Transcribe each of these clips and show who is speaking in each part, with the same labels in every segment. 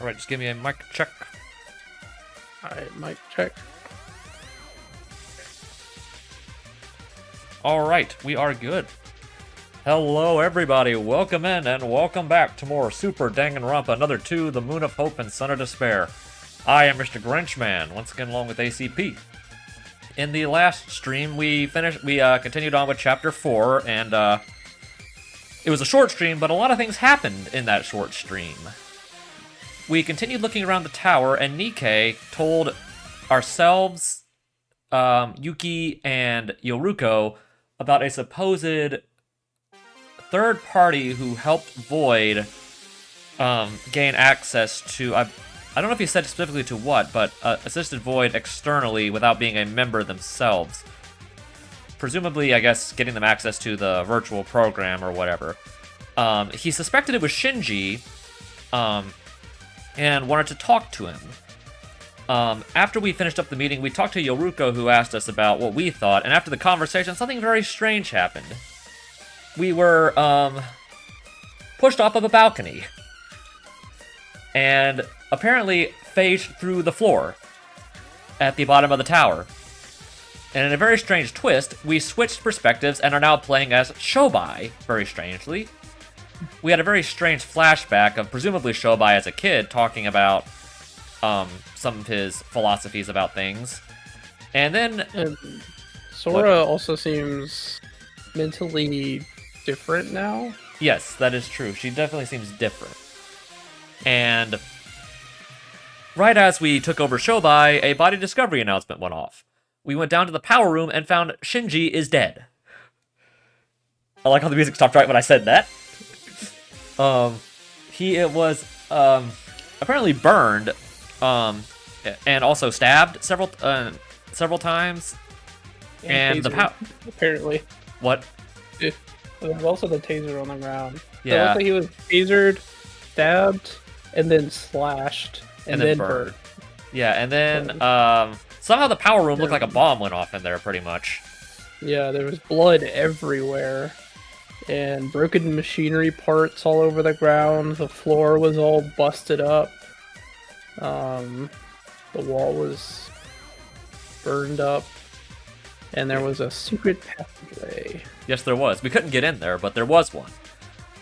Speaker 1: Alright, just give me a mic check.
Speaker 2: Alright, mic check.
Speaker 1: Alright, we are good. Hello everybody, welcome in and welcome back to more Super Danganronpa, another 2, The Moon of Hope and Son of Despair. I am Mr. Grinchman, once again along with ACP. In the last stream, we continued on with Chapter 4, and it was a short stream, but a lot of things happened in that short stream. We continued looking around the tower, and Nikkei told ourselves, Yuki, and Yoruko about a supposed third party who helped Void gain access to, I don't know if he said specifically to what, but assisted Void externally without being a member themselves. Presumably, I guess, getting them access to the virtual program or whatever. He suspected it was Shinji, and wanted to talk to him. After we finished up the meeting, we talked to Yoruko, who asked us about what we thought, and after the conversation, something very strange happened. We were, pushed off of a balcony, and apparently phased through the floor at the bottom of the tower. And in a very strange twist, we switched perspectives and are now playing as Shobai, very strangely. We had a very strange flashback of presumably Shobai as a kid talking about some of his philosophies about things. And then...
Speaker 2: Sora also seems mentally different now.
Speaker 1: Yes, that is true. She definitely seems different. And right as we took over Shobai, a body discovery announcement went off. We went down to the power room and found Shinji is dead. I like how the music stopped right when I said that. He was apparently burned, and also stabbed several times. And
Speaker 2: apparently.
Speaker 1: What?
Speaker 2: There was also the taser on the ground.
Speaker 1: Yeah.
Speaker 2: It looked like he was tasered, stabbed, and then slashed, and then burned.
Speaker 1: Yeah, and then somehow the power room looked like a bomb went off in there, pretty much.
Speaker 2: Yeah, there was blood everywhere. And broken machinery parts all over the ground. The floor was all busted up. The wall was burned up. And there was a secret passageway.
Speaker 1: Yes, there was. We couldn't get in there, but there was one.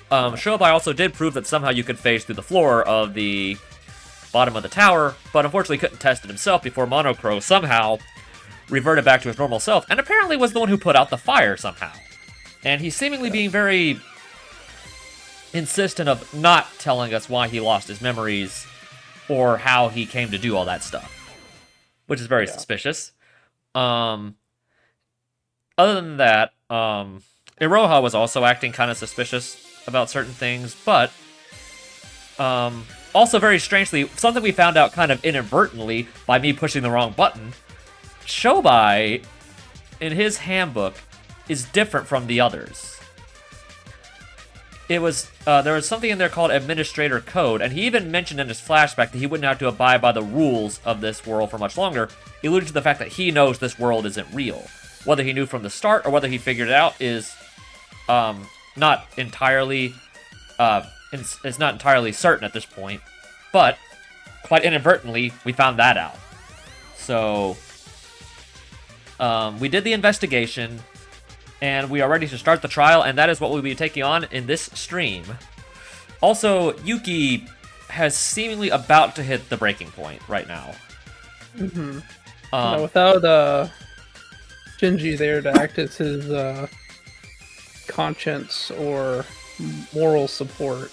Speaker 1: Shobai also did prove that somehow you could phase through the floor of the bottom of the tower, but unfortunately couldn't test it himself before Monocro somehow reverted back to his normal self, and apparently was the one who put out the fire somehow. And he's seemingly being very insistent of not telling us why he lost his memories or how he came to do all that stuff, which is very suspicious. Other than that, Iroha was also acting kind of suspicious about certain things, but also very strangely, something we found out kind of inadvertently by me pushing the wrong button, Shobai, in his handbook, is different from the others. It was there was something in there called Administrator Code, and he even mentioned in his flashback that he wouldn't have to abide by the rules of this world for much longer, alluding to the fact that he knows this world isn't real. Whether he knew from the start or whether he figured it out is not entirely it's not entirely certain at this point, but quite inadvertently we found that out. So we did the investigation, and we are ready to start the trial, and that is what we'll be taking on in this stream. Also, Yuki has seemingly about to hit the breaking point right now.
Speaker 2: Mm-hmm. Without Shinji there to act as his conscience or moral support,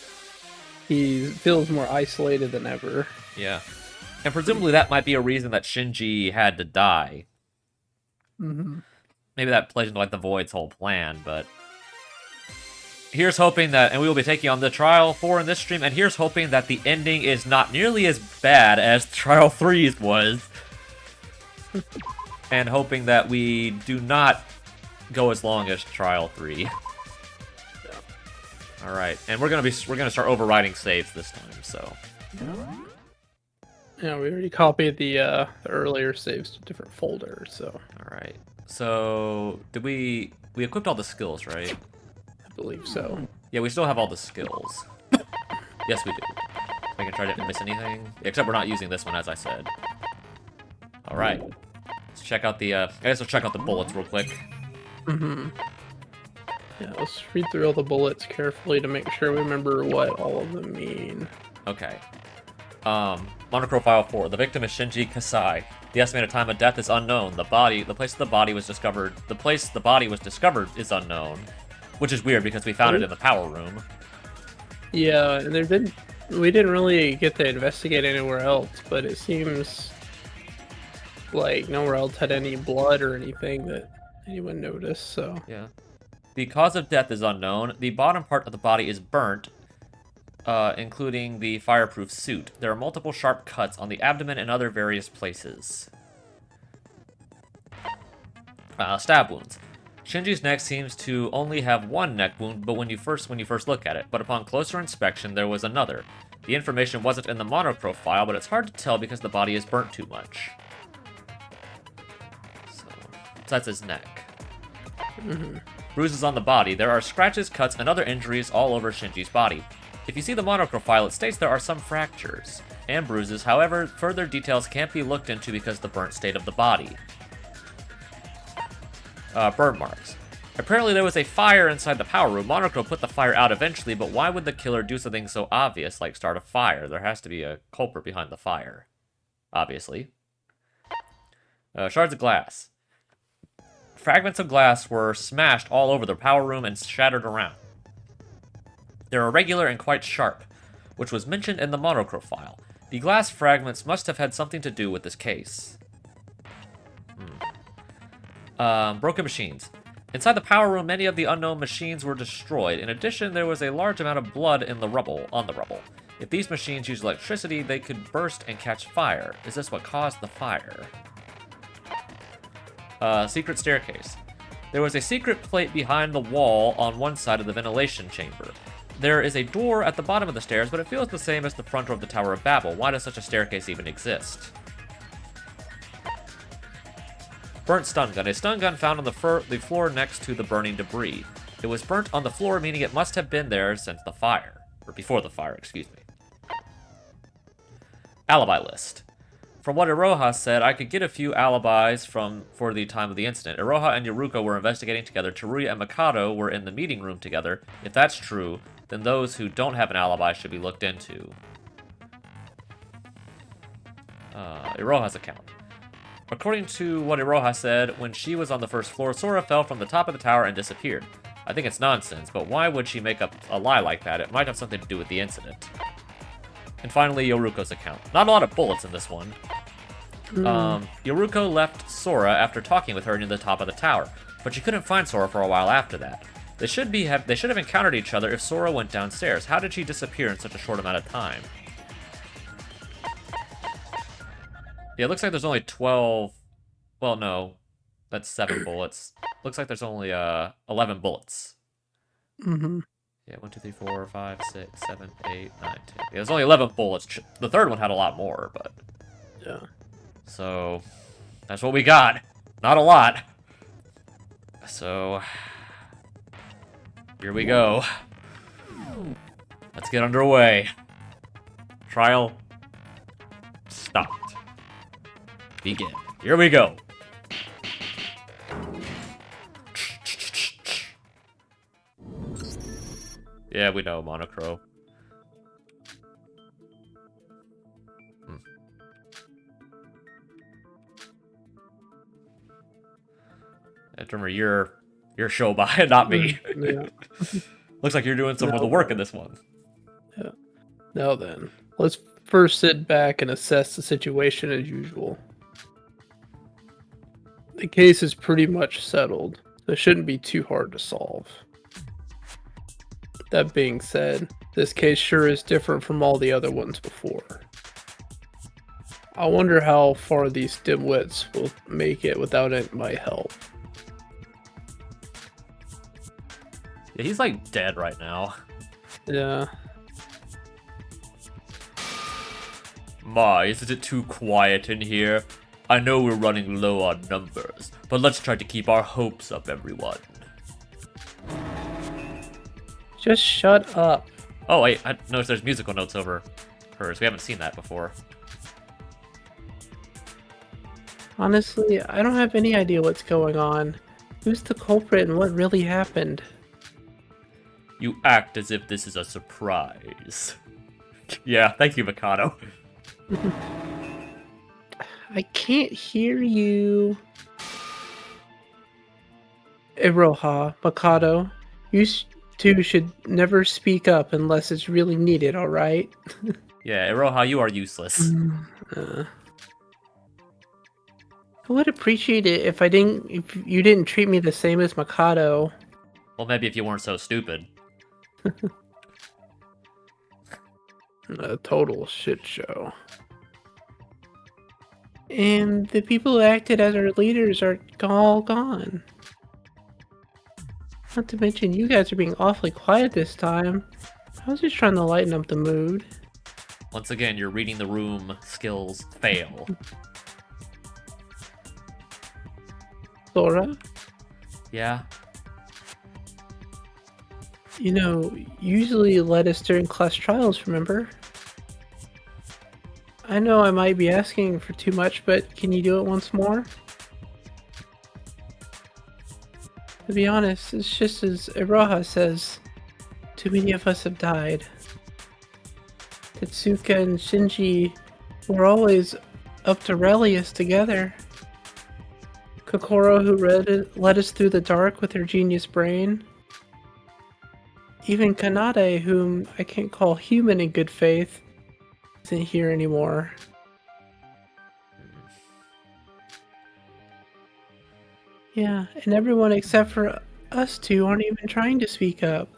Speaker 2: he feels more isolated than ever.
Speaker 1: Yeah. And presumably that might be a reason that Shinji had to die.
Speaker 2: Mm-hmm.
Speaker 1: Maybe that plays into like the Void's whole plan, but here's hoping that, and we will be taking on the Trial 4 in this stream, and here's hoping that the ending is not nearly as bad as Trial 3's was, and hoping that we do not go as long as Trial 3.
Speaker 2: Yeah.
Speaker 1: All right, and we're gonna start overriding saves this time, so.
Speaker 2: Yeah, we already copied the earlier saves to different folders, so.
Speaker 1: All right. So, did we equipped all the skills, right?
Speaker 2: I believe so.
Speaker 1: Yeah, we still have all the skills. Yes, we do. Making sure I didn't miss anything. Except we're not using this one, as I said. Alright. Let's check out the, I guess we'll check out the bullets real quick.
Speaker 2: Mm-hmm. Yeah, let's read through all the bullets carefully to make sure we remember what all of them mean.
Speaker 1: Okay. Monochrome File 4. The victim is Shinji Kasai. The estimated time of death is unknown. The place the body was discovered is unknown. Which is weird because we found it in the power room.
Speaker 2: Yeah, and we didn't really get to investigate anywhere else, but it seems like nowhere else had any blood or anything that anyone noticed, so.
Speaker 1: Yeah. The cause of death is unknown. The bottom part of the body is burnt, including the fireproof suit. There are multiple sharp cuts on the abdomen and other various places. Stab wounds. Shinji's neck seems to only have one neck wound, but when you first look at it. But upon closer inspection, there was another. The information wasn't in the monochrome file, but it's hard to tell because the body is burnt too much. So that's his neck.
Speaker 2: Mm-hmm.
Speaker 1: Bruises on the body. There are scratches, cuts, and other injuries all over Shinji's body. If you see the monochrome file, it states there are some fractures and bruises. However, further details can't be looked into because of the burnt state of the body. Burn marks. Apparently there was a fire inside the power room. Monochrome put the fire out eventually, but why would the killer do something so obvious like start a fire? There has to be a culprit behind the fire. Obviously. Shards of glass. Fragments of glass were smashed all over the power room and shattered around. They're irregular and quite sharp, which was mentioned in the monochrome file. The glass fragments must have had something to do with this case. Broken machines. Inside the power room, many of the unknown machines were destroyed. In addition, there was a large amount of blood on the rubble. If these machines use electricity, they could burst and catch fire. Is this what caused the fire? Secret staircase. There was a secret plate behind the wall on one side of the ventilation chamber. There is a door at the bottom of the stairs, but it feels the same as the front door of the Tower of Babel. Why does such a staircase even exist? Burnt stun gun. A stun gun found on the floor next to the burning debris. It was burnt on the floor, meaning it must have been there since the fire. Or before the fire, excuse me. Alibi list. From what Iroha said, I could get a few alibis for the time of the incident. Iroha and Yoruko were investigating together. Teruya and Mikado were in the meeting room together. If that's true, then those who don't have an alibi should be looked into. Iroha's account. According to what Iroha said, when she was on the first floor, Sora fell from the top of the tower and disappeared. I think it's nonsense, but why would she make up a lie like that? It might have something to do with the incident. And finally, Yoruko's account. Not a lot of bullets in this one. Yoruko left Sora after talking with her near the top of the tower, but she couldn't find Sora for a while after that. They should have encountered each other if Sora went downstairs. How did she disappear in such a short amount of time? Yeah, it looks like there's only 12... Well, no. That's 7 bullets. Looks like there's only 11 bullets.
Speaker 2: Mm-hmm.
Speaker 1: Yeah, 1, 2, 3, 4, 5, 6, 7, 8, 9, 10. Yeah, there's only 11 bullets. The third one had a lot more, but...
Speaker 2: Yeah.
Speaker 1: So, that's what we got. Not a lot. So, here we go. Let's get underway. Trial stopped. Begin. Here we go. Yeah, we know, monochrome. I have to remember your show by, not me.
Speaker 2: Yeah.
Speaker 1: Looks like you're doing some of the work in this one.
Speaker 2: Yeah. Now then, let's first sit back and assess the situation as usual. The case is pretty much settled, so it shouldn't be too hard to solve. That being said, this case sure is different from all the other ones before. I wonder how far these dimwits will make it without my help.
Speaker 1: Yeah, he's like dead right now.
Speaker 2: Yeah.
Speaker 1: My, isn't it too quiet in here? I know we're running low on numbers, but let's try to keep our hopes up, everyone.
Speaker 2: Just shut up.
Speaker 1: Oh, wait, I noticed there's musical notes over. occurs. We haven't seen that before.
Speaker 2: Honestly, I don't have any idea what's going on. Who's the culprit and what really happened?
Speaker 1: You act as if this is a surprise. Yeah, thank you, Mikado.
Speaker 2: I can't hear you. Iroha, Mikado, you two should never speak up unless it's really needed, alright?
Speaker 1: Yeah, Iroha, you are useless.
Speaker 2: I would appreciate it if if you didn't treat me the same as Mikado.
Speaker 1: Well, maybe if you weren't so stupid.
Speaker 2: A total shit show. And the people who acted as our leaders are all gone. Not to mention, you guys are being awfully quiet this time. I was just trying to lighten up the mood.
Speaker 1: Once again, your reading the room skills fail.
Speaker 2: Sora?
Speaker 1: Yeah?
Speaker 2: You know, usually you let us during class trials, remember? I know I might be asking for too much, but can you do it once more? To be honest, it's just as Iroha says, too many of us have died. Tetsuka and Shinji were always up to rally us together. Kokoro, who led us through the dark with her genius brain. Even Kanade, whom I can't call human in good faith, isn't here anymore. Yeah, and everyone except for us two aren't even trying to speak up.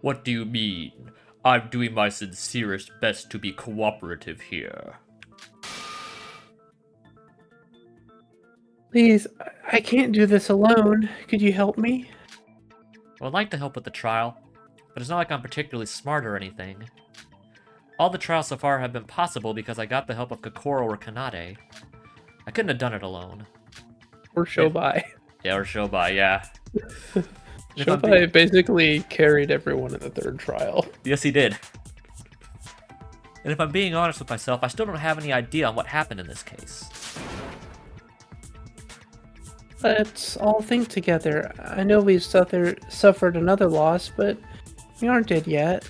Speaker 1: What do you mean? I'm doing my sincerest best to be cooperative here.
Speaker 2: Please, I can't do this alone. Could you help me?
Speaker 1: Well, I'd like to help with the trial, but it's not like I'm particularly smart or anything. All the trials so far have been possible because I got the help of Kokoro or Kanade. I couldn't have done it alone.
Speaker 2: Or Shobai.
Speaker 1: Yeah, or Shobai, yeah.
Speaker 2: Shobai basically carried everyone in the third trial.
Speaker 1: Yes, he did. And if I'm being honest with myself, I still don't have any idea on what happened in this case.
Speaker 2: Let's all think together. I know we've suffered another loss, but we aren't dead yet.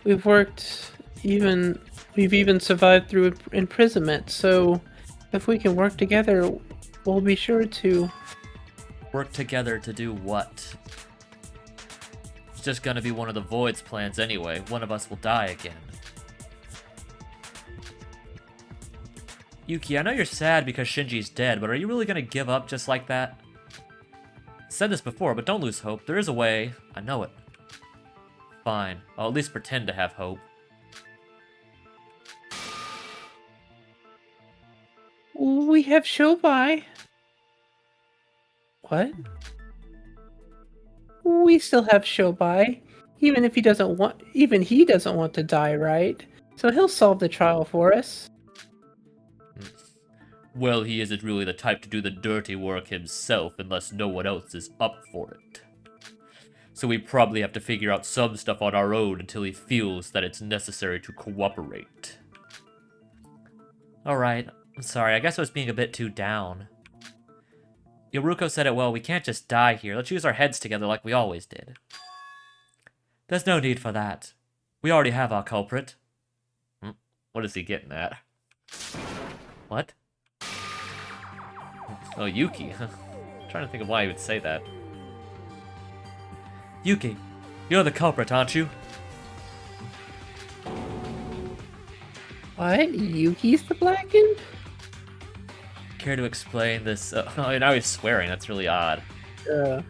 Speaker 2: We've even survived through imprisonment, so if we can work together, we'll be sure to...
Speaker 1: Work together to do what? It's just gonna be one of the Void's plans anyway. One of us will die again. Yuki, I know you're sad because Shinji's dead, but are you really gonna give up just like that? I said this before, but don't lose hope. There is a way. I know it. Fine. I'll at least pretend to have hope.
Speaker 2: We have Shobai. What? We still have Shobai. Even he doesn't want to die, right? So he'll solve the trial for us.
Speaker 1: Well, he isn't really the type to do the dirty work himself unless no one else is up for it. So we probably have to figure out some stuff on our own until he feels that it's necessary to cooperate. Alright, I'm sorry, I guess I was being a bit too down. Yoruko said it well, we can't just die here. Let's use our heads together like we always did. There's no need for that. We already have our culprit. What is he getting at? What? Oh, Yuki. I'm trying to think of why he would say that. Yuki, you're the culprit, aren't you?
Speaker 2: What? Yuki's the blackened?
Speaker 1: Care to explain this? Oh, now he's swearing. That's really odd.
Speaker 2: Yeah,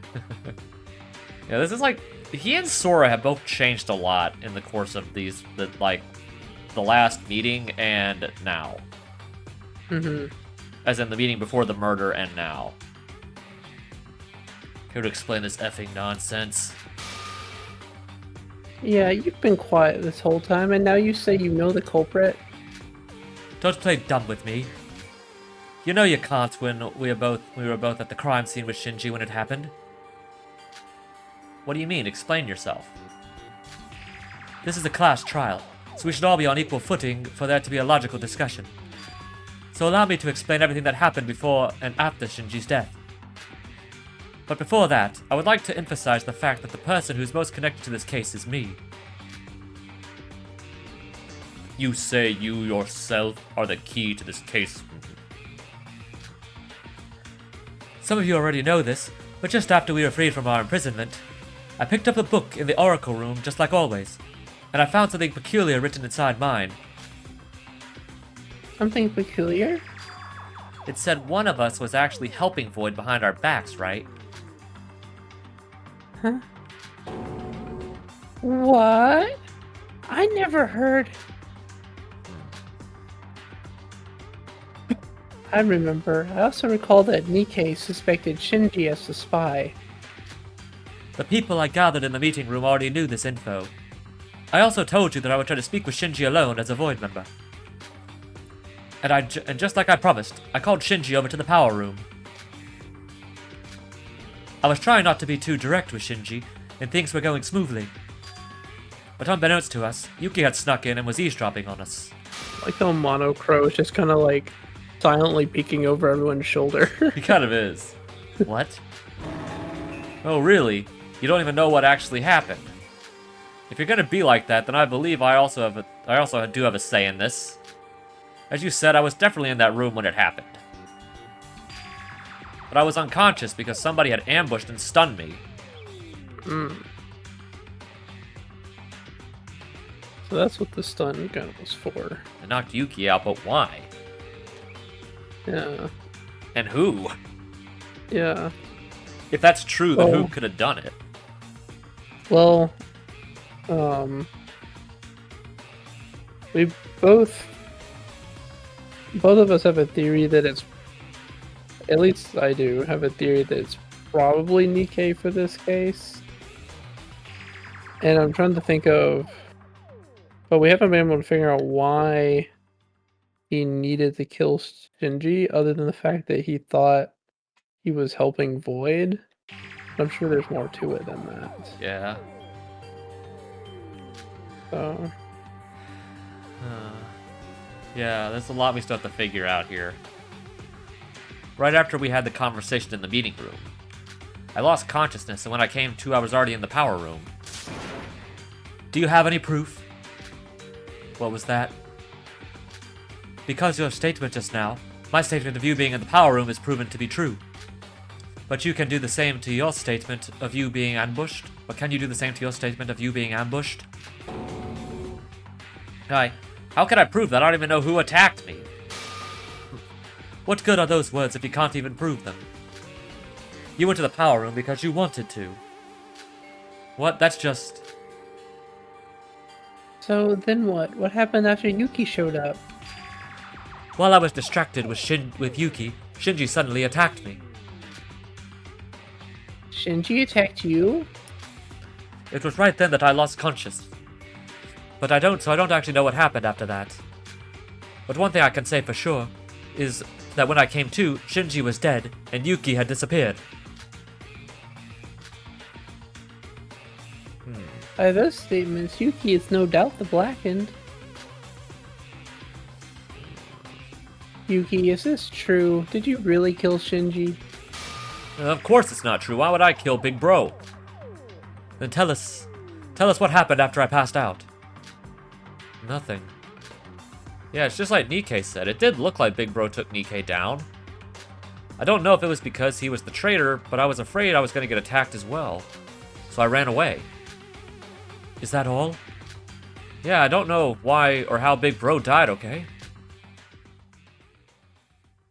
Speaker 1: this is like... He and Sora have both changed a lot in the course of the last meeting and now. As in the meeting before the murder and now. Care to explain this effing nonsense?
Speaker 2: Yeah, you've been quiet this whole time, and now you say you know the culprit?
Speaker 1: Don't play dumb with me. You know you can't when we were both at the crime scene with Shinji when it happened. What do you mean? Explain yourself. This is a class trial, so we should all be on equal footing for there to be a logical discussion. So allow me to explain everything that happened before and after Shinji's death. But before that, I would like to emphasize the fact that the person who's most connected to this case is me. You say you yourself are the key to this case. Some of you already know this, but just after we were freed from our imprisonment, I picked up a book in the oracle room just like always, and I found something peculiar written inside mine.
Speaker 2: Something peculiar?
Speaker 1: It said one of us was actually helping Void behind our backs, right?
Speaker 2: Huh? What? I never heard. I remember. I also recall that Nikkei suspected Shinji as the spy.
Speaker 1: The people I gathered in the meeting room already knew this info. I also told you that I would try to speak with Shinji alone as a Void member. And just like I promised, I called Shinji over to the power room. I was trying not to be too direct with Shinji, and things were going smoothly. But unbeknownst to us, Yuki had snuck in and was eavesdropping on us.
Speaker 2: Like how Monocro is just kind of like silently peeking over everyone's shoulder.
Speaker 1: He kind of is. What? Oh, really? You don't even know what actually happened. If you're gonna be like that, then I believe I also do have a say in this. As you said, I was definitely in that room when it happened. But I was unconscious because somebody had ambushed and stunned me.
Speaker 2: So that's what the stun gun was for.
Speaker 1: I knocked Yuki out, but why?
Speaker 2: Yeah.
Speaker 1: And who?
Speaker 2: Yeah.
Speaker 1: If that's true, then who could have done it?
Speaker 2: Well, we both of us have a theory that it's, at least I do, have a theory that it's probably Nikkei for this case. And I'm trying to think of, but we haven't been able to figure out why he needed to kill Shinji, other than the fact that he thought he was helping Void. I'm sure there's more to it than that.
Speaker 1: Yeah.
Speaker 2: So.
Speaker 1: Yeah, there's a lot we still have to figure out here. Right after we had the conversation in the meeting room, I lost consciousness, and when I came to, I was already in the power room. Do you have any proof? What was that? Because your statement just now, my statement of you being in the power room is proven to be true. But you can do the same to your statement of you being ambushed? Or can you do the same to your statement of you being ambushed? How can I prove that? I don't even know who attacked me. What good are those words if you can't even prove them? You went to the power room because you wanted to. What? That's just...
Speaker 2: So then what? What happened after Yuki showed up?
Speaker 1: While I was distracted with Yuki, Shinji suddenly attacked me.
Speaker 2: Shinji attacked you?
Speaker 1: It was right then that I lost consciousness. But I don't actually know what happened after that. But one thing I can say for sure is that when I came to, Shinji was dead and Yuki had disappeared.
Speaker 2: By those statements, Yuki is no doubt the Blackened. Yuki, is this true? Did you really kill Shinji?
Speaker 1: Of course it's not true. Why would I kill Big Bro? Then tell us what happened after I passed out. Nothing. Yeah, it's just like Nikkei said. It did look like Big Bro took Nikkei down. I don't know if it was because he was the traitor, but I was afraid I was going to get attacked as well. So I ran away. Is that all? Yeah, I don't know why or how Big Bro died, okay?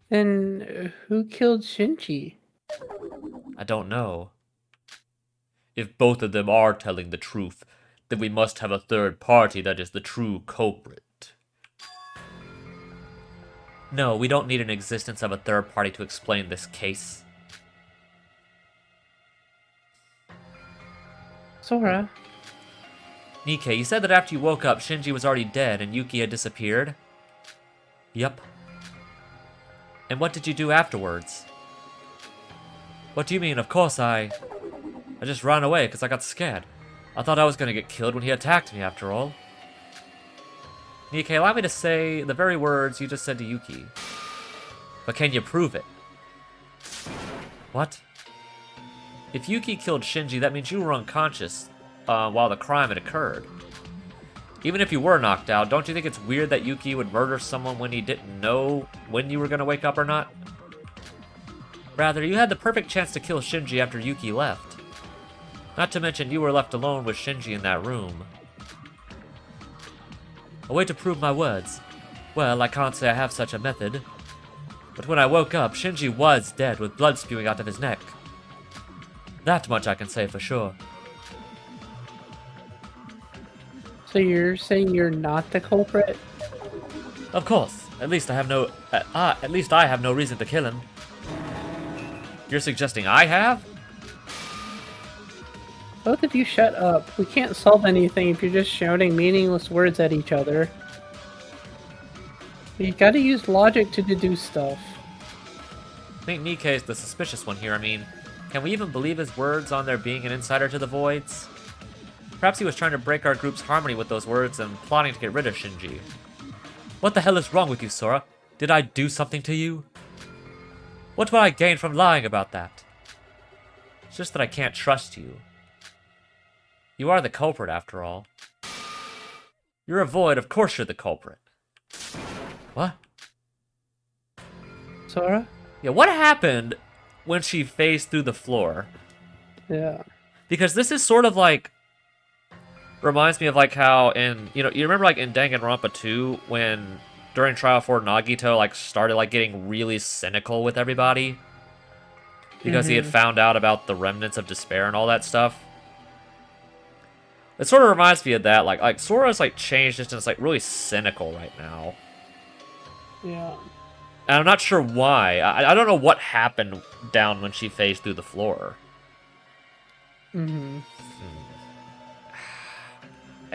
Speaker 2: Then who killed Shinji?
Speaker 1: I don't know. If both of them are telling the truth, then we must have a third party that is the true culprit. No, we don't need an existence of a third party to explain this case.
Speaker 2: Sora.
Speaker 1: Nikkei, you said that after you woke up, Shinji was already dead and Yuki had disappeared? Yup. And what did you do afterwards? What do you mean? Of course I just ran away because I got scared. I thought I was gonna get killed when he attacked me, after all. Nikkei, allow me to say the very words you just said to Yuki. But can you prove it? What? If Yuki killed Shinji, that means you were unconscious while the crime had occurred. Even if you were knocked out, don't you think it's weird that Yuki would murder someone when he didn't know when you were gonna wake up or not? Rather, you had the perfect chance to kill Shinji after Yuki left. Not to mention you were left alone with Shinji in that room. A way to prove my words. Well, I can't say I have such a method. But when I woke up, Shinji was dead with blood spewing out of his neck. That much I can say for sure.
Speaker 2: So you're saying you're not the culprit?
Speaker 1: Of course. At least I have no reason to kill him. You're suggesting I have?
Speaker 2: Both of you shut up. We can't solve anything if you're just shouting meaningless words at each other. You gotta use logic to deduce stuff.
Speaker 1: I think Nikkei is the suspicious one here. I mean, can we even believe his words on there being an insider to the Voids? Perhaps he was trying to break our group's harmony with those words and plotting to get rid of Shinji. What the hell is wrong with you, Sora? Did I do something to you? What will I gain from lying about that? It's just that I can't trust you. You are the culprit, after all. You're a Void, of course you're the culprit. What?
Speaker 2: Sora?
Speaker 1: Yeah, what happened when she phased through the floor?
Speaker 2: Yeah.
Speaker 1: Because this is sort of like... Reminds me of like how in... You remember like in Danganronpa 2 when... During Trial 4, Nagito like started like getting really cynical with everybody? Because he had found out about the remnants of despair and all that stuff? It sort of reminds me of that. Like Sora's like changed just and it's like really cynical right now.
Speaker 2: Yeah.
Speaker 1: And I'm not sure why. I don't know what happened down when she phased through the floor.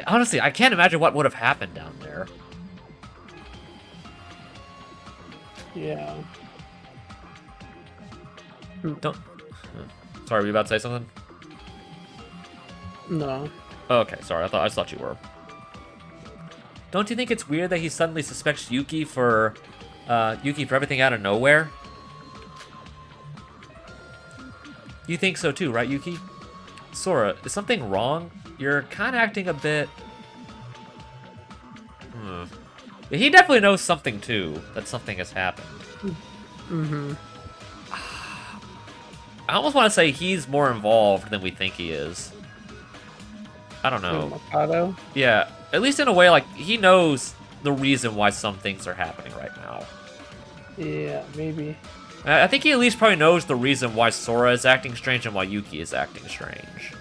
Speaker 1: Honestly, I can't imagine what would have happened down there.
Speaker 2: Yeah.
Speaker 1: Don't... Sorry, were you about to say something?
Speaker 2: No.
Speaker 1: Okay, sorry. I just thought you were. Don't you think it's weird that he suddenly suspects Yuki for everything out of nowhere? You think so too, right, Yuki? Sora, is something wrong? You're kind of acting a bit... Yeah, he definitely knows something too, that something has happened. I almost want to say he's more involved than we think he is. I don't know.
Speaker 2: Mikado?
Speaker 1: Yeah, at least in a way, like, he knows the reason why some things are happening right now.
Speaker 2: Yeah, maybe.
Speaker 1: I think he at least probably knows the reason why Sora is acting strange and why Yuki is acting strange.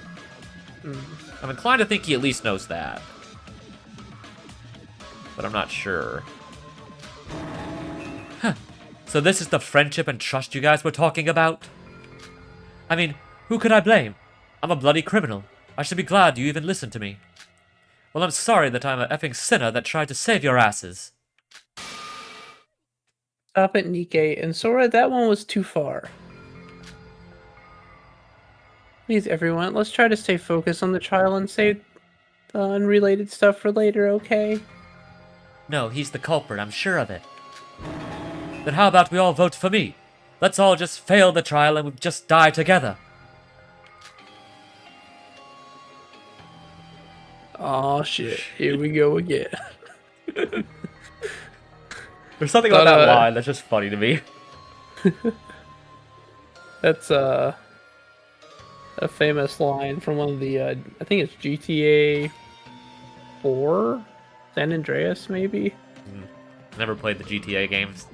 Speaker 1: I'm inclined to think he at least knows that. But I'm not sure. Huh. So this is the friendship and trust you guys were talking about? I mean, who could I blame? I'm a bloody criminal. I should be glad you even listened to me. Well, I'm sorry that I'm a effing sinner that tried to save your asses.
Speaker 2: Stop it, Nikkei. And Sora, that one was too far. Please, everyone, let's try to stay focused on the trial and save the unrelated stuff for later, okay?
Speaker 1: No, he's the culprit, I'm sure of it. Then how about we all vote for me? Let's all just fail the trial and we just die together.
Speaker 2: Oh shit, here we go again.
Speaker 1: There's something about that line that's just funny to me.
Speaker 2: That's a famous line from one of the, I think it's GTA 4? San Andreas, maybe?
Speaker 1: Never played the GTA games.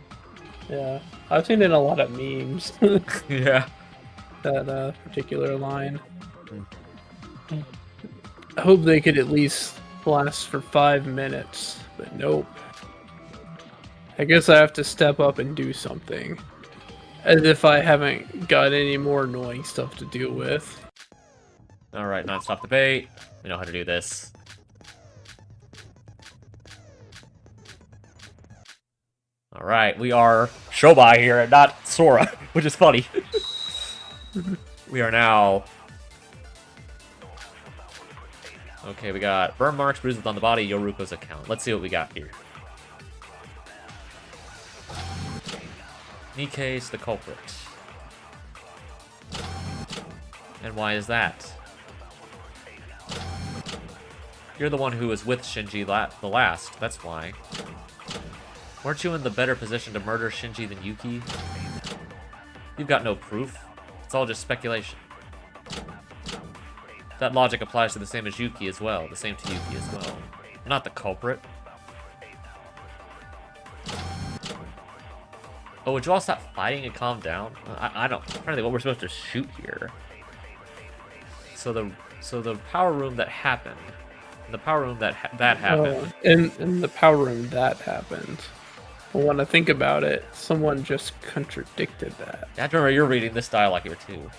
Speaker 2: Yeah, I've seen it in a lot of memes.
Speaker 1: Yeah.
Speaker 2: That particular line. I hope they could at least last for 5 minutes, but nope. I guess I have to step up and do something. As if I haven't got any more annoying stuff to deal with.
Speaker 1: Alright, non-stop debate. We know how to do this. Alright, we are Shobai here and not Sora, which is funny. We are now Okay, we got burn marks, bruises on the body, Yoruko's account. Let's see what we got here. Nikkei's the culprit. And why is that? You're the one who was with Shinji the last, that's why. Weren't you in the better position to murder Shinji than Yuki? You've got no proof. It's all just speculation. That logic applies to the same as Yuki as well. The same to Yuki as well. I'm not the culprit. Oh, would you all stop fighting and calm down? I don't. I'm trying to think what we're supposed to shoot here. So the power room that happened. The power room that happened.
Speaker 2: Oh, in the power room that happened. Well, when I think about it, someone just contradicted that.
Speaker 1: I have to remember you're reading this dialogue here too.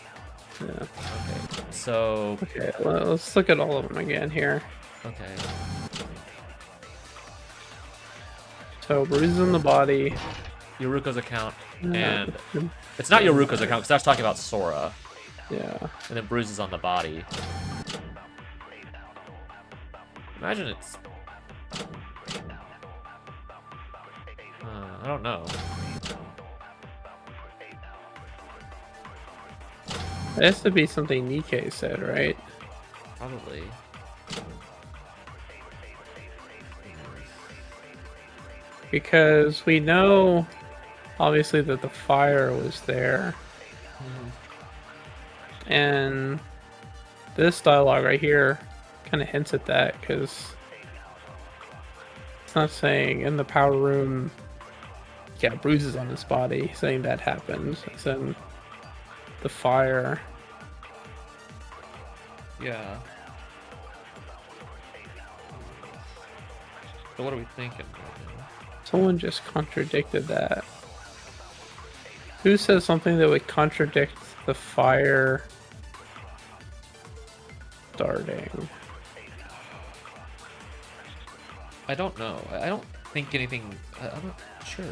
Speaker 2: Yeah.
Speaker 1: Okay. So.
Speaker 2: Okay, well, let's look at all of them again here.
Speaker 1: Okay.
Speaker 2: So bruises on the body.
Speaker 1: Yoruko's account, and it's not Yoruko's account because that's talking about Sora.
Speaker 2: Yeah.
Speaker 1: And then bruises on the body. Imagine it's. I don't know.
Speaker 2: It has to be something Nikkei said, right?
Speaker 1: Probably.
Speaker 2: Because we know, obviously, that the fire was there. And this dialogue right here kind of hints at that, because it's not saying in the power room he got bruises on his body, saying that happened. It's in the fire.
Speaker 1: Yeah. So what are we thinking?
Speaker 2: Someone just contradicted that. Who says something that would contradict the fire starting?
Speaker 1: I don't know. I don't think anything. I'm not sure.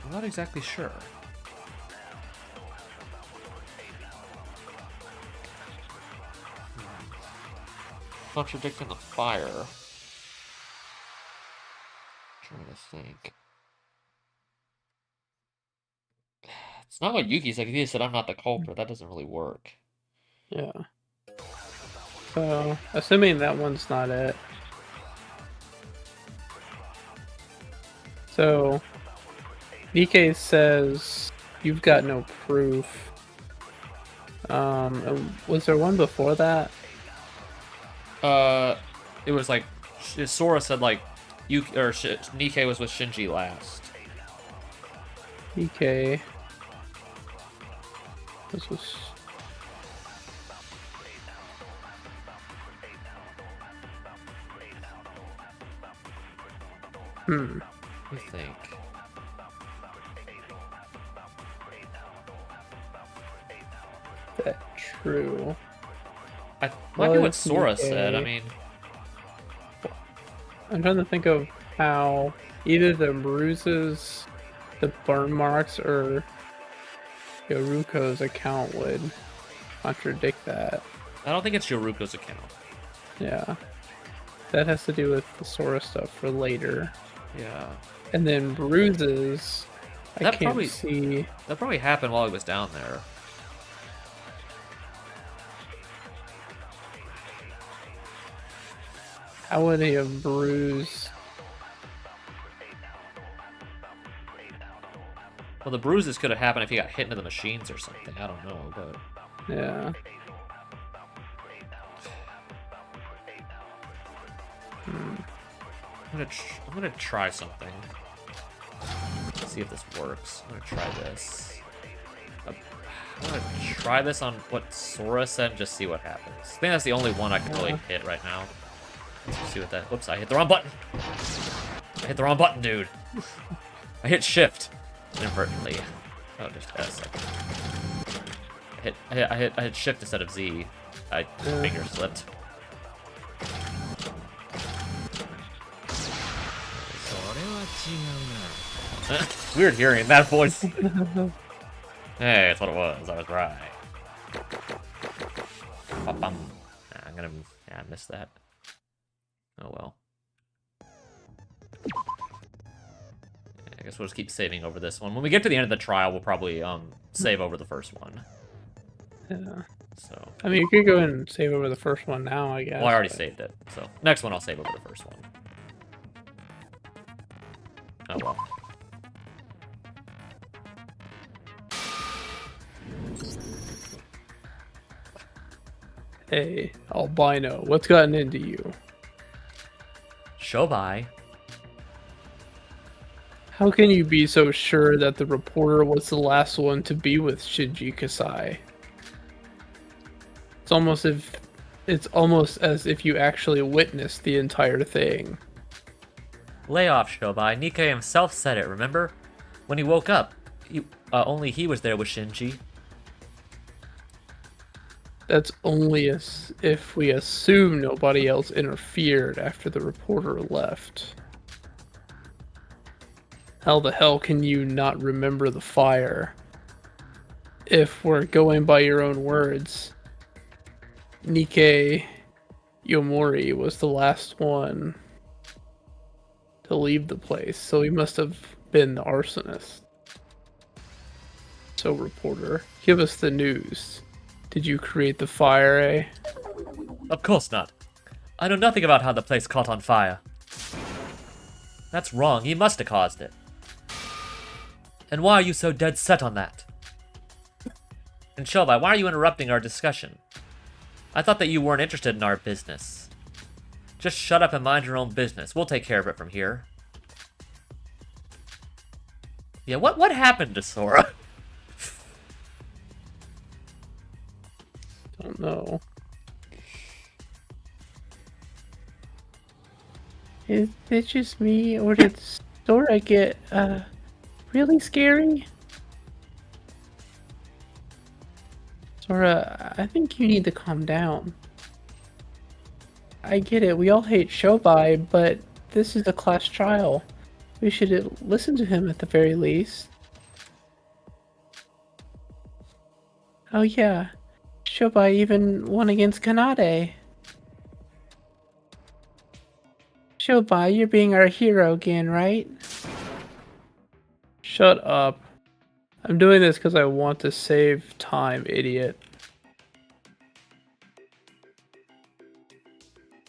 Speaker 1: I'm not exactly sure. Contradicting the fire. Trying to think. It's not what Yuki said. He said, "I'm not the culprit." That doesn't really work.
Speaker 2: Yeah. So, assuming that one's not it. So, Nikkei says, you've got no proof. Was there one before that?
Speaker 1: It was like, Sora said like, Nikkei was with Shinji last.
Speaker 2: Nikkei. This was...
Speaker 1: Let me think.
Speaker 2: That true.
Speaker 1: Might be what Sora said. I mean,
Speaker 2: I'm trying to think of how either the bruises, the burn marks, or Yoruko's account would contradict that.
Speaker 1: I don't think it's Yoruko's account.
Speaker 2: Yeah. That has to do with the Sora stuff for later.
Speaker 1: Yeah.
Speaker 2: And then bruises, I can't see.
Speaker 1: That probably happened while he was down there.
Speaker 2: How would he have bruised?
Speaker 1: Well, the bruises could have happened if he got hit into the machines or something. I don't know, but...
Speaker 2: Yeah.
Speaker 1: I'm gonna try something. See if this works. I'm gonna try this. I'm gonna try this on what Sora said and just see what happens. I think that's the only one I can really hit right now. Let's see what that... Whoops, I hit the wrong button! I hit the wrong button, dude! I hit shift inadvertently. Oh, just a second. I hit shift instead of Z. I finger slipped. Weird hearing that voice. Hey, that's what it was. I was right. Ba-bum. Yeah, I missed that. Oh well. I guess we'll just keep saving over this one. When we get to the end of the trial, we'll probably save over the first one.
Speaker 2: Yeah.
Speaker 1: So.
Speaker 2: I mean, you could go and save over the first one now, I guess.
Speaker 1: Well, I already saved it. So next one, I'll save over the first one. Oh well.
Speaker 2: Hey, albino, what's gotten into you?
Speaker 1: Shobai.
Speaker 2: How can you be so sure that the reporter was the last one to be with Shinji Kasai? It's almost as if you actually witnessed the entire thing.
Speaker 1: Lay off, Shobai. Nikkei himself said it, remember? When he woke up, only he was there with Shinji.
Speaker 2: That's only as if we assume nobody else interfered after the reporter left. How the hell can you not remember the fire? If we're going by your own words, Nikkei Yomori was the last one to leave the place, so he must have been the arsonist. So, reporter, give us the news. Did you create the fire, eh?
Speaker 1: Of course not. I know nothing about how the place caught on fire. That's wrong. You must have caused it. And why are you so dead set on that? And Shobai, why are you interrupting our discussion? I thought that you weren't interested in our business. Just shut up and mind your own business. We'll take care of it from here. Yeah, what happened to Sora?
Speaker 2: Don't know. Is it just me, or did Sora get, really scary? Sora, I think you need to calm down. I get it, we all hate Shobai, but this is a class trial. We should listen to him at the very least. Oh yeah, Shobai even won against Kanade. Shobai, you're being our hero again, right? Shut up. I'm doing this because I want to save time, idiot.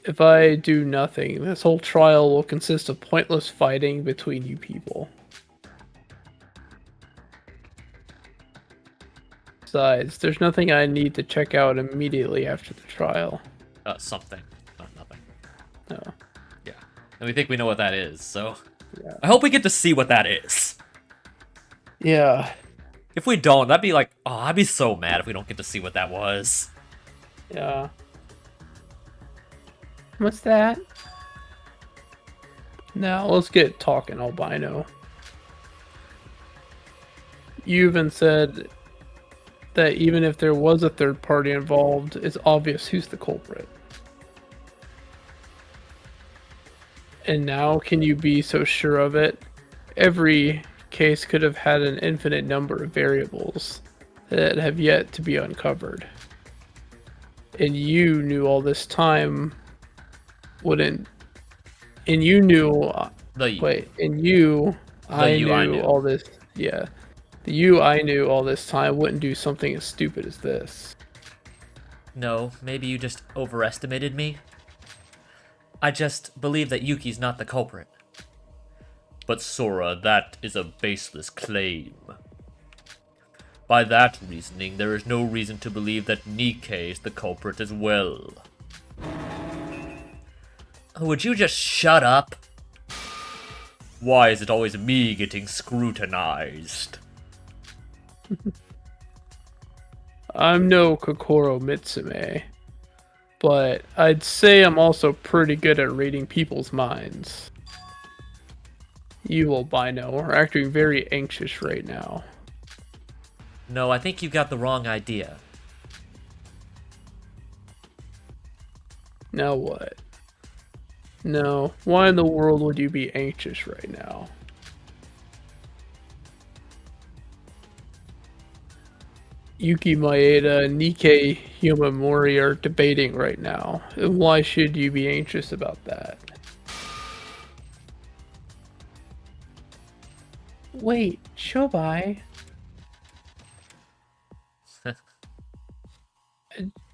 Speaker 2: If I do nothing, this whole trial will consist of pointless fighting between you people. Besides, there's nothing I need to check out immediately after the trial.
Speaker 1: Something. Not nothing.
Speaker 2: No.
Speaker 1: Yeah. And we think we know what that is, so...
Speaker 2: Yeah.
Speaker 1: I hope we get to see what that is.
Speaker 2: Yeah.
Speaker 1: If we don't, that'd be like... Oh, I'd be so mad if we don't get to see what that was.
Speaker 2: Yeah. What's that? Now, let's get talking, albino. You even said that even if there was a third party involved, it's obvious who's the culprit. And now, can you be so sure of it? Every case could have had an infinite number of variables that have yet to be uncovered. And you knew all this time wouldn't... And you knew... Wait, and you... I knew all this... Yeah. The you I knew all this time wouldn't do something as stupid as this.
Speaker 1: No, maybe you just overestimated me. I just believe that Yuki's not the culprit. But Sora, that is a baseless claim. By that reasoning, there is no reason to believe that Nikkei is the culprit as well. Would you just shut up? Why is it always me getting scrutinized?
Speaker 2: I'm no Kokoro Mitsume, but I'd say I'm also pretty good at reading people's minds. You, albino, are acting very anxious right now.
Speaker 1: No, I think you got the wrong idea.
Speaker 2: Now what? No, why in the world would you be anxious right now? Yuki Maeda and Nikkei Yamamori are debating right now. And why should you be anxious about that? Wait, Shobai.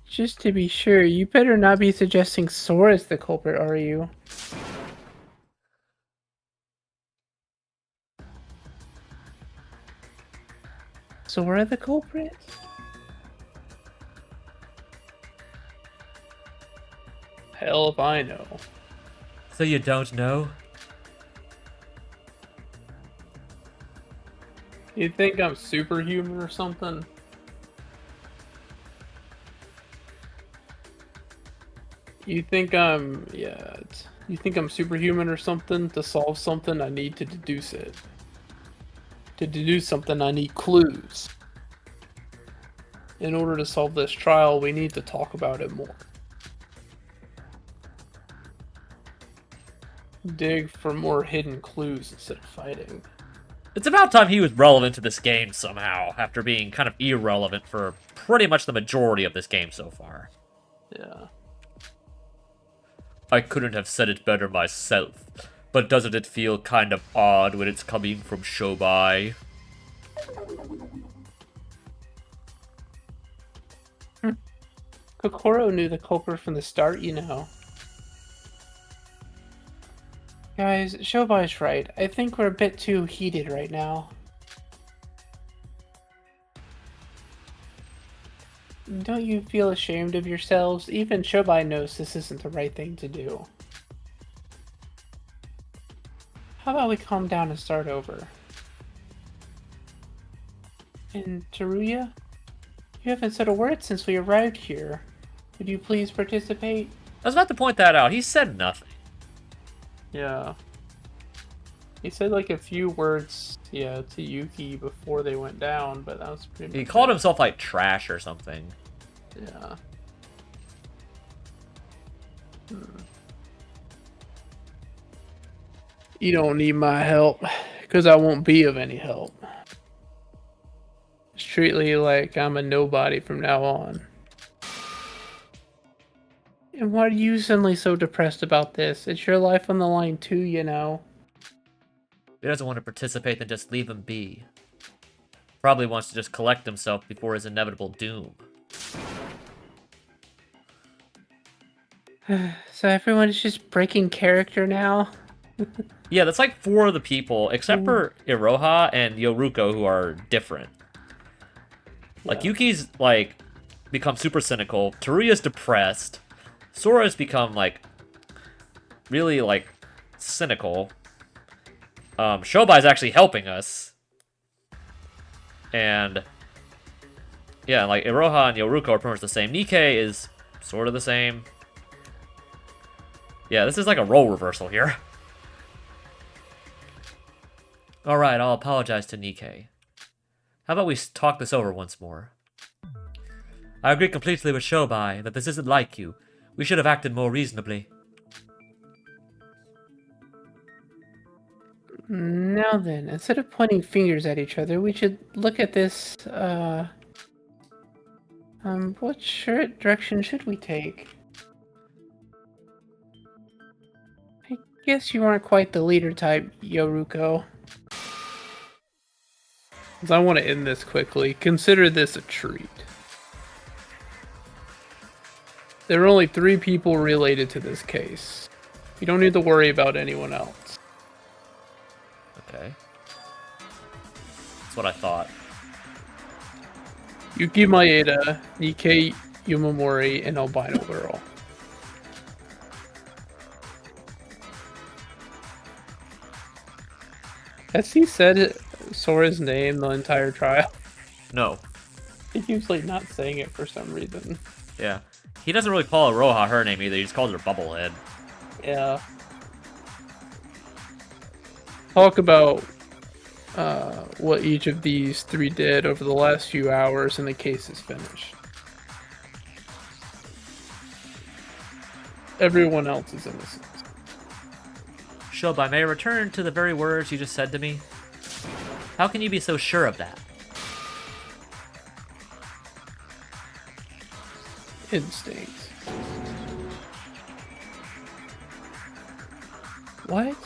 Speaker 2: Just to be sure, you better not be suggesting Sora's the culprit, are you? Sora the culprit? Hell if I know.
Speaker 1: So you don't know?
Speaker 2: You think I'm superhuman or something? You think I'm you think I'm superhuman or something? To solve something I need to deduce it. To deduce something I need clues. In order to solve this trial, we need to talk about it more. Dig for more hidden clues instead of fighting.
Speaker 1: It's about time he was relevant to this game somehow, after being kind of irrelevant for pretty much the majority of this game so far.
Speaker 2: Yeah.
Speaker 1: I couldn't have said it better myself, but doesn't it feel kind of odd when it's coming from Shobai?
Speaker 2: Kokoro knew the culprit from the start, you know. Guys, Shobai's right. I think we're a bit too heated right now. Don't you feel ashamed of yourselves? Even Shobai knows this isn't the right thing to do. How about we calm down and start over? And Teruya? You haven't said a word since we arrived here. Would you please participate?
Speaker 1: I was about to point that out. He said nothing.
Speaker 2: Yeah. He said like a few words, yeah, to Yuki before they went down, but that was pretty much
Speaker 1: He called
Speaker 2: it.
Speaker 1: himself, like, trash or something.
Speaker 2: Yeah. You don't need my help, because I won't be of any help. Just treat me like I'm a nobody from now on. And why are you suddenly so depressed about this? It's your life on the line too, you know.
Speaker 1: If he doesn't want to participate, then just leave him be. Probably wants to just collect himself before his inevitable doom.
Speaker 2: So everyone is just breaking character now?
Speaker 1: Yeah, that's like 4 of the people, except for Iroha and Yoruko, who are different. Like,
Speaker 2: Yeah.
Speaker 1: Yuki's, like, become super cynical. Teruya's depressed. Sora's become, like, really, like, cynical. Shobai's actually helping us. And, yeah, like, Iroha and Yoruko are pretty much the same. Nikkei is sort of the same. Yeah, this is like a role reversal here. Alright, I'll apologize to Nikkei. How about we talk this over once more? I agree completely with Shobai that this isn't like you. We should have acted more reasonably.
Speaker 2: Now then, instead of pointing fingers at each other, we should look at this, what direction should we take? I guess you aren't quite the leader type, Yoruko. 'Cause I want to end this quickly. Consider this a treat. There are only 3 people related to this case. You don't need to worry about anyone else.
Speaker 1: Okay. That's what I thought.
Speaker 2: Yuki Maeda, Nikkei Yumamori, and Albino Girl. Has he said Sora's name the entire trial?
Speaker 1: No.
Speaker 2: He keeps like not saying it for some reason.
Speaker 1: Yeah. He doesn't really call Iroha her name either. He just calls her Bubblehead.
Speaker 2: Yeah. Talk about what each of these 3 did over the last few hours, and the case is finished. Everyone else is innocent.
Speaker 1: Shobai, may I return to the very words you just said to me? How can you be so sure of that?
Speaker 2: instincts. What?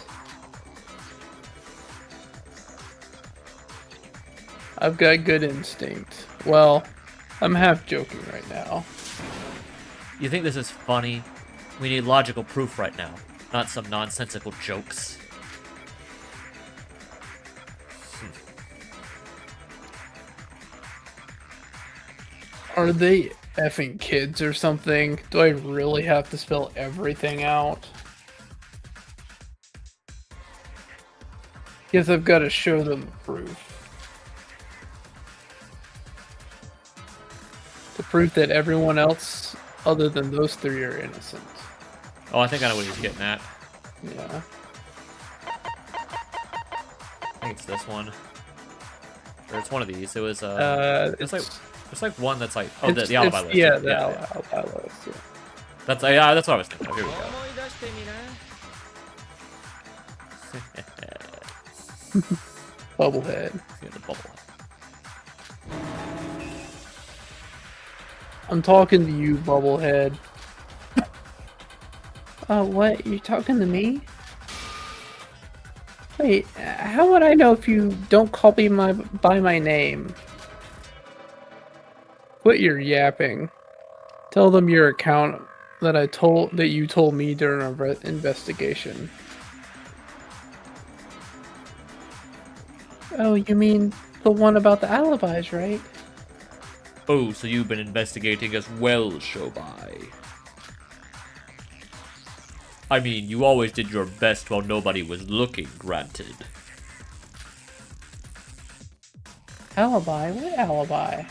Speaker 2: I've got good instinct. Well, I'm half joking right now.
Speaker 1: You think this is funny? We need logical proof right now, not some nonsensical jokes.
Speaker 2: Are they effing kids or something? Do I really have to spell everything out? Guess I've got to show them the proof. The proof that everyone else other than those three are innocent.
Speaker 1: Oh, I think I know what he's getting at.
Speaker 2: Yeah.
Speaker 1: I think it's this one. Or it's one of these. It was it's like one that's like the alibi list.
Speaker 2: Yeah, the alibi list. Yeah.
Speaker 1: That's what I was thinking of. Here we go.
Speaker 2: Bubblehead.
Speaker 1: Yeah, the bubblehead.
Speaker 2: I'm talking to you, Bubblehead. Oh, what? You talking to me? Wait, how would I know if you don't call me by my name? Quit your yapping. Tell them your account that you told me during our investigation. Oh, you mean the one about the alibis, right?
Speaker 1: Oh, so you've been investigating as well, Shobai. I mean, you always did your best while nobody was looking, granted.
Speaker 2: Alibi? What alibi?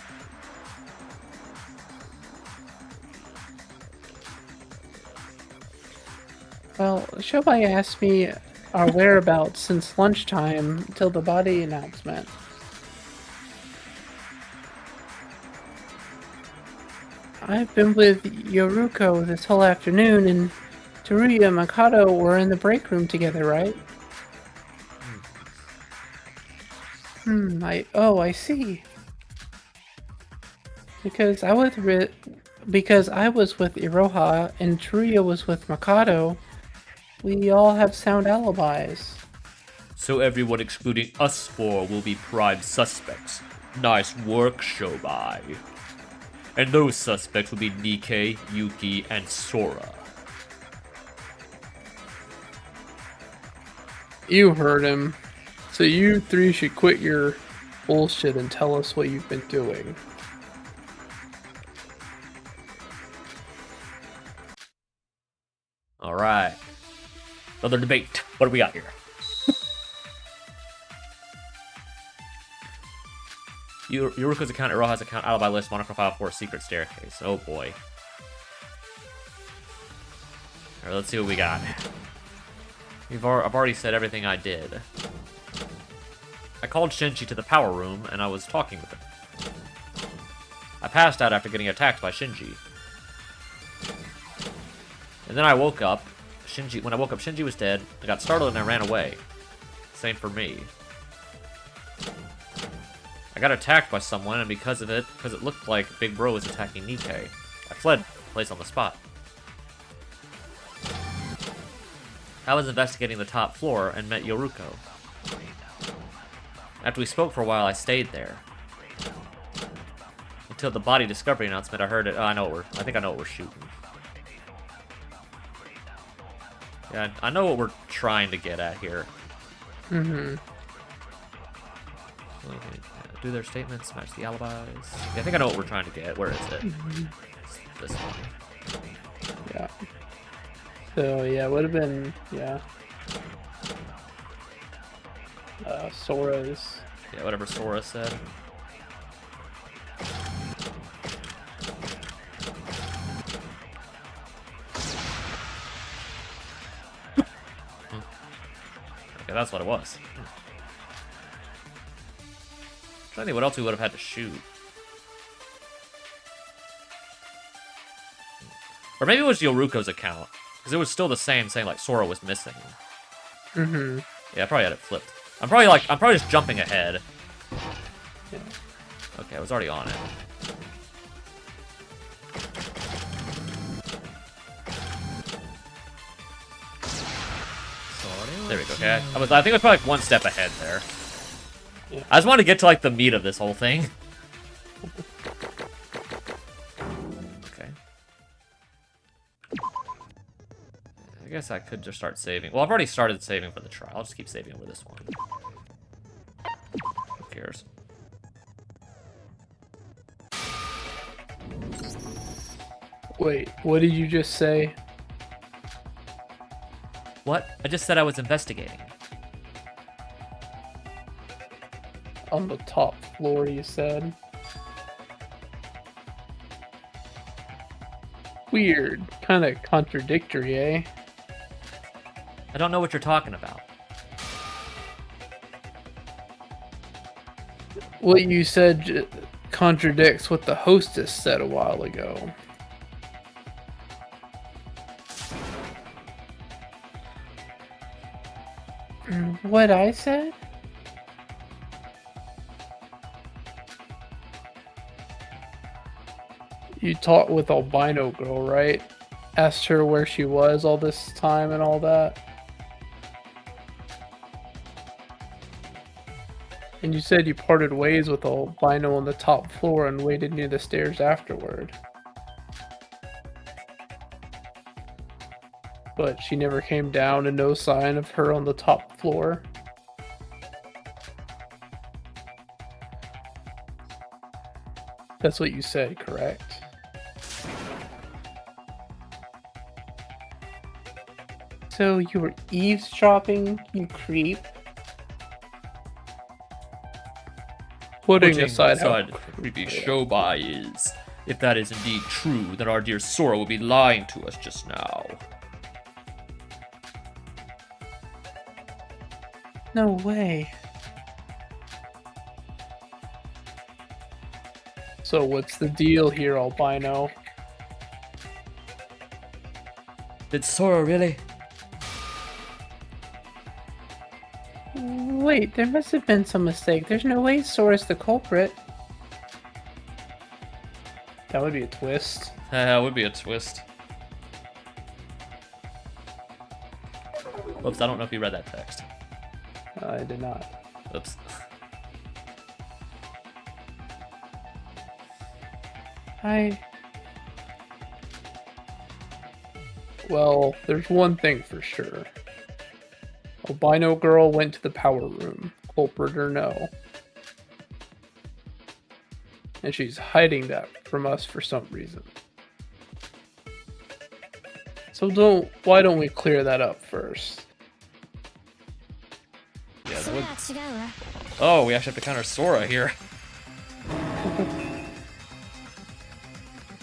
Speaker 2: Well, Shobai asked me our whereabouts since lunchtime till the body announcement. I've been with Yoruko this whole afternoon, and Teruya and Mikado were in the break room together, right? I see. Because I was with Iroha and Teruya was with Mikado, we all have sound alibis.
Speaker 1: So everyone excluding us four will be prime suspects. Nice work, Shobai. And those suspects will be Nikkei, Yuki, and Sora.
Speaker 2: You heard him. So you three should quit your bullshit and tell us what you've been doing.
Speaker 1: Alright. Another debate. What do we got here? Yuruko's account, Iroha's account, alibi list, monochrome 4, secret staircase. Oh boy. Alright, let's see what we got. I've already said everything I did. I called Shinji to the power room, and I was talking with him. I passed out after getting attacked by Shinji. And then I woke up. When I woke up, Shinji was dead. I got startled and I ran away. Same for me. I got attacked by someone, and because it looked like Big Bro was attacking Nikkei, I fled place on the spot. I was investigating the top floor and met Yoruko. After we spoke for a while, I stayed there. Until the body discovery announcement, I heard it. Oh, I think I know what we're shooting. Yeah, I know what we're trying to get at here.
Speaker 2: Mm-hmm.
Speaker 1: Do their statements, match the alibis. Yeah, I think I know what we're trying to get. Where is it? It's this one.
Speaker 2: Yeah. So, yeah, would have been, yeah. Sora's.
Speaker 1: Yeah, whatever Sora said. Okay, that's what it was. I'm trying to think what else we would have had to shoot. Or maybe it was Yoruko's account. Because it was still the same, saying like Sora was missing.
Speaker 2: Mm-hmm.
Speaker 1: Yeah, I probably had it flipped. I'm probably just jumping ahead.
Speaker 2: Yeah.
Speaker 1: Okay, I was already on it. There we go. Okay, I think I was probably like one step ahead there.
Speaker 2: Yeah.
Speaker 1: I just wanted to get to like the meat of this whole thing. Okay. I guess I could just start saving. Well, I've already started saving for the trial. I'll just keep saving over this one. Who cares?
Speaker 2: Wait, what did you just say?
Speaker 1: What? I just said I was investigating.
Speaker 2: On the top floor, you said. Weird. Kind of contradictory, eh?
Speaker 1: I don't know what you're talking about.
Speaker 2: What you said contradicts what the hostess said a while ago. What I said? You talked with albino girl, right? Asked her where she was all this time and all that. And you said you parted ways with albino on the top floor and waited near the stairs afterward. But she never came down and no sign of her on the top floor. That's what you said, correct? So you were eavesdropping, you creep? Putting aside how
Speaker 1: creepy Shobai is. If that is indeed true, then our dear Sora will be lying to us just now.
Speaker 2: No way. So what's the deal here, albino?
Speaker 1: Did Sora really?
Speaker 2: Wait, there must have been some mistake. There's no way Sora's the culprit. That would be a twist.
Speaker 1: That would be a twist. Oops, I don't know if you read that text.
Speaker 2: I did not.
Speaker 1: Oops.
Speaker 2: Well, there's one thing for sure. Albino girl went to the power room, culprit or no. And she's hiding that from us for some reason. So why don't we clear that up first?
Speaker 1: Yeah, that would... Oh, we actually have to counter Sora here.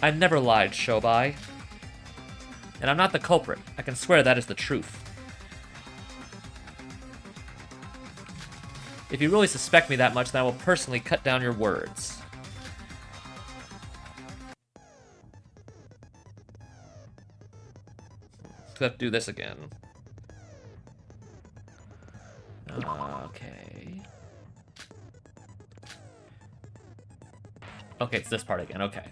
Speaker 1: I never lied, Shobai. And I'm not the culprit. I can swear that is the truth. If you really suspect me that much, then I will personally cut down your words. So I have to do this again. Okay. Okay, it's this part again. Okay.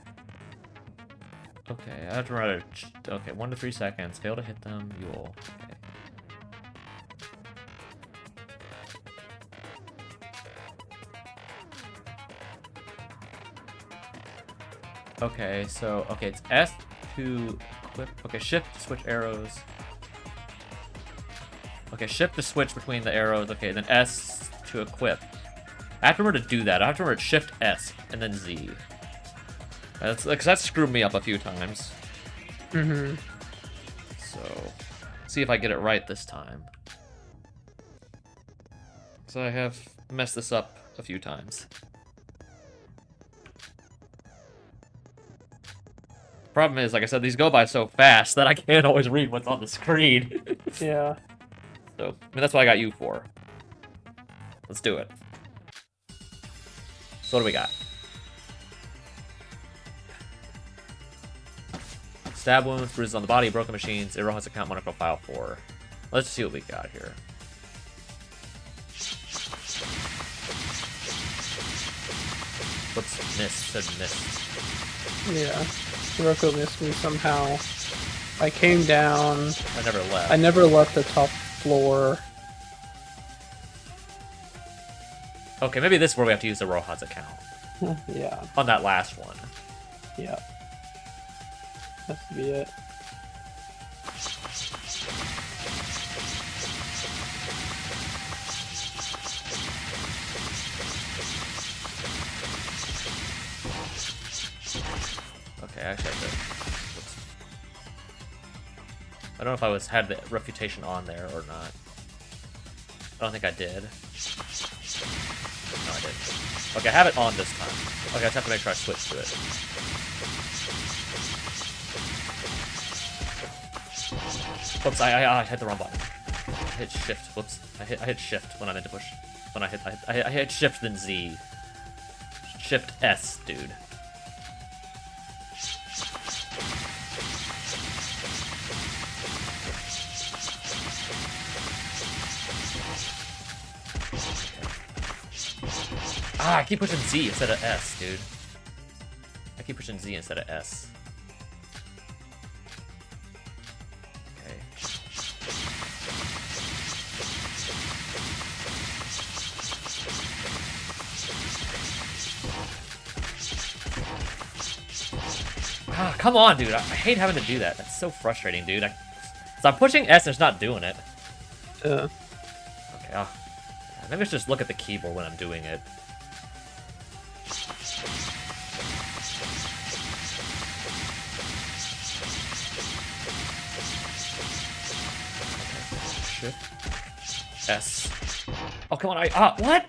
Speaker 1: Okay, I have to run it. Okay, 1 to 3 seconds. Fail to hit them. You will. Okay. Okay, so it's S to equip. Okay, shift to switch arrows. Okay, shift to switch between the arrows. Okay, then S to equip. I have to remember to do that. I have to remember to shift S and then Z. That's because that screwed me up a few times.
Speaker 2: Mm-hmm.
Speaker 1: So, see if I get it right this time. So I have messed this up a few times. Problem is, like I said, these go by so fast that I can't always read what's on the screen.
Speaker 2: Yeah.
Speaker 1: So, I mean, that's what I got you for. Let's do it. So what do we got? Stab wounds, bruises on the body, broken machines, Arrow has account monitor file 4. Let's see what we got here. What's missed? Said missed.
Speaker 2: Yeah. Rocco missed me somehow. I came down.
Speaker 1: I never left.
Speaker 2: I never left the top floor.
Speaker 1: Okay, maybe this is where we have to use the Rohan's account.
Speaker 2: Yeah.
Speaker 1: On that last one.
Speaker 2: Yeah. Has to be it.
Speaker 1: Okay, I actually have to... Whoops. I don't know if I had the refutation on there or not. I don't think I did. No, I didn't. Okay, I have it on this time. Okay, I just have to make sure I switch to it. Whoops, I hit the wrong button. I hit shift. Whoops. I hit shift when I meant to push. When I hit shift then Z. Shift S, dude. Ah, I keep pushing Z instead of S, dude. I keep pushing Z instead of S. Okay. Ah, come on, dude. I hate having to do that. That's so frustrating, dude. So I'm pushing S and it's not doing it. Okay, maybe I should just look at the keyboard when I'm doing it. S. Oh, come on. What?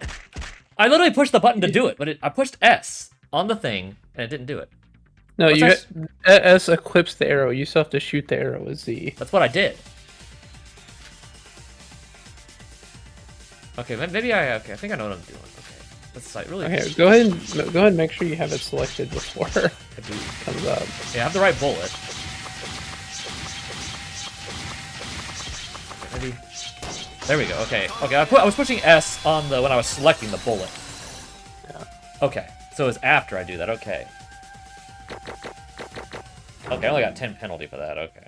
Speaker 1: I literally pushed the button to do it, but I pushed S on the thing, and it didn't do it.
Speaker 2: No, S equips the arrow. You still have to shoot the arrow with Z.
Speaker 1: That's what I did. Okay, maybe I think I know what I'm doing. Okay. Let's like really...
Speaker 2: Okay, go ahead and make sure you have it selected before it comes up.
Speaker 1: Yeah, I have the right bullet. Okay, maybe... There we go. Okay. Okay. I was pushing S on when I was selecting the bullet.
Speaker 2: Yeah.
Speaker 1: Okay. So it's after I do that. Okay. Okay. I only got 10 penalty for that. Okay.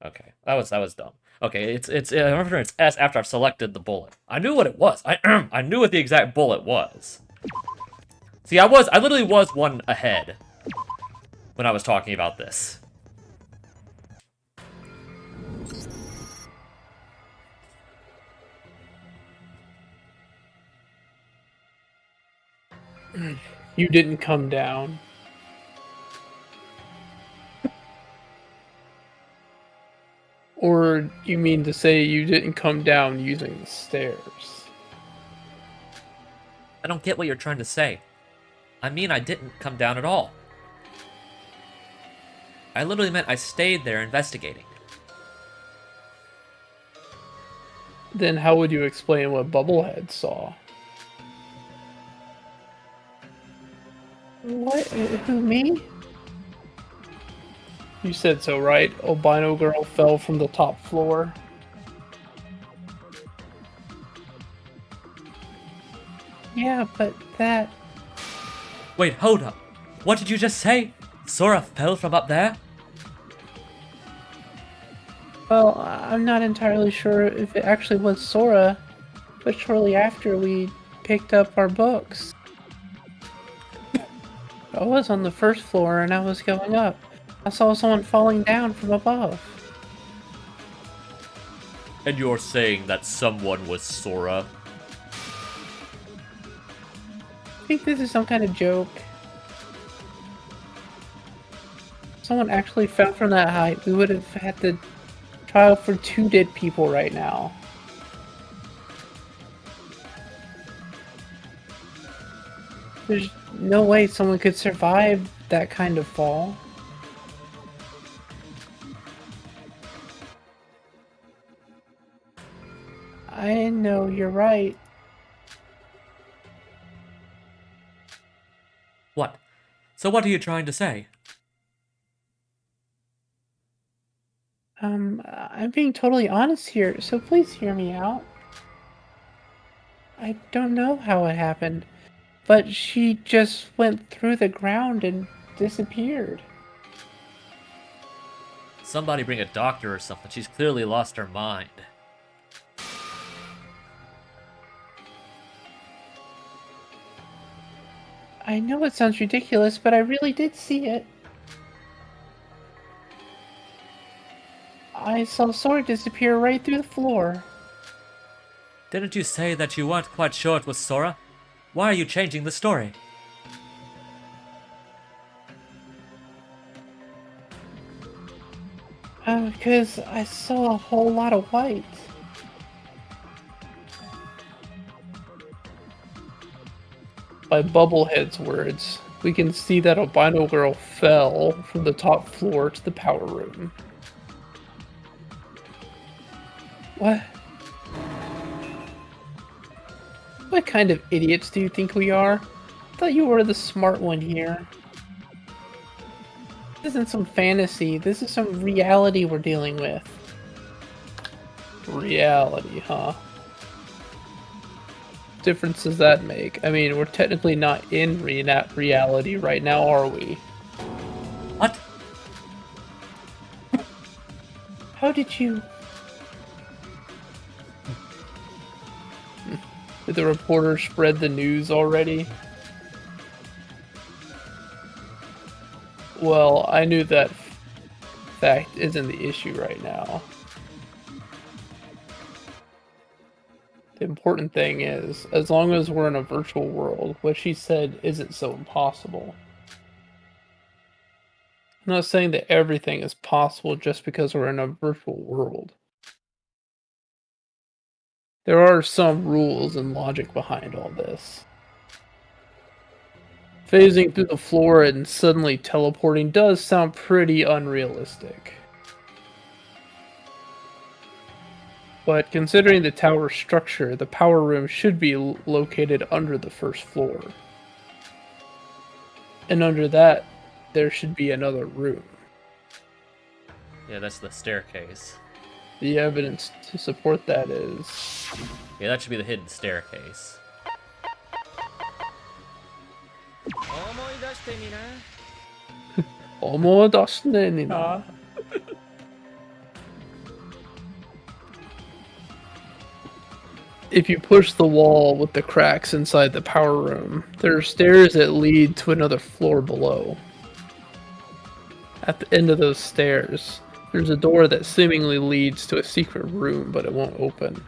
Speaker 1: Okay. That was dumb. Okay. It's remember it's S after I've selected the bullet. I knew what it was. I knew what the exact bullet was. See, I literally was one ahead when I was talking about this.
Speaker 2: You didn't come down. Or you mean to say you didn't come down using the stairs?
Speaker 1: I don't get what you're trying to say. I mean, I didn't come down at all. I literally meant I stayed there investigating.
Speaker 2: Then how would you explain what Bubblehead saw? What? Who, me? You said so, right? Albino girl fell from the top floor. Yeah, but that...
Speaker 1: Wait, hold up. What did you just say? Sora fell from up there?
Speaker 2: Well, I'm not entirely sure if it actually was Sora, but shortly after we picked up our books. I was on the first floor and I was going up. I saw someone falling down from above.
Speaker 1: And you're saying that someone was Sora?
Speaker 2: I think this is some kind of joke. If someone actually fell from that height, we would have had to trial for 2 dead people right now. There's no way someone could survive that kind of fall. I know, you're right.
Speaker 1: What? So what are you trying to say?
Speaker 2: I'm being totally honest here, so please hear me out. I don't know how it happened, but she just went through the ground and disappeared.
Speaker 1: Somebody bring a doctor or something. She's clearly lost her mind.
Speaker 2: I know it sounds ridiculous, but I really did see it. I saw Sora disappear right through the floor.
Speaker 1: Didn't you say that you weren't quite sure it was Sora? Why are you changing the story?
Speaker 2: Because I saw a whole lot of white. By Bubblehead's words, we can see that albino girl fell from the top floor to the power room. What? What kind of idiots do you think we are? I thought you were the smart one here. This isn't some fantasy, this is some reality we're dealing with. Reality, huh? What difference does that make? I mean, we're technically not in reality right now, are we?
Speaker 1: What?
Speaker 2: How did you... Did the reporter spread the news already? Well, I knew that fact isn't the issue right now. The important thing is, as long as we're in a virtual world, what she said isn't so impossible. I'm not saying that everything is possible just because we're in a virtual world. There are some rules and logic behind all this. Phasing through the floor and suddenly teleporting does sound pretty unrealistic. But considering the tower structure, the power room should be located under the first floor. And under that, there should be another room.
Speaker 1: Yeah, that's the staircase.
Speaker 2: The evidence to support that is...
Speaker 1: Yeah, that should be the hidden staircase.
Speaker 2: If you push the wall with the cracks inside the power room, there are stairs that lead to another floor below. At the end of those stairs, there's a door that seemingly leads to a secret room, but it won't open.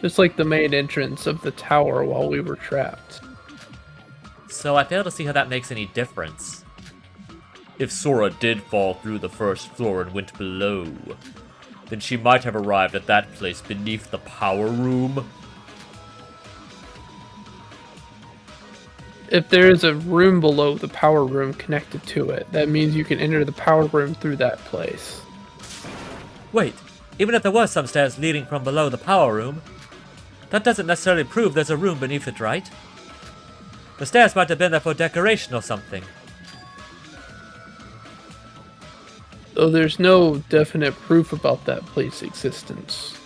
Speaker 2: Just like the main entrance of the tower while we were trapped.
Speaker 1: So I fail to see how that makes any difference. If Sora did fall through the first floor and went below, then she might have arrived at that place beneath the power room.
Speaker 2: If there is a room below the power room connected to it, that means you can enter the power room through that place.
Speaker 1: Wait, even if there was some stairs leading from below the power room, that doesn't necessarily prove there's a room beneath it, right? The stairs might have been there for decoration or something.
Speaker 2: Though there's no definite proof about that place's existence.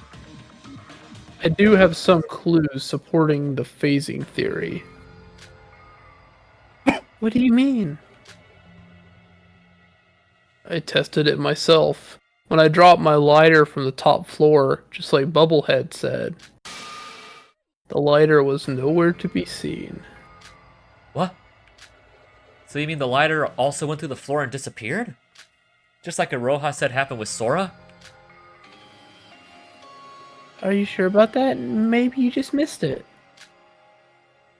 Speaker 2: I do have some clues supporting the phasing theory. What do you mean? I tested it myself. When I dropped my lighter from the top floor, just like Bubblehead said, the lighter was nowhere to be seen.
Speaker 1: What? So you mean the lighter also went through the floor and disappeared? Just like Iroha said happened with Sora?
Speaker 2: Are you sure about that? Maybe you just missed it.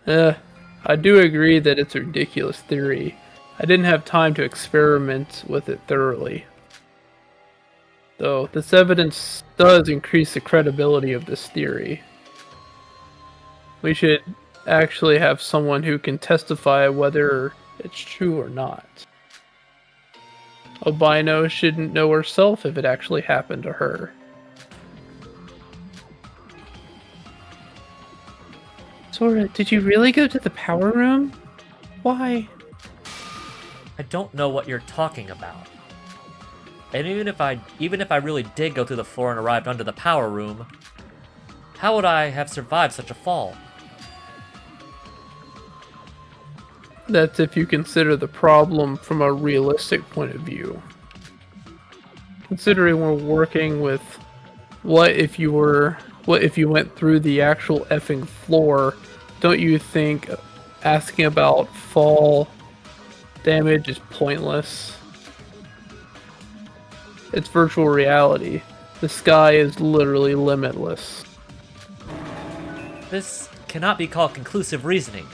Speaker 2: I do agree that it's a ridiculous theory. I didn't have time to experiment with it thoroughly. Though, this evidence does increase the credibility of this theory. We should actually have someone who can testify whether it's true or not. Albino shouldn't know herself if it actually happened to her. Sora, did you really go to the power room? Why?
Speaker 1: I don't know what you're talking about. And even if I really did go through the floor and arrived under the power room, how would I have survived such a fall?
Speaker 2: That's if you consider the problem from a realistic point of view. Considering we're working with what if you went through the actual effing floor, don't you think asking about fall damage is pointless. It's virtual reality. The sky is literally limitless.
Speaker 1: This cannot be called conclusive reasoning.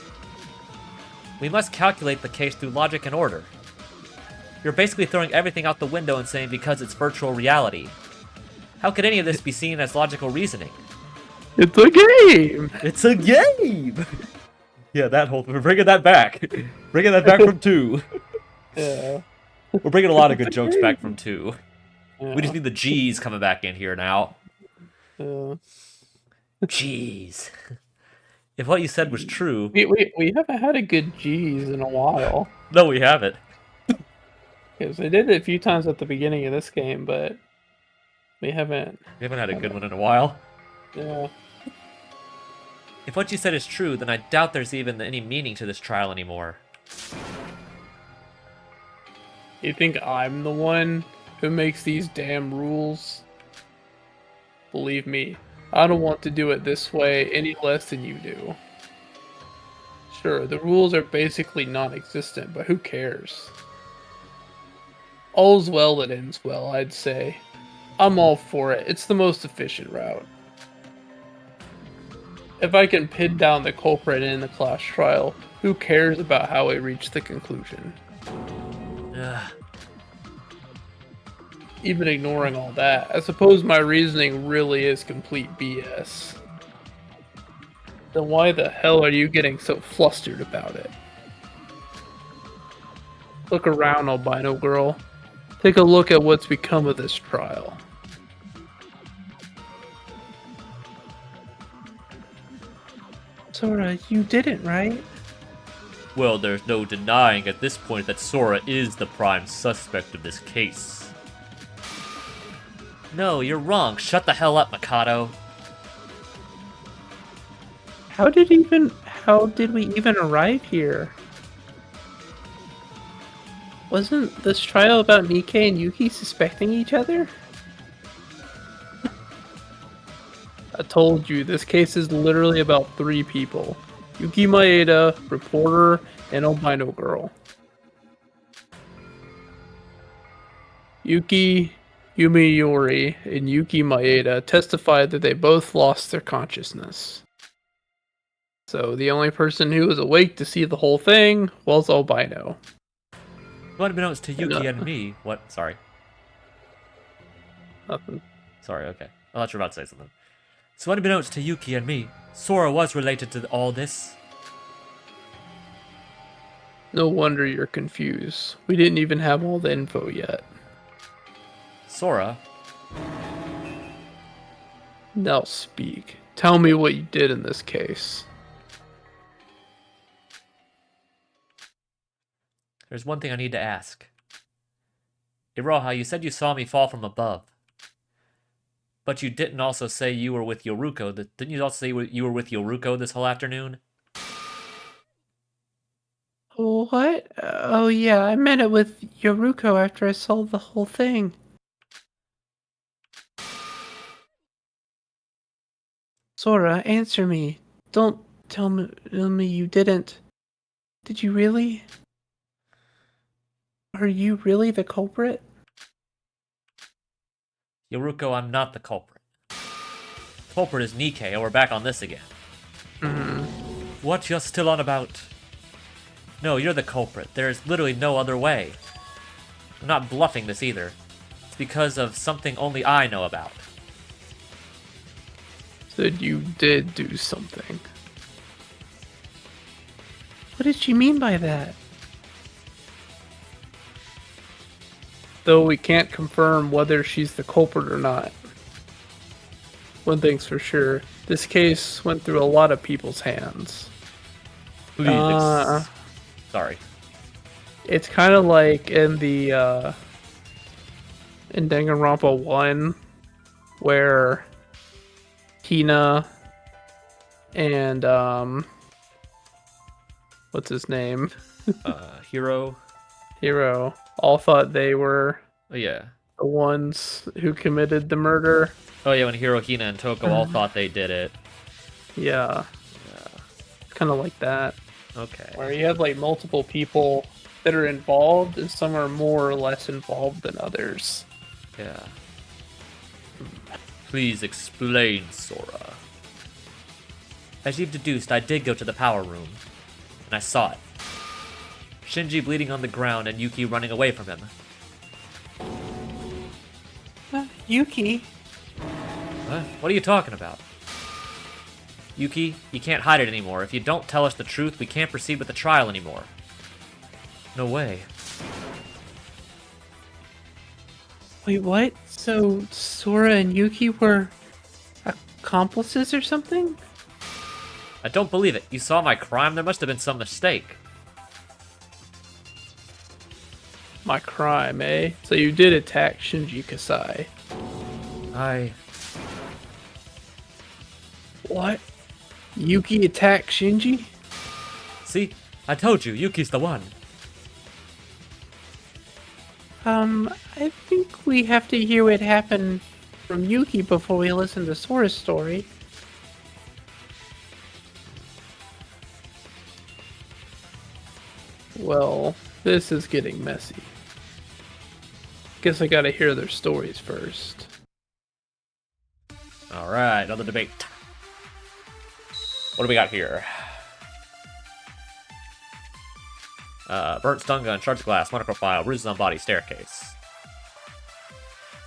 Speaker 1: We must calculate the case through logic and order. You're basically throwing everything out the window and saying because it's virtual reality. How could any of this be seen as logical reasoning?
Speaker 2: It's a game!
Speaker 1: It's a game! Yeah, that whole... We're bringing that back. Bringing that back from 2.
Speaker 2: Yeah.
Speaker 1: We're bringing a lot of good jokes back from 2.
Speaker 2: Yeah.
Speaker 1: We just need the G's coming back in here now.
Speaker 2: Yeah.
Speaker 1: G's. If what you said was true...
Speaker 2: We haven't had a good G's in a while.
Speaker 1: No, we haven't.
Speaker 2: Because they did it a few times at the beginning of this game, but we haven't...
Speaker 1: We haven't had a good one in a while.
Speaker 2: Yeah.
Speaker 1: If what you said is true, then I doubt there's even any meaning to this trial anymore.
Speaker 2: You think I'm the one who makes these damn rules? Believe me, I don't want to do it this way any less than you do. Sure, the rules are basically non-existent, but who cares? All's well that ends well, I'd say. I'm all for it. It's the most efficient route. If I can pin down the culprit in the class trial, who cares about how I reach the conclusion?
Speaker 1: Ugh.
Speaker 2: Even ignoring all that, I suppose my reasoning really is complete BS. Then why the hell are you getting so flustered about it? Look around, albino girl. Take a look at what's become of this trial. Sora, you didn't, right?
Speaker 1: Well, there's no denying at this point that Sora is the prime suspect of this case. No, you're wrong. Shut the hell up, Mikado.
Speaker 2: How did we even arrive here? Wasn't this trial about Nikke and Yuki suspecting each other? I told you, this case is literally about 3 people. Yuki Maeda, reporter, and albino girl. Yuki Yumiuri and Yuki Maeda testified that they both lost their consciousness. So the only person who was awake to see the whole thing was albino.
Speaker 1: Unbeknownst to Yuki and me... What? Sorry.
Speaker 2: Nothing.
Speaker 1: Sorry, okay. I thought you were about to say something. So unbeknownst to Yuki and me, Sora was related to all this.
Speaker 2: No wonder you're confused. We didn't even have all the info yet.
Speaker 1: Sora?
Speaker 2: Now speak. Tell me what you did in this case.
Speaker 1: There's one thing I need to ask. Iroha, you said you saw me fall from above. But you didn't also say you were with Yoruko. Didn't you also say you were with Yoruko this whole afternoon?
Speaker 2: What? Oh yeah, I met it with Yoruko after I saw the whole thing. Sora, answer me. Don't tell me you didn't. Did you really? Are you really the culprit?
Speaker 1: Yoruko, I'm not the culprit. The culprit is Nikke, and we're back on this again. What, you're still on about? No, you're the culprit. There is literally no other way. I'm not bluffing this either. It's because of something only I know about.
Speaker 2: So you did do something. What did she mean by that? Though we can't confirm whether she's the culprit or not. One thing's for sure, this case went through a lot of people's hands.
Speaker 1: Please. Sorry.
Speaker 2: It's kind of like in the in Danganronpa 1, where Hina and what's his name?
Speaker 1: Hiro.
Speaker 2: Hiro all thought they were
Speaker 1: Oh, yeah.
Speaker 2: the ones who committed the murder.
Speaker 1: Oh, yeah, when Hiro, Hina, and Toko all thought they did it.
Speaker 2: Yeah. It's kind of like that.
Speaker 1: Okay.
Speaker 2: where you have like multiple people that are involved, and some are more or less involved than others.
Speaker 1: Yeah. Please explain, Sora. As you've deduced, I did go to the power room, and I saw it. Shinji bleeding on the ground and Yuki running away from him.
Speaker 2: Yuki?
Speaker 1: What are you talking about? Yuki, you can't hide it anymore. If you don't tell us the truth, we can't proceed with the trial anymore. No way.
Speaker 2: Wait, what? So Sora and Yuki were accomplices or something?
Speaker 1: I don't believe it. You saw my crime? There must have been some mistake.
Speaker 2: My crime, eh? So you did attack Shinji Kasai. What? Yuki attacked Shinji?
Speaker 1: See? I told you, Yuki's the one.
Speaker 2: I think we have to hear what happened from Yuki before we listen to Sora's story. Well, this is getting messy. Guess I gotta hear their stories first.
Speaker 1: Alright, another debate. What do we got here? Burnt stun gun, shards of glass, monochrome bruises on body, staircase.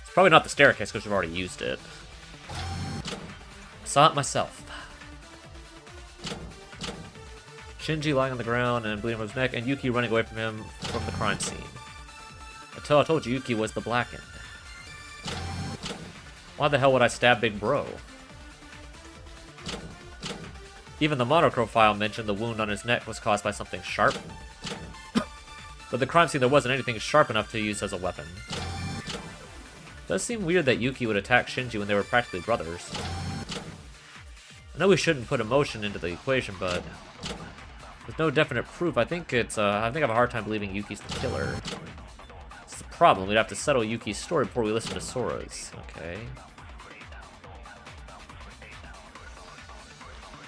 Speaker 1: It's probably not the staircase because we've already used it. Saw it myself. Shinji lying on the ground and bleeding from his neck, and Yuki running away from him from the crime scene. Until I told you Yuki was the blackened. Why the hell would I stab Big Bro? Even the monochrome file mentioned the wound on his neck was caused by something sharp. But the crime scene, there wasn't anything sharp enough to use as a weapon. It does seem weird that Yuki would attack Shinji when they were practically brothers. I know we shouldn't put emotion into the equation, but with no definite proof, I think I have a hard time believing Yuki's the killer. It's the problem. We'd have to settle Yuki's story before we listen to Sora's. Okay.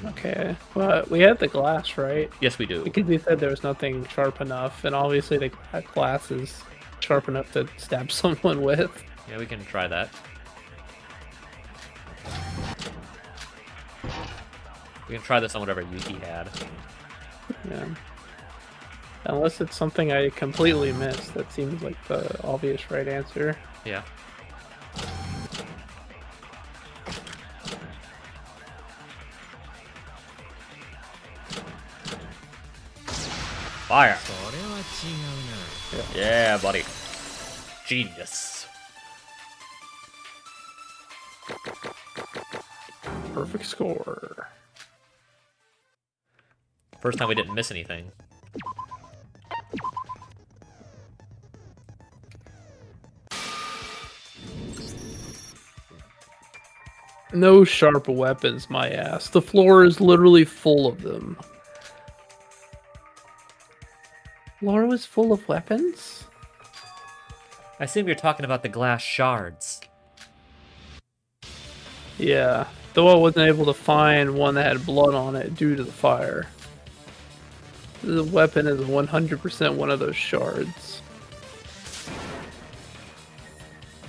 Speaker 2: Okay, but we had the glass, right?
Speaker 1: Yes, we do.
Speaker 2: Because he said there was nothing sharp enough, and obviously the glass is sharp enough to stab someone with.
Speaker 1: Yeah, we can try that. We can try this on whatever Yuki had.
Speaker 2: Yeah. Unless it's something I completely missed. That seems like the obvious right answer.
Speaker 1: Yeah. Fire. Yeah, buddy. Genius.
Speaker 2: Perfect score.
Speaker 1: First time we didn't miss anything.
Speaker 2: No sharp weapons, my ass. The floor is literally full of them. Floor was full of weapons?
Speaker 1: I assume you're talking about the glass shards.
Speaker 2: Yeah, though I wasn't able to find one that had blood on it due to the fire. The weapon is 100% one of those shards.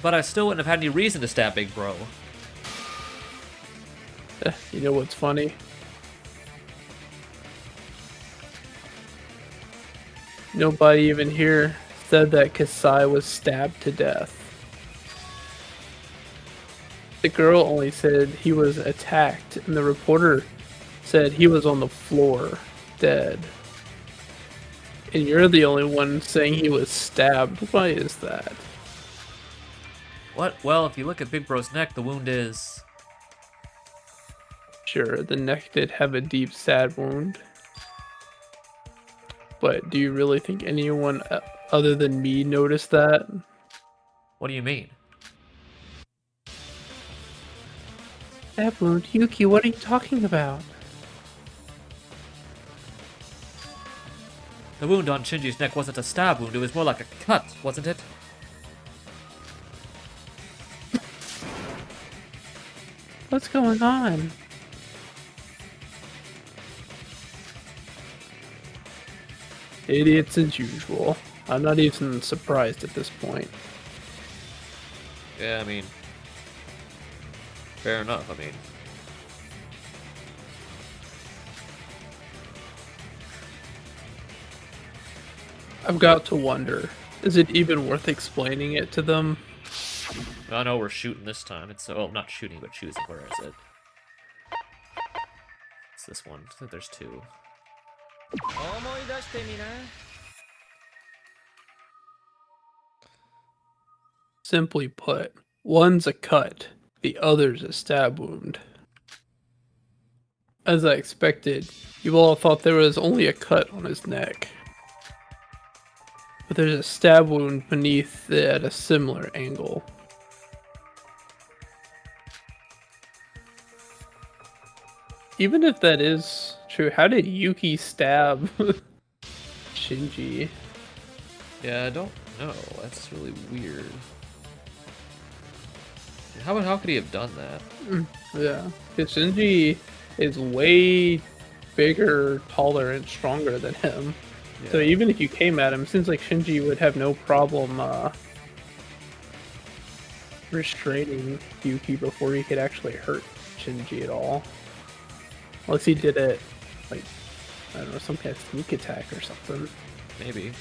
Speaker 1: But I still wouldn't have had any reason to stab Big Bro.
Speaker 2: You know what's funny? Nobody even here said that Kasai was stabbed to death. The girl only said he was attacked, and the reporter said he was on the floor, dead. And you're the only one saying he was stabbed. Why is that?
Speaker 1: What? Well, if you look at Big Bro's neck, the wound is...
Speaker 2: Sure, the neck did have a deep, sad wound. But do you really think anyone other than me noticed that?
Speaker 1: What do you mean?
Speaker 2: That wound? Yuki, what are you talking about?
Speaker 1: The wound on Shinji's neck wasn't a stab wound, it was more like a cut, wasn't it?
Speaker 2: What's going on? Idiots as usual. I'm not even surprised at this point.
Speaker 1: Yeah, I mean, fair enough. I mean,
Speaker 2: I've got to wonder, is it even worth explaining it to them?
Speaker 1: I know we're shooting this time. It's not shooting, but choosing. Where is it? It's this one. I think there's two.
Speaker 2: Simply put, one's a cut, the other's a stab wound. As I expected, you all thought there was only a cut on his neck. But there's a stab wound beneath it at a similar angle. Even if that is true, how did Yuki stab Shinji?
Speaker 1: Yeah, I don't know. That's really weird. How could he have done that?
Speaker 2: Yeah, because Shinji is way bigger, taller, and stronger than him.
Speaker 1: Yeah.
Speaker 2: So even if you came at him, it seems like Shinji would have no problem restraining Yuki before he could actually hurt Shinji at all. Unless he did it, like, I don't know, some kind of sneak attack or something.
Speaker 1: Maybe.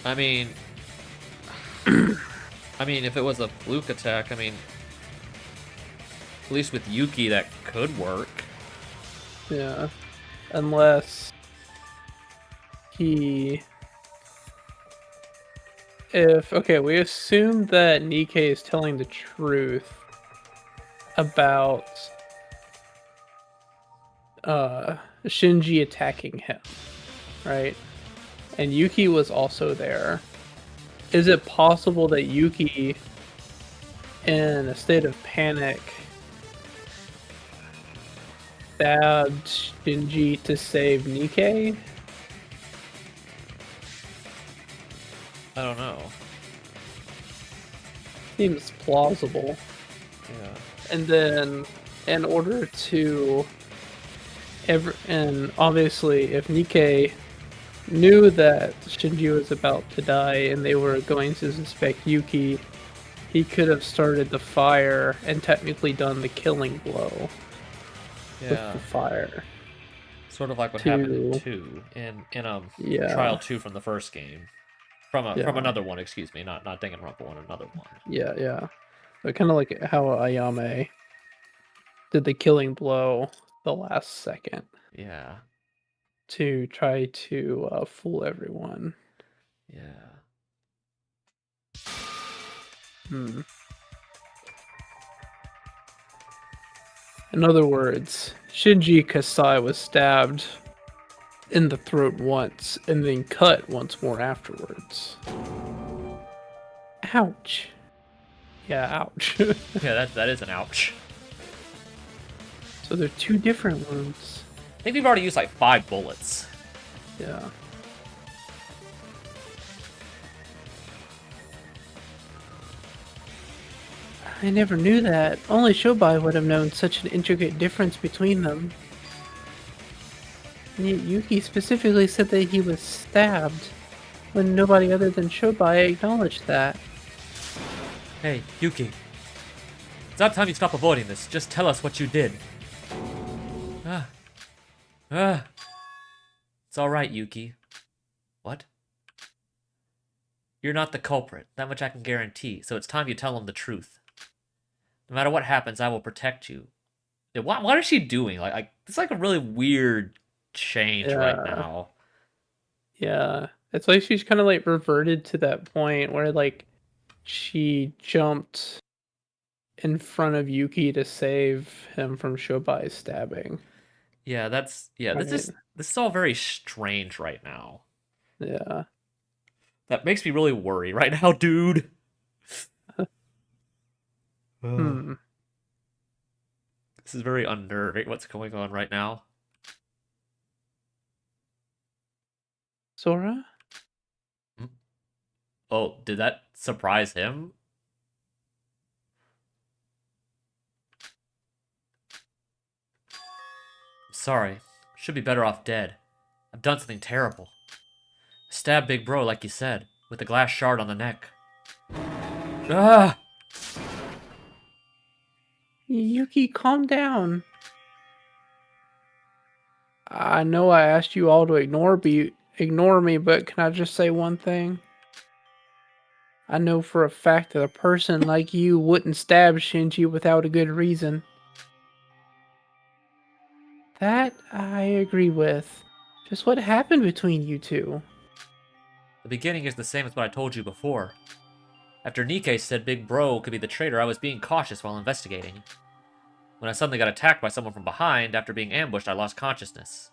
Speaker 1: I mean, if it was a fluke attack, I mean, at least with Yuki, that could work.
Speaker 2: Yeah. Unless he... Okay, we assume that Nikkei is telling the truth about Shinji attacking him, right? And Yuki was also there. Is it possible that Yuki, in a state of panic, stabbed Shinji to save Nikkei?
Speaker 1: I don't know.
Speaker 2: Seems plausible.
Speaker 1: Yeah.
Speaker 2: And then, in order to... and obviously, if Nikkei knew that Shinji was about to die and they were going to suspect Yuki, he could have started the fire and technically done the killing blow with the fire.
Speaker 1: Sort of like what happened in 2, in Trial 2 from the first game. From another one, excuse me, not Danganronpa one, another one.
Speaker 2: Yeah. So kind of like how Ayame did the killing blow the last second.
Speaker 1: Yeah.
Speaker 2: To try to fool everyone.
Speaker 1: Yeah.
Speaker 2: In other words, Shinji Kasai was stabbed in the throat once and then cut once more afterwards. Ouch. Yeah, ouch.
Speaker 1: Yeah, that is an ouch.
Speaker 2: So they're two different wounds.
Speaker 1: I think we've already used like 5 bullets.
Speaker 2: Yeah. I never knew that. Only Shobai would have known such an intricate difference between them. And yet Yuki specifically said that he was stabbed, when nobody other than Shobai acknowledged that.
Speaker 1: Hey, Yuki. It's not time you stop avoiding this. Just tell us what you did. It's alright, Yuki. What? You're not the culprit. That much I can guarantee, so it's time you tell him the truth. No matter what happens, I will protect you. Yeah, what is she doing? Like it's like a really weird change right now.
Speaker 2: Yeah. It's like she's kind of like reverted to that point where like she jumped in front of Yuki to save him from Shobai's stabbing.
Speaker 1: Yeah, this is all very strange right now.
Speaker 2: Yeah.
Speaker 1: That makes me really worry right now, dude.
Speaker 2: Hmm.
Speaker 1: This is very unnerving, what's going on right now.
Speaker 2: Sora?
Speaker 1: Oh, did that surprise him? Sorry. Should be better off dead. I've done something terrible. Stab Big Bro, like you said, with a glass shard on the neck. Ah!
Speaker 2: Yuki, calm down. I know I asked you all to ignore me, but can I just say one thing? I know for a fact that a person like you wouldn't stab Shinji without a good reason. That I agree with. Just what happened between you two?
Speaker 1: The beginning is the same as what I told you before. After Nikkei said Big Bro could be the traitor, I was being cautious while investigating. When I suddenly got attacked by someone from behind, after being ambushed, I lost consciousness.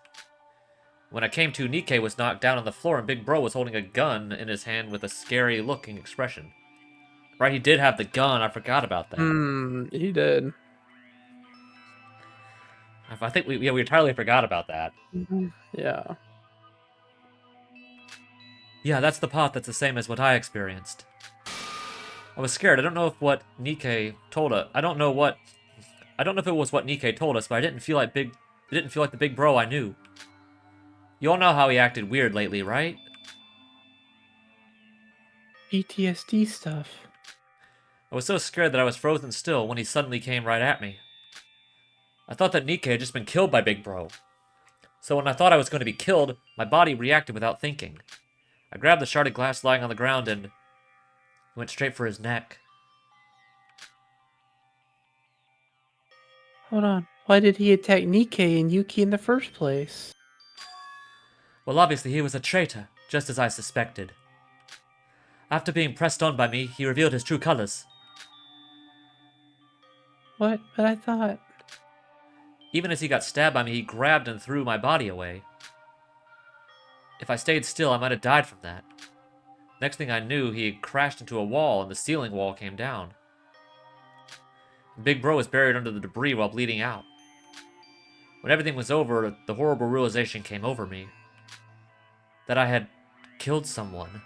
Speaker 1: When I came to, Nikkei was knocked down on the floor and Big Bro was holding a gun in his hand with a scary looking expression. Right, he did have the gun, I forgot about that.
Speaker 2: He did.
Speaker 1: I think we entirely forgot about that.
Speaker 2: Yeah.
Speaker 1: Yeah, that's the part that's the same as what I experienced. I was scared. I don't know if what Nikkei told us. I don't know if it was what Nikkei told us, but it didn't feel like the Big Bro I knew. You all know how he acted weird lately, right?
Speaker 2: PTSD stuff.
Speaker 1: I was so scared that I was frozen still when he suddenly came right at me. I thought that Nikkei had just been killed by Big Bro. So when I thought I was going to be killed, my body reacted without thinking. I grabbed the shard of glass lying on the ground and went straight for his neck.
Speaker 2: Hold on. Why did he attack Nikkei and Yuki in the first place?
Speaker 1: Well, obviously he was a traitor, just as I suspected. After being pressed on by me, he revealed his true colors.
Speaker 2: What? But I thought...
Speaker 1: Even as he got stabbed by me, he grabbed and threw my body away. If I stayed still, I might have died from that. Next thing I knew, he had crashed into a wall and the ceiling wall came down. Big Bro was buried under the debris while bleeding out. When everything was over, the horrible realization came over me. That I had killed someone.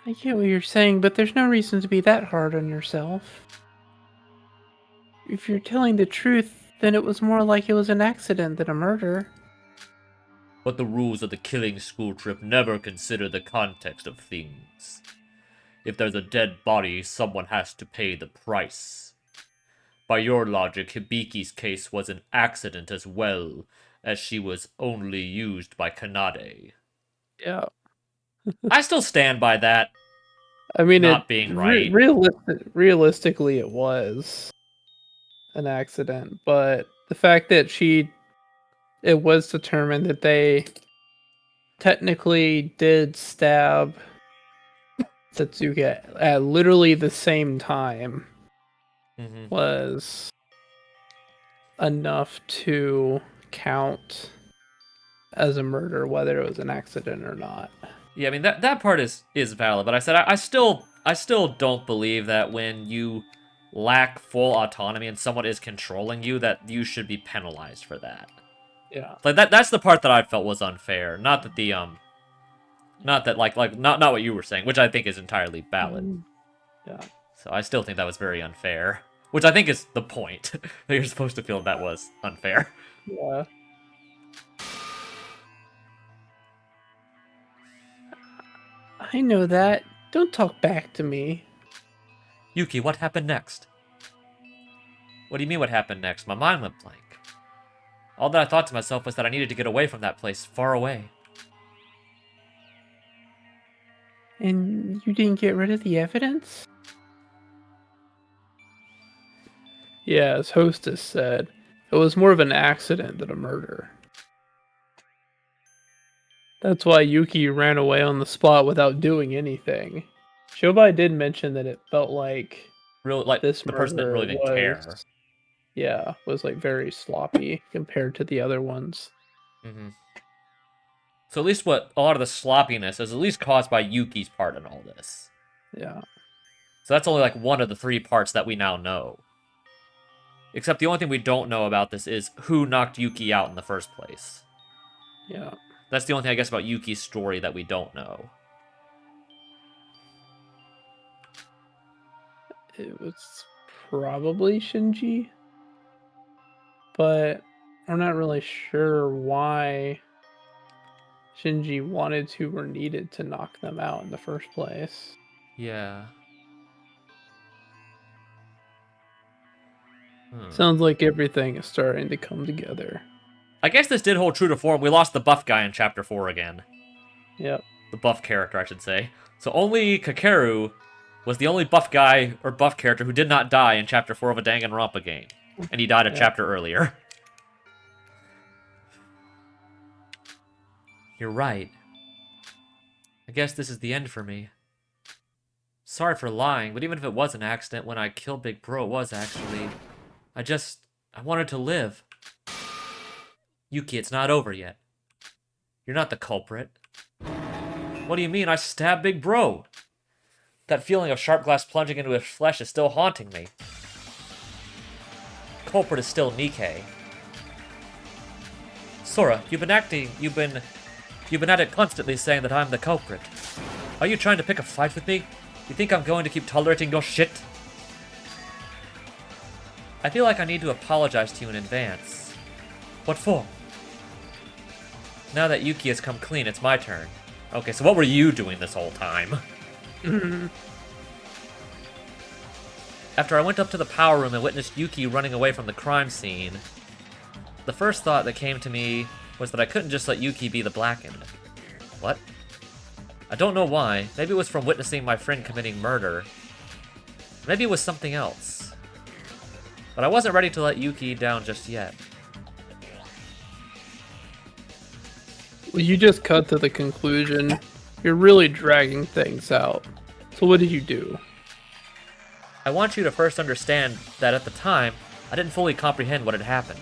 Speaker 2: I get what you're saying, but there's no reason to be that hard on yourself. If you're telling the truth, then it was more like it was an accident than a murder.
Speaker 1: But the rules of the killing school trip never consider the context of things. If there's a dead body, someone has to pay the price. By your logic, Hibiki's case was an accident as well, as she was only used by Kanade.
Speaker 2: Yeah.
Speaker 1: I still stand by that
Speaker 2: I mean,
Speaker 1: not being right.
Speaker 2: realistically, it was an accident, but the fact that it was determined that they technically did stab Satsuki at literally the same time
Speaker 1: Mm-hmm.
Speaker 2: was enough to count as a murder, whether it was an accident or not.
Speaker 1: Yeah, I mean that part is valid, but I said I still don't believe that when you lack full autonomy and someone is controlling you, that you should be penalized for that.
Speaker 2: Yeah.
Speaker 1: Like that's the part that I felt was unfair. Not that the not that not what you were saying, which I think is entirely valid.
Speaker 2: Yeah.
Speaker 1: So I still think that was very unfair. Which I think is the point. That you're supposed to feel that was unfair.
Speaker 2: Yeah. I know that. Don't talk back to me.
Speaker 1: Yuki, what happened next? What do you mean what happened next? My mind went blank. All that I thought to myself was that I needed to get away from that place, far away.
Speaker 2: And you didn't get rid of the evidence? Yeah, as Hostess said, it was more of an accident than a murder. That's why Yuki ran away on the spot without doing anything. Shobai did mention that it felt like
Speaker 1: Really, like
Speaker 2: this
Speaker 1: the person didn't
Speaker 2: murder
Speaker 1: really even care.
Speaker 2: was like very sloppy compared to the other ones.
Speaker 1: Mm-hmm. So at least what a lot of the sloppiness is at least caused by Yuki's part in all this.
Speaker 2: Yeah.
Speaker 1: So that's only like one of the three parts that we now know. Except the only thing we don't know about this is who knocked Yuki out in the first place.
Speaker 2: Yeah.
Speaker 1: That's the only thing I guess about Yuki's story that we don't know.
Speaker 2: It was probably Shinji. but I'm not really sure why Shinji wanted to or needed to knock them out in the first place.
Speaker 1: Yeah.
Speaker 2: Sounds like everything is starting to come together.
Speaker 1: I guess this did hold true to form. We lost the buff guy in Chapter 4 again.
Speaker 2: Yep.
Speaker 1: The buff character, I should say. So only Kakeru was the only buff guy or buff character who did not die in Chapter 4 of a Danganronpa game. And he died a chapter earlier. You're right. I guess this is the end for me. Sorry for lying, but even if it was an accident when I killed Big Bro, it was actually... I wanted to live. Yuki, it's not over yet. You're not the culprit. What do you mean? I stabbed Big Bro. That feeling of sharp glass plunging into his flesh is still haunting me. Culprit is still Nikkei. Sora, you've been at it constantly saying that I'm the culprit. Are you trying to pick a fight with me? You think I'm going to keep tolerating your shit? I feel like I need to apologize to you in advance. What for? Now that Yuki has come clean, it's my turn. Okay, so what were you doing this whole time? After I went up to the power room and witnessed Yuki running away from the crime scene, the first thought that came to me was that I couldn't just let Yuki be the Blackened. What? I don't know why. Maybe it was from witnessing my friend committing murder. Maybe it was something else. But I wasn't ready to let Yuki down just yet.
Speaker 2: Well, you just cut to the conclusion. You're really dragging things out. So what did you do?
Speaker 1: I want you to first understand that at the time, I didn't fully comprehend what had happened.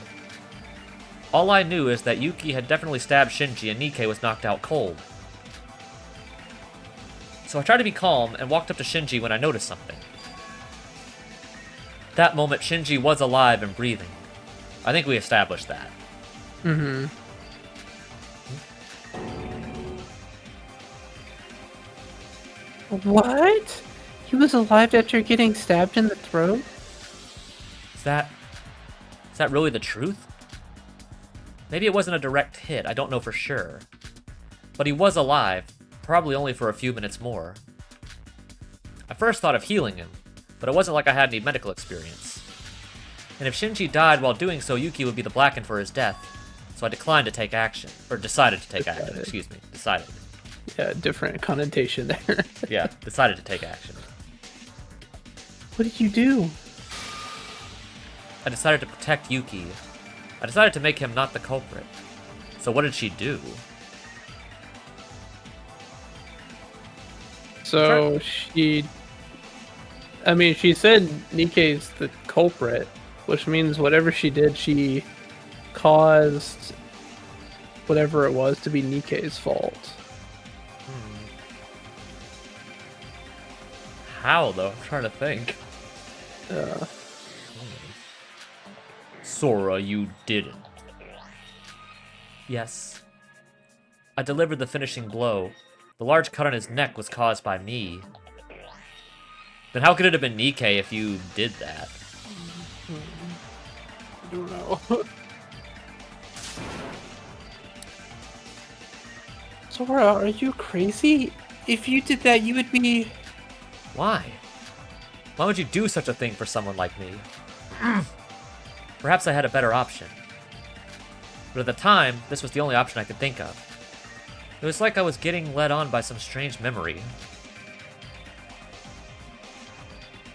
Speaker 1: All I knew is that Yuki had definitely stabbed Shinji and Nikkei was knocked out cold. So I tried to be calm and walked up to Shinji when I noticed something. That moment, Shinji was alive and breathing. I think we established that.
Speaker 2: Mm-hmm. What? He was alive after getting stabbed in the throat?
Speaker 1: Is that really the truth? Maybe it wasn't a direct hit, I don't know for sure. But he was alive, probably only for a few minutes more. I first thought of healing him, but it wasn't like I had any medical experience. And if Shinji died while doing so, Yuki would be the Blackened for his death. So I declined to take action. Or decided to take action, excuse me. Decided.
Speaker 2: Yeah, different connotation there.
Speaker 1: Yeah, decided to take action.
Speaker 2: What did you do?
Speaker 1: I decided to protect Yuki. I decided to make him not the culprit. So what did she do?
Speaker 2: So she said Nikkei's the culprit, which means whatever she did, she caused whatever it was to be Nikkei's fault.
Speaker 1: How, though? I'm trying to think. Sora, you didn't. Yes. I delivered the finishing blow. The large cut on his neck was caused by me. Then how could it have been Nikkei if you did that?
Speaker 2: I don't know. Sora, are you crazy? If you did that, you would be...
Speaker 1: Why? Why would you do such a thing for someone like me? Perhaps I had a better option. But at the time, this was the only option I could think of. It was like I was getting led on by some strange memory.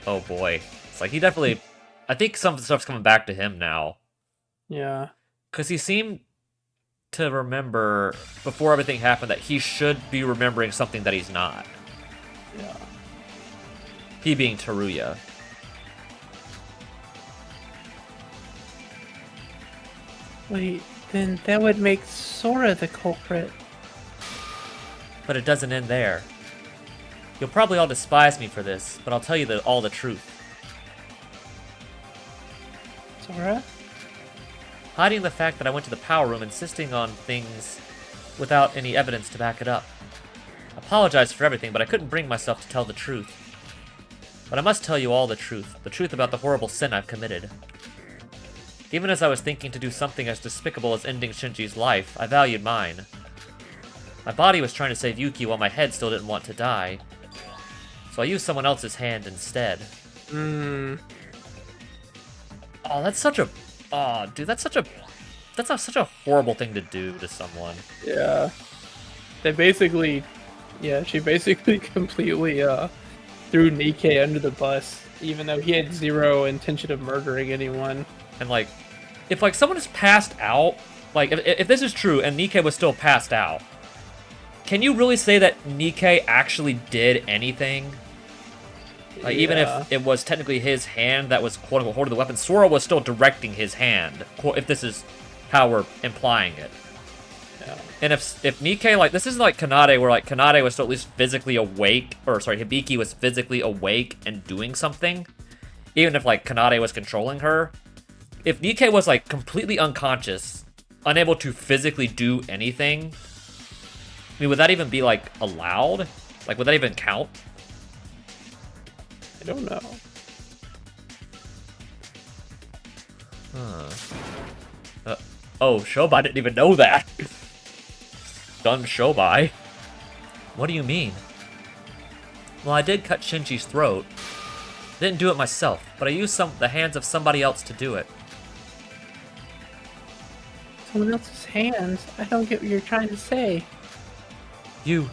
Speaker 1: Oh boy. It's like he definitely... I think some stuff's coming back to him now.
Speaker 2: Yeah.
Speaker 1: Because he seemed to remember, before everything happened, that he should be remembering something that he's not.
Speaker 2: Yeah.
Speaker 1: He being Teruya.
Speaker 2: Wait, then that would make Sora the culprit.
Speaker 1: But it doesn't end there. You'll probably all despise me for this, but I'll tell you all the truth.
Speaker 2: Sora?
Speaker 1: Hiding the fact that I went to the power room, insisting on things without any evidence to back it up. Apologized for everything, but I couldn't bring myself to tell the truth. But I must tell you all the truth about the horrible sin I've committed. Even as I was thinking to do something as despicable as ending Shinji's life, I valued mine. My body was trying to save Yuki while my head still didn't want to die. So I used someone else's hand instead. Oh, that's such a... Oh, dude, that's such a horrible thing to do to someone.
Speaker 2: Yeah. They basically... Yeah, she basically completely threw Nikkei under the bus, even though he had zero intention of murdering anyone.
Speaker 1: And, like, if, like, someone is passed out, like, if this is true and Nikkei was still passed out, can you really say that Nikkei actually did anything? Like, even if it was technically his hand that was, quote-unquote, holding the weapon, Sora was still directing his hand, if this is how we're implying it.
Speaker 2: Yeah.
Speaker 1: And if Nikkei, like, this isn't like Kanade, where, like, Kanade was still at least physically awake, or, sorry, Hibiki was physically awake and doing something, even if, like, Kanade was controlling her. If Nikkei was, like, completely unconscious, unable to physically do anything, I mean, would that even be, like, allowed? Like, would that even count?
Speaker 2: I don't know.
Speaker 1: Oh, Shobai didn't even know that. Done Shobai. What do you mean? Well, I did cut Shinji's throat. Didn't do it myself, but I used the hands of somebody else to do it.
Speaker 2: Someone else's hands? I don't get what you're trying to say.
Speaker 1: You.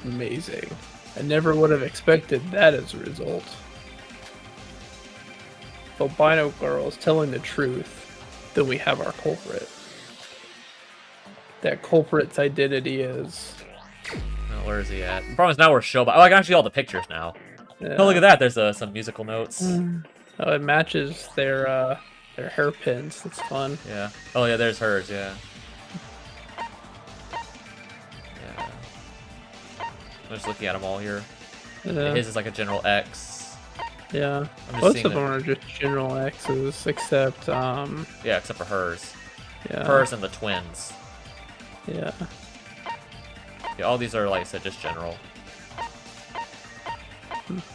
Speaker 2: Amazing. I never would have expected that as a result. Albino girl is telling the truth, then we have our culprit. That culprit's identity is...
Speaker 1: Oh, where is he at? The problem is now we're Shobai. Oh, I can actually see all the pictures now.
Speaker 2: Yeah.
Speaker 1: Oh, look at that. There's some musical notes.
Speaker 2: Oh, it matches their hairpins. That's fun.
Speaker 1: Yeah. Oh, yeah, there's hers, yeah. Yeah. I'm just looking at them all here.
Speaker 2: Yeah.
Speaker 1: His is like a General X.
Speaker 2: Yeah.
Speaker 1: I'm just
Speaker 2: Most
Speaker 1: seeing
Speaker 2: of them are just general X's, except,
Speaker 1: Yeah, except for hers.
Speaker 2: yeah.
Speaker 1: Hers and the twins.
Speaker 2: Yeah.
Speaker 1: Yeah, all these are, like I said, just general.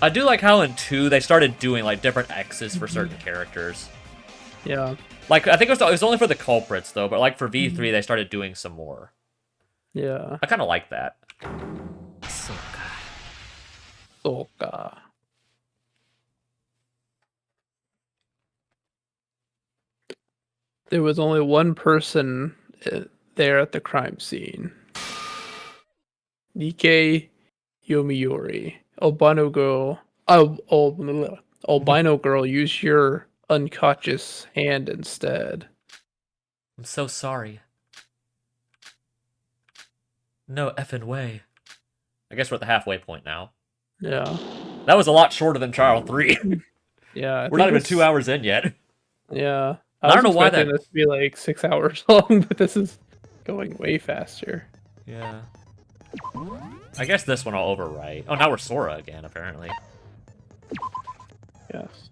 Speaker 1: I do like how in 2 they started doing, like, different X's for certain characters.
Speaker 2: Yeah.
Speaker 1: Like, I think it was only for the culprits, though, but, like, for V3 they started doing some more.
Speaker 2: Yeah.
Speaker 1: I kind of like that.
Speaker 2: Soka. There was only one person there at the crime scene. Nikkei Yomiuri. Albino girl. Albino girl, use your unconscious hand instead.
Speaker 1: I'm so sorry. No effing way. I guess we're at the halfway point now.
Speaker 2: Yeah.
Speaker 1: That was a lot shorter than Trial 3.
Speaker 2: Yeah.
Speaker 1: We're not even 2 hours in yet.
Speaker 2: Yeah.
Speaker 1: I don't know why
Speaker 2: expecting this to be like 6 hours long, but this is going way faster.
Speaker 1: Yeah. I guess this one I'll overwrite. Oh, now we're Sora again, apparently.
Speaker 2: Yes.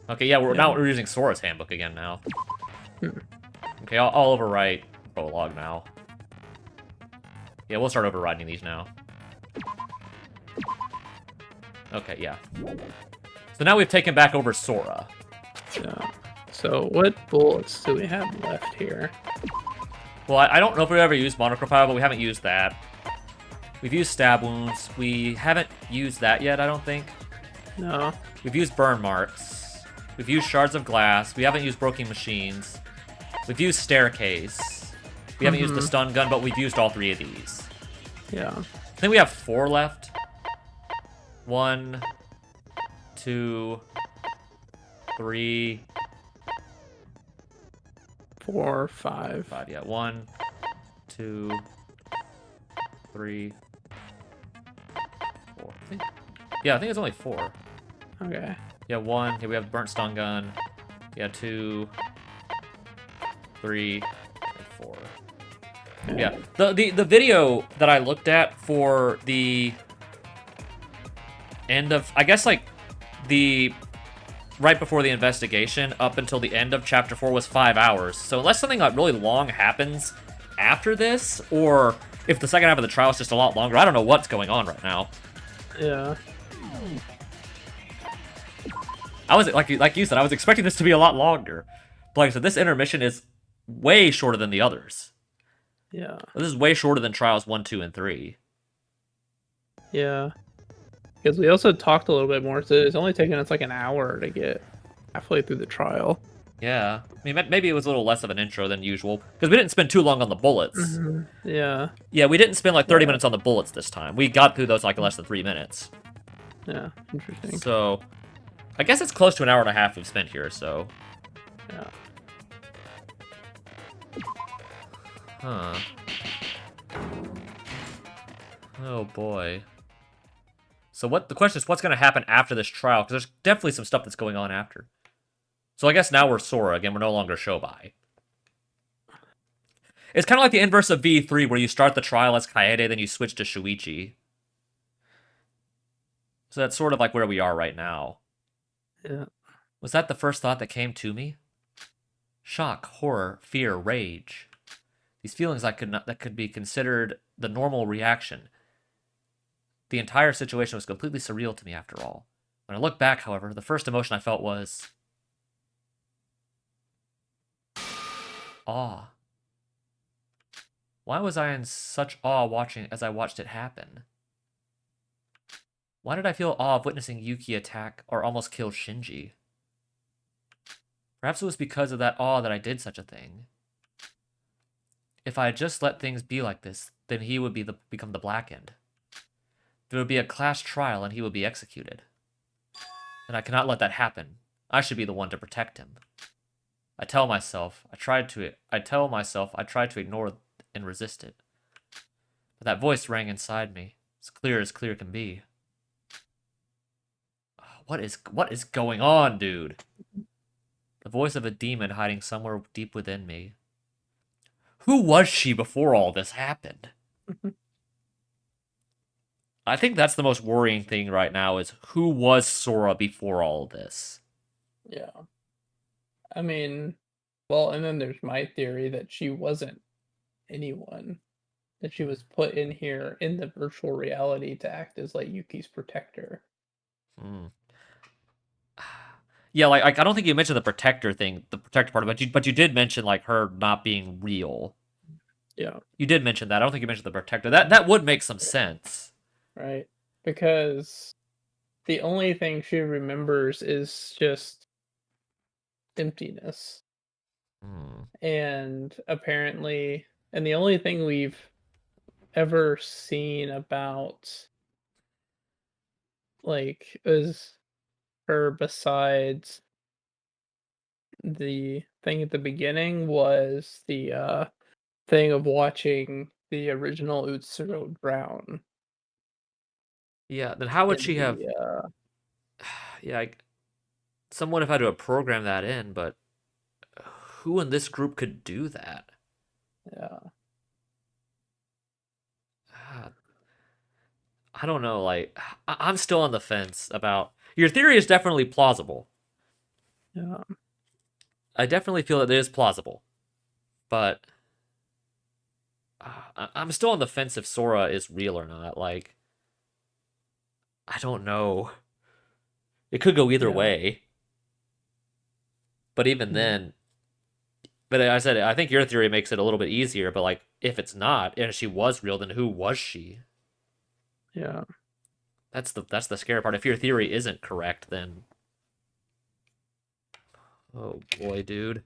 Speaker 1: Okay, yeah, now we're using Sora's handbook again now. Okay, I'll overwrite prologue now. Yeah, we'll start overriding these now. Okay, yeah. So now we've taken back over Sora.
Speaker 2: Yeah. So what bullets do we have left here?
Speaker 1: Well, I don't know if we've ever used Monocropile, but we haven't used that. We've used Stab Wounds. We haven't used that yet, I don't think.
Speaker 2: No.
Speaker 1: We've used Burn Marks. We've used Shards of Glass. We haven't used Broken Machines. We've used Staircase. We haven't used the Stun Gun, but we've used all 3 of these.
Speaker 2: Yeah.
Speaker 1: I think we have 4 left. 1, 2, 3,
Speaker 2: 4, 5.
Speaker 1: 5. Yeah, 1, 2, 3, 4. I think it's only 4.
Speaker 2: Okay.
Speaker 1: Yeah, 1. Here we have Burnt Stun Gun. Yeah, 2, 3, and 4. Yeah. The video that I looked at for the end of, I guess, like, the right before the investigation up until the end of Chapter 4 was 5 hours. So unless something like really long happens after this, or if the second half of the trial is just a lot longer, I don't know what's going on right now.
Speaker 2: Yeah.
Speaker 1: I was like you said, I was expecting this to be a lot longer. But like I said, this intermission is way shorter than the others.
Speaker 2: Yeah.
Speaker 1: This is way shorter than Trials 1, 2, and 3.
Speaker 2: Yeah. Because we also talked a little bit more, so it's only taken us like an hour to get halfway through the trial.
Speaker 1: Yeah. I mean, maybe it was a little less of an intro than usual. Because we didn't spend too long on the bullets.
Speaker 2: Yeah.
Speaker 1: Yeah, we didn't spend like 30
Speaker 2: Yeah.
Speaker 1: minutes on the bullets this time. We got through those like in less than 3 minutes.
Speaker 2: Yeah. Interesting.
Speaker 1: So, I guess it's close to an hour and a half we've spent here, so.
Speaker 2: Yeah.
Speaker 1: Huh. Oh boy. So the question is, what's going to happen after this trial? Because there's definitely some stuff that's going on after. So I guess now we're Sora again. We're no longer Shobai. It's kind of like the inverse of V3, where you start the trial as Kaede, then you switch to Shuichi. So that's sort of like where we are right now.
Speaker 2: Yeah.
Speaker 1: Was that the first thought that came to me? Shock, horror, fear, rage. These feelings that could be considered the normal reaction. The entire situation was completely surreal to me after all. When I look back, however, the first emotion I felt was awe. Why was I in such awe watching as I watched it happen? Why did I feel awe of witnessing Yuki attack or almost kill Shinji? Perhaps it was because of that awe that I did such a thing. If I had just let things be like this, then he would become the Black End. There would be a class trial and he would be executed. And I cannot let that happen. I should be the one to protect him. I tell myself I tried to ignore and resist it. But that voice rang inside me, as clear can be. What is going on, dude? The voice of a demon hiding somewhere deep within me. Who was she before all this happened? I think that's the most worrying thing right now is who was Sora before all of this?
Speaker 2: Yeah. I mean, well, and then there's my theory that she wasn't anyone. That she was put in here in the virtual reality to act as like Yuki's protector.
Speaker 1: Hmm. Yeah, like I don't think you mentioned the protector thing, the protector part of it, but you did mention like her not being real.
Speaker 2: Yeah.
Speaker 1: You did mention that. I don't think you mentioned the protector. That would make some sense.
Speaker 2: Right. Because the only thing she remembers is just emptiness.
Speaker 1: Hmm.
Speaker 2: And apparently, and the only thing we've ever seen about like is her besides the thing at the beginning was the thing of watching the original Utsuro drown
Speaker 1: Yeah, then how would
Speaker 2: in
Speaker 1: she have?
Speaker 2: the
Speaker 1: Yeah, someone have had to have programmed that in, but who in this group could do that?
Speaker 2: yeah.
Speaker 1: Ah, I don't know. Like, I'm still on the fence about your theory. Is definitely plausible.
Speaker 2: Yeah.
Speaker 1: I definitely feel that it is plausible, but I'm still on the fence if Sora is real or not. Like, I don't know. It could go either
Speaker 2: Yeah.
Speaker 1: way, but even
Speaker 2: Mhm.
Speaker 1: then, but I said I think your theory makes it a little bit easier. But like, if it's not, and she was real, then who was she?
Speaker 2: Yeah.
Speaker 1: That's the scary part. If your theory isn't correct, then oh boy, dude.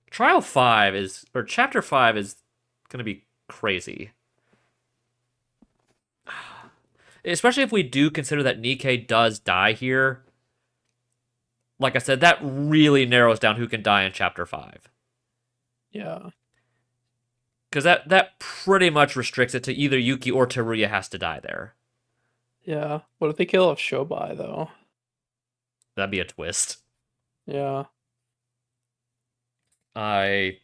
Speaker 1: Trial 5 is or chapter 5 is gonna be crazy. Especially if we do consider that Nikkei does die here. Like I said, that really narrows down who can die in chapter 5.
Speaker 2: Yeah.
Speaker 1: Because that pretty much restricts it to either Yuki or Teruya has to die there.
Speaker 2: Yeah. What if they kill off Shobai though?
Speaker 1: That'd be a twist.
Speaker 2: Yeah.
Speaker 1: I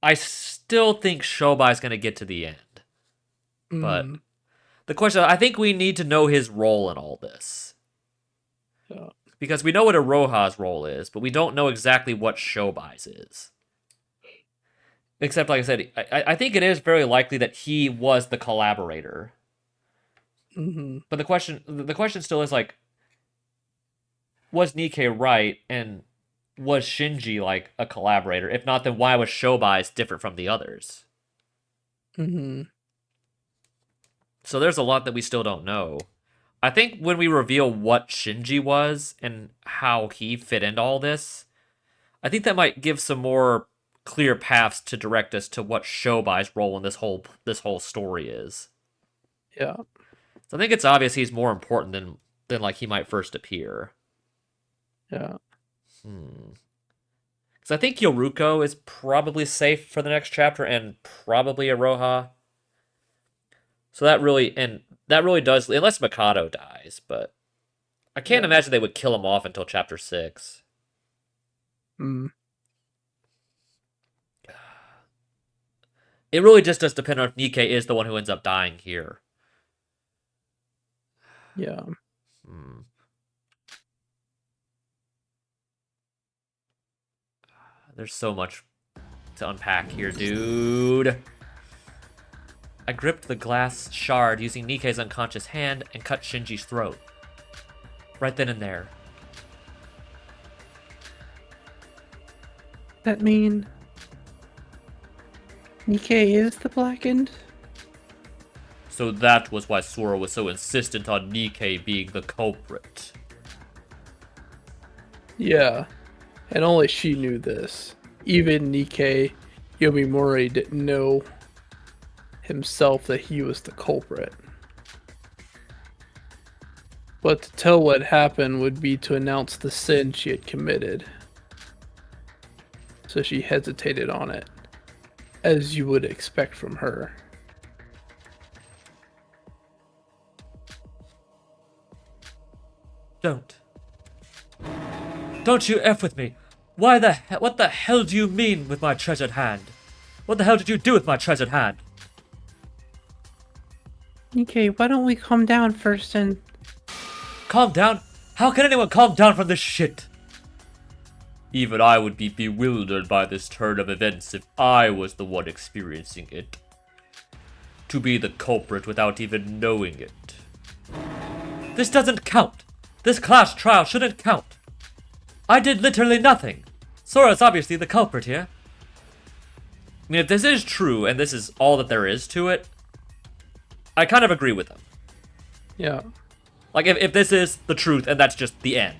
Speaker 1: I still think Shobai's gonna get to the end. But
Speaker 2: Mm.
Speaker 1: the question, I think we need to know his role in all this.
Speaker 2: Yeah.
Speaker 1: Because we know what Iroha's role is, but we don't know exactly what Shobai's is. Except, like I said, I think it is very likely that he was the collaborator.
Speaker 2: Mm-hmm.
Speaker 1: But the question still is like, was Nikkei right, and was Shinji like a collaborator? If not, then why was Shobai different from the others?
Speaker 2: Mm-hmm.
Speaker 1: So there's a lot that we still don't know. I think when we reveal what Shinji was and how he fit into all this, I think that might give some more clear paths to direct us to what Shobai's role in this whole story is.
Speaker 2: Yeah.
Speaker 1: So I think it's obvious he's more important than like he might first appear.
Speaker 2: Yeah.
Speaker 1: Because I think Yoruko is probably safe for the next chapter, and probably Aroha. So that really does, unless Mikado dies, but I can't imagine they would kill him off until chapter 6. It really just does depend on if Nikkei is the one who ends up dying here.
Speaker 2: Yeah.
Speaker 1: There's so much to unpack here, dude. I gripped the glass shard using Nikkei's unconscious hand and cut Shinji's throat. Right then and there.
Speaker 2: That mean Nikkei is the Blackened?
Speaker 1: So that was why Sora was so insistent on Nikkei being the culprit.
Speaker 2: Yeah. And only she knew this. Even Nikkei Yomimori didn't know himself that he was the culprit. But to tell what happened would be to announce the sin she had committed. So she hesitated on it, as you would expect from her.
Speaker 1: Don't you F with me. What the hell do you mean with my treasured hand? What the hell did you do with my treasured hand?
Speaker 2: Nikkei, why don't we calm down first and...
Speaker 1: Calm down? How can anyone calm down from this shit? Even I would be bewildered by this turn of events if I was the one experiencing it. To be the culprit without even knowing it. This doesn't count. This class trial shouldn't count. I did literally nothing. Sora's obviously the culprit here. I mean, if this is true, and this is all that there is to it, I kind of agree with them.
Speaker 2: Yeah.
Speaker 1: Like, if this is the truth, and that's just the end.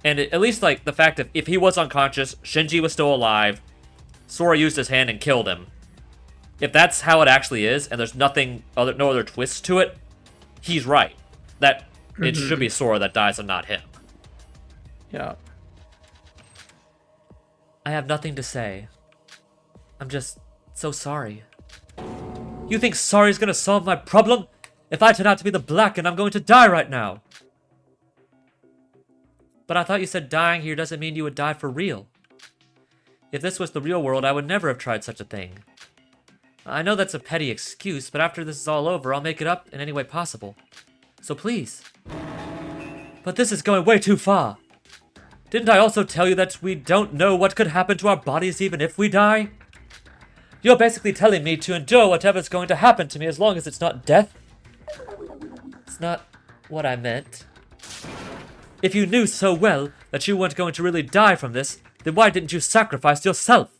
Speaker 1: And at least, like, the fact that if he was unconscious, Shinji was still alive, Sora used his hand and killed him. If that's how it actually is, and there's no other twists to it, he's right. That it should be Sora that dies and not him.
Speaker 2: Yeah.
Speaker 1: I have nothing to say. I'm just so sorry. You think sorry's gonna solve my problem? If I turn out to be the Black and I'm going to die right now. But I thought you said dying here doesn't mean you would die for real. If this was the real world, I would never have tried such a thing. I know that's a petty excuse, but after this is all over, I'll make it up in any way possible. So please. But this is going way too far. Didn't I also tell you that we don't know what could happen to our bodies even if we die? You're basically telling me to endure whatever's going to happen to me as long as it's not death. It's not what I meant. If you knew so well that you weren't going to really die from this, then why didn't you sacrifice yourself?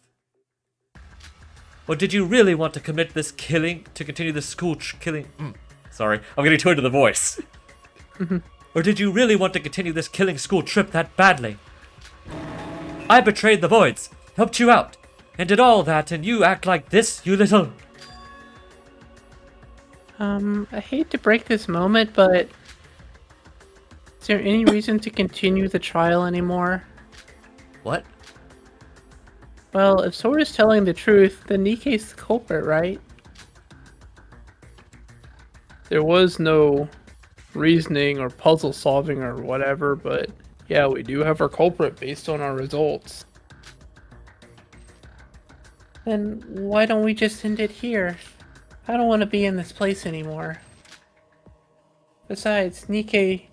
Speaker 1: Or did you really want to commit this killing to continue the school killing? Sorry, I'm getting too into the voice. Or did you really want to continue this killing school trip that badly? I betrayed the Voids, helped you out, and did all that, and you act like this, you little...
Speaker 2: I hate to break this moment, but... Is there any reason to continue the trial anymore?
Speaker 1: What?
Speaker 2: Well, if Sora's telling the truth, then Nikkei's the culprit, right? There was no reasoning or puzzle solving or whatever, but yeah, we do have our culprit based on our results. Then why don't we just end it here? I don't want to be in this place anymore. Besides, Nikkei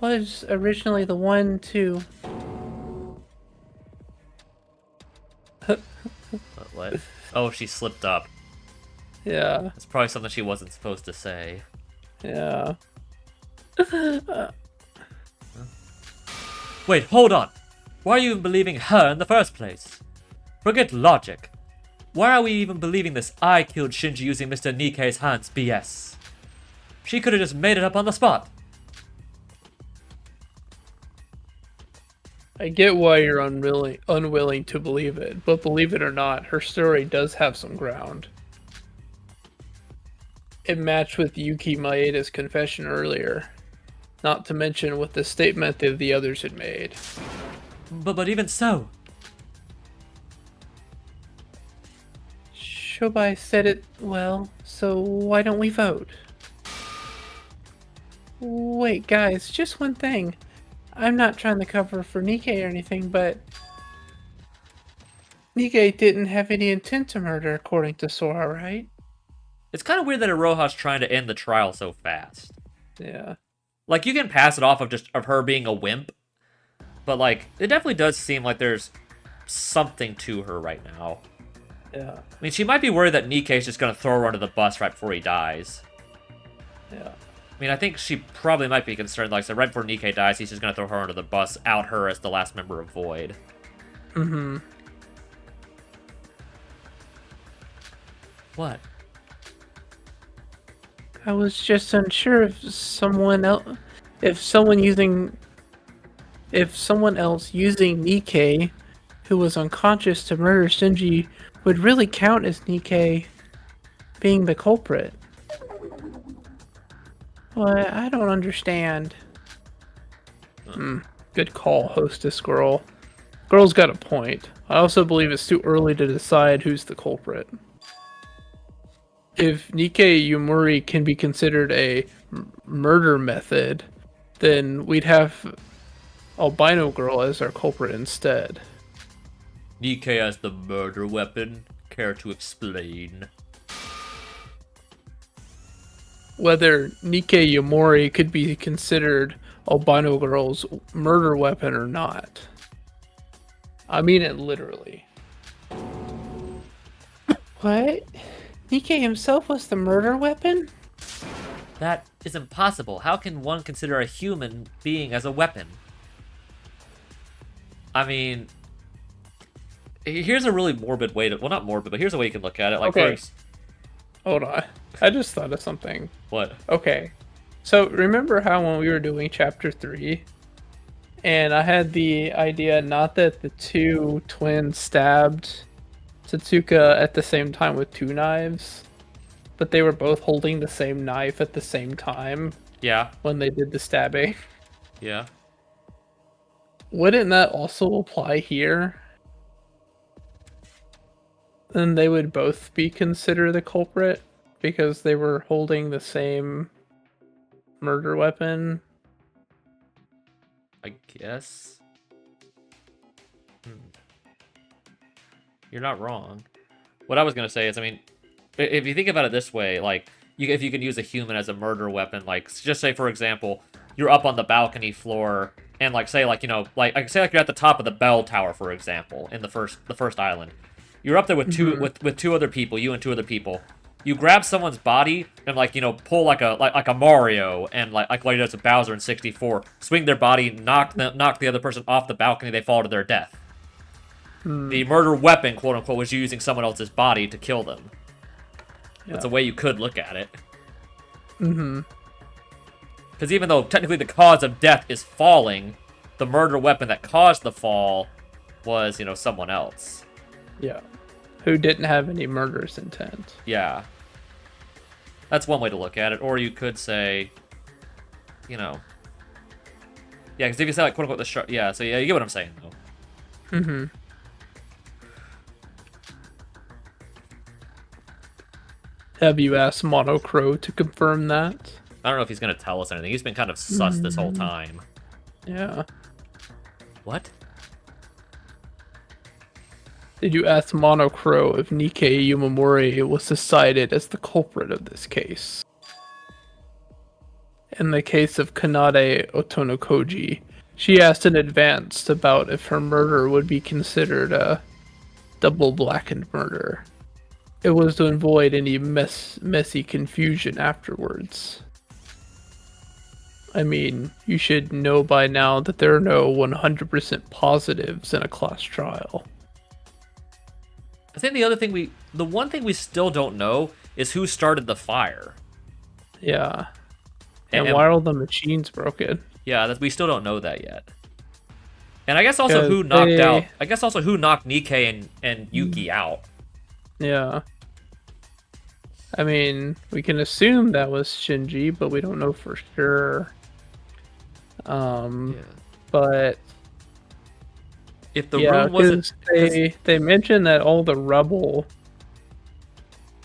Speaker 2: was originally the one to...
Speaker 1: What? Oh, she slipped up.
Speaker 2: Yeah.
Speaker 1: That's probably something she wasn't supposed to say.
Speaker 2: Yeah.
Speaker 1: Wait, hold on. Why are you even believing her in the first place? Forget logic. Why are we even believing this I killed Shinji using Mr. Nikkei's hands BS? She could have just made it up on the spot.
Speaker 2: I get why you're unwilling to believe it, but believe it or not, her story does have some ground. It matched with Yuki Maeda's confession earlier, not to mention with the statement that the others had made.
Speaker 1: But even so...
Speaker 2: Shobai said it well, so why don't we vote? Wait, guys, just one thing. I'm not trying to cover for Nikkei or anything, but Nikkei didn't have any intent to murder, according to Sora, right?
Speaker 1: It's kind of weird that Iroha's trying to end the trial so fast.
Speaker 2: Yeah.
Speaker 1: Like, you can pass it off of her being a wimp, but, like, it definitely does seem like there's something to her right now.
Speaker 2: Yeah.
Speaker 1: I mean, she might be worried that Nikkei's just going to throw her under the bus right before he dies.
Speaker 2: Yeah.
Speaker 1: I mean, I think she probably might be concerned, like I said, right before Nikkei dies, he's just going to throw her under the bus, out her as the last member of Void.
Speaker 2: Mm-hmm.
Speaker 1: What?
Speaker 2: I was just unsure if someone else using Nikkei, who was unconscious to murder Shinji, would really count as Nikkei being the culprit. Well, I don't understand. Good call, hostess girl. Girl's got a point. I also believe it's too early to decide who's the culprit. If Nikkei Yumuri can be considered a murder method, then we'd have Albino Girl as our culprit instead.
Speaker 1: Nikkei as the murder weapon? Care to explain?
Speaker 2: Whether Nikkei Yumori could be considered Albino Girl's murder weapon or not. I mean it literally. What? Nikkei himself was the murder weapon?
Speaker 1: That is impossible. How can one consider a human being as a weapon? I mean, here's a really morbid way to... Well, not morbid, but here's a way you can look at it. Like,
Speaker 2: okay.
Speaker 1: First...
Speaker 2: Hold on. I just thought of something.
Speaker 1: What?
Speaker 2: Okay. So, remember how when we were doing Chapter 3, and I had the idea not that the two twins stabbed Satsuka at the same time with two knives, but they were both holding the same knife at the same time.
Speaker 1: Yeah.
Speaker 2: When they did the stabbing.
Speaker 1: Yeah.
Speaker 2: Wouldn't that also apply here? Then they would both be considered the culprit because they were holding the same murder weapon.
Speaker 1: I guess. You're not wrong. What I was going to say is, I mean, if you think about it this way, like, if you can use a human as a murder weapon, like, just say, for example, you're up on the balcony floor, and, like, say, like, you know, like, say, like, you're at the top of the bell tower, for example, in the first island. You're up there with two other people, you and two other people. You grab someone's body and, like, you know, pull like a Mario, and like he does with Bowser in 64, swing their body, knock the other person off the balcony, they fall to their death. The murder weapon, quote unquote, was using someone else's body to kill them. Yeah. That's a way you could look at it. Because even though technically the cause of death is falling, the murder weapon that caused the fall was, you know, someone else.
Speaker 2: Yeah. Who didn't have any murderous intent.
Speaker 1: Yeah. That's one way to look at it. Or you could say, you know... Yeah, because if you say, like, quote unquote, the shark... Yeah, so yeah, you get what I'm saying, though.
Speaker 2: Have you asked Monocro to confirm that?
Speaker 1: I don't know if he's going to tell us anything. He's been kind of sus this whole time.
Speaker 2: Yeah.
Speaker 1: What?
Speaker 2: Did you ask Monocro if Nikkei Yumamori was decided as the culprit of this case? In the case of Kanade Otonokoji, she asked in advance about if her murder would be considered a double blackened murder. It was to avoid any messy confusion afterwards. I mean, you should know by now that there are no 100% positives in a class trial.
Speaker 1: I think the one thing we still don't know is who started the fire.
Speaker 2: Yeah. And
Speaker 1: And
Speaker 2: why are all the machines broken?
Speaker 1: yeah, that we still don't know that yet. And I guess also
Speaker 2: 'Cause
Speaker 1: who knocked out.
Speaker 2: they,
Speaker 1: I guess also who knocked Nikkei and Yuki out.
Speaker 2: yeah. I mean, we can assume that was Shinji, but we don't know for sure.
Speaker 1: Yeah.
Speaker 2: But
Speaker 1: If the
Speaker 2: yeah,
Speaker 1: room wasn't,
Speaker 2: because
Speaker 1: because
Speaker 2: they mentioned that all the rubble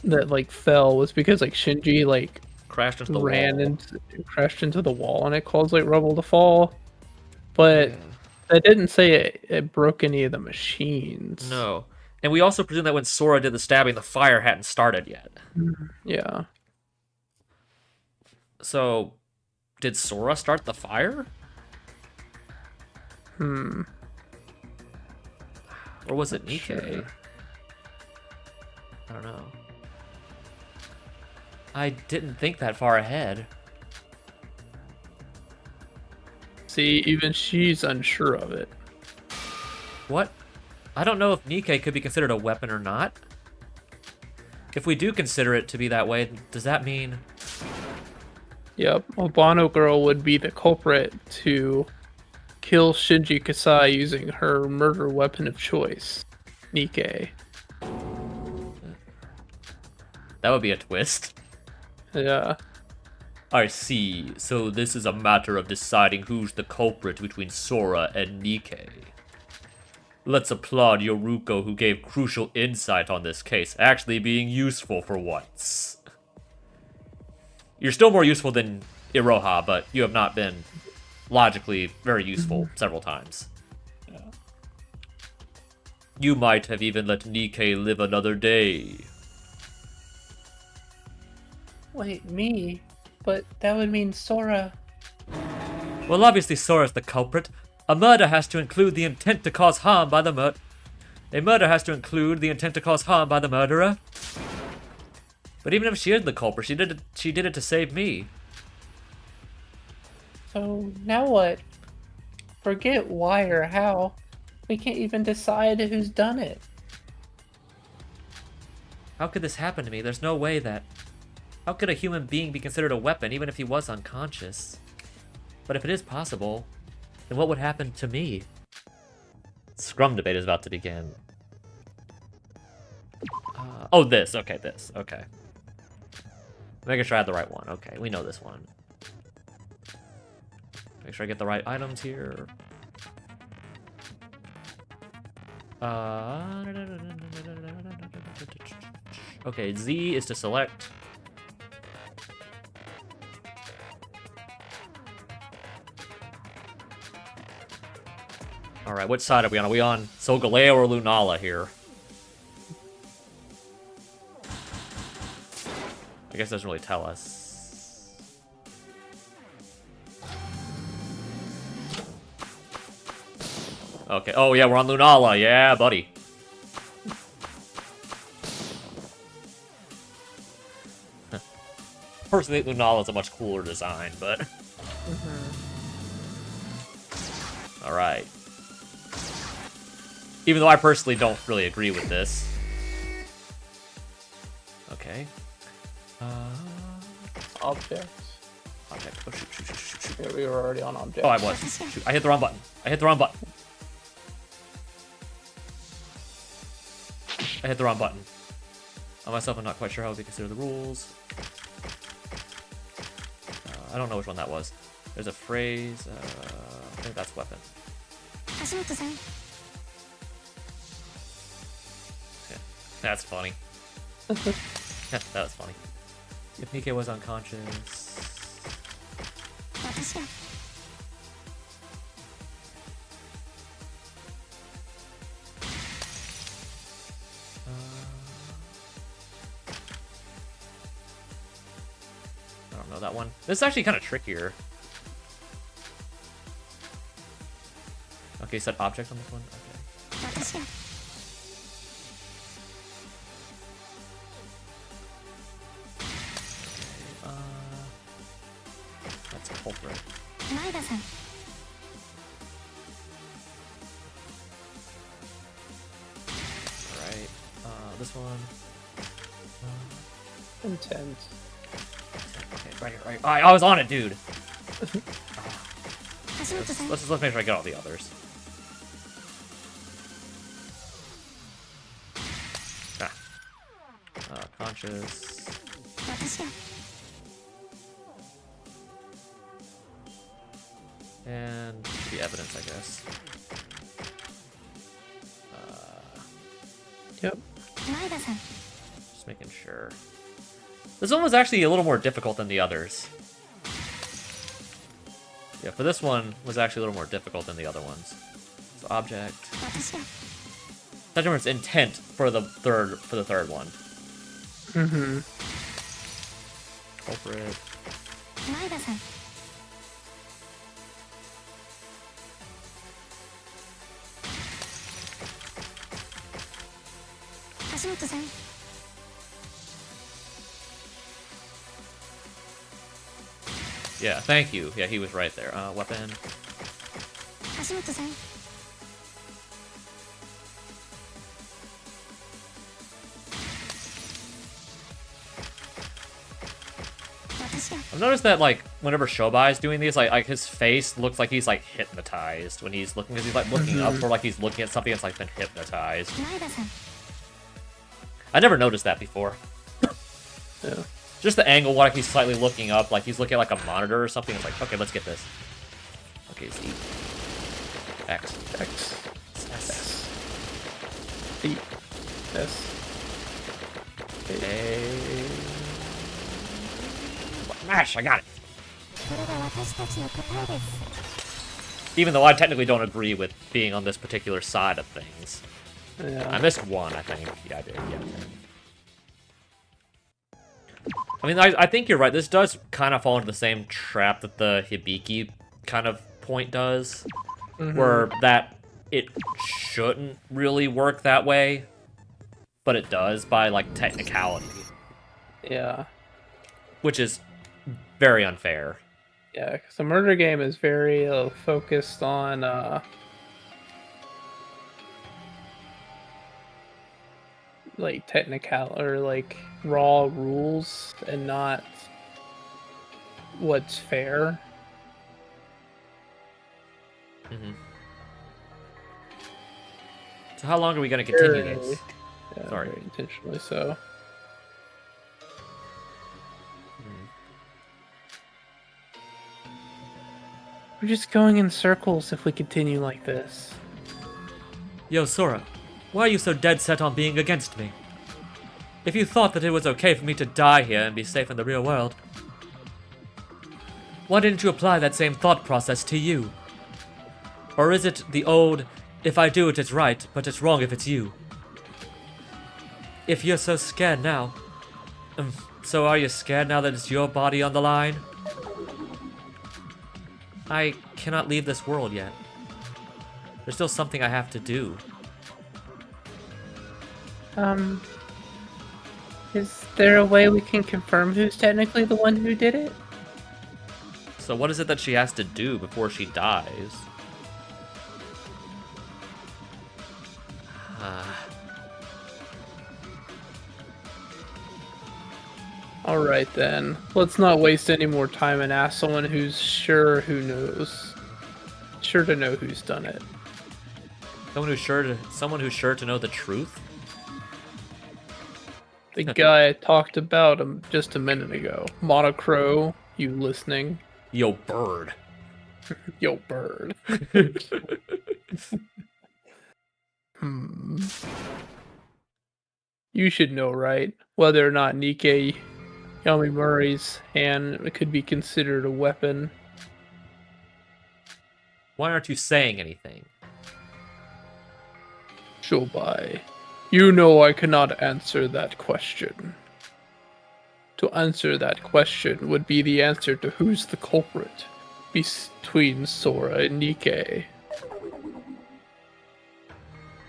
Speaker 2: that like fell was because like Shinji like
Speaker 1: crashed into the
Speaker 2: ran
Speaker 1: wall.
Speaker 2: and crashed into the wall and it caused like rubble to fall. But
Speaker 1: Yeah.
Speaker 2: that didn't say it broke any of the machines.
Speaker 1: No. And we also presume that when Sora did the stabbing, the fire hadn't started yet.
Speaker 2: Yeah.
Speaker 1: So, did Sora start the fire?
Speaker 2: Hmm.
Speaker 1: Or was it
Speaker 2: Not
Speaker 1: Nikkei?
Speaker 2: sure.
Speaker 1: I don't know. I didn't think that far ahead.
Speaker 2: See, even she's unsure of it.
Speaker 1: What? I don't know if Nikkei could be considered a weapon or not. If we do consider it to be that way, does that mean...
Speaker 2: Yep, Albano Girl would be the culprit to kill Shinji Kasai using her murder weapon of choice, Nikkei.
Speaker 1: That would be a twist.
Speaker 2: Yeah.
Speaker 1: I see. So this is a matter of deciding who's the culprit between Sora and Nikkei. Let's applaud Yoruko, who gave crucial insight on this case, actually being useful for once. You're still more useful than Iroha, but you have not been logically very useful several times.
Speaker 2: Yeah.
Speaker 1: You might have even let Nikkei live another day.
Speaker 2: Wait, me? But that would mean Sora.
Speaker 1: Well, obviously Sora's the culprit. A murder has to include the intent to cause harm by the A murder has to include the intent to cause harm by the murderer. But even if she is the culprit, she did it to save me.
Speaker 2: So now what? Forget why or how. We can't even decide who's done it.
Speaker 1: How could this happen to me? There's no way that... How could a human being be considered a weapon, even if he was unconscious? But if it is possible, then what would happen to me? Scrum debate is about to begin. Oh, this. Okay, this. Okay. Making sure I had the right one. Okay, we know this one. Make sure I get the right items here. Okay, Z is to select. Alright, which side are we on? Are we on Solgaleo or Lunala here? I guess it doesn't really tell us. Okay, oh yeah, we're on Lunala. Yeah, buddy. Personally, Lunala is a much cooler design, but... Alright. Even though I personally don't really agree with this. Okay.
Speaker 2: Objects.
Speaker 1: Object. Oh, shoot.
Speaker 2: Yeah, we were already on objects.
Speaker 1: Oh, I was. Shoot, I hit the wrong button. I hit the wrong button. On myself, I'm not quite sure how we consider the rules. I don't know which one that was. There's a phrase. I think that's weapon. Yeah, that's funny. That was funny. If Nikkei was unconscious... I don't know that one. This is actually kind of trickier. Okay, set object on this one? Okay. That's culprit. Right. Alright. This one.
Speaker 2: Intense.
Speaker 1: Okay, right here, right. I was on it, dude. Let's make sure I get all the others. Conscious. And the evidence, I guess.
Speaker 2: Yep.
Speaker 1: Just making sure. This one was actually a little more difficult than the others. Yeah, for this one was actually a little more difficult than the other ones. So object. That difference intent for the third one.
Speaker 2: Mm-hmm.
Speaker 1: Culprit. Yeah, thank you. Yeah, he was right there. Weapon. I've noticed that, like, whenever Shobai is doing these, like his face looks like he's, like, hypnotized when he's looking, because he's, like, looking up, or, like, he's looking at something that's, like, been hypnotized. I never noticed that before.
Speaker 2: Yeah.
Speaker 1: Just the angle, like, he's slightly looking up, like, he's looking at, like, a monitor or something. It's like, okay, let's get this. Okay, Z. X.
Speaker 2: X.
Speaker 1: S.
Speaker 2: E. S.
Speaker 1: A. Mash, I got it. Even though I technically don't agree with being on this particular side of things.
Speaker 2: Yeah.
Speaker 1: I missed one, I think. Yeah, I did. Yeah. I mean, I think you're right. This does kind of fall into the same trap that the Hibiki kind of point does.
Speaker 2: Mm-hmm.
Speaker 1: Where that it shouldn't really work that way, but it does by, like, technicality.
Speaker 2: Yeah.
Speaker 1: Which is very unfair.
Speaker 2: Yeah, because the murder game is very focused on like technical or like raw rules and not what's fair.
Speaker 1: Mm-hmm. So how long are we going to continue this?
Speaker 2: Yeah,
Speaker 1: Sorry.
Speaker 2: very intentionally so. We're just going in circles if we continue like this.
Speaker 1: Yo, Sora, why are you so dead set on being against me? If you thought that it was okay for me to die here and be safe in the real world, why didn't you apply that same thought process to you? Or is it the old, if I do it it's right, but it's wrong if it's you? If you're so scared now, so are you scared now that it's your body on the line? I cannot leave this world yet. There's still something I have to do.
Speaker 2: Is there a way we can confirm who's technically the one who did it?
Speaker 1: So what is it that she has to do before she dies?
Speaker 2: Alright then, let's not waste any more time and ask someone who's sure who knows. Sure to know who's done it.
Speaker 1: Someone who's sure to know the truth?
Speaker 2: The guy I talked about him just a minute ago. Monocro, you listening?
Speaker 1: Yo, bird.
Speaker 2: Yo, bird. You should know, right? Whether or not Nikkei Yamamuri's hand could be considered a weapon.
Speaker 1: Why aren't you saying anything?
Speaker 2: Shobai, you know I cannot answer that question. To answer that question would be the answer to who's the culprit between Sora and Nikkei.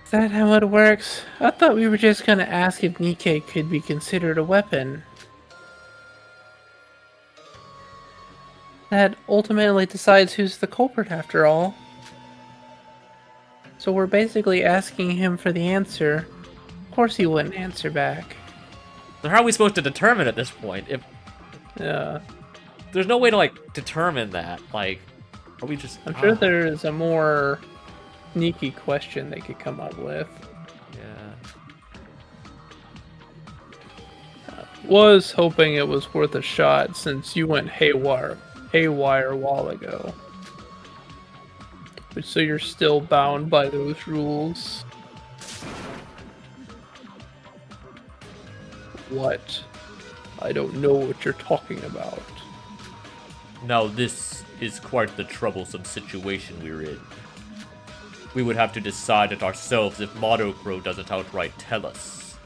Speaker 2: Is that how it works? I thought we were just gonna ask if Nikkei could be considered a weapon. That ultimately decides who's the culprit after all. So we're basically asking him for the answer. Of course he wouldn't answer back.
Speaker 1: So how are we supposed to determine at this point? If
Speaker 2: Yeah.
Speaker 1: there's no way to, like, determine that, like, are we just...
Speaker 2: I'm sure there's a more sneaky question they could come up with.
Speaker 1: Yeah.
Speaker 2: Was hoping it was worth a shot since you went haywire a while ago. But so you're still bound by those rules. What? I don't know what you're talking about.
Speaker 1: Now this is quite the troublesome situation we're in. We would have to decide it ourselves if Monocro doesn't outright tell us.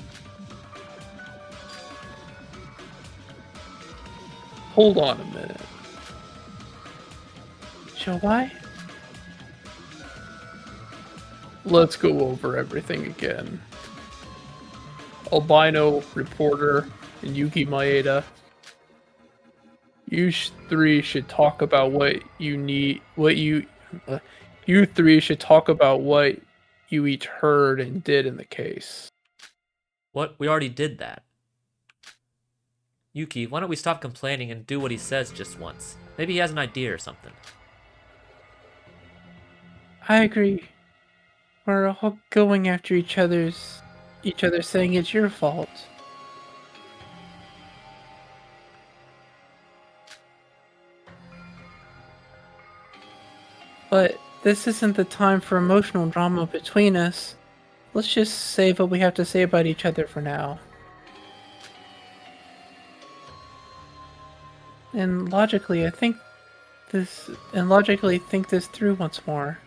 Speaker 2: Hold on a minute. Shall I? Let's go over everything again. Albino, reporter, and Yuki Maeda. You three should talk about what you need. You three should talk about what you each heard and did in the case.
Speaker 1: What? We already did that. Yuki, why don't we stop complaining and do what he says just once? Maybe he has an idea or something.
Speaker 2: I agree. We're all going after each other saying it's your fault. But this isn't the time for emotional drama between us. Let's just save what we have to say about each other for now. And logically think this through once more.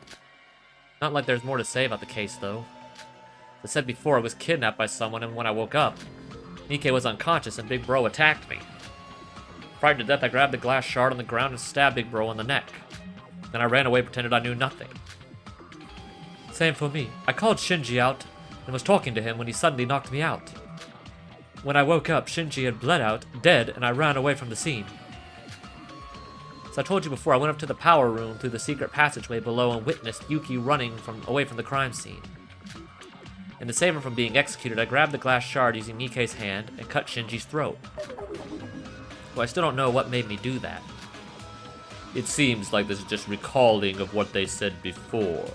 Speaker 1: Not like there's more to say about the case, though. As I said before, I was kidnapped by someone, and when I woke up, Nikke was unconscious and Big Bro attacked me. Frightened to death, I grabbed the glass shard on the ground and stabbed Big Bro in the neck. Then I ran away, pretended I knew nothing. Same for me. I called Shinji out and was talking to him when he suddenly knocked me out. When I woke up, Shinji had bled out, dead, and I ran away from the scene. As I told you before, I went up to the power room through the secret passageway below and witnessed Yuki running away from the crime scene. And to save him from being executed, I grabbed the glass shard using Nikke's hand and cut Shinji's throat. Well, I still don't know what made me do that. It seems like this is just recalling of what they said before.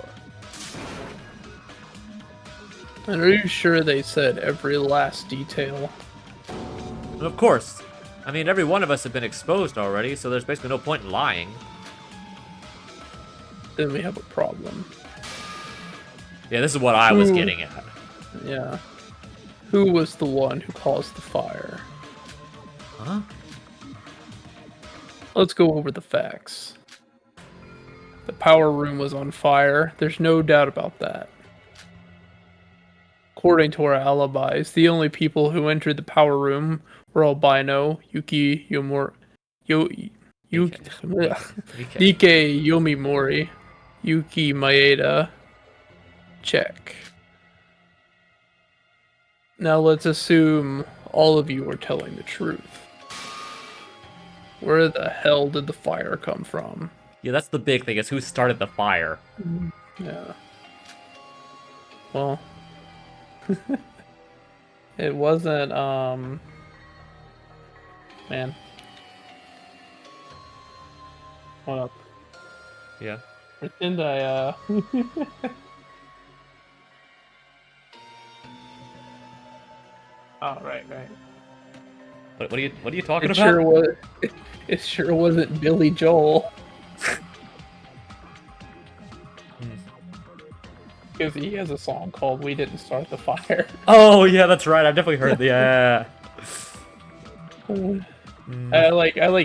Speaker 2: And are you sure they said every last detail?
Speaker 1: And of course. I mean, every one of us have been exposed already, so there's basically no point in lying.
Speaker 2: Then we have a problem.
Speaker 1: Yeah, this is what I was getting at.
Speaker 2: Yeah. Who was the one who caused the fire?
Speaker 1: Huh?
Speaker 2: Let's go over the facts. The power room was on fire. There's no doubt about that. According to our alibis, the only people who entered the power room were Albino, Yuki Nikke Yomimori, Yuki Maeda. Check. Now let's assume all of you are telling the truth. Where the hell did the fire come from?
Speaker 1: Yeah, that's the big thing, is who started the fire.
Speaker 2: Yeah. Well, it wasn't, man. Hold up.
Speaker 1: Yeah.
Speaker 2: Pretend I, Oh, right.
Speaker 1: What are you talking
Speaker 2: It
Speaker 1: about?
Speaker 2: sure was. It sure wasn't Billy Joel. Because he has a song called "We Didn't Start the Fire."
Speaker 1: Oh yeah, that's right. I've definitely heard the
Speaker 2: I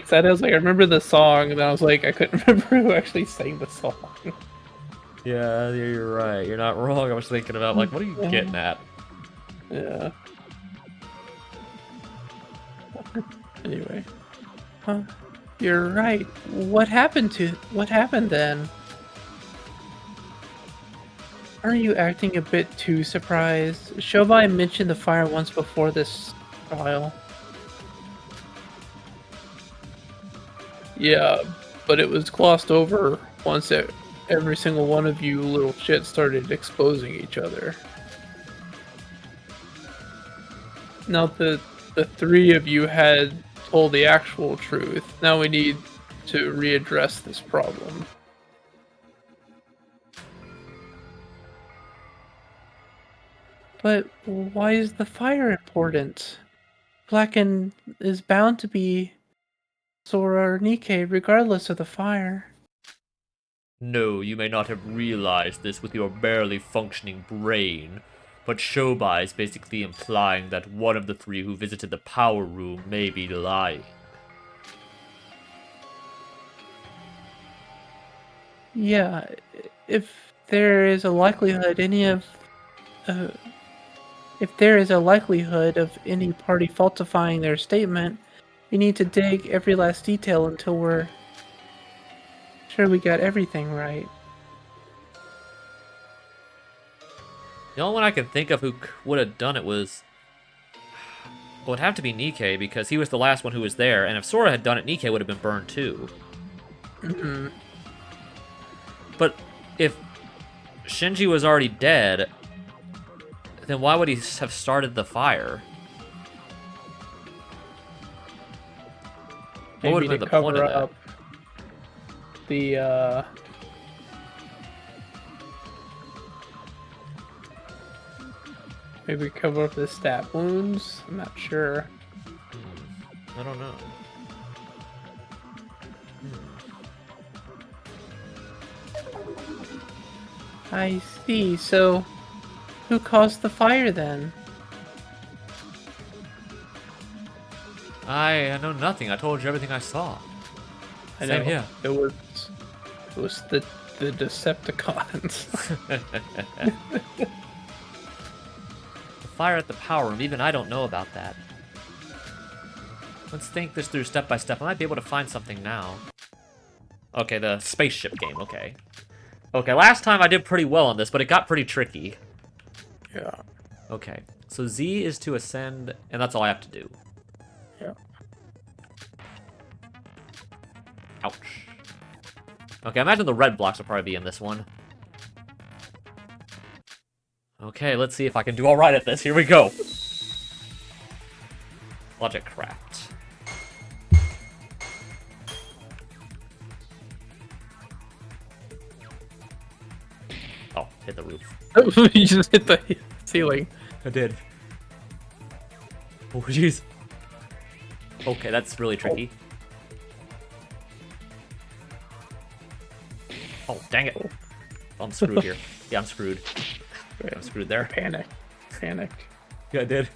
Speaker 2: said I was like I remember the song, and I was like I couldn't remember who actually sang the song.
Speaker 1: Yeah, you're right. You're not wrong. I was thinking about like, what are you getting at?
Speaker 2: Yeah. Anyway. Huh. You're right. What happened then? Aren't you acting a bit too surprised? Shobai mentioned the fire once before this trial. Yeah, but it was glossed over once every single one of you little shit started exposing each other. Now the three of you had told the actual truth. Now we need to readdress this problem. But why is the fire important? Blacken is bound to be Sora or Nikke regardless of the fire.
Speaker 1: No, you may not have realized this with your barely functioning brain, but Shobai is basically implying that one of the three who visited the power room may be lying.
Speaker 2: Yeah, if there is a likelihood if there is a likelihood of any party falsifying their statement, we need to dig every last detail until we're sure we got everything right.
Speaker 1: The only one I can think of who would have done it was... Well, it would have to be Nikke, because he was the last one who was there, and if Sora had done it, Nikke would have been burned too.
Speaker 2: Mm-hmm.
Speaker 1: But if Shinji was already dead, then why would he have started the fire? What would
Speaker 2: Maybe
Speaker 1: have been
Speaker 2: to
Speaker 1: the point of
Speaker 2: cover
Speaker 1: that?
Speaker 2: up the maybe cover up the stab wounds. I'm not sure.
Speaker 1: I don't know.
Speaker 2: I see. So, who caused the fire then?
Speaker 1: I know nothing. I told you everything I saw.
Speaker 2: I
Speaker 1: Same
Speaker 2: know
Speaker 1: here.
Speaker 2: it was the Decepticons.
Speaker 1: The fire at the power room, even I don't know about that. Let's think this through step by step. I might be able to find something now. Okay, the spaceship game, okay. Okay, last time I did pretty well on this, but it got pretty tricky.
Speaker 2: Yeah.
Speaker 1: Okay, so Z is to ascend, and that's all I have to do.
Speaker 2: Yeah.
Speaker 1: Ouch. Okay, I imagine the red blocks will probably be in this one. Okay, let's see if I can do alright at this. Here we go. Logic craft. Oh, hit the roof.
Speaker 2: You just hit the ceiling.
Speaker 1: I did. Oh, jeez. Okay, that's really tricky. Oh, dang it. Oh, I'm screwed here. Yeah, I'm screwed. I'm screwed there.
Speaker 2: Panicked.
Speaker 1: Yeah, I did.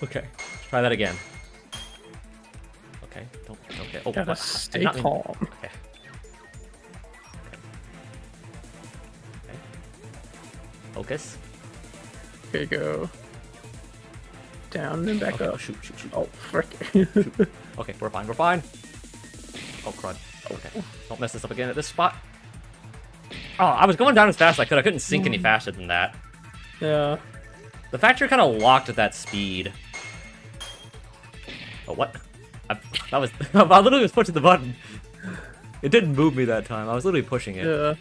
Speaker 1: Okay, let's try that again. Okay, don't. Okay. Oh,
Speaker 2: Gotta
Speaker 1: what?
Speaker 2: stay calm.
Speaker 1: Okay. Okay. Focus.
Speaker 2: Here you go. Down and back
Speaker 1: Okay,
Speaker 2: up.
Speaker 1: oh, shoot.
Speaker 2: Oh, frick.
Speaker 1: Okay, we're fine. Oh, crud. Okay, don't mess this up again at this spot. Oh, I was going down as fast as I could. I couldn't sink any faster than that.
Speaker 2: Yeah.
Speaker 1: The fact you're kind of locked at that speed. Oh, what? I literally was pushing the button. It didn't move me that time. I was literally pushing it.
Speaker 2: Yeah.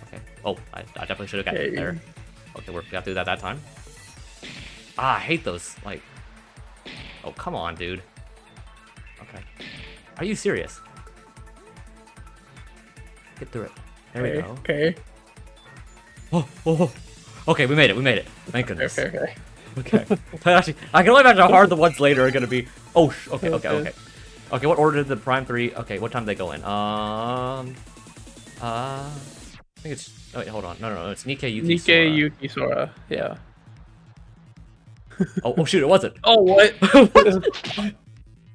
Speaker 1: Okay. Oh, I definitely should have got
Speaker 2: Okay.
Speaker 1: there. Okay, we got through that time. Ah, I hate those. Like. Oh, come on, dude. Okay. Are you serious? Get through it. There we go.
Speaker 2: Okay.
Speaker 1: Oh. Okay, we made it. Thank goodness.
Speaker 2: Okay.
Speaker 1: Okay. Actually, I can only imagine how hard the ones later are gonna be. Oh, okay. Okay, what order did the Prime 3? Okay, what time did they go in? I think it's. Oh, wait, hold on. No. It's Nikke, Yuki, Sora.
Speaker 2: Nikke, Yuki, Sora. Yeah.
Speaker 1: Oh, shoot, it wasn't.
Speaker 2: Oh, what?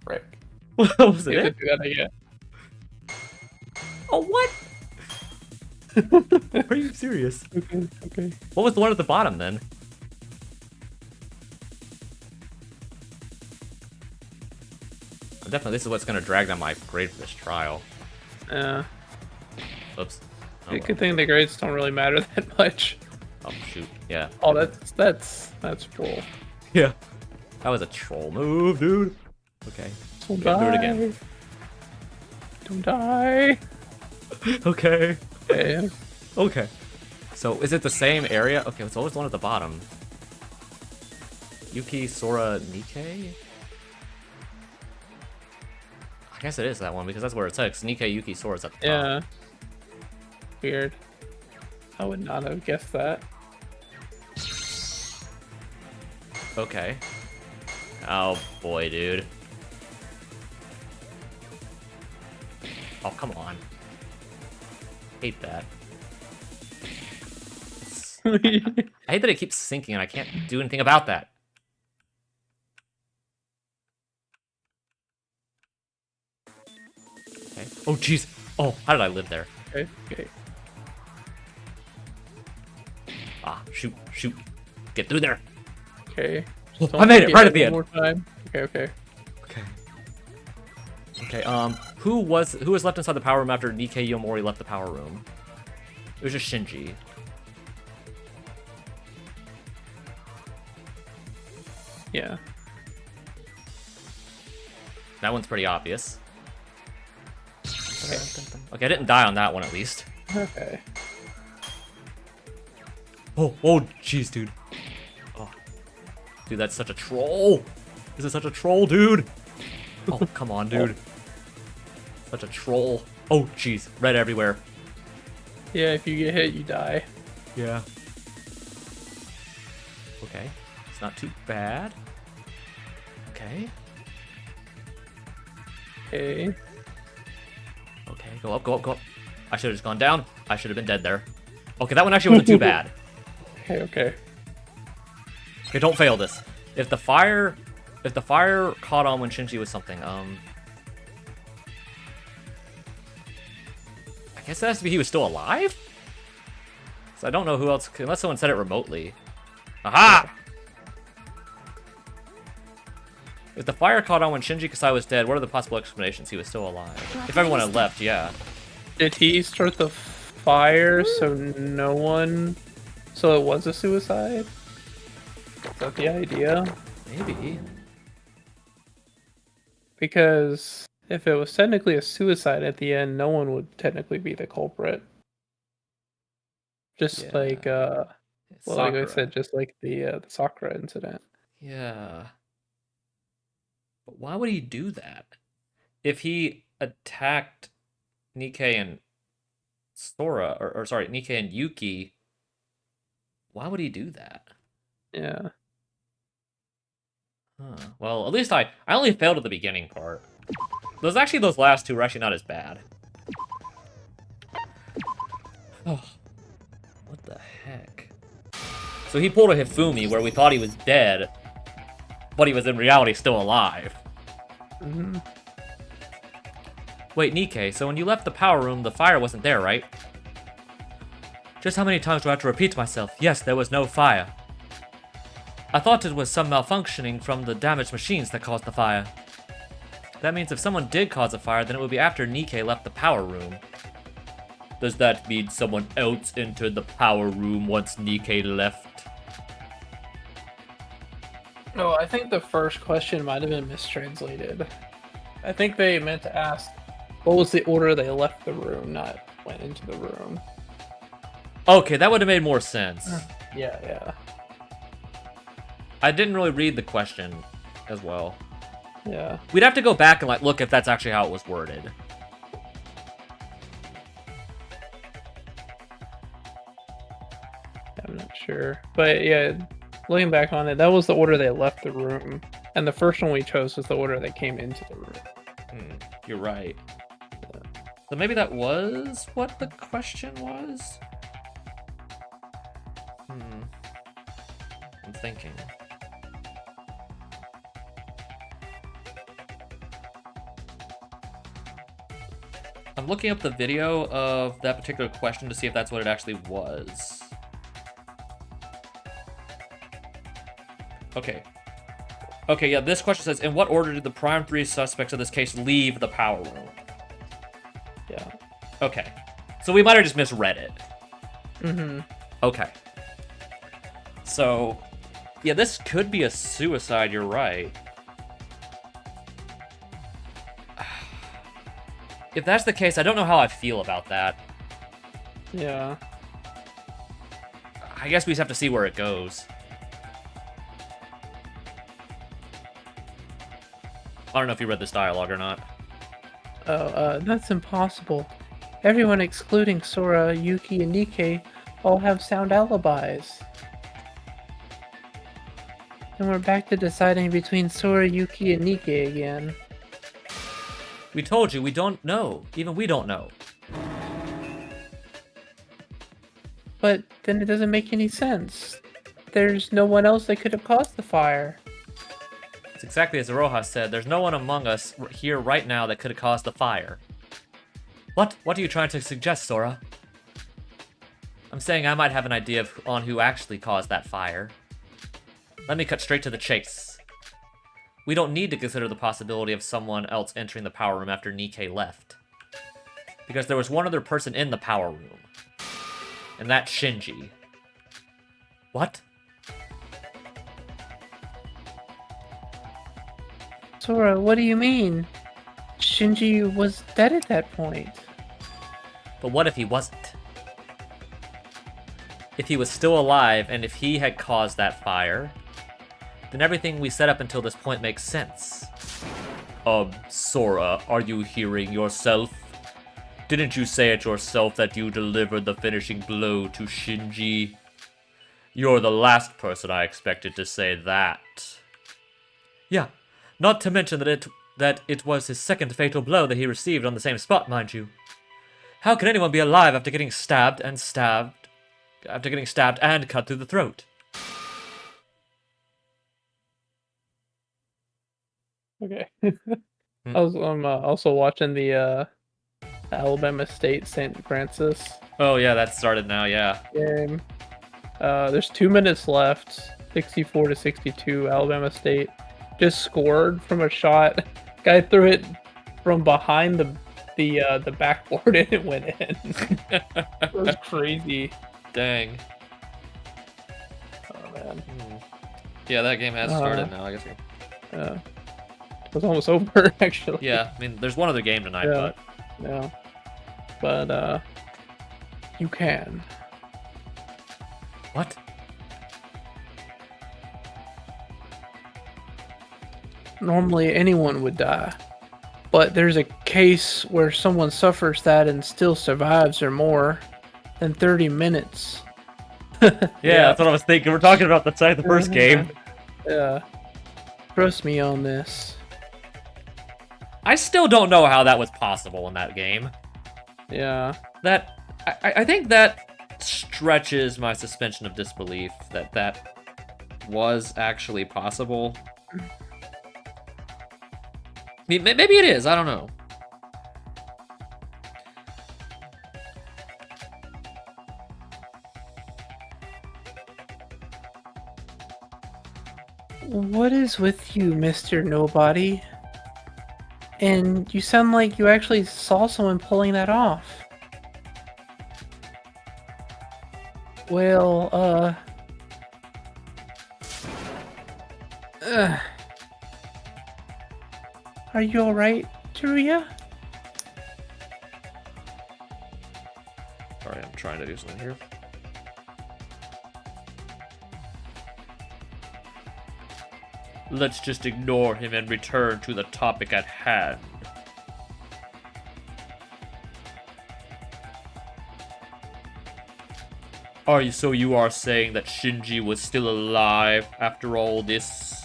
Speaker 2: Frick.
Speaker 1: Was it?
Speaker 2: You didn't do that again.
Speaker 1: Oh, what? Are you serious?
Speaker 2: Okay.
Speaker 1: What was the one at the bottom then? Definitely, this is what's gonna drag down my grade for this trial.
Speaker 2: Yeah.
Speaker 1: Oops. Oh,
Speaker 2: Good thing the grades don't really matter that much.
Speaker 1: Oh shoot. Yeah.
Speaker 2: Oh, that's cool.
Speaker 1: Yeah. That was a troll move, dude. Okay.
Speaker 2: Don't
Speaker 1: Okay,
Speaker 2: die.
Speaker 1: do it again.
Speaker 2: Don't die.
Speaker 1: Okay.
Speaker 2: Okay.
Speaker 1: Okay. So, is it the same area? Okay, it's always the one at the bottom. Yuki, Sora, Nikkei? I guess it is that one, because that's where it says Nikkei, Yuki, Sora's at the top.
Speaker 2: Yeah. Weird. I would not have guessed that.
Speaker 1: Okay. Oh, boy, dude. Oh, come on. Hate that. I hate that it keeps sinking and I can't do anything about that. Okay. Oh, jeez. Oh, how did I live there?
Speaker 2: Okay. Okay.
Speaker 1: Ah, shoot, shoot. Get through there.
Speaker 2: Okay.
Speaker 1: Oh, I made it right at the end.
Speaker 2: One more time. Okay. Okay.
Speaker 1: Okay. Okay, who was left inside the power room after Nikkei Yomori left the power room? It was just Shinji.
Speaker 2: Yeah.
Speaker 1: That one's pretty obvious.
Speaker 2: Okay.
Speaker 1: Okay, I didn't die on that one at least.
Speaker 2: Okay.
Speaker 1: Oh, jeez, dude. Oh. Dude, that's such a troll. This is such a troll, dude. Oh, come on, dude. Such a troll. Oh, jeez. Red everywhere.
Speaker 2: Yeah, if you get hit, you die.
Speaker 1: Yeah. Okay. It's not too bad. Okay.
Speaker 2: Okay.
Speaker 1: Okay, go up, go up, go up. I should have just gone down. I should have been dead there. Okay, that one actually wasn't too bad.
Speaker 2: Okay, okay.
Speaker 1: Okay, don't fail this. If the fire caught on when Shinji was something, I guess it has to be he was still alive? So I don't know who else, unless someone said it remotely. Aha! If the fire caught on when Shinji Kasai was dead, what are the possible explanations? He was still alive. If everyone had left, yeah.
Speaker 2: Did he start the fire so no one... So it was a suicide? Is that the idea?
Speaker 1: Maybe.
Speaker 2: Because if it was technically a suicide at the end, no one would technically be the culprit. Just
Speaker 1: Yeah.
Speaker 2: like, well, like I
Speaker 1: Sakura.
Speaker 2: said, just like the Sakura incident.
Speaker 1: Yeah. But why would he do that? If he attacked Nikkei and Sora, or sorry, Nikkei and Yuki, why would he do that?
Speaker 2: Yeah.
Speaker 1: Huh. Well, at least I only failed at the beginning part. Those last two were actually not as bad. Oh, what the heck? So he pulled a Hifumi where we thought he was dead, but he was in reality still alive.
Speaker 2: Mm-hmm.
Speaker 1: Wait, Nikkei, so when you left the power room, the fire wasn't there, right? Just how many times do I have to repeat to myself? Yes, there was no fire. I thought it was some malfunctioning from the damaged machines that caused the fire. That means if someone did cause a fire, then it would be after Nikkei left the power room. Does that mean someone else entered the power room once Nikkei left?
Speaker 2: No, I think the first question might have been mistranslated. I think they meant to ask, what was the order they left the room, not went into the room.
Speaker 1: Okay, that would have made more sense.
Speaker 2: Yeah, yeah.
Speaker 1: I didn't really read the question as well.
Speaker 2: Yeah.
Speaker 1: We'd have to go back and like look if that's actually how it was worded.
Speaker 2: I'm not sure. But yeah, looking back on it, that was the order they left the room. And the first one we chose was the order they came into the room.
Speaker 1: You're right. So maybe that was what the question was? I'm thinking. I'm looking up the video of that particular question to see if that's what it actually was. Okay. Okay, yeah, this question says, in what order did the prime three suspects of this case leave the power room?
Speaker 2: Yeah.
Speaker 1: Okay. So we might have just misread it.
Speaker 2: Mm-hmm.
Speaker 1: Okay. So, yeah, this could be a suicide, you're right. if that's the case, I don't know how I feel about that.
Speaker 2: Yeah.
Speaker 1: I guess we just have to see where it goes. I don't know if you read this dialogue or not.
Speaker 2: That's impossible. Everyone excluding Sora, Yuki, and Nikkei all have sound alibis. And we're back to deciding between Sora, Yuki, and Nikkei again.
Speaker 1: We told you, we don't know. Even we don't know.
Speaker 2: But then it doesn't make any sense. There's no one else that could have caused the fire.
Speaker 1: It's exactly as Rojas said. There's no one among us here right now that could have caused the fire. What? What are you trying to suggest, Sora? I'm saying I might have an idea on who actually caused that fire. Let me cut straight to the chase. We don't need to consider the possibility of someone else entering the power room after Nikkei left. Because there was one other person in the power room. And that's Shinji. What?
Speaker 2: Sora, what do you mean? Shinji was dead at that point.
Speaker 1: But what if he wasn't? If he was still alive, and if he had caused that fire, then everything we said up until this point makes sense. Sora, are you hearing yourself? Didn't you say it yourself that you delivered the finishing blow to Shinji? You're the last person I expected to say that. Yeah, not to mention that it was his second fatal blow that he received on the same spot, mind you. How can anyone be alive after getting stabbed and cut through the throat?
Speaker 2: Okay. I'm also watching the Alabama State St. Francis
Speaker 1: Oh yeah, that started now, yeah.
Speaker 2: game. There's 2 minutes left. 64-62. Alabama State just scored from a shot. Guy threw it from behind the backboard and it went in. It was crazy.
Speaker 1: Dang.
Speaker 2: Oh man.
Speaker 1: Yeah, that game has started now, I guess.
Speaker 2: It was almost over actually.
Speaker 1: Yeah, I mean, there's one other game tonight,
Speaker 2: Yeah.
Speaker 1: but...
Speaker 2: Yeah. But you can.
Speaker 1: What?
Speaker 2: Normally anyone would die. But there's a case where someone suffers that and still survives or more than 30 minutes.
Speaker 1: Yeah, that's what I was thinking. We're talking about the first game.
Speaker 2: Yeah. Trust me on this.
Speaker 1: I still don't know how that was possible in that game.
Speaker 2: Yeah.
Speaker 1: I think that stretches my suspension of disbelief that was actually possible. Maybe it is, I don't know.
Speaker 2: What is with you, Mr. Nobody? And you sound like you actually saw someone pulling that off. Well, are you alright, Julia?
Speaker 1: Sorry, I'm trying to do something here. Let's just ignore him and return to the topic at hand. So you are saying that Shinji was still alive after all this?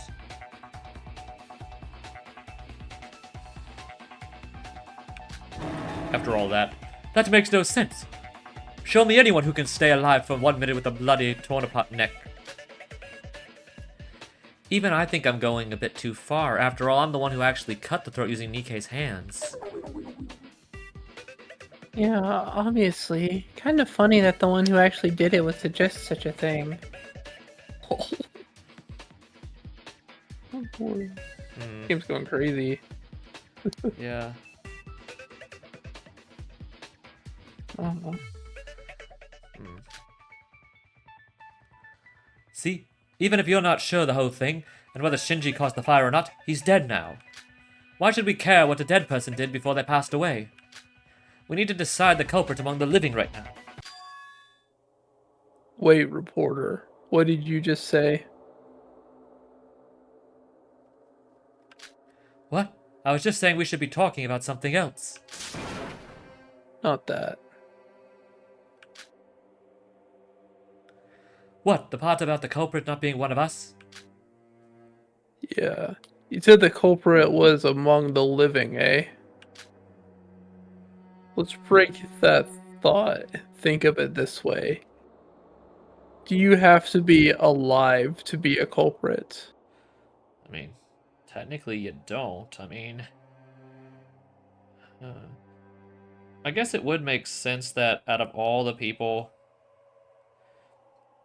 Speaker 1: After all that? That makes no sense. Show me anyone who can stay alive for 1 minute with a bloody, torn-apart neck. Even I think I'm going a bit too far. After all, I'm the one who actually cut the throat using Nikkei's hands.
Speaker 2: Yeah, obviously. Kind of funny that the one who actually did it would suggest such a thing. Game's going crazy.
Speaker 1: Yeah. See? Even if you're not sure the whole thing, and whether Shinji caused the fire or not, he's dead now. Why should we care what a dead person did before they passed away? We need to decide the culprit among the living right now.
Speaker 2: Wait, reporter. What did you just say?
Speaker 1: What? I was just saying we should be talking about something else.
Speaker 2: Not that.
Speaker 1: What, the part about the culprit not being one of us?
Speaker 2: Yeah. You said the culprit was among the living, eh? Let's break that thought. Think of it this way. Do you have to be alive to be a culprit?
Speaker 1: I mean, technically you don't. I mean... I guess it would make sense that out of all the people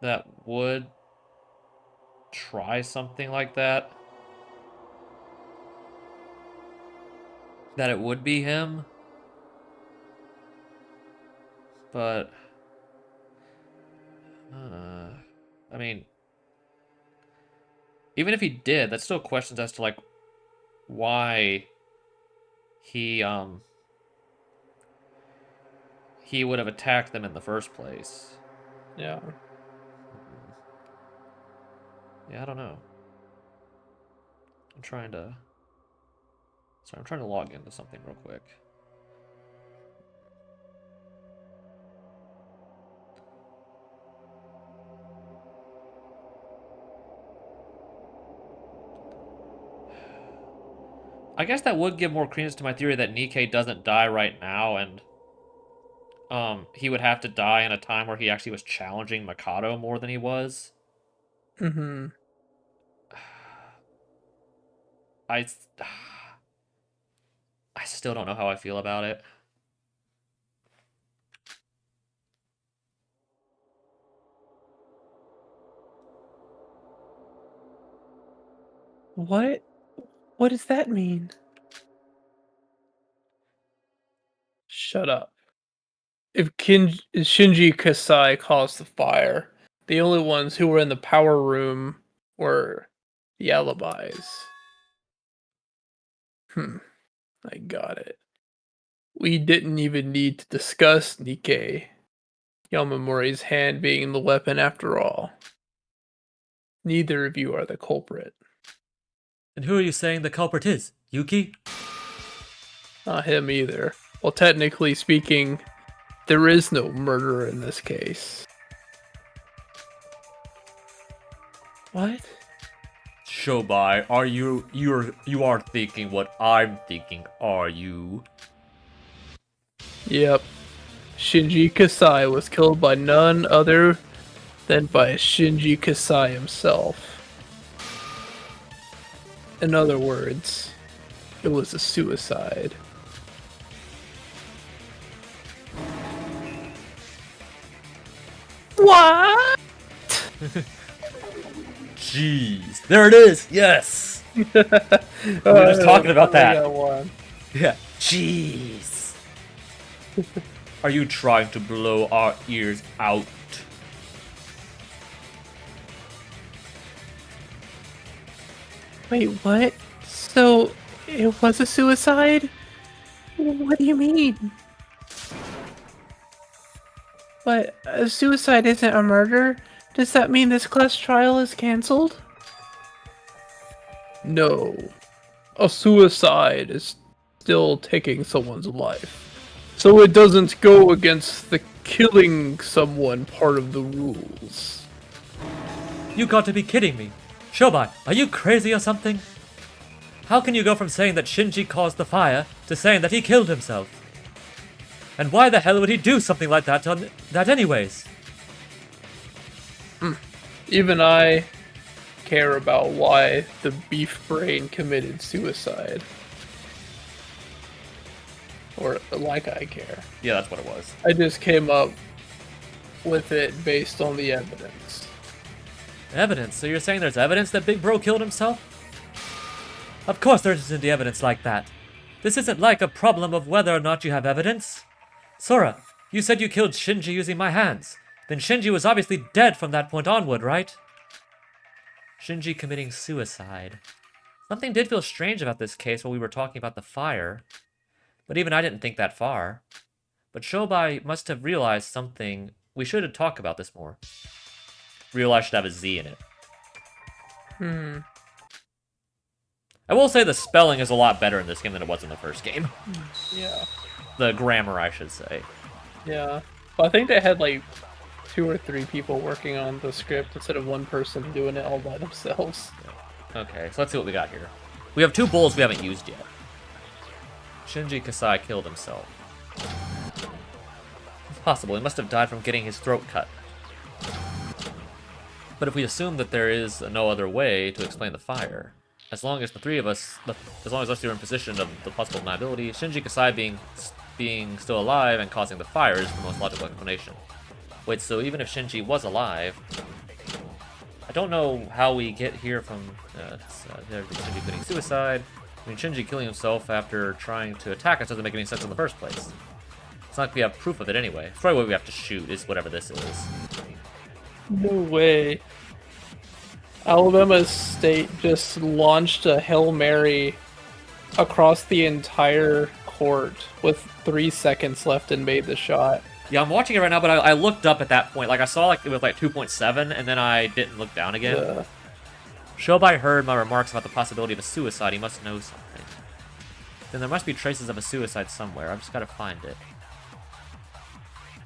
Speaker 1: that would try something like that, that it would be him. But, I mean, even if he did, that's still questions as to, like, why he, he would have attacked them in the first place.
Speaker 2: Yeah.
Speaker 1: Yeah, I don't know. I'm trying to... Sorry, I'm trying to log into something real quick. I guess that would give more credence to my theory that Nikkei doesn't die right now, and he would have to die in a time where he actually was challenging Mikado more than he was.
Speaker 2: Mm-hmm.
Speaker 1: I, I still don't know how I feel about it.
Speaker 2: What? What does that mean? Shut up. If Shinji Kasai caused the fire, the only ones who were in the power room were the alibis. I got it. We didn't even need to discuss Nikkei Yamamori's hand being the weapon after all. Neither of you are the culprit.
Speaker 1: And who are you saying the culprit is? Yuki?
Speaker 2: Not him either. Well, technically speaking, there is no murder in this case. What?
Speaker 1: Shobai, are you are thinking what I'm thinking, are you?
Speaker 2: Yep. Shinji Kasai was killed by none other than by Shinji Kasai himself. In other words, it was a suicide. What?
Speaker 1: Jeez. There it is! Yes! We were just talking about that. Yeah. Jeez. Are you trying to blow our ears out?
Speaker 2: Wait, what? So, it was a suicide? What do you mean? But a suicide isn't a murder? Does that mean this class trial is cancelled? No. A suicide is still taking someone's life. So it doesn't go against the killing someone part of the rules.
Speaker 1: You got to be kidding me. Shobai, are you crazy or something? How can you go from saying that Shinji caused the fire to saying that he killed himself? And why the hell would he do something like that anyways?
Speaker 2: Even I care about why the beef brain committed suicide. Or like I care.
Speaker 1: Yeah, that's what it was.
Speaker 2: I just came up with it based on the evidence.
Speaker 1: Evidence? So you're saying there's evidence that Big Bro killed himself? Of course there isn't any evidence like that. This isn't like a problem of whether or not you have evidence. Sora, you said you killed Shinji using my hands. Then Shinji was obviously dead from that point onward, right? Shinji committing suicide. Something did feel strange about this case while we were talking about the fire. But even I didn't think that far. But Shobai must have realized something. We should talk about this more. Realize should have a Z in it. I will say the spelling is a lot better in this game than it was in the first game.
Speaker 2: Yeah.
Speaker 1: The grammar, I should say.
Speaker 2: Yeah. Well, I think they had like 2 or 3 people working on the script instead of one person doing it all by themselves.
Speaker 1: Okay, so let's see what we got here. We have 2 bulls we haven't used yet. Shinji Kasai killed himself. It's possible. He must have died from getting his throat cut. But if we assume that there is no other way to explain the fire, as long as the 3 of us, as long as us 2 are in position of the possible deniability, Shinji Kasai being still alive and causing the fire is the most logical explanation. Wait, so even if Shinji was alive, I don't know how we get here from Shinji committing suicide. I mean, Shinji killing himself after trying to attack us doesn't make any sense in the first place. It's not like we have proof of it anyway. It's probably what we have to shoot, is whatever this is.
Speaker 2: No way. Alabama State just launched a Hail Mary across the entire court with 3 seconds left and made the shot.
Speaker 1: Yeah, I'm watching it right now, but I looked up at that point. Like, I saw like it was like 2.7, and then I didn't look down again.
Speaker 2: Yeah.
Speaker 1: Shobai heard my remarks about the possibility of a suicide. He must know something. Then there must be traces of a suicide somewhere. I've just got to find it.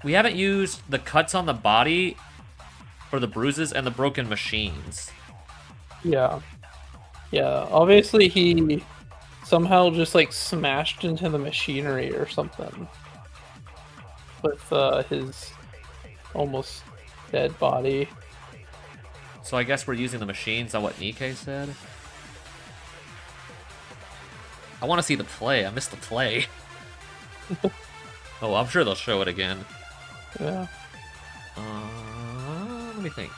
Speaker 1: We haven't used the cuts on the body, or the bruises, and the broken machines.
Speaker 2: Yeah. Yeah, obviously he somehow just like smashed into the machinery or something. With his almost dead body.
Speaker 1: So I guess we're using the machines on what Nikkei said. I want to see the play. I missed the play. Oh, I'm sure they'll show it again.
Speaker 2: Yeah.
Speaker 1: Let me think.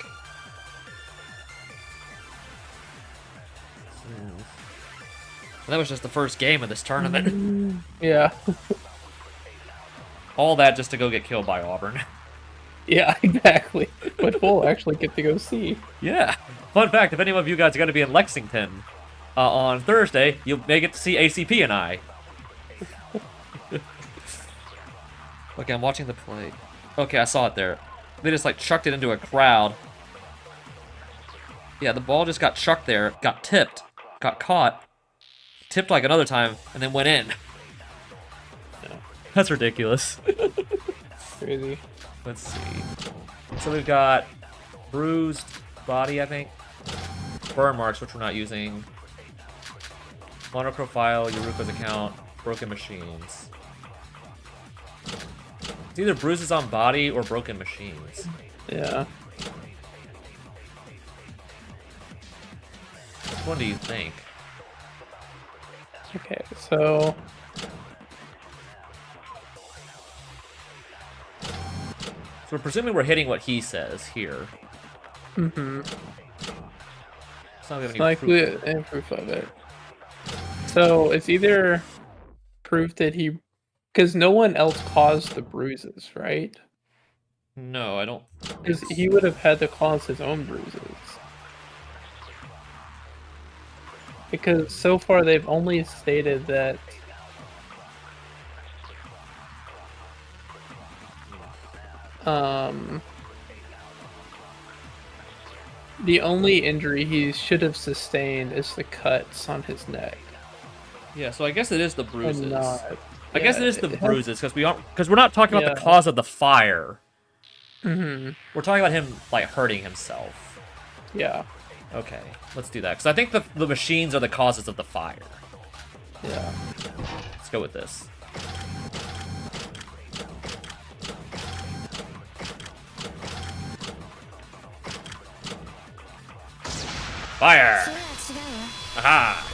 Speaker 1: That was just the first game of this tournament.
Speaker 2: Yeah.
Speaker 1: All that just to go get killed by Auburn.
Speaker 2: Yeah, exactly. But we'll actually get to go see.
Speaker 1: Yeah. Fun fact, if any of you guys are going to be in Lexington on Thursday, you may get to see ACP and I. Okay, I'm watching the play. Okay, I saw it there. They just like chucked it into a crowd. Yeah, the ball just got chucked there, got tipped, got caught, tipped like another time, and then went in.
Speaker 2: Yeah.
Speaker 1: That's ridiculous.
Speaker 2: Crazy.
Speaker 1: Let's see. So we've got bruised body, I think. Burn marks, which we're not using. Monoprofile, Yuruko's account, broken machines. It's either bruises on body or broken machines.
Speaker 2: Yeah.
Speaker 1: Which one do you think?
Speaker 2: Okay, so
Speaker 1: So we're presuming we're hitting what he says here.
Speaker 2: mm-hmm.
Speaker 1: It's not gonna
Speaker 2: Like
Speaker 1: proof.
Speaker 2: and proof of it. So it's either proof that he, because no one else caused the bruises, right?
Speaker 1: No, I don't.
Speaker 2: Because he would have had to cause his own bruises. Because so far they've only stated that the only injury he should have sustained is the cuts on his neck.
Speaker 1: Yeah, so I guess it is the bruises.
Speaker 2: And not,
Speaker 1: I guess it is the
Speaker 2: has-
Speaker 1: bruises because we're not talking about the
Speaker 2: Yeah.
Speaker 1: cause of the fire.
Speaker 2: Mhm.
Speaker 1: We're talking about him like hurting himself.
Speaker 2: Yeah,
Speaker 1: Okay, let's do that because I think the machines are the causes of the fire.
Speaker 2: yeah.
Speaker 1: Let's go with this. Fire! Aha!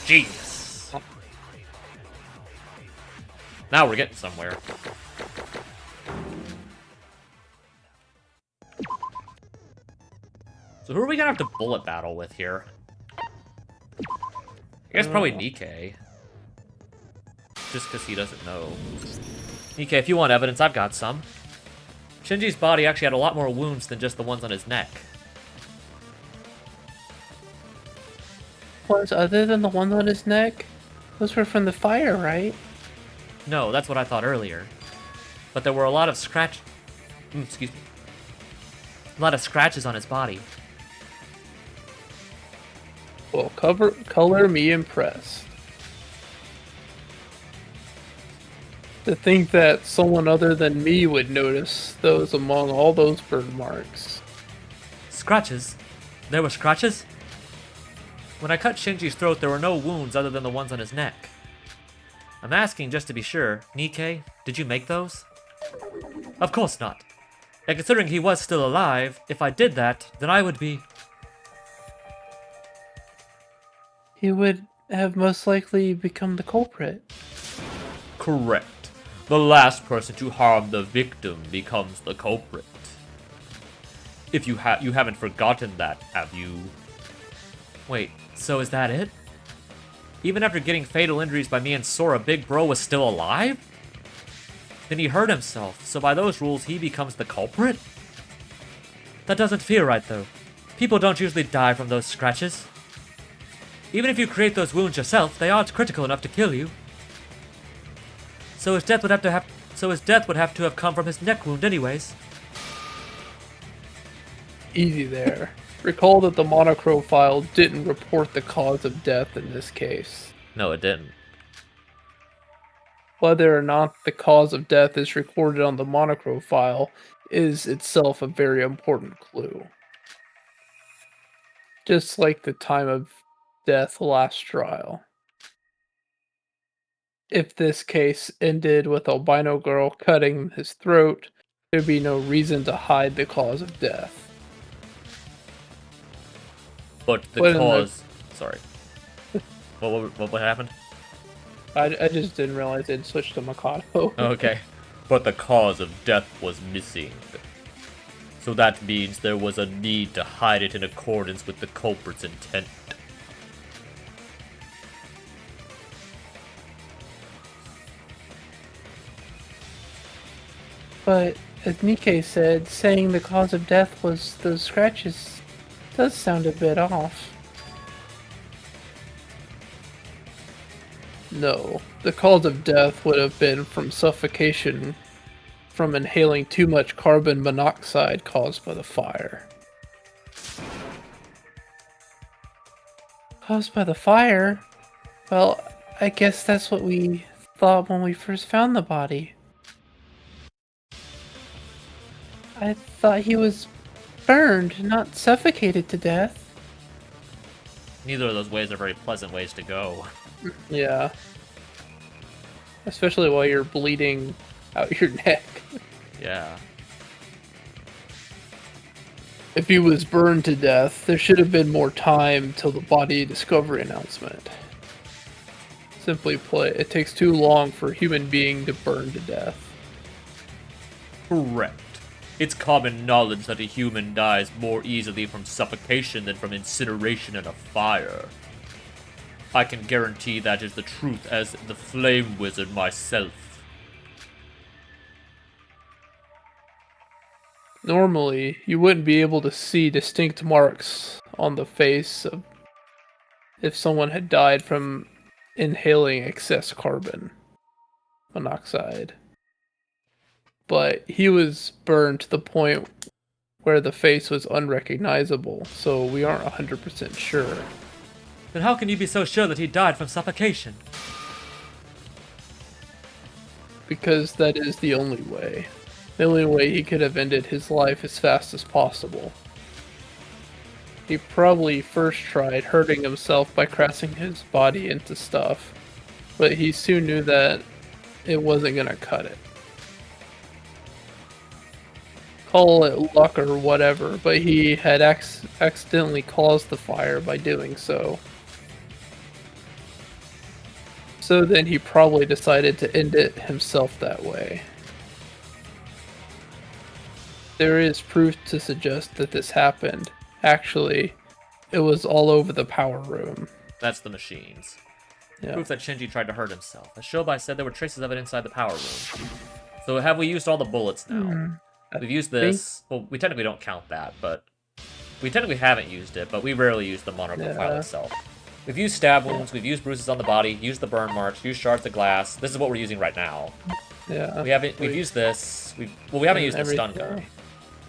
Speaker 1: Genius. Now we're getting somewhere. So who are we gonna have to bullet battle with here? I guess probably Nikkei. Just because he doesn't know. Nikkei, if you want evidence, I've got some. Shinji's body actually had a lot more wounds than just the ones on his neck.
Speaker 2: Ones other than the ones on his neck? Those were from the fire, right?
Speaker 1: No, that's what I thought earlier. but there were a lot of excuse me. A lot of scratches on his body.
Speaker 2: Well, color me impressed. To think that someone other than me would notice those among all those burn marks.
Speaker 1: Scratches? There were scratches? When I cut Shinji's throat, there were no wounds other than the ones on his neck. I'm asking just to be sure. Nikkei, did you make those? Of course not. And considering he was still alive, if I did that, then I would be...
Speaker 2: He would have most likely become the culprit.
Speaker 1: Correct. The last person to harm the victim becomes the culprit. If you haven't forgotten that, have you? Wait, so is that it? Even after getting fatal injuries by me and Sora, Big Bro was still alive? Then he hurt himself, so by those rules he becomes the culprit? That doesn't feel right though. People don't usually die from those scratches. Even if you create those wounds yourself, they aren't critical enough to kill you. So his death would have to have come from his neck wound anyways.
Speaker 2: Easy there. Recall that the monochrome file didn't report the cause of death in this case.
Speaker 1: No, it didn't.
Speaker 2: Whether or not the cause of death is recorded on the monochrome file is itself a very important clue. Just like the time of death last trial. If this case ended with Albino Girl cutting his throat, there'd be no reason to hide the cause of death.
Speaker 1: But the cause... Sorry. What happened?
Speaker 2: I just didn't realize they'd switched to Mikado.
Speaker 1: Okay. But the cause of death was missing. So that means there was a need to hide it in accordance with the culprit's intent.
Speaker 2: But, as Nikkei said, saying the cause of death was those scratches does sound a bit off. No, the cause of death would have been from suffocation from inhaling too much carbon monoxide caused by the fire. Caused by the fire? Well, I guess that's what we thought when we first found the body. I thought he was burned, not suffocated to death.
Speaker 1: Neither of those ways are very pleasant ways to go.
Speaker 2: Yeah. Especially while you're bleeding out your neck.
Speaker 1: Yeah.
Speaker 2: If he was burned to death, there should have been more time till the body discovery announcement. Simply put, it takes too long for a human being to burn to death.
Speaker 1: Correct. It's common knowledge that a human dies more easily from suffocation than from incineration in a fire. I can guarantee that is the truth as the Flame Wizard myself.
Speaker 2: Normally, you wouldn't be able to see distinct marks on the face of if someone had died from inhaling excess carbon monoxide. But he was burned to the point where the face was unrecognizable, so we aren't 100% sure.
Speaker 1: Then how can you be so sure that he died from suffocation?
Speaker 2: Because that is the only way. The only way he could have ended his life as fast as possible. He probably first tried hurting himself by crashing his body into stuff, but he soon knew that it wasn't gonna cut it. Call it luck or whatever, but he had accidentally caused the fire by doing so. So then he probably decided to end it himself that way. There is proof to suggest that this happened. Actually, it was all over the power room.
Speaker 1: That's the machines.
Speaker 2: Yeah.
Speaker 1: Proof that Shinji tried to hurt himself. As Shobai said, there were traces of it inside the power room. So have we used all the bullets now? We've used this. Well, we technically don't count that, but we technically haven't used it, but we rarely use the monochrome file itself. We've used stab wounds, we've used bruises on the body, used the burn marks, used shards of glass. This is what we're using right now.
Speaker 2: Yeah.
Speaker 1: We've used this. We haven't
Speaker 2: And
Speaker 1: used the stun gun.
Speaker 2: everything.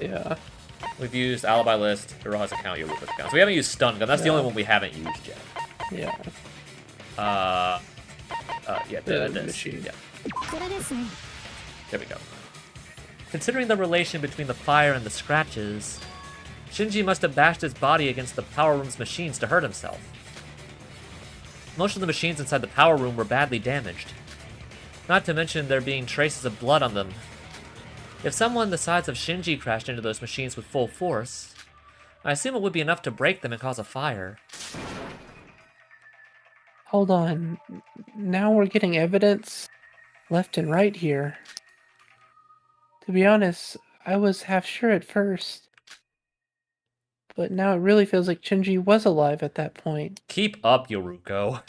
Speaker 2: Yeah.
Speaker 1: We've used alibi list, Hiroha's account, Yoruba's account. So we haven't used stun gun. That's the only one we haven't used yet.
Speaker 2: Yeah.
Speaker 1: Yeah,
Speaker 2: The
Speaker 1: this.
Speaker 2: machine.
Speaker 1: Yeah. There we go. Considering the relation between the fire and the scratches, Shinji must have bashed his body against the power room's machines to hurt himself. Most of the machines inside the power room were badly damaged. Not to mention there being traces of blood on them. If someone the size of Shinji crashed into those machines with full force, I assume it would be enough to break them and cause a fire.
Speaker 2: Hold on. Now we're getting evidence left and right here. To be honest, I was half sure at first. But now it really feels like Shinji was alive at that point.
Speaker 1: Keep up, Yoruko.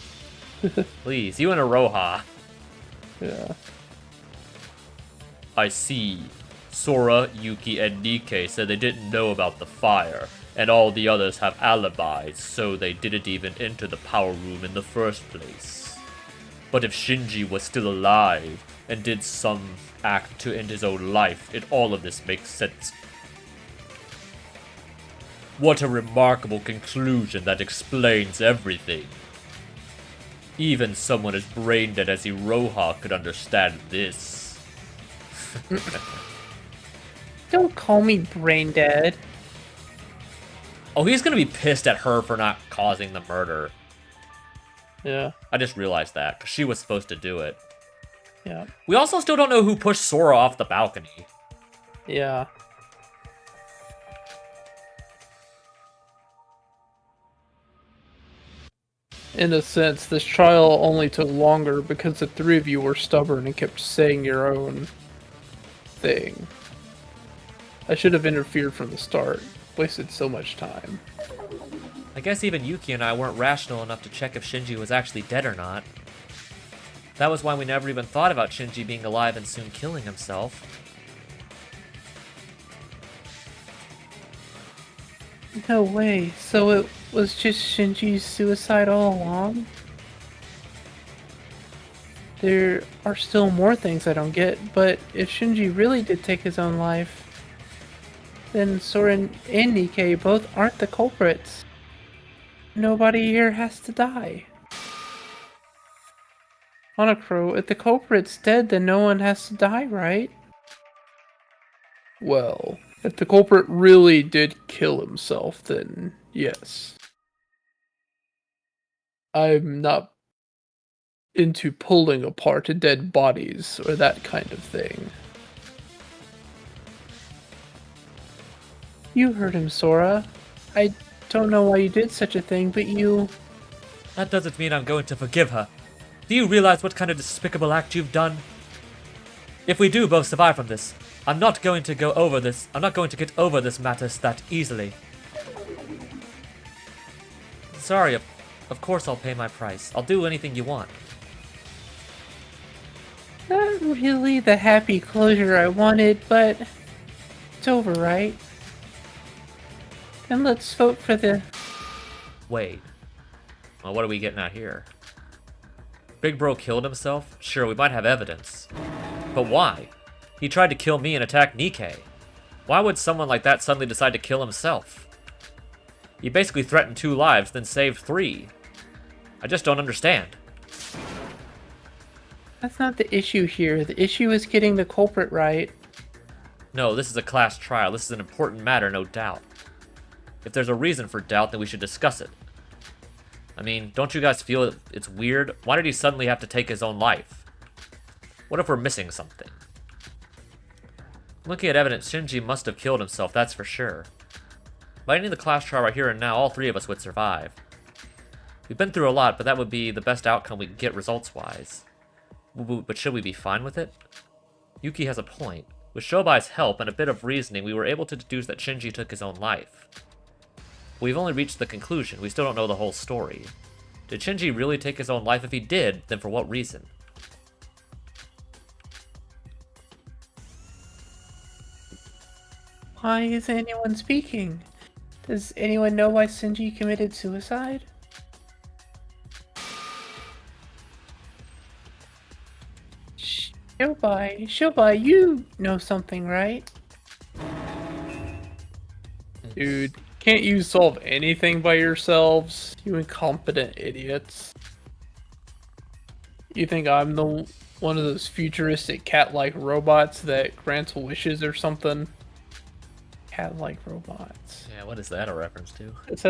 Speaker 1: Please, you and Iroha.
Speaker 2: Yeah.
Speaker 1: I see. Sora, Yuki, and Nikke said they didn't know about the fire, and all the others have alibis, so they didn't even enter the power room in the first place. But if Shinji was still alive, and did some act to end his own life, all of this makes sense. What a remarkable conclusion that explains everything. Even someone as brain dead as Iroha could understand this.
Speaker 2: Don't call me brain dead.
Speaker 1: Oh, he's gonna be pissed at her for not causing the murder.
Speaker 2: Yeah.
Speaker 1: I just realized that, because she was supposed to do it.
Speaker 2: Yeah.
Speaker 1: We also still don't know who pushed Sora off the balcony.
Speaker 2: Yeah. In a sense, this trial only took longer because the three of you were stubborn and kept saying your own thing. I should have interfered from the start. Wasted so much time.
Speaker 1: I guess even Yuki and I weren't rational enough to check if Shinji was actually dead or not. That was why we never even thought about Shinji being alive and soon killing himself.
Speaker 2: No way. So it was just Shinji's suicide all along? There are still more things I don't get, but if Shinji really did take his own life, then Soren and Nikke both aren't the culprits. Nobody here has to die. Monocro, if the culprit's dead, then no one has to die, right? Well, if the culprit really did kill himself, then yes. I'm not into pulling apart dead bodies or that kind of thing. You heard him, Sora. I don't know why you did such a thing, but you...
Speaker 1: That doesn't mean I'm going to forgive her. Do you realize what kind of despicable act you've done? If we do both survive from this, I'm not going to get over this matter that easily. Sorry, of course I'll pay my price. I'll do anything you want.
Speaker 2: Not really the happy closure I wanted, but it's over, right? Then let's vote for the...
Speaker 1: Wait. Well, what are we getting at here? Big Bro killed himself? Sure, we might have evidence. But why? He tried to kill me and attack Nikke. Why would someone like that suddenly decide to kill himself? He basically threatened 2 lives, then saved 3. I just don't understand.
Speaker 2: That's not the issue here. The issue is getting the culprit right.
Speaker 1: No, this is a class trial. This is an important matter, no doubt. If there's a reason for doubt, then we should discuss it. I mean, don't you guys feel it's weird? Why did he suddenly have to take his own life? What if we're missing something? Looking at evidence, Shinji must have killed himself, that's for sure. By ending the class trial right here and now, all 3 of us would survive. We've been through a lot, but that would be the best outcome we could get results-wise. But should we be fine with it? Yuki has a point. With Shobai's help and a bit of reasoning, we were able to deduce that Shinji took his own life. We've only reached the conclusion. We still don't know the whole story. Did Shinji really take his own life? If he did, then for what reason?
Speaker 2: Why isn't anyone speaking? Does anyone know why Shinji committed suicide? Shh, Shobai, you know something, right? Dude, can't you solve anything by yourselves? You incompetent idiots. You think I'm the one of those futuristic cat-like robots that grants wishes or something? Cat-like robots.
Speaker 1: Yeah, what is that a reference to?
Speaker 2: It's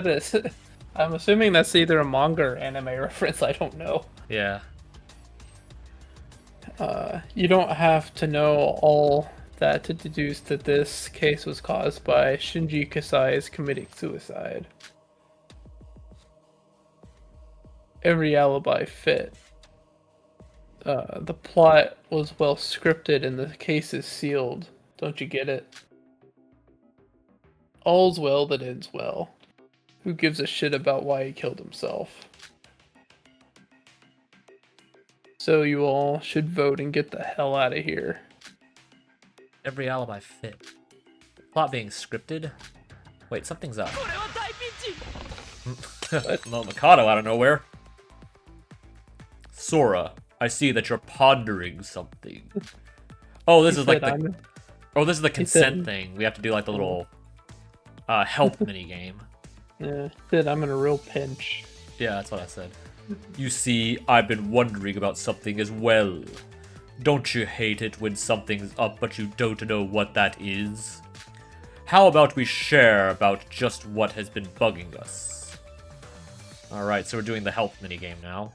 Speaker 2: I'm assuming that's either a manga or anime reference, I don't know.
Speaker 1: Yeah.
Speaker 2: You don't have to know all that to deduce that this case was caused by Shinji Kasai's committing suicide. Every alibi fit. The plot was well scripted and the case is sealed. Don't you get it? All's well that ends well. Who gives a shit about why he killed himself? So you all should vote and get the hell out of here.
Speaker 1: Every alibi fit. Plot being scripted? Wait, something's up. No, Mikado out of nowhere. Sora, I see that you're pondering something. Oh, this is like the... Oh, this is the consent thing. We have to do like the little help mini game.
Speaker 2: Yeah, said I'm in a real pinch.
Speaker 1: Yeah, that's what I said. You see, I've been wondering about something as well. Don't you hate it when something's up but you don't know what that is? How about we share about just what has been bugging us? Alright, so we're doing the help minigame now.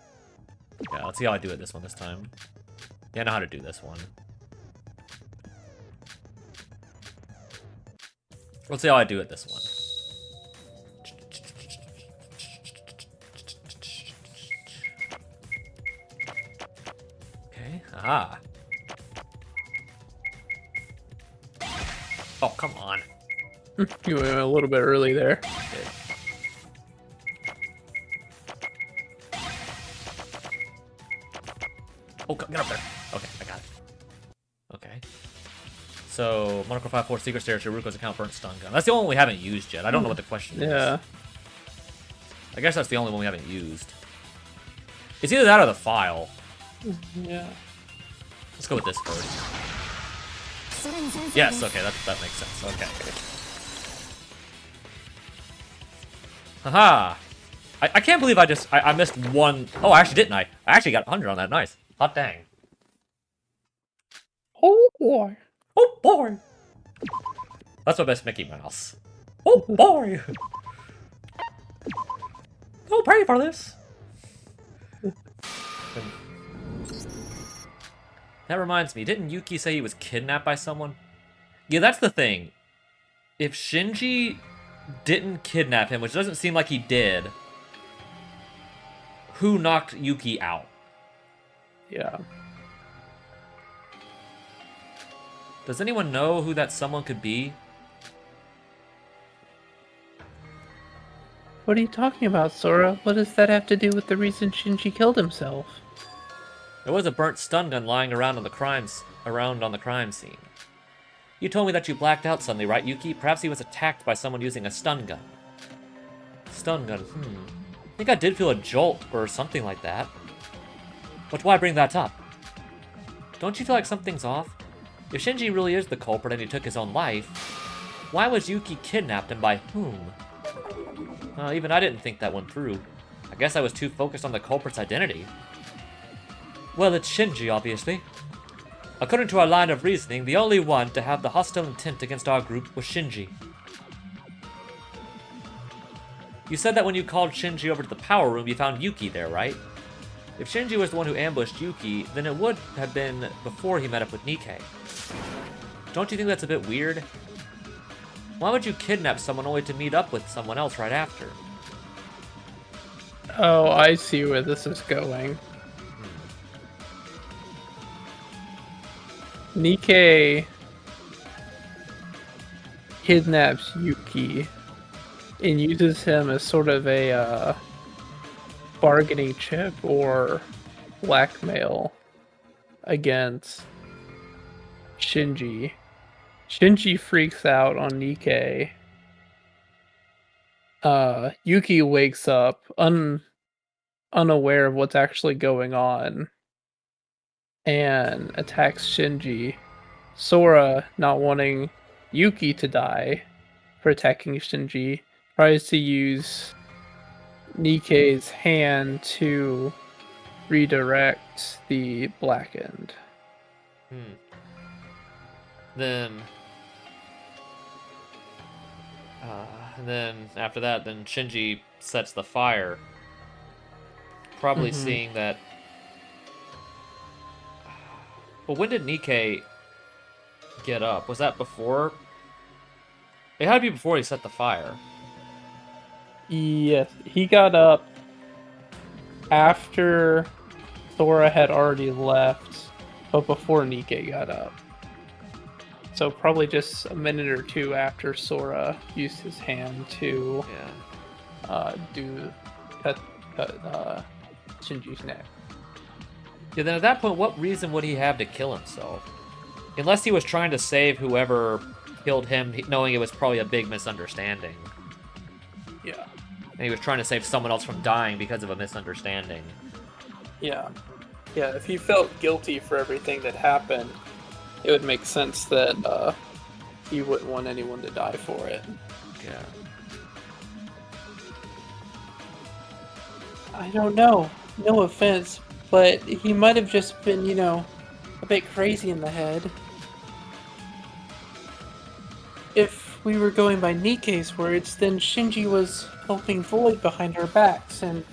Speaker 1: Yeah, let's see how I do it this time. Yeah, I know how to do this one. Let's see how I do it this one. Okay, aha. Oh, come on.
Speaker 2: You went a little bit early there.
Speaker 1: Oh, get up there. Okay, I got it. Okay. So, Monaco 5-4 Secret Stairs, Ruko's account burnt stun gun. That's the only one we haven't used yet. I don't know what the question is.
Speaker 2: Yeah.
Speaker 1: I guess that's the only one we haven't used. It's either that or the file.
Speaker 2: Yeah.
Speaker 1: Let's go with this first. Yes, okay, that makes sense. Okay. Haha! I can't believe I missed one. Oh, I actually didn't I? I actually got 100 on that. Nice. Hot dang.
Speaker 2: Oh boy.
Speaker 1: Oh boy! That's my best Mickey Mouse. Oh boy! Don't pray for this! That reminds me, didn't Yuki say he was kidnapped by someone? Yeah, that's the thing. If Shinji didn't kidnap him, which doesn't seem like he did, who knocked Yuki out?
Speaker 2: Yeah.
Speaker 1: Does anyone know who that someone could be?
Speaker 2: What are you talking about, Sora? What does that have to do with the reason Shinji killed himself?
Speaker 1: There was a burnt stun gun lying around on the crime scene. You told me that you blacked out suddenly, right, Yuki? Perhaps he was attacked by someone using a stun gun. Stun gun, I think I did feel a jolt or something like that. But why bring that up? Don't you feel like something's off? If Shinji really is the culprit and he took his own life, why was Yuki kidnapped and by whom? Even I didn't think that one through. I guess I was too focused on the culprit's identity. Well, it's Shinji, obviously. According to our line of reasoning, the only one to have the hostile intent against our group was Shinji. You said that when you called Shinji over to the power room, you found Yuki there, right? If Shinji was the one who ambushed Yuki, then it would have been before he met up with Nikkei. Don't you think that's a bit weird? Why would you kidnap someone only to meet up with someone else right after?
Speaker 2: Oh, I see where this is going. Nikkei kidnaps Yuki and uses him as sort of a bargaining chip or blackmail against Shinji. Shinji freaks out on Nikkei. Yuki wakes up unaware of what's actually going on and attacks Shinji. Sora, not wanting Yuki to die for attacking Shinji, tries to use Nikkei's hand to redirect the blackened.
Speaker 1: Hmm. Then, and then after that, then Shinji sets the fire, probably
Speaker 2: Mm-hmm.
Speaker 1: seeing that. But when did Nikkei get up? Was that before? It had to be before he set the fire.
Speaker 2: Yes, he got up after Sora had already left, but before Nikkei got up. So probably just a minute or two after Sora used his hand to
Speaker 1: Yeah.
Speaker 2: do cut Shinji's neck.
Speaker 1: Yeah. Then at that point, what reason would he have to kill himself? Unless he was trying to save whoever killed him, knowing it was probably a big misunderstanding.
Speaker 2: Yeah.
Speaker 1: And he was trying to save someone else from dying because of a misunderstanding.
Speaker 2: Yeah. Yeah, if he felt guilty for everything that happened, it would make sense that he wouldn't want anyone to die for it.
Speaker 1: Yeah.
Speaker 2: I don't know. No offense, but he might have just been, a bit crazy in the head. If we were going by Nikkei's words, then Shinji was helping Void behind our backs, and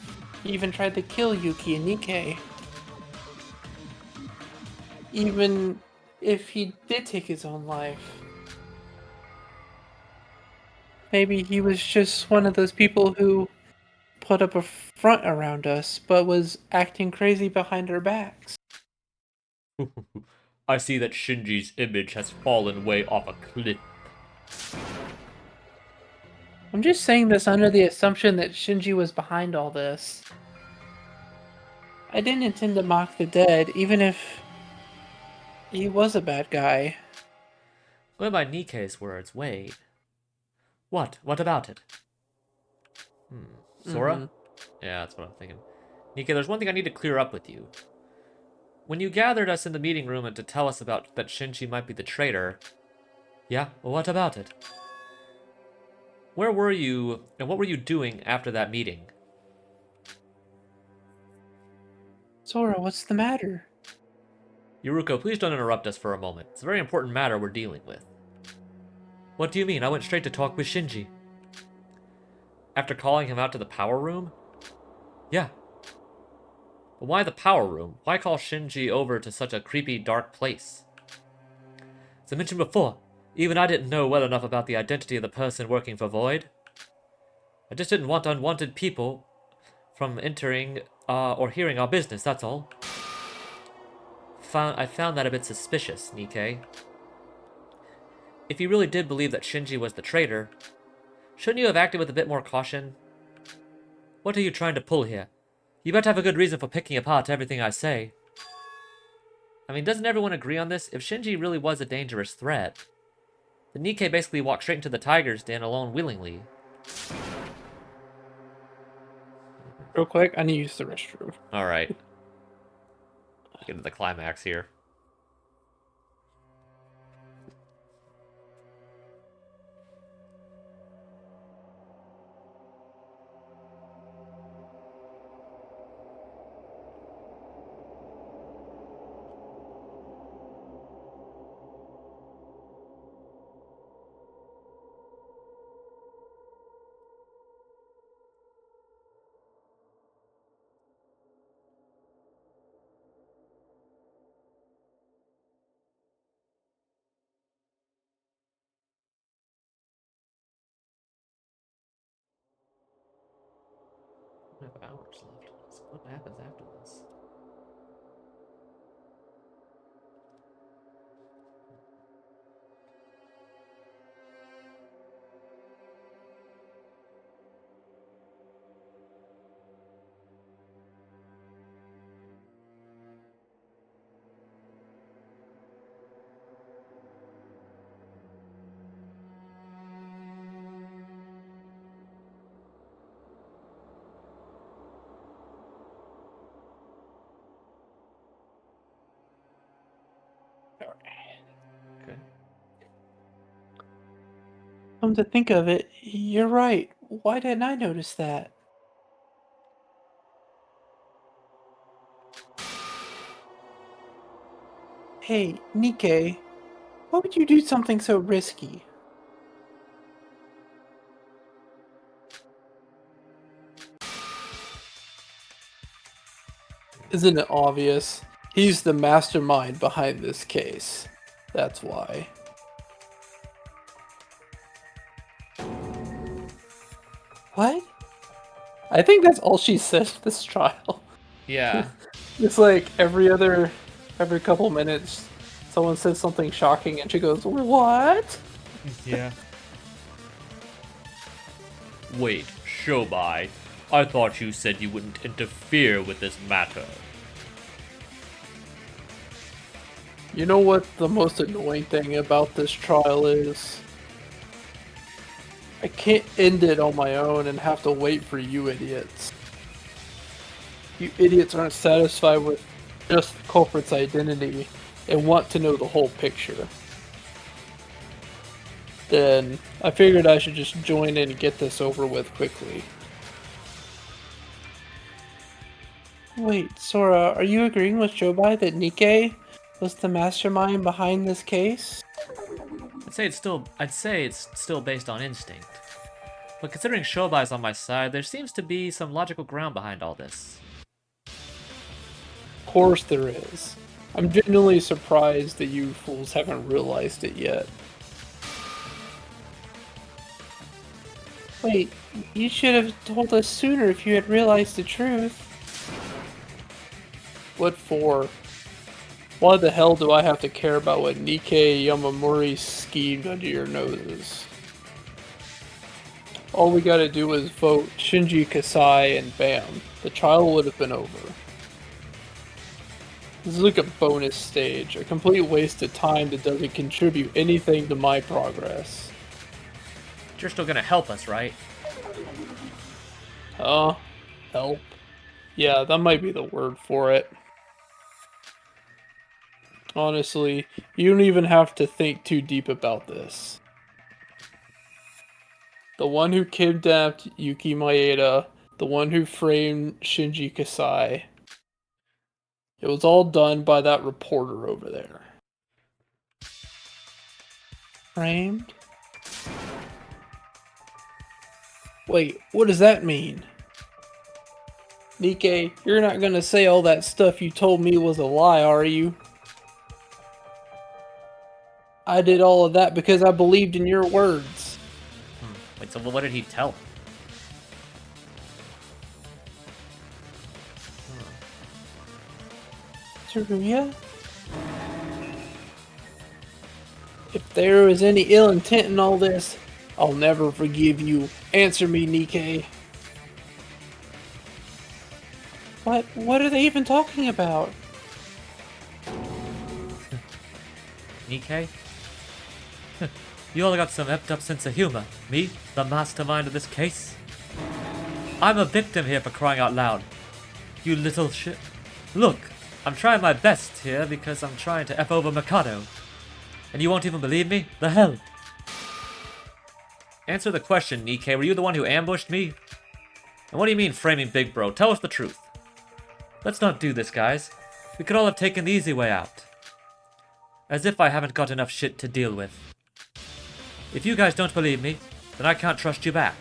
Speaker 2: he even tried to kill Yuki and Nikkei. Even if he did take his own life. Maybe he was just one of those people who put up a front around us, but was acting crazy behind our backs.
Speaker 1: I see that Shinji's image has fallen way off a cliff.
Speaker 2: I'm just saying this under the assumption that Shinji was behind all this. I didn't intend to mock the dead, even if he was a bad guy.
Speaker 1: Going by Nikkei's words, wait. What? What about it? Sora?
Speaker 2: Mm-hmm.
Speaker 1: Yeah, that's what I'm thinking. Nikkei, there's one thing I need to clear up with you. When you gathered us in the meeting room and to tell us about that Shinji might be the traitor. Yeah, well, what about it? Where were you, and what were you doing after that meeting?
Speaker 2: Sora, what's the matter?
Speaker 1: Yuruko, please don't interrupt us for a moment. It's a very important matter we're dealing with. What do you mean? I went straight to talk with Shinji. After calling him out to the power room? Yeah. But why the power room? Why call Shinji over to such a creepy, dark place? As I mentioned before, even I didn't know well enough about the identity of the person working for Void. I just didn't want unwanted people from entering or hearing our business, that's all. I found that a bit suspicious, Nikkei. If you really did believe that Shinji was the traitor, shouldn't you have acted with a bit more caution? What are you trying to pull here? You better have a good reason for picking apart everything I say. I mean, doesn't everyone agree on this? If Shinji really was a dangerous threat, then Nikkei basically walked straight into the tiger's den alone willingly.
Speaker 2: Real quick, I need to use the restroom.
Speaker 1: Alright. Get to the climax here. We have hours left. So what happens after this?
Speaker 2: Come to think of it, you're right. Why didn't I notice that? Hey, Nikkei, why would you do something so risky? Isn't it obvious? He's the mastermind behind this case. That's why. What? I think that's all she said this trial.
Speaker 1: Yeah.
Speaker 2: It's like every couple minutes, someone says something shocking and she goes, "What?"
Speaker 1: Yeah. Wait, Shobai. I thought you said you wouldn't interfere with this matter.
Speaker 2: You know what the most annoying thing about this trial is? I can't end it on my own and have to wait for you idiots. You idiots aren't satisfied with just the culprit's identity and want to know the whole picture. Then I figured I should just join in and get this over with quickly. Wait, Sora, are you agreeing with Jobai that Nikkei was the mastermind behind this case?
Speaker 1: I'd say it's still based on instinct. But considering Shobai's on my side, there seems to be some logical ground behind all this.
Speaker 2: Of course there is. I'm genuinely surprised that you fools haven't realized it yet. Wait, you should have told us sooner if you had realized the truth. What for? Why the hell do I have to care about what Nikkei Yamamori schemed under your noses? All we gotta do is vote Shinji Kasai and bam, the trial would have been over. This is like a bonus stage, a complete waste of time that doesn't contribute anything to my progress.
Speaker 1: You're still gonna help us, right?
Speaker 2: Help? Yeah, that might be the word for it. Honestly, you don't even have to think too deep about this. The one who kidnapped Yuki Maeda, the one who framed Shinji Kasai. It was all done by that reporter over there. Framed? Wait, what does that mean? Nikkei, you're not gonna say all that stuff you told me was a lie, are you? I did all of that because I believed in your words.
Speaker 1: Wait, so what did he tell?
Speaker 2: Teruya? If there is any ill intent in all this, I'll never forgive you. Answer me, Nikkei. What are they even talking about?
Speaker 1: Nikkei? You all got some effed up sense of humor. Me, the mastermind of this case? I'm a victim here for crying out loud. You little shit. Look, I'm trying my best here because I'm trying to F over Mikado. And you won't even believe me? The hell? Answer the question, Nikkei. Were you the one who ambushed me? And what do you mean framing Big Bro? Tell us the truth. Let's not do this, guys. We could all have taken the easy way out. As if I haven't got enough shit to deal with. If you guys don't believe me, then I can't trust you back.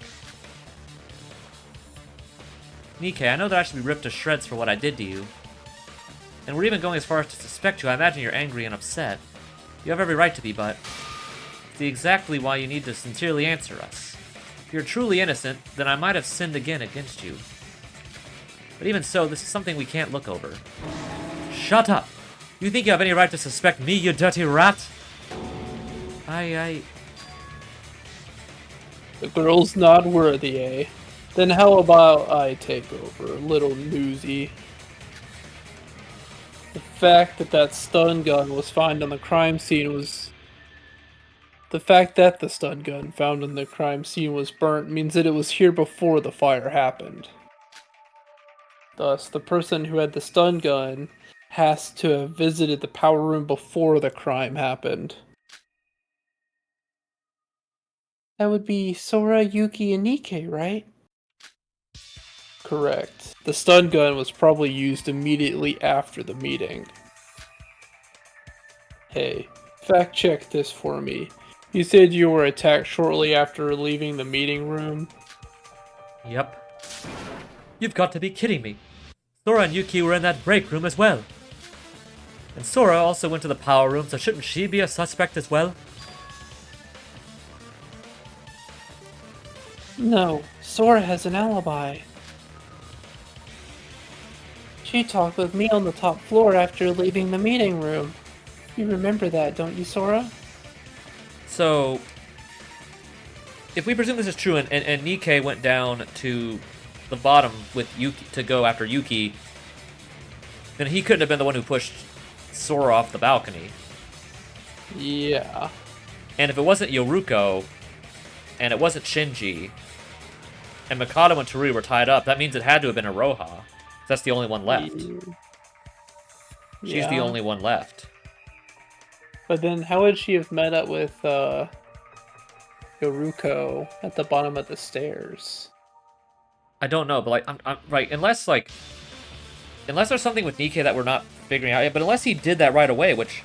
Speaker 1: Nikkei, I know that I should be ripped to shreds for what I did to you. And we're even going as far as to suspect you. I imagine you're angry and upset. You have every right to be, but it's exactly why you need to sincerely answer us. If you're truly innocent, then I might have sinned again against you. But even so, this is something we can't look over. Shut up! You think you have any right to suspect me, you dirty rat?
Speaker 2: The girl's not worthy, eh? Then how about I take over, little newsy? The fact that that stun gun was found on the crime scene was... The fact that the stun gun found on the crime scene was burnt means that it was here before the fire happened. Thus, the person who had the stun gun has to have visited the power room before the crime happened. That would be Sora, Yuki, and Nikke, right? Correct. The stun gun was probably used immediately after the meeting. Hey, fact check this for me. You said you were attacked shortly after leaving the meeting room?
Speaker 1: Yep. You've got to be kidding me. Sora and Yuki were in that break room as well. And Sora also went to the power room, so shouldn't she be a suspect as well?
Speaker 2: No, Sora has an alibi. She talked with me on the top floor after leaving the meeting room. You remember that, don't you, Sora?
Speaker 1: So, if we presume this is true, and Nikke went down to the bottom with Yuki to go after Yuki, then he couldn't have been the one who pushed Sora off the balcony.
Speaker 2: Yeah.
Speaker 1: And if it wasn't Yoruko, and it wasn't Shinji, and Mikado and Teru were tied up, that means it had to have been Iroha. That's the only one left. She's the only one left.
Speaker 2: But then how would she have met up with Yoruko at the bottom of the stairs?
Speaker 1: I don't know, but like, I'm right, unless there's something with Nikke that we're not figuring out yet, but unless he did that right away, which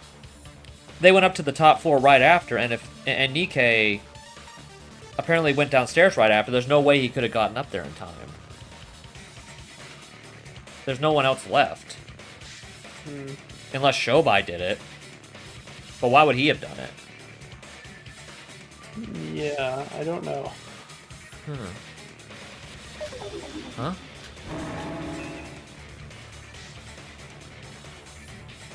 Speaker 1: they went up to the top floor right after, and Nikke apparently went downstairs right after, there's no way he could have gotten up there in time. There's no one else left. Unless Shobai did it. But why would he have done it?
Speaker 2: Yeah, I don't know.
Speaker 1: Huh?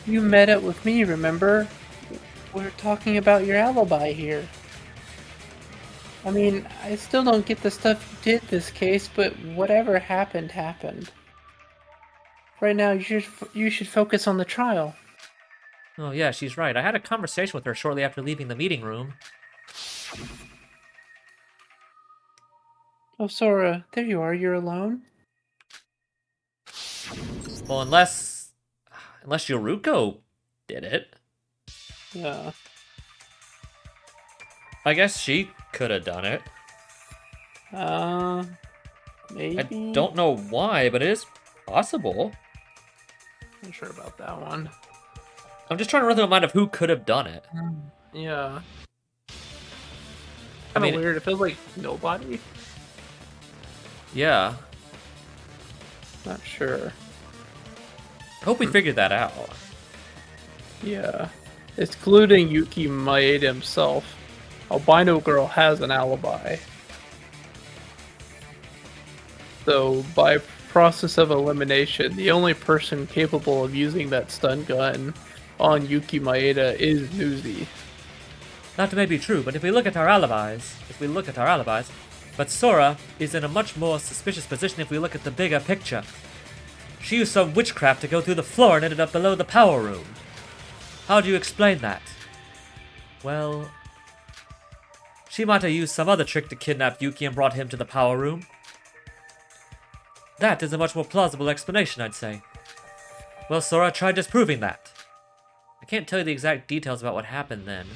Speaker 2: You met up with me, remember? We're talking about your alibi here. I mean, I still don't get the stuff you did this case, but whatever happened, happened. Right now, you should focus on the trial.
Speaker 1: Oh yeah, she's right. I had a conversation with her shortly after leaving the meeting room.
Speaker 2: Oh, Sora, there you are. You're alone?
Speaker 1: Well, unless Yoruko did it.
Speaker 2: Yeah.
Speaker 1: I guess she could have done it.
Speaker 2: Maybe?
Speaker 1: I don't know why, but it is possible.
Speaker 2: Not sure about that one.
Speaker 1: I'm just trying to run through my mind of who could have done it.
Speaker 2: Yeah.
Speaker 1: I mean,
Speaker 2: weird. It feels like nobody.
Speaker 1: Yeah.
Speaker 2: Not sure.
Speaker 1: I hope we figured that out.
Speaker 2: Yeah. Excluding Yuki Maeda himself, Albino Girl has an alibi. So, by process of elimination, the only person capable of using that stun gun on Yuki Maeda is Nuzi.
Speaker 1: That may be true, but if we look at our alibis, but Sora is in a much more suspicious position if we look at the bigger picture. She used some witchcraft to go through the floor and ended up below the power room. How do you explain that? Well, she might have used some other trick to kidnap Yuki and brought him to the power room. That is a much more plausible explanation, I'd say. Well, Sora, try disproving that. I can't tell you the exact details about what happened then.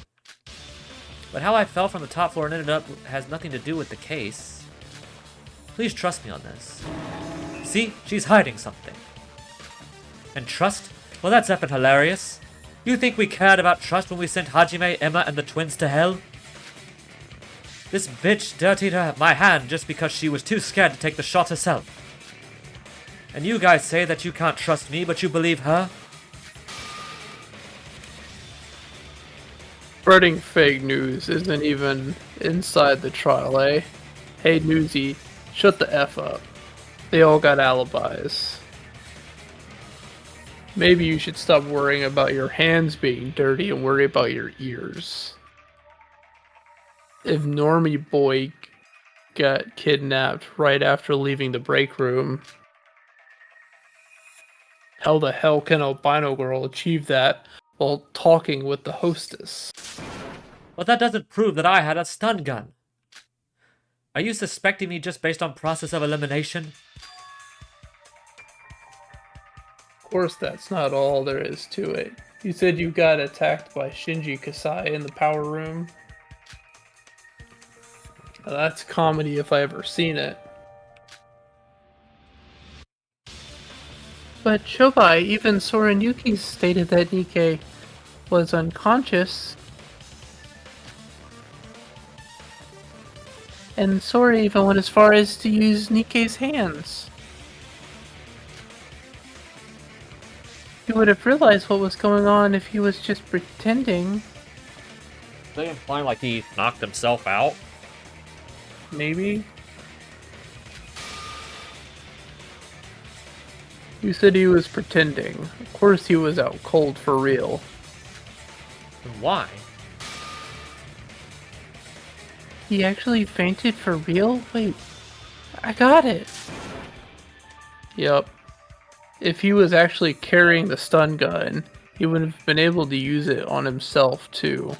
Speaker 1: But how I fell from the top floor and ended up has nothing to do with the case. Please trust me on this. See, she's hiding something. And trust? Well, that's effing hilarious. You think we cared about trust when we sent Hajime, Emma, and the twins to hell? This bitch dirtied my hand just because she was too scared to take the shot herself. And you guys say that you can't trust me, but you believe her?
Speaker 2: Spreading fake news isn't even inside the trial, eh? Hey, Newsy, shut the F up. They all got alibis. Maybe you should stop worrying about your hands being dirty and worry about your ears. If Normie Boy got kidnapped right after leaving the break room, how the hell can Albino Girl achieve that while talking with the hostess?
Speaker 1: But that doesn't prove that I had a stun gun. Are you suspecting me just based on process of elimination?
Speaker 2: Of course, that's not all there is to it. You said you got attacked by Shinji Kasai in the power room. That's comedy if I ever seen it. But Shobai, even Sora and Yuki stated that Nikkei was unconscious. And Sora even went as far as to use Nikkei's hands. He would have realized what was going on if he was just pretending.
Speaker 1: They implying like he knocked himself out?
Speaker 2: Maybe. You said he was pretending. Of course he was out cold for real.
Speaker 1: And why?
Speaker 2: He actually fainted for real? Wait, I got it. Yup. If he was actually carrying the stun gun, he would have been able to use it on himself too.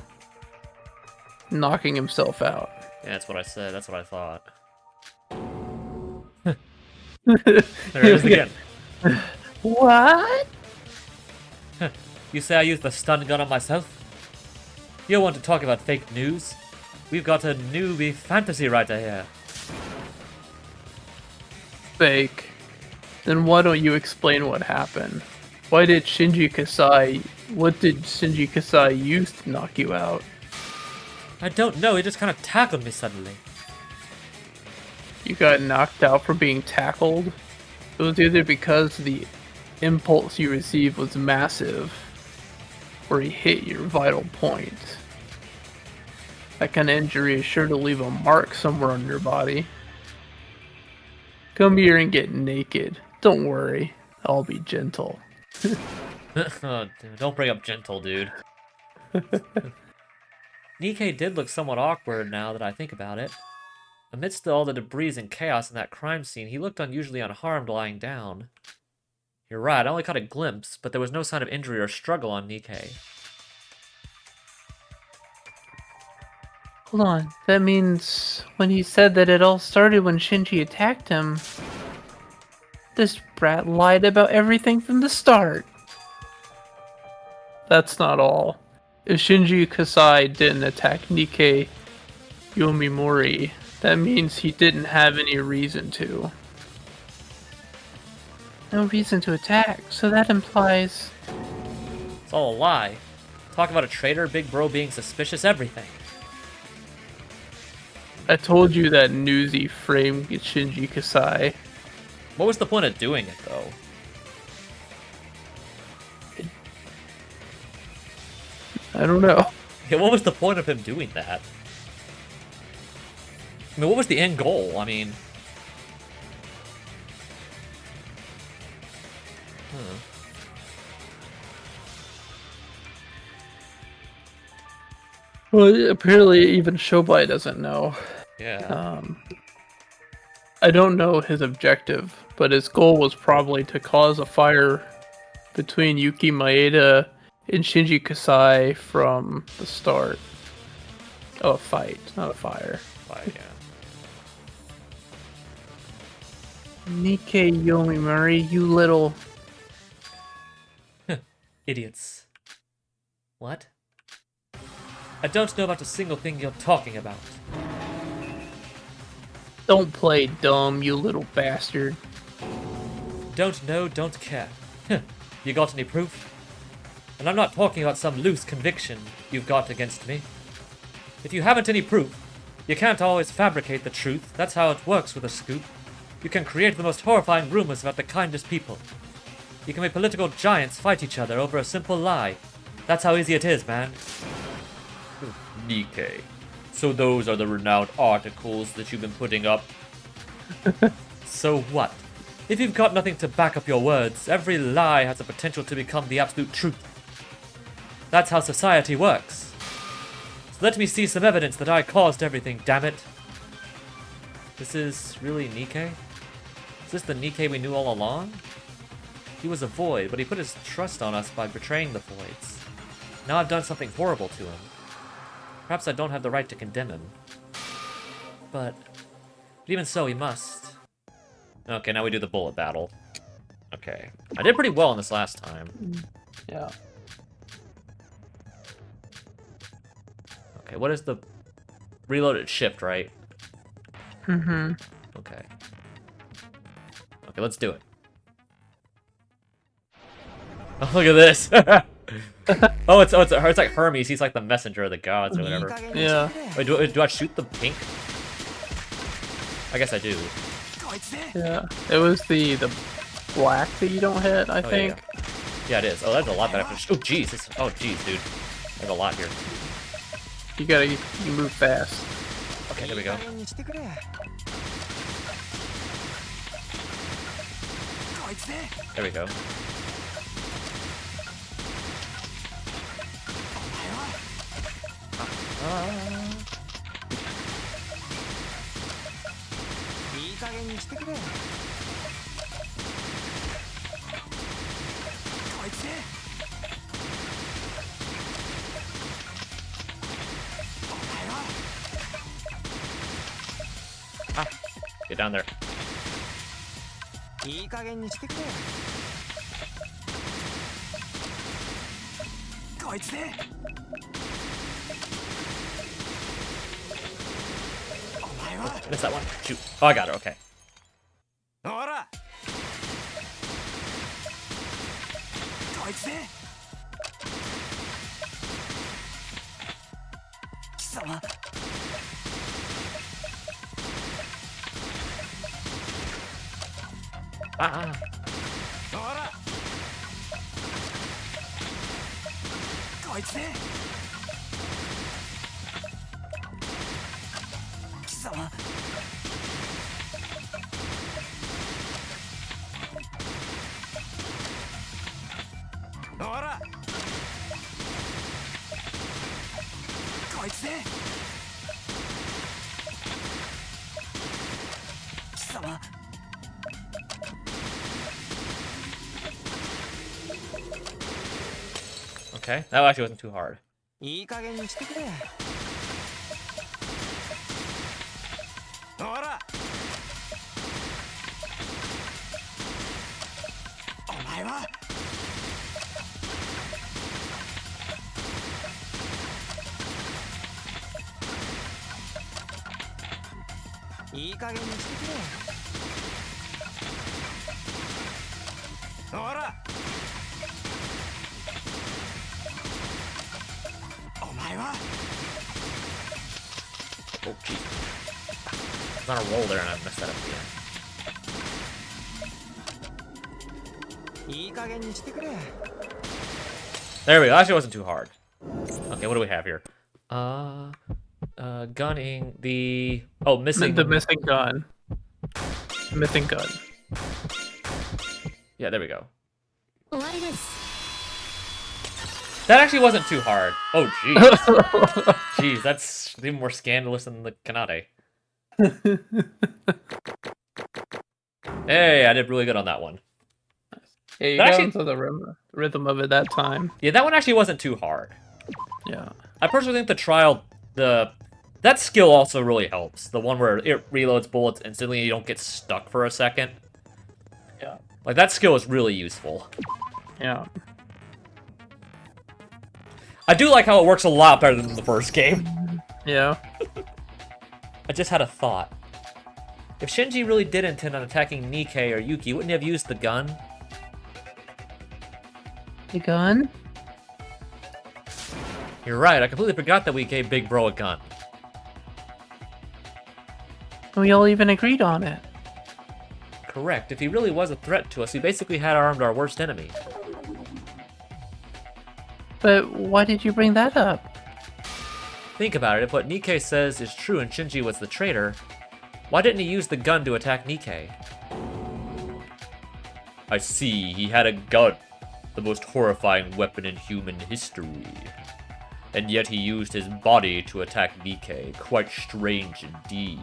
Speaker 2: Knocking himself out.
Speaker 1: Yeah, that's what I said. That's what I thought.
Speaker 2: There
Speaker 1: it is again.
Speaker 2: What?
Speaker 1: You say I used the stun gun on myself? You want to talk about fake news? We've got a newbie fantasy writer here.
Speaker 2: Fake. Then why don't you explain what happened? What did Shinji Kasai use to knock you out?
Speaker 1: I don't know, he just kind of tackled me suddenly.
Speaker 2: You got knocked out for being tackled? It was either because the impulse you received was massive, or he hit your vital point. That kind of injury is sure to leave a mark somewhere on your body. Come here and get naked. Don't worry, I'll be gentle.
Speaker 1: Oh, dude, don't bring up gentle, dude. Nikkei did look somewhat awkward now that I think about it. Amidst all the debris and chaos in that crime scene, he looked unusually unharmed lying down. You're right, I only caught a glimpse, but there was no sign of injury or struggle on Nikkei.
Speaker 2: Hold on, that means when he said that it all started when Shinji attacked him, this brat lied about everything from the start. That's not all. If Shinji Kasai didn't attack Nikkei Yomimori, that means he didn't have any reason to. No reason to attack, so that implies...
Speaker 1: It's all a lie. Talk about a traitor, big bro being suspicious, everything.
Speaker 2: I told you that Newsy framed Shinji Kasai.
Speaker 1: What was the point of doing it, though?
Speaker 2: I don't know.
Speaker 1: Yeah, what was the point of him doing that? I mean, what was the end goal? I mean...
Speaker 2: Well, apparently even Shobai doesn't know.
Speaker 1: Yeah.
Speaker 2: I don't know his objective, but his goal was probably to cause a fire between Yuki Maeda and Shinji Kasai from the start. Oh, a fight, not a fire.
Speaker 1: Fight, yeah.
Speaker 2: Nikkei Yomimori, you little...
Speaker 1: Idiots. What? I don't know about a single thing you're talking about.
Speaker 2: Don't play dumb, you little bastard.
Speaker 1: Don't know, don't care. You got any proof? And I'm not talking about some loose conviction you've got against me. If you haven't any proof, you can't always fabricate the truth. That's how it works with a scoop. You can create the most horrifying rumors about the kindest people. You can make political giants fight each other over a simple lie. That's how easy it is, man. Nikkei. So those are the renowned articles that you've been putting up. So what? If you've got nothing to back up your words, every lie has the potential to become the absolute truth. That's how society works. So let me see some evidence that I caused everything, damn it. This is really Nikkei? Is this the Nikkei we knew all along? He was a void, but he put his trust on us by betraying the voids. Now I've done something horrible to him. Perhaps I don't have the right to condemn him. But even so, he must. Okay, now we do the bullet battle. Okay. I did pretty well in this last time.
Speaker 2: Yeah.
Speaker 1: Okay, what is the... Reloaded shift, right?
Speaker 2: Mm-hmm.
Speaker 1: Okay. Okay, let's do it. Oh, look at this. Oh, it's like Hermes. He's like the messenger of the gods or whatever.
Speaker 2: Yeah.
Speaker 1: Wait, do I shoot the pink? I guess I do.
Speaker 2: Yeah. It was the black that you don't hit, I think.
Speaker 1: Yeah, it is. Oh, that's a lot that I have to. Oh, jeez. Oh, jeez, dude. There's a lot here.
Speaker 2: You move fast.
Speaker 1: Okay, there we go. There we go. Get down there. Missed that one. Shoot. Oh, I got it. Okay. Ah. Okay, that actually wasn't too hard. Oh, jeez. I was on a roll there and I messed that up again. There we go. Actually, it wasn't too hard. Okay, what do we have here? Gunning the... Oh, missing...
Speaker 2: The missing gun. Missing gun.
Speaker 1: Yeah, there we go. That actually wasn't too hard. Oh, jeez. Jeez, that's even more scandalous than the Kanade. Hey, I did really good on that one.
Speaker 2: Yeah, you
Speaker 1: That
Speaker 2: got
Speaker 1: actually-
Speaker 2: into the rhythm of it that time.
Speaker 1: Yeah, that one actually wasn't too hard.
Speaker 2: Yeah.
Speaker 1: I personally think the trial, that skill also really helps. The one where it reloads bullets instantly and you don't get stuck for a second.
Speaker 2: Yeah.
Speaker 1: Like, that skill is really useful.
Speaker 2: Yeah.
Speaker 1: I do like how it works a lot better than the first game.
Speaker 2: Yeah.
Speaker 1: I just had a thought. If Shinji really did intend on attacking Nikkei or Yuki, wouldn't he have used the gun?
Speaker 2: The gun?
Speaker 1: You're right, I completely forgot that we gave Big Bro a gun.
Speaker 2: We all even agreed on it.
Speaker 1: Correct, if he really was a threat to us, we basically had armed our worst enemy.
Speaker 2: But why did you bring that up?
Speaker 1: Think about it, if what Nikkei says is true and Shinji was the traitor, why didn't he use the gun to attack Nikkei? I see, he had a gun. The most horrifying weapon in human history. And yet he used his body to attack Nikkei. Quite strange indeed.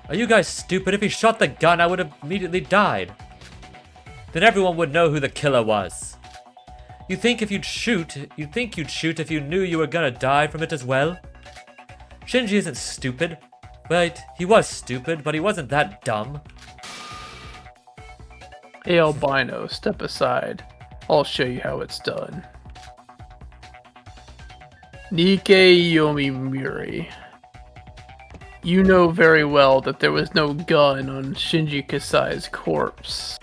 Speaker 1: Are you guys stupid? If he shot the gun, I would have immediately died. Then everyone would know who the killer was. You'd think you'd shoot if you knew you were gonna die from it as well? Shinji isn't stupid. Wait, he was stupid, but he wasn't that dumb.
Speaker 2: Hey, albino, step aside. I'll show you how it's done. Nikkei Yomi Muri. You know very well that there was no gun on Shinji Kasai's corpse.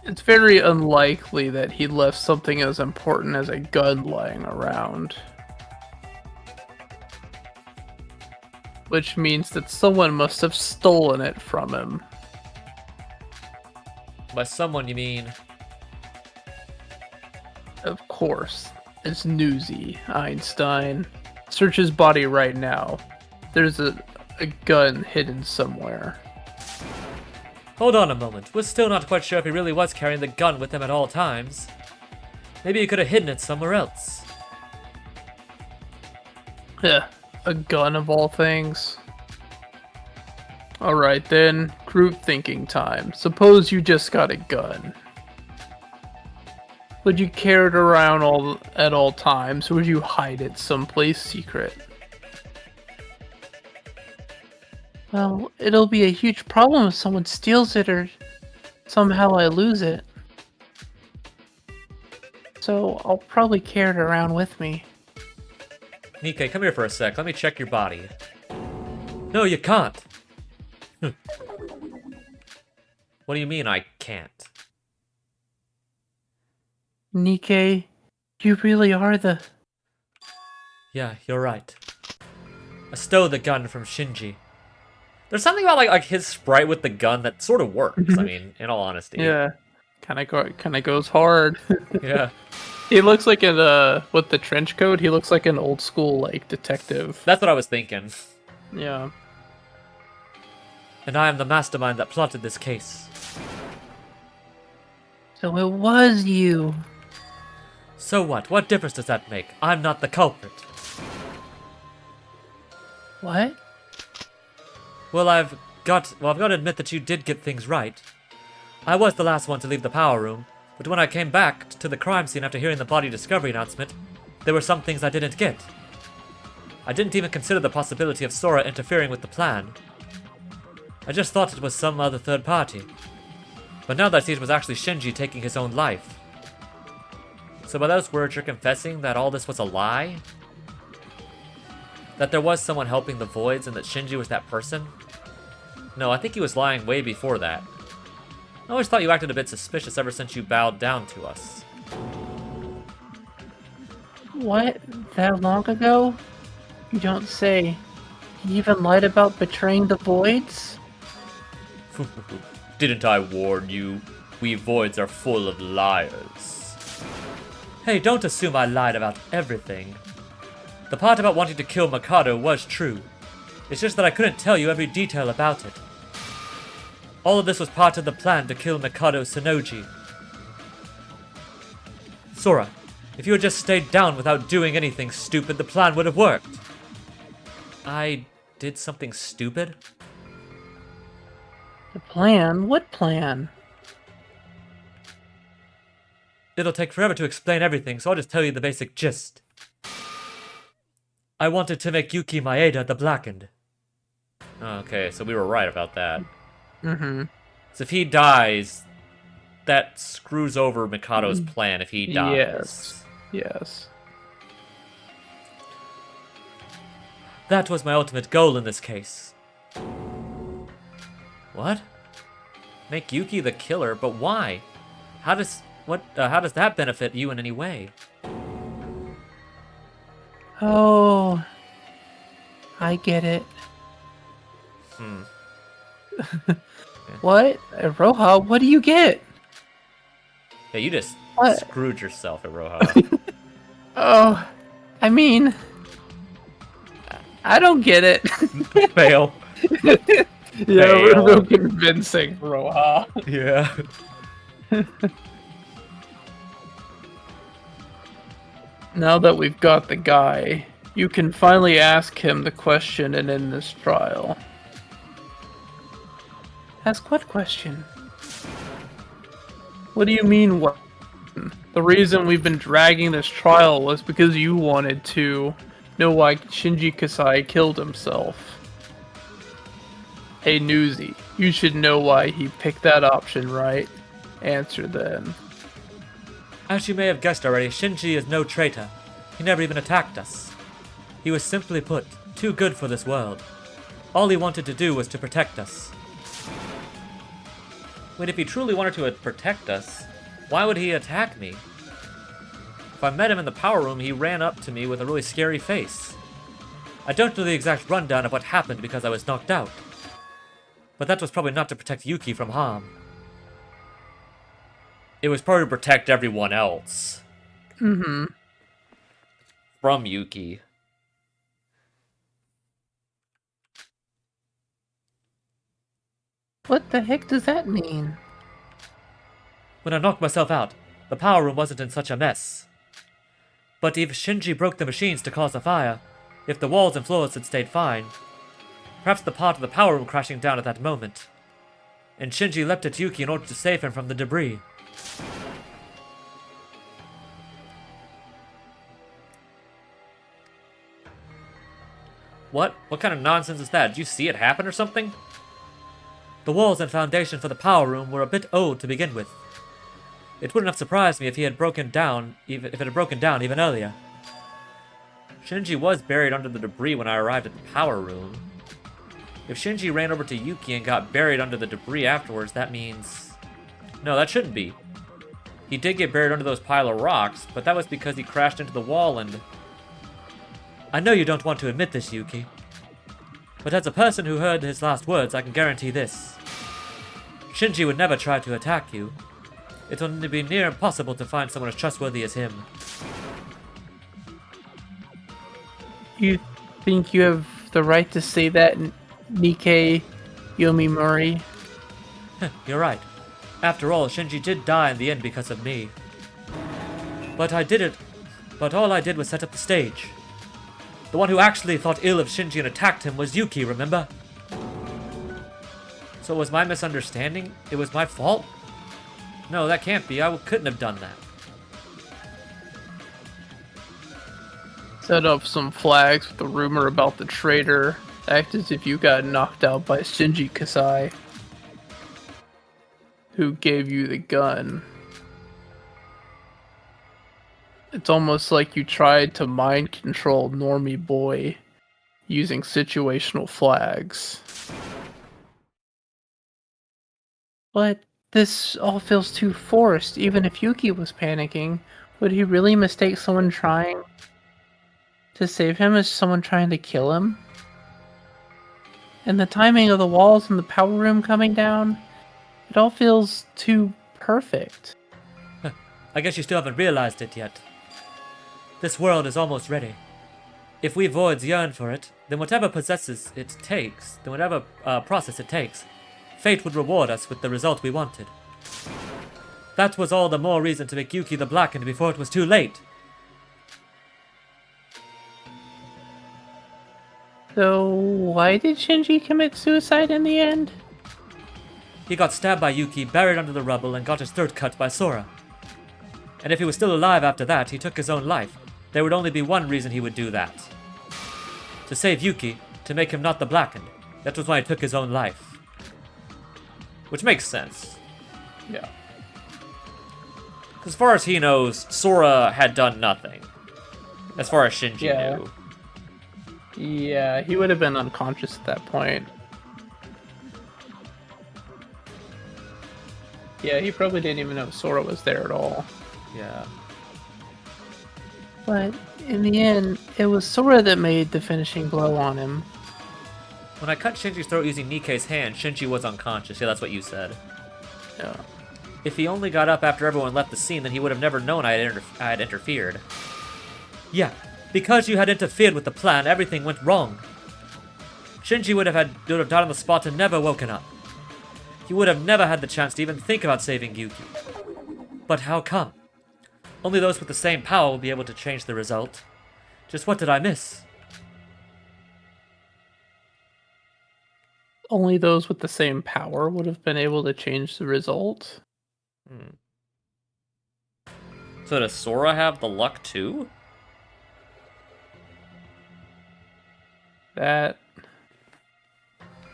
Speaker 2: It's very unlikely that he left something as important as a gun lying around. Which means that someone must have stolen it from him.
Speaker 1: By someone, you mean?
Speaker 2: Of course. It's Newsy, Einstein. Search his body right now. There's a gun hidden somewhere.
Speaker 1: Hold on a moment. We're still not quite sure if he really was carrying the gun with him at all times. Maybe he could have hidden it somewhere else.
Speaker 2: Yeah, a gun of all things. Alright then, group thinking time. Suppose you just got a gun. Would you carry it around at all times, or would you hide it someplace secret? Well, it'll be a huge problem if someone steals it or somehow I lose it. So I'll probably carry it around with me.
Speaker 1: Nikkei, come here for a sec. Let me check your body. No, you can't. What do you mean I can't?
Speaker 2: Nikkei, you really are the...
Speaker 1: Yeah, you're right. I stole the gun from Shinji. There's something about like his sprite with the gun that sort of works. I mean, in all honesty.
Speaker 2: Yeah, kind of goes hard.
Speaker 1: Yeah.
Speaker 2: He looks like with the trench coat. He looks like an old school like detective.
Speaker 1: That's what I was thinking.
Speaker 2: Yeah.
Speaker 1: And I am the mastermind that plotted this case.
Speaker 2: So it was you.
Speaker 1: So what? What difference does that make? I'm not the culprit.
Speaker 2: What?
Speaker 1: Well, I've got to admit that you did get things right. I was the last one to leave the power room, but when I came back to the crime scene after hearing the body discovery announcement, there were some things I didn't get. I didn't even consider the possibility of Sora interfering with the plan. I just thought it was some other third party. But now that I see it was actually Shinji taking his own life. So by those words, you're confessing that all this was a lie? That there was someone helping the Voids and that Shinji was that person? No, I think he was lying way before that. I always thought you acted a bit suspicious ever since you bowed down to us.
Speaker 2: What? That long ago? You don't say. He even lied about betraying the Voids?
Speaker 1: Didn't I warn you? We Voids are full of liars. Hey, don't assume I lied about everything. The part about wanting to kill Mikado was true. It's just that I couldn't tell you every detail about it. All of this was part of the plan to kill Mikado Sonoji. Sora, if you had just stayed down without doing anything stupid, the plan would have worked. I did something stupid?
Speaker 2: The plan? What plan?
Speaker 1: It'll take forever to explain everything, so I'll just tell you the basic gist. I wanted to make Yuki Maeda the Blackened. Okay, so we were right about that.
Speaker 2: Mm-hmm.
Speaker 1: So if he dies, that screws over Mikado's plan if he dies.
Speaker 2: Yes. Yes.
Speaker 1: That was my ultimate goal in this case. What? Make Yuki the killer, but why? How does that benefit you in any way?
Speaker 2: Oh, I get it. What? Roha, what do you get?
Speaker 1: Yeah, you just
Speaker 2: What?
Speaker 1: screwed yourself at Roha.
Speaker 2: Oh, I mean, I don't get it.
Speaker 1: Fail.
Speaker 2: Yeah,
Speaker 1: Fail.
Speaker 2: we're real convincing, Roha.
Speaker 1: Yeah.
Speaker 2: Now that we've got the guy, you can finally ask him the question and end this trial. Ask what question? What do you mean, what? The reason we've been dragging this trial was because you wanted to know why Shinji Kasai killed himself. Hey, Newsy, you should know why he picked that option, right? Answer then.
Speaker 1: As you may have guessed already, Shinji is no traitor. He never even attacked us. He was simply put, too good for this world. All he wanted to do was to protect us. Wait, if he truly wanted to protect us, why would he attack me? If I met him in the power room, he ran up to me with a really scary face. I don't know the exact rundown of what happened because I was knocked out. But that was probably not to protect Yuki from harm. It was probably to protect everyone else.
Speaker 2: Mm-hmm.
Speaker 1: From Yuki.
Speaker 2: What the heck does that mean?
Speaker 1: When I knocked myself out, the power room wasn't in such a mess. But if Shinji broke the machines to cause the fire, if the walls and floors had stayed fine, perhaps the part of the power room crashing down at that moment, and Shinji leapt at Yuki in order to save him from the debris. What? What kind of nonsense is that? Did you see it happen or something? The walls and foundation for the power room were a bit old to begin with. It wouldn't have surprised me if it had broken down even earlier. Shinji was buried under the debris when I arrived at the power room. If Shinji ran over to Yuki and got buried under the debris afterwards, that means... No, that shouldn't be. He did get buried under those pile of rocks, but that was because he crashed into the wall and... I know you don't want to admit this, Yuki. But as a person who heard his last words, I can guarantee this. Shinji would never try to attack you. It would be near impossible to find someone as trustworthy as him.
Speaker 2: You think you have the right to say that, Nikkei Yomimori?
Speaker 1: You're right. After all, Shinji did die in the end because of me. But all I did was set up the stage. The one who actually thought ill of Shinji and attacked him was Yuki, remember? So it was my misunderstanding? It was my fault? No, that can't be. I couldn't have done that.
Speaker 2: Set up some flags with the rumor about the traitor. Act as if you got knocked out by Shinji Kasai, who gave you the gun. It's almost like you tried to mind control Normie Boy using situational flags. But this all feels too forced. Even if Yuki was panicking, would he really mistake someone trying to save him as someone trying to kill him? And the timing of the walls in the power room coming down, it all feels too perfect.
Speaker 1: I guess you still haven't realized it yet. This world is almost ready. If we voids yearn for it, then whatever process it takes, fate would reward us with the result we wanted. That was all the more reason to make Yuki the Blackened before it was too late.
Speaker 2: So, why did Shinji commit suicide in the end?
Speaker 1: He got stabbed by Yuki, buried under the rubble, and got his throat cut by Sora. And if he was still alive after that, he took his own life. There would only be one reason he would do that. To save Yuki, to make him not the Blackened. That was why he took his own life. Which makes sense.
Speaker 2: Yeah.
Speaker 1: As far as he knows, Sora had done nothing. As far as Shinji knew.
Speaker 2: Yeah, he would have been unconscious at that point. Yeah, he probably didn't even know Sora was there at all.
Speaker 1: Yeah.
Speaker 2: But in the end, it was Sora that made the finishing blow on him.
Speaker 1: When I cut Shinji's throat using Nikkei's hand, Shinji was unconscious. Yeah, that's what you said.
Speaker 2: Yeah.
Speaker 1: If he only got up after everyone left the scene, then he would have never known I had interfered. Yeah, because you had interfered with the plan, everything went wrong. Shinji would have died on the spot and never woken up. He would have never had the chance to even think about saving Yuki. But how come? Only those with the same power will be able to change the result. Just what did I miss?
Speaker 2: Only those with the same power would have been able to change the result?
Speaker 1: So does Sora have the luck too?
Speaker 2: That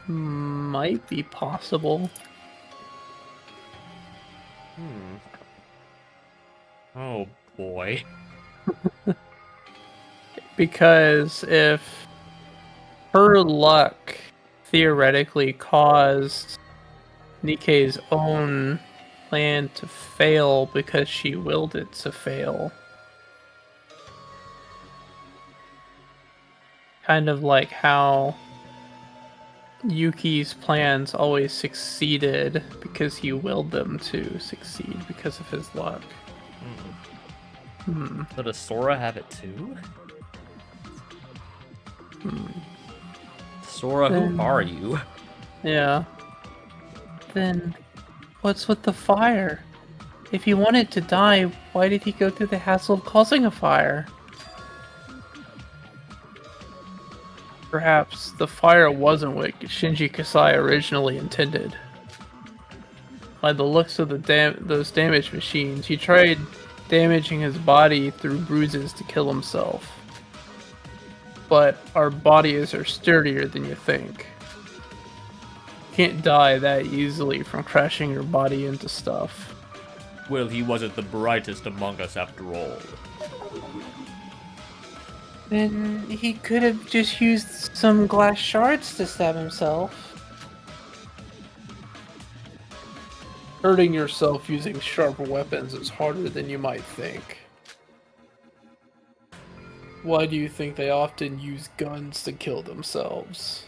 Speaker 2: might be possible.
Speaker 1: Oh boy.
Speaker 2: Because if her luck theoretically caused Nikkei's own plan to fail because she willed it to fail. Kind of like how Yuki's plans always succeeded because he willed them to succeed because of his luck.
Speaker 1: So does Sora have it too? Sora, who are you?
Speaker 2: Yeah. Then what's with the fire? If he wanted to die, why did he go through the hassle of causing a fire? Perhaps the fire wasn't what Shinji Kasai originally intended. By the looks of those damage machines, he tried damaging his body through bruises to kill himself. But our bodies are sturdier than you think. You can't die that easily from crashing your body into stuff.
Speaker 1: Well, he wasn't the brightest among us after all.
Speaker 2: Then he could have just used some glass shards to stab himself. Hurting yourself using sharp weapons is harder than you might think. Why do you think they often use guns to kill themselves?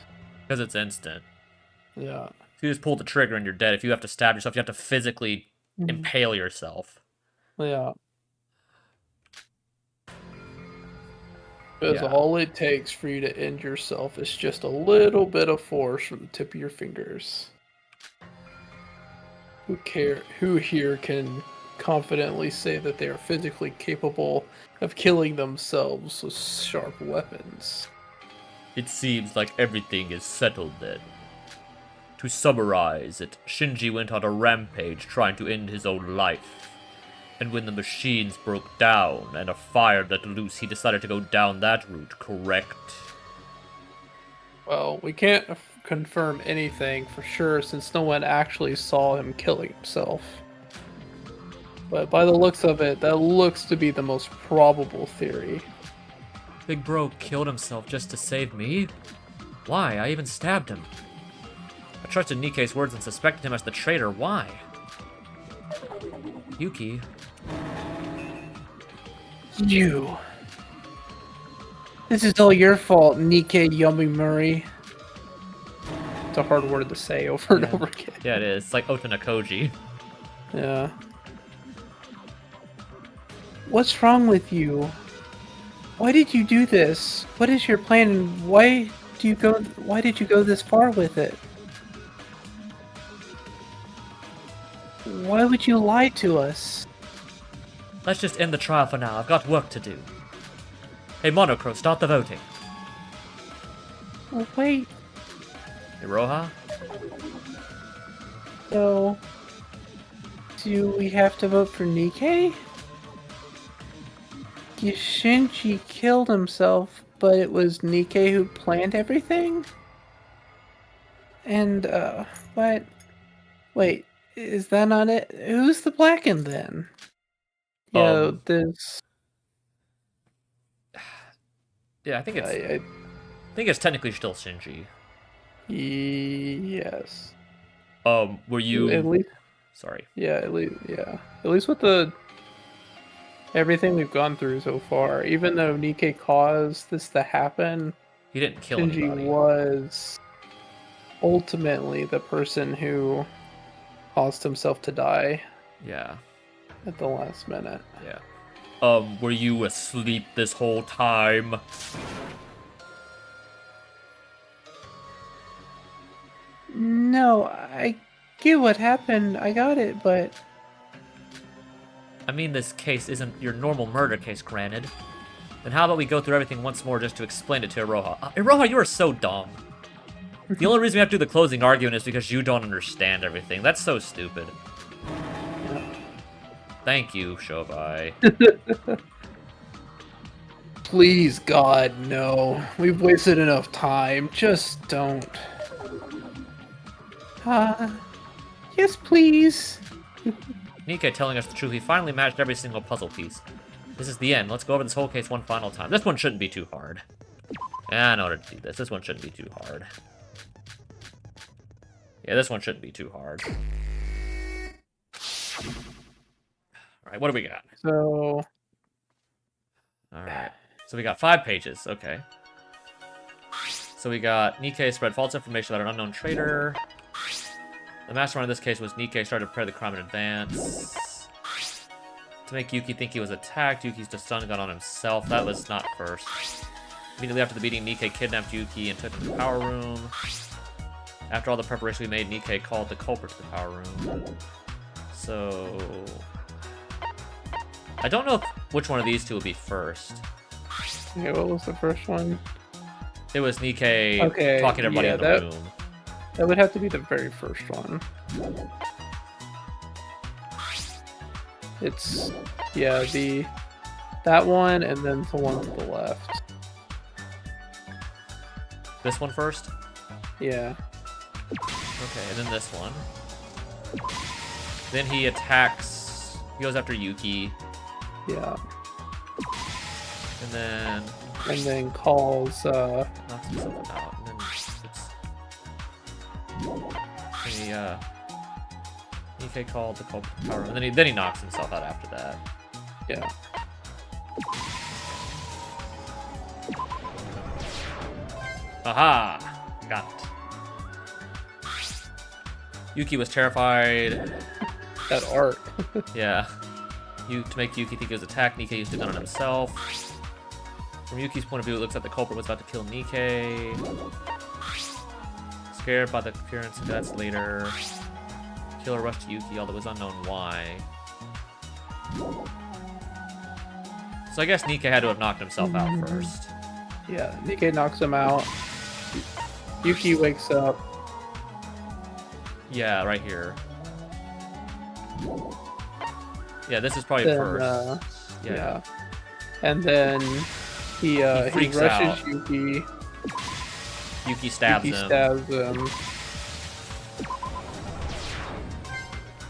Speaker 1: Because it's instant.
Speaker 2: Yeah.
Speaker 1: If you just pull the trigger and you're dead. If you have to stab yourself, you have to physically impale yourself.
Speaker 2: Yeah. Because
Speaker 1: Yeah.
Speaker 2: all it takes for you to end yourself is just a little bit of force from the tip of your fingers. Who here can confidently say that they are physically capable of killing themselves with sharp weapons?
Speaker 1: It seems like everything is settled then. To summarize it, Shinji went on a rampage trying to end his own life. And when the machines broke down and a fire let loose, he decided to go down that route, correct?
Speaker 2: Well, we can't confirm anything for sure since no one actually saw him killing himself. But by the looks of it, that looks to be the most probable theory.
Speaker 1: Big Bro killed himself just to save me? Why? I even stabbed him. I trusted Nikkei's words and suspected him as the traitor. Why? Yuki.
Speaker 2: You. This is all your fault, Nikkei Yomimori. It's a hard word to say over and over again.
Speaker 1: Yeah, it is. It's like Otonakoji.
Speaker 2: Yeah. What's wrong with you? Why did you do this? What is your plan and why did you go this far with it? Why would you lie to us?
Speaker 1: Let's just end the trial for now. I've got work to do. Hey, Monocro, start the voting.
Speaker 2: Oh, wait.
Speaker 1: Hey, Roha?
Speaker 2: So, do we have to vote for Nikkei? Shinji killed himself, but it was Nikkei who planned everything? And, what? Wait, is that not it? Who's the Blackened then? Yeah, this...
Speaker 1: Yeah, I think it's technically still Shinji.
Speaker 2: Yes.
Speaker 1: Were you...
Speaker 2: At least...
Speaker 1: Sorry.
Speaker 2: Yeah, at least with the... everything we've gone through so far, even though Nikkei caused this to happen,
Speaker 1: He didn't kill
Speaker 2: Shinji
Speaker 1: anybody.
Speaker 2: was ultimately the person who caused himself to die
Speaker 1: Yeah.
Speaker 2: at the last minute.
Speaker 1: Yeah. Were you asleep this whole time?
Speaker 2: No, I get what happened. I got it, but...
Speaker 1: I mean, this case isn't your normal murder case, granted. Then how about we go through everything once more just to explain it to Iroha? Iroha, you are so dumb. The only reason we have to do the closing argument is because you don't understand everything. That's so stupid. Thank you, Shobai.
Speaker 2: Please, God, no. We've wasted enough time. Just don't. Yes, please.
Speaker 1: Nikkei telling us the truth. He finally matched every single puzzle piece. This is the end. Let's go over this whole case one final time. This one shouldn't be too hard. Yeah, I know how to do this. This one shouldn't be too hard. Yeah, this one shouldn't be too hard. Alright, what do we got?
Speaker 2: So...
Speaker 1: Alright. So we got 5 pages. Okay. So we got Nikkei spread false information about an unknown traitor. The mastermind in this case was Nikkei started to prepare the crime in advance. To make Yuki think he was attacked, Yuki's just stun gun on himself. That was not first. Immediately after the meeting, Nikkei kidnapped Yuki and took him to the power room. After all the preparation we made, Nikkei called the culprit to the power room. So... I don't know which one of these two will be first.
Speaker 2: Yeah, what was the first one?
Speaker 1: It was Nikkei talking to everybody in the room.
Speaker 2: That would have to be the very first one. It's... yeah, that one and then the one to the left.
Speaker 1: This one first?
Speaker 2: Yeah.
Speaker 1: Okay, and then this one. Then he attacks... He goes after Yuki.
Speaker 2: Yeah.
Speaker 1: And then...
Speaker 2: And then calls,
Speaker 1: knocks himself out. And then it's... Nikkei called the culprit to the power room. And then he knocks himself out after that.
Speaker 2: Yeah.
Speaker 1: Aha! Got it. Yuki was terrified.
Speaker 2: That art.
Speaker 1: Yeah. To make Yuki think he was attacked, Nikkei used a gun on himself. From Yuki's point of view, it looks like the culprit was about to kill Nikkei. Scared by the appearance of that's later. Killer rushed to Yuki, although it was unknown why. So I guess Nikkei had to have knocked himself out first.
Speaker 2: Yeah, Nikkei knocks him out. Yuki wakes up.
Speaker 1: Yeah, right here. Yeah, this is probably
Speaker 2: Then,
Speaker 1: first.
Speaker 2: Yeah. And then he
Speaker 1: freaks
Speaker 2: rushes
Speaker 1: out.
Speaker 2: Yuki.
Speaker 1: Yuki stabs
Speaker 2: Yuki
Speaker 1: him.
Speaker 2: stabs him.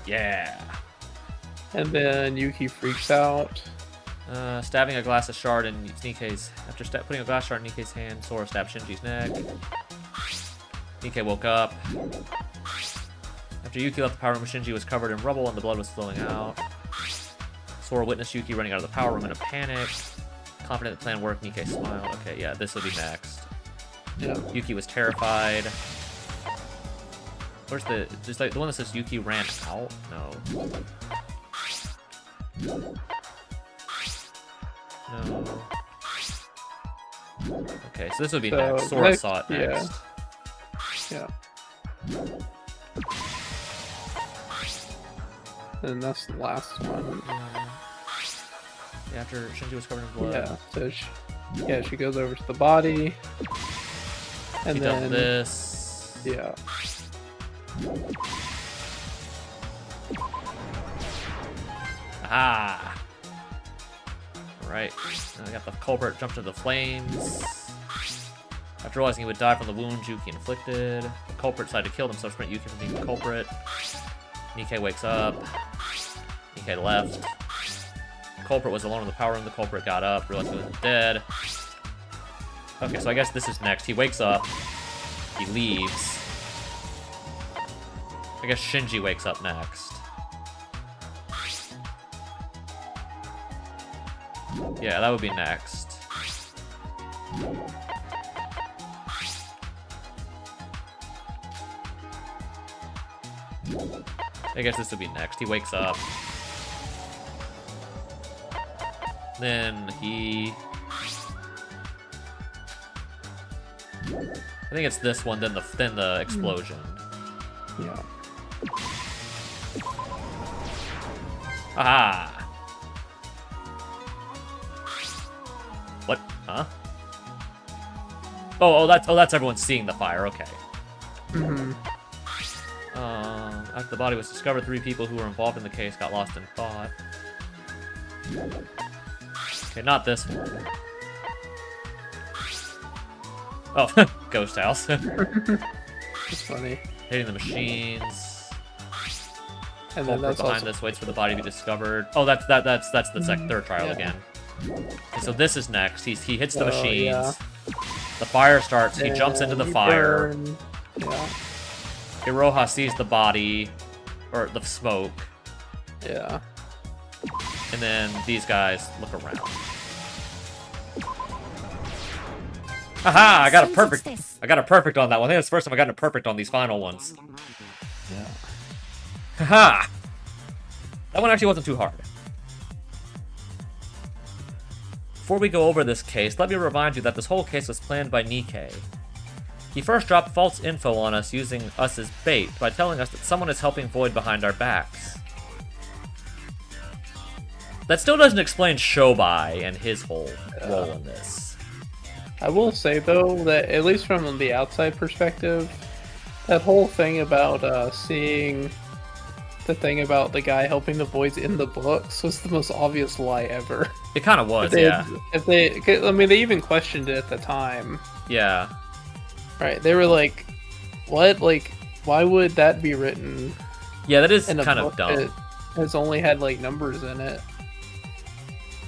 Speaker 1: Yeah.
Speaker 2: And then Yuki freaks out.
Speaker 1: Stabbing a glass shard in Nikkei's... After putting a glass shard in Nikkei's hand, Sora stabbed Shinji's neck. Nikkei woke up. After Yuki left the power room, Shinji was covered in rubble and the blood was flowing out. Sora witnessed Yuki running out of the power room in a panic. Confident the plan worked, Nikkei smiled. Okay, yeah, this will be next.
Speaker 2: Yeah.
Speaker 1: Yuki was terrified. Where's the... Just like the one that says Yuki ran out? No. No. Okay, so this would be next. Sora saw it next.
Speaker 2: Yeah. And that's the last one.
Speaker 1: Yeah, after Shinji was covered in blood.
Speaker 2: Yeah, so she goes over to the body. And
Speaker 1: He
Speaker 2: then...
Speaker 1: does this.
Speaker 2: Yeah.
Speaker 1: Ah! Alright. Now I got the culprit jumped into the flames. After realizing he would die from the wounds Yuki inflicted, the culprit decided to kill himself to prevent Yuki from being the culprit. Nikkei wakes up. Nikkei left. The culprit was alone in the power room. The culprit got up, realized he wasn't dead. Okay, so I guess this is next. He wakes up. He leaves. I guess Shinji wakes up next. Yeah, that would be next. I guess this would be next. He wakes up. Then he... I think it's this one, then the explosion.
Speaker 2: Yeah.
Speaker 1: Aha! What? Huh? Oh, that's everyone seeing the fire. Okay.
Speaker 2: Mm-hmm.
Speaker 1: After the body was discovered, 3 people who were involved in the case got lost in thought. Okay, not this one. Oh, ghost house.
Speaker 2: It's funny.
Speaker 1: Hitting the machines.
Speaker 2: And then that's
Speaker 1: behind
Speaker 2: also...
Speaker 1: this waits for the body to be discovered. Oh, that's the third trial again. Okay, so this is next. He hits the machines.
Speaker 2: Yeah.
Speaker 1: The fire starts. He jumps into the fire.
Speaker 2: burn. Yeah.
Speaker 1: Iroha sees the body, or the smoke,
Speaker 2: Yeah.
Speaker 1: and then these guys look around. Haha! I got a perfect. I got a perfect on that one. I think that's the first time I got a perfect on these final ones.
Speaker 2: Yeah.
Speaker 1: Haha! That one actually wasn't too hard. Before we go over this case, let me remind you that this whole case was planned by Nikkei. He first dropped false info on us using us as bait by telling us that someone is helping Void behind our backs. That still doesn't explain Shobai and his whole role in this.
Speaker 2: I will say, though, that at least from the outside perspective, that whole thing about seeing the thing about the guy helping the boys in the books was the most obvious lie ever.
Speaker 1: It kind of was,
Speaker 2: They even questioned it at the time.
Speaker 1: Yeah.
Speaker 2: Right, they were like, what? Like, why would that be written
Speaker 1: Yeah, that is
Speaker 2: in a
Speaker 1: kind of
Speaker 2: book
Speaker 1: dumb.
Speaker 2: that has only had, like, numbers in it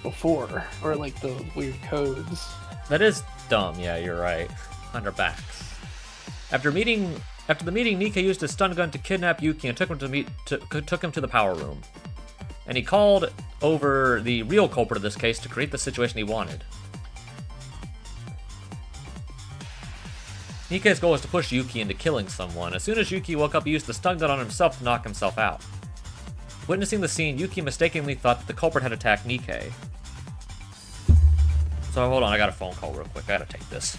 Speaker 2: before? Or, like, the weird codes.
Speaker 1: That is dumb, yeah, you're right. On our backs. After the meeting, Nikkei used his stun gun to kidnap Yuki and took him to the power room. And he called over the real culprit of this case to create the situation he wanted. Nikkei's goal was to push Yuki into killing someone. As soon as Yuki woke up, he used the stun gun on himself to knock himself out. Witnessing the scene, Yuki mistakenly thought that the culprit had attacked Nikkei. So hold on, I got a phone call real quick. I gotta take this.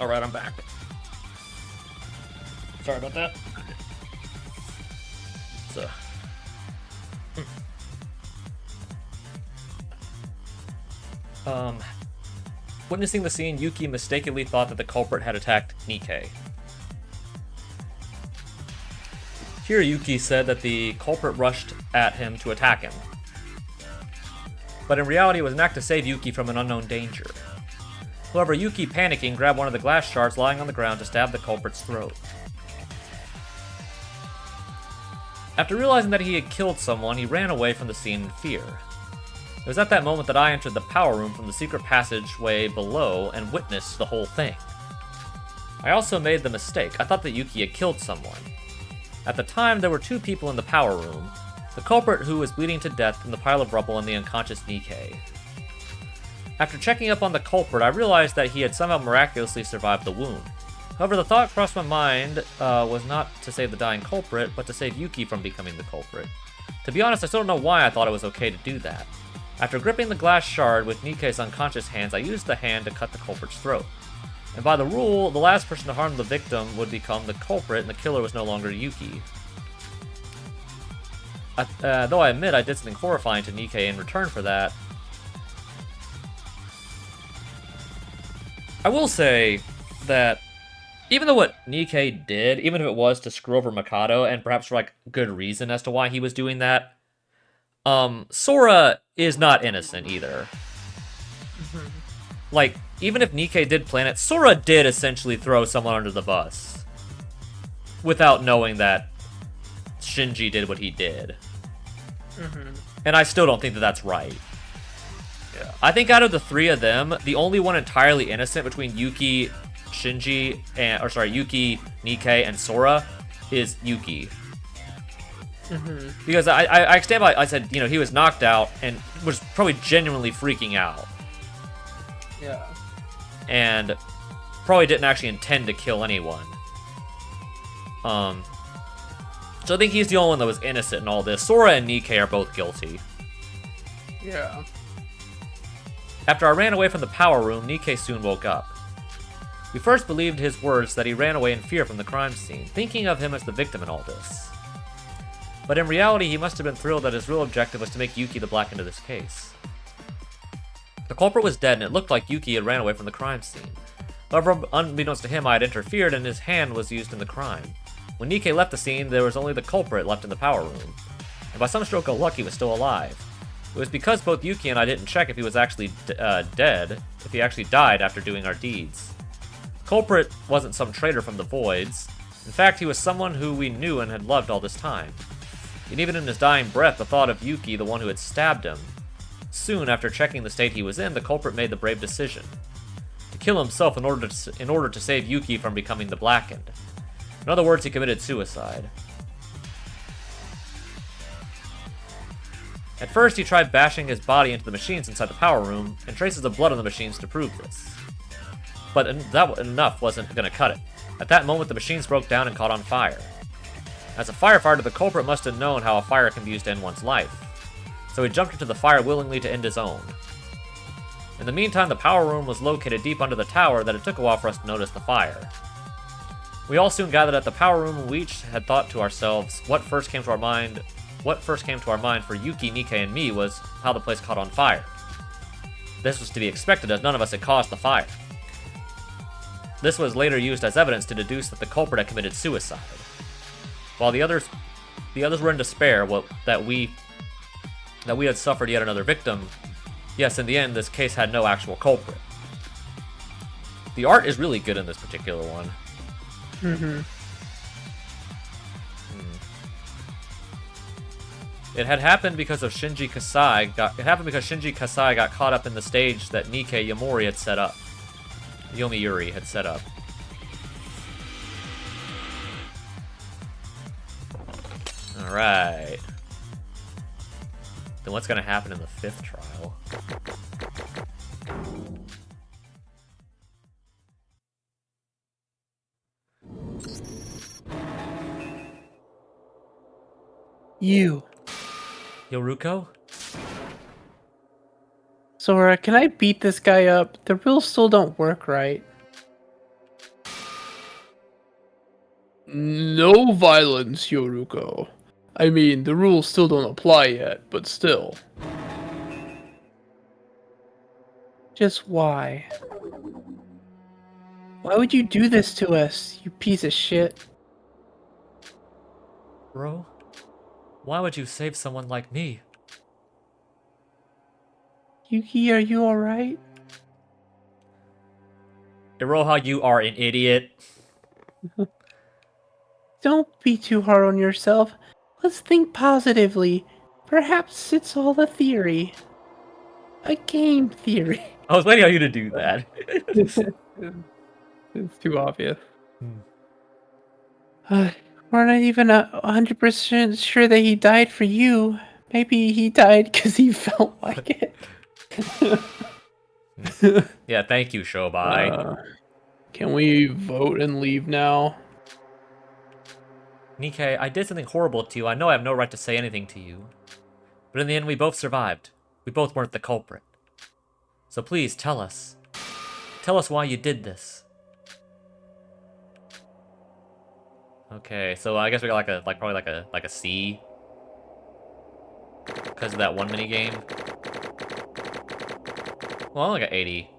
Speaker 1: Alright, I'm back. Sorry about that. So. Witnessing the scene, Yuki mistakenly thought that the culprit had attacked Nikkei. Here, Yuki said that the culprit rushed at him to attack him. But in reality, it was an act to save Yuki from an unknown danger. However, Yuki, panicking, grabbed one of the glass shards lying on the ground to stab the culprit's throat. After realizing that he had killed someone, he ran away from the scene in fear. It was at that moment that I entered the power room from the secret passageway below and witnessed the whole thing. I also made the mistake. I thought that Yuki had killed someone. At the time, there were two people in the power room, the culprit who was bleeding to death in the pile of rubble and the unconscious Nikkei. After checking up on the culprit, I realized that he had somehow miraculously survived the wound. However, the thought crossed my mind was not to save the dying culprit, but to save Yuki from becoming the culprit. To be honest, I still don't know why I thought it was okay to do that. After gripping the glass shard with Nikkei's unconscious hands, I used the hand to cut the culprit's throat. And by the rule, the last person to harm the victim would become the culprit, and the killer was no longer Yuki. Though I admit I did something horrifying to Nikkei in return for that, I will say that even though what Nikkei did, even if it was to screw over Mikado, and perhaps for like good reason as to why he was doing that, Sora is not innocent either.
Speaker 2: Mm-hmm.
Speaker 1: Like, even if Nikkei did plan it, Sora did essentially throw someone under the bus without knowing that Shinji did what he did.
Speaker 2: Mm-hmm.
Speaker 1: And I still don't think that that's right.
Speaker 2: Yeah.
Speaker 1: I think out of the three of them, the only one entirely innocent between Yuki, Shinji, Yuki, Nikkei, and Sora is Yuki. Because I stand by, I said, he was knocked out and was probably genuinely freaking out.
Speaker 2: Yeah.
Speaker 1: And probably didn't actually intend to kill anyone. So I think he's the only one that was innocent in all this. Sora and Nikkei are both guilty.
Speaker 2: Yeah.
Speaker 1: After I ran away from the power room, Nikkei soon woke up. We first believed his words that he ran away in fear from the crime scene, thinking of him as the victim in all this. But in reality, he must have been thrilled that his real objective was to make Yuki the black end of this case. The culprit was dead, and it looked like Yuki had ran away from the crime scene. However, unbeknownst to him, I had interfered, and his hand was used in the crime. When Nikkei left the scene, there was only the culprit left in the power room. And by some stroke of luck, he was still alive. It was because both Yuki and I didn't check if he was actually dead, if he actually died after doing our deeds. The culprit wasn't some traitor from the voids. In fact, he was someone who we knew and had loved all this time. And even in his dying breath, the thought of Yuki, the one who had stabbed him. Soon after checking the state he was in, the culprit made the brave decision to kill himself in order to save Yuki from becoming the blackened. In other words, he committed suicide. At first, he tried bashing his body into the machines inside the power room, and traces of blood on the machines to prove this. But that enough wasn't going to cut it. At that moment, the machines broke down and caught on fire. As a firefighter, the culprit must have known how a fire can be used to end one's life, so he jumped into the fire willingly to end his own. In the meantime, the power room was located deep under the tower that it took a while for us to notice the fire. We all soon gathered at the power room, and we each had thought to ourselves what first came to our mind for Yuki, Nikkei, and me was how the place caught on fire. This was to be expected, as none of us had caused the fire. This was later used as evidence to deduce that the culprit had committed suicide. While the others were in despair that we had suffered yet another victim. Yes, in the end, this case had no actual culprit. The art is really good in this particular one. It had happened because Shinji Kasai got caught up in the stage that Nikkei Yomiuri had set up. Alright. Then what's gonna happen in the 5th trial?
Speaker 2: You.
Speaker 1: Yoruko?
Speaker 2: Sora, can I beat this guy up? The rules still don't work right. No violence, Yoruko. I mean, the rules still don't apply yet, but still. Just why? Why would you do this to us, you piece of shit?
Speaker 1: Bro? Why would you save someone like me?
Speaker 2: Yuki, are you alright?
Speaker 1: Iroha, you are an idiot.
Speaker 2: Don't be too hard on yourself. Let's think positively. Perhaps it's all a theory. A game theory.
Speaker 1: I was waiting on you to do that.
Speaker 2: It's too obvious. We're not even 100% sure that he died for you. Maybe he died because he felt like it.
Speaker 1: Yeah, thank you, Shobai.
Speaker 2: Can we vote and leave now?
Speaker 1: Nikkei, I did something horrible to you. I know I have no right to say anything to you. But in the end, we both survived. We both weren't the culprit. So please, tell us. Tell us why you did this. Okay, so I guess we got probably like a C. Because of that one mini game. Well, I only got 80.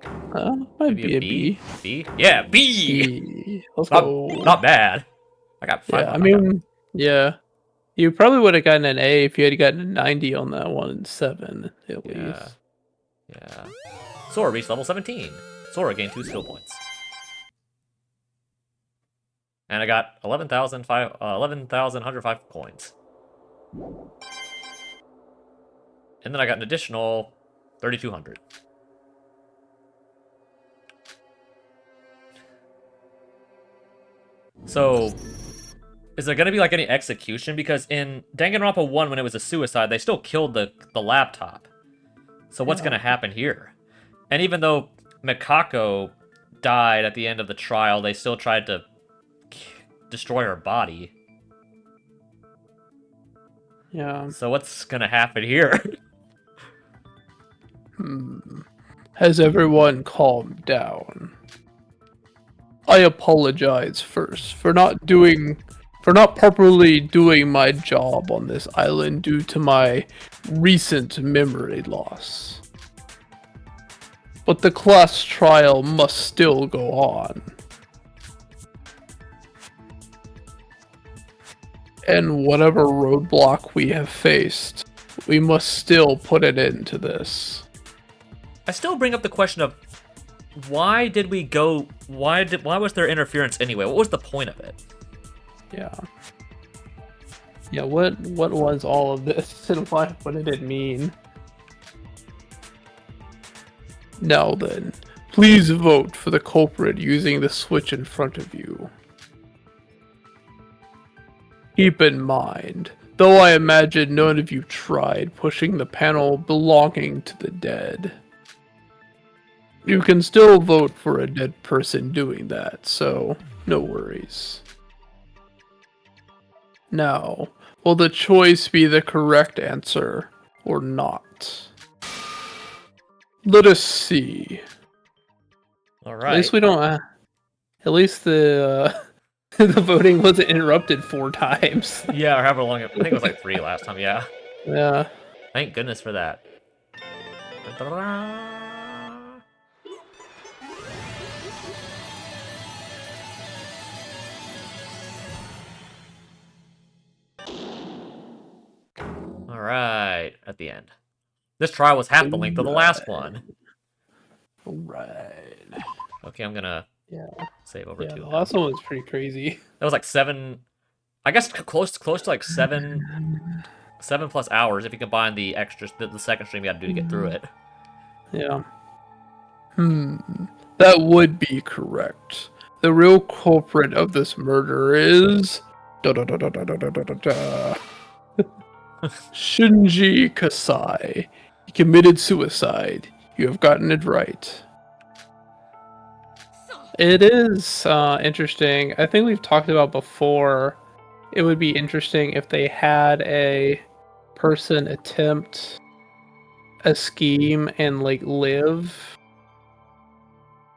Speaker 2: Might be a B.
Speaker 1: B? Yeah, B!
Speaker 2: B. Let's go.
Speaker 1: Not bad. I got 5.
Speaker 2: Yeah, I mean, yeah. You probably would have gotten an A if you had gotten a 90 on that one and 7, at least.
Speaker 1: Yeah. Sora reached level 17. Sora gained 2 skill points. And I got 11,105 coins. And then I got an additional 3,200. So, is there going to be like any execution? Because in Danganronpa 1, when it was a suicide, they still killed the laptop. So what's going to happen here? And even though Mikako died at the end of the trial, they still tried to destroy her body.
Speaker 2: Yeah.
Speaker 1: So what's going to happen here?
Speaker 2: Has everyone calmed down? I apologize first for not properly doing my job on this island due to my recent memory loss. But the class trial must still go on. And whatever roadblock we have faced, we must still put an end to this.
Speaker 1: I still bring up the question of why did we go? Why was there interference anyway? What was the point of it?
Speaker 2: Yeah. Yeah, what was all of this and what did it mean? Now then, please vote for the culprit using the switch in front of you. Keep in mind, though I imagine none of you tried pushing the panel belonging to the dead, you can still vote for a dead person doing that, so no worries. Now, will the choice be the correct answer or not? Let us see.
Speaker 1: All right.
Speaker 2: At least we don't. At least the the voting wasn't interrupted 4 times.
Speaker 1: Yeah, or however long I think it was like 3 last time. Yeah.
Speaker 2: Yeah.
Speaker 1: Thank goodness for that. All right, at the end. This trial was half the length of the last one.
Speaker 2: Right.
Speaker 1: Okay, I'm gonna save over
Speaker 2: Yeah,
Speaker 1: to
Speaker 2: the
Speaker 1: it.
Speaker 2: last one was pretty crazy.
Speaker 1: That was like 7. I guess close to like 7 plus hours if you combine the extras, the second stream you had to do to get through it.
Speaker 2: Yeah. That would be correct. The real culprit of this murder is Shinji Kasai. He committed suicide. You have gotten it right. It is interesting. I think we've talked about before. It would be interesting if they had a person attempt a scheme and like live,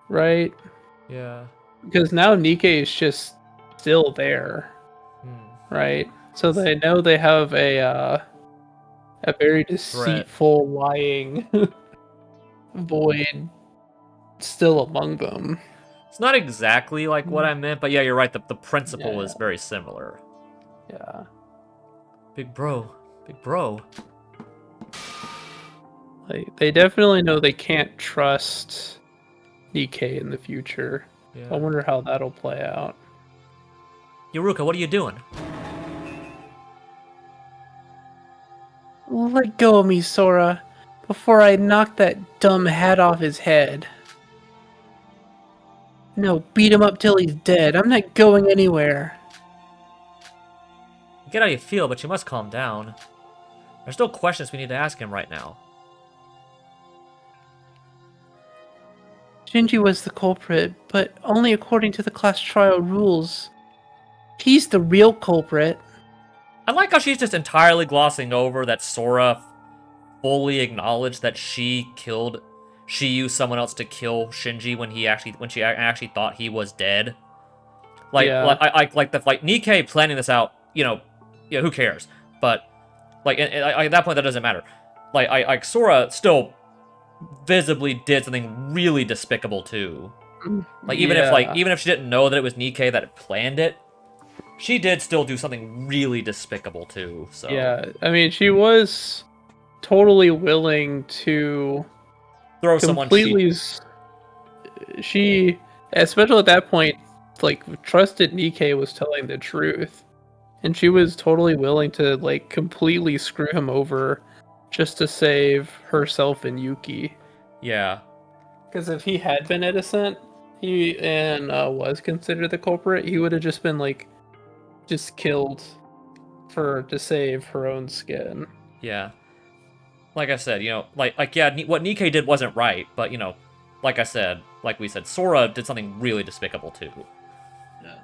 Speaker 2: right?
Speaker 1: Yeah.
Speaker 2: Because now Nikkei is just still there, right? So they know they have a very deceitful, lying void still among them.
Speaker 1: It's not exactly like what I meant, but yeah, you're right. The principle is very similar.
Speaker 2: Yeah.
Speaker 1: Big bro. Big bro.
Speaker 2: Like, they definitely know they can't trust Nikkei in the future.
Speaker 1: Yeah.
Speaker 2: I wonder how that'll play out.
Speaker 1: Yoruka, what are you doing?
Speaker 2: Let go of me, Sora, before I knock that dumb hat off his head. No, beat him up till he's dead. I'm not going anywhere.
Speaker 1: I get how you feel, but you must calm down. There's still questions we need to ask him right now.
Speaker 2: Shinji was the culprit, but only according to the class trial rules. He's the real culprit.
Speaker 1: I like how she's just entirely glossing over that Sora fully acknowledged that she used someone else to kill Shinji when she actually thought he was dead. Like, like Nikkei planning this out, who cares? But like at that point, that doesn't matter. Like Sora still visibly did something really despicable too. Like even if she didn't know that it was Nikkei that had planned it, she did still do something really despicable too. So
Speaker 2: yeah, I mean, she was totally willing to
Speaker 1: throw
Speaker 2: completely. She, especially at that point, like trusted Nikkei was telling the truth, and she was totally willing to like completely screw him over just to save herself and Yuki.
Speaker 1: Yeah.
Speaker 2: Because if he had been innocent, he and was considered the culprit, he would have just been like, just killed to save her own skin.
Speaker 1: Yeah. Like I said, yeah, what Nikkei did wasn't right, but like I said, like we said, Sora did something really despicable too.
Speaker 3: Yeah.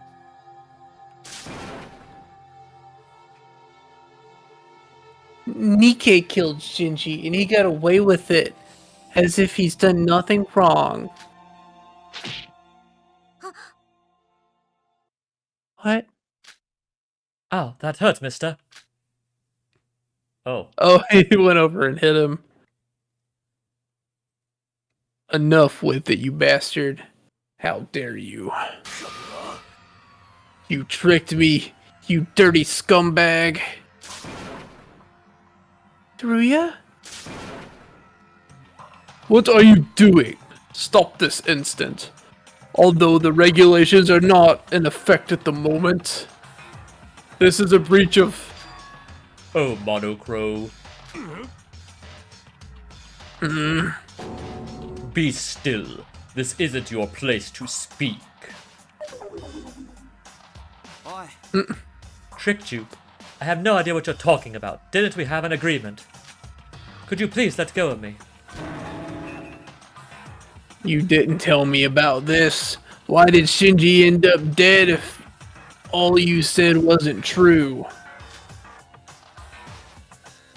Speaker 2: Nikkei killed Shinji, and he got away with it as if he's done nothing wrong. What?
Speaker 1: Oh, that hurts, mister. Oh.
Speaker 2: Oh, he went over and hit him. Enough with it, you bastard. How dare you? You tricked me, you dirty scumbag. Teruya? What are you doing? Stop this instant. Although the regulations are not in effect at the moment, this is a breach of...
Speaker 1: Oh, Monocro. Be still. This isn't your place to speak. Tricked you? I have no idea what you're talking about. Didn't we have an agreement? Could you please let go of me?
Speaker 2: You didn't tell me about this. Why did Shinji end up dead if all you said wasn't true?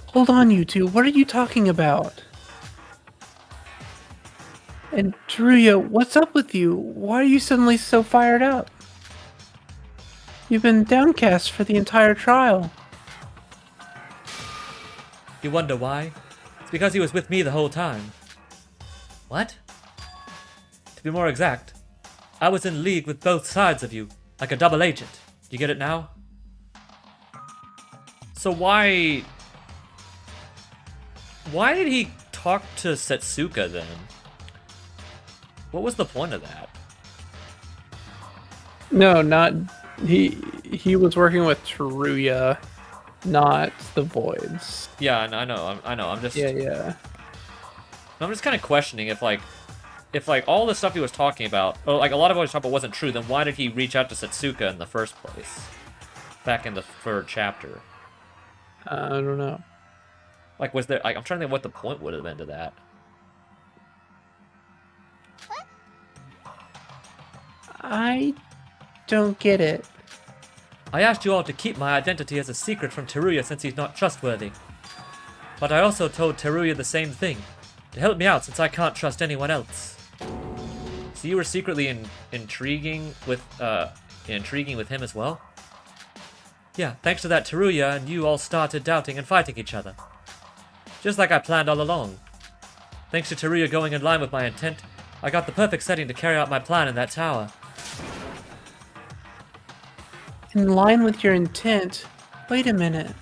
Speaker 2: Hold on, you two. What are you talking about? And Teruya, what's up with you? Why are you suddenly so fired up? You've been downcast for the entire trial.
Speaker 1: You wonder why? It's because he was with me the whole time. What? To be more exact, I was in league with both sides of you, like a double agent. You get it now? So why did he talk to Setsuka then? What was the point of that?
Speaker 2: No, not he was working with Teruya, not the Voids.
Speaker 1: Yeah, I know. I'm just
Speaker 2: Yeah.
Speaker 1: I'm just kind of questioning if all the stuff he was talking about, or like a lot of what he was talking about wasn't true, then why did he reach out to Setsuka in the first place? Back in the third chapter.
Speaker 2: I don't know.
Speaker 1: Like, was there? Like, I'm trying to think what the point would have been to that.
Speaker 2: I don't get it.
Speaker 1: I asked you all to keep my identity as a secret from Teruya since he's not trustworthy. But I also told Teruya the same thing, to help me out since I can't trust anyone else. So you were secretly intriguing with him as well? Yeah, thanks to that Teruya and you all started doubting and fighting each other. Just like I planned all along. Thanks to Teruya going in line with my intent, I got the perfect setting to carry out my plan in that tower.
Speaker 2: In line with your intent? Wait a minute.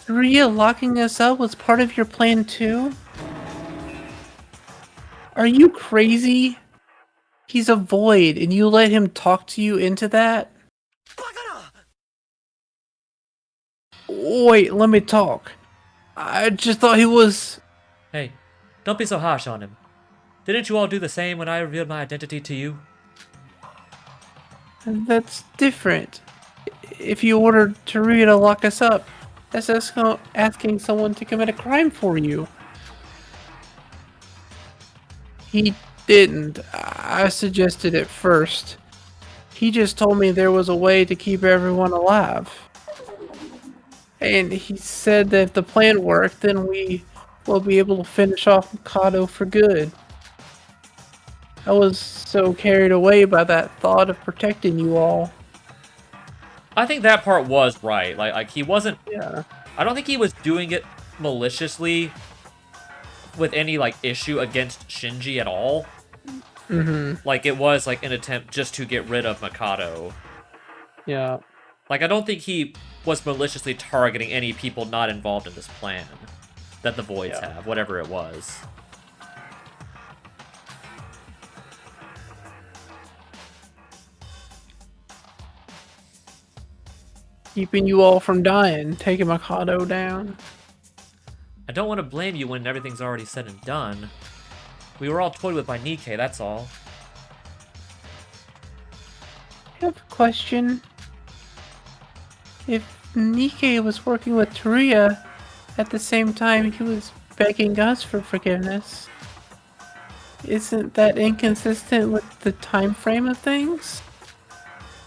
Speaker 2: Teruya locking us up was part of your plan too? Are you crazy? He's a void, and you let him talk to you into that? Wait, let me talk. I just thought he was...
Speaker 1: Hey, don't be so harsh on him. Didn't you all do the same when I revealed my identity to you?
Speaker 2: That's different. If you ordered Teruya to lock us up, that's asking someone to commit a crime for you. He didn't. I suggested it first. He just told me there was a way to keep everyone alive. And he said that if the plan worked, then we will be able to finish off Mikado for good. I was so carried away by that thought of protecting you all.
Speaker 1: I think that part was right. Like he wasn't...
Speaker 2: Yeah.
Speaker 1: I don't think he was doing it maliciously with any, like, issue against Shinji at all.
Speaker 2: Mm-hmm.
Speaker 1: Like, it was, like, an attempt just to get rid of Mikado.
Speaker 2: Yeah.
Speaker 1: Like, I don't think he was maliciously targeting any people not involved in this plan that the Voids have, whatever it was.
Speaker 2: Keeping you all from dying, taking Mikado down.
Speaker 1: I don't want to blame you when everything's already said and done. We were all toyed with by Nikkei, that's all.
Speaker 2: I have a question. If Nikkei was working with Teruya at the same time he was begging us for forgiveness, isn't that inconsistent with the time frame of things?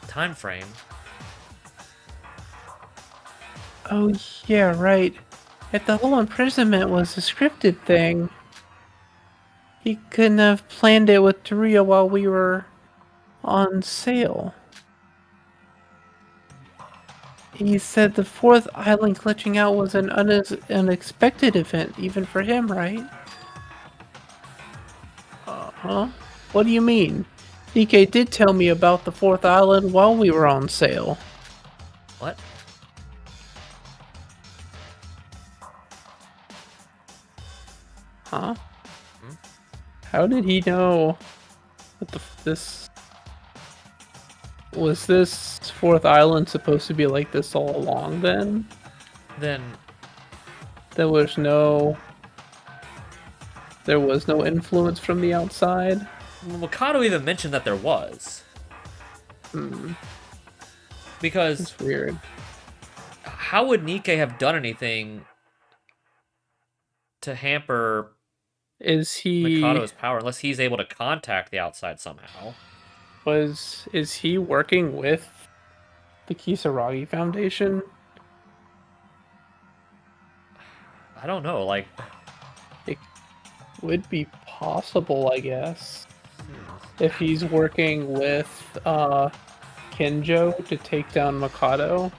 Speaker 1: Time frame?
Speaker 2: Oh yeah, right. If the whole imprisonment was a scripted thing, he couldn't have planned it with Teruya while we were on sale. He said the fourth island glitching out was an unexpected event, even for him, right? Huh? What do you mean? DK did tell me about the fourth island while we were on sale.
Speaker 1: What?
Speaker 2: Huh? How did he know that this... Was this fourth island supposed to be like this all along then?
Speaker 1: Then...
Speaker 2: There was no influence from the outside?
Speaker 1: Mikado even mentioned that there was. Because...
Speaker 2: It's weird.
Speaker 1: How would Nikkei have done anything to hamper
Speaker 2: Is he...
Speaker 1: Mikado's power unless he's able to contact the outside somehow?
Speaker 2: Is he working with the Kisaragi Foundation?
Speaker 1: I don't know, like...
Speaker 2: It would be possible, I guess. If he's working with Kenjo to take down Mikado.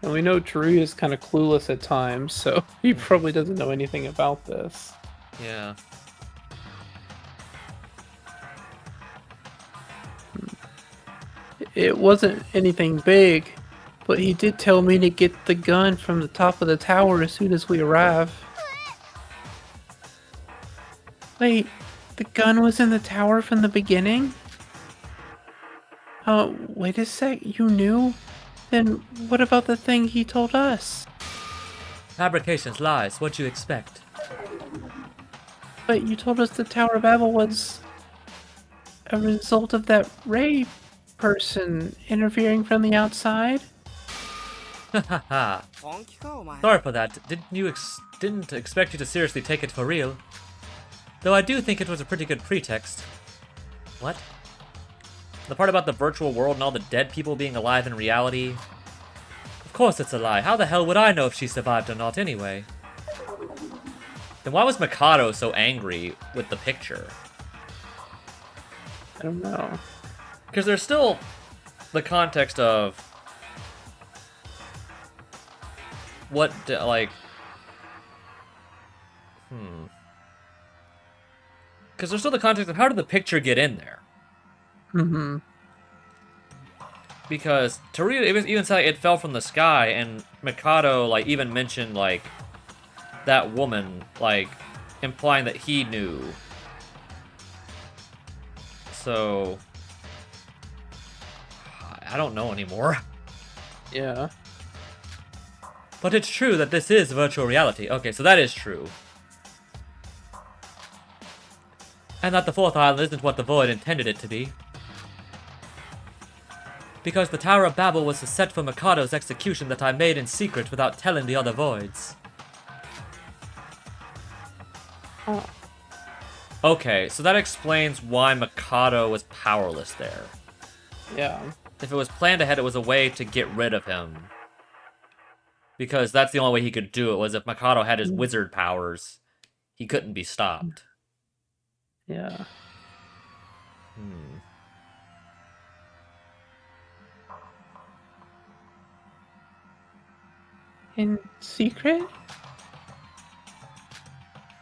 Speaker 2: And we know Teruya is kind of clueless at times, so he probably doesn't know anything about this.
Speaker 1: Yeah.
Speaker 2: It wasn't anything big, but he did tell me to get the gun from the top of the tower as soon as we arrive. Wait, the gun was in the tower from the beginning? Wait a sec, you knew? Then what about the thing he told us?
Speaker 1: Fabrications, lies, what you expect?
Speaker 2: But you told us the Tower of Babel was a result of that Ray person interfering from the outside?
Speaker 1: Haha. Sorry for that. Didn't expect you to seriously take it for real. Though I do think it was a pretty good pretext. What? The part about the virtual world and all the dead people being alive in reality? Of course it's a lie. How the hell would I know if she survived or not anyway? Then why was Mikado so angry with the picture?
Speaker 2: I don't know.
Speaker 1: Because there's still the context of what, like... Because there's still the context of how did the picture get in there?
Speaker 2: Mm-hmm.
Speaker 1: Because Teruya even said it fell from the sky, and Mikado, like, even mentioned, like, that woman, like, implying that he knew. So... I don't know anymore.
Speaker 2: Yeah.
Speaker 1: But it's true that this is virtual reality. Okay, so that is true. And that the fourth island isn't what the Void intended it to be. Because the Tower of Babel was the set for Mikado's execution that I made in secret without telling the other Voids.
Speaker 2: Oh.
Speaker 1: Okay, so that explains why Mikado was powerless there.
Speaker 2: Yeah.
Speaker 1: If it was planned ahead, it was a way to get rid of him. Because that's the only way he could do it, was if Mikado had his wizard powers, he couldn't be stopped.
Speaker 2: Yeah. In secret?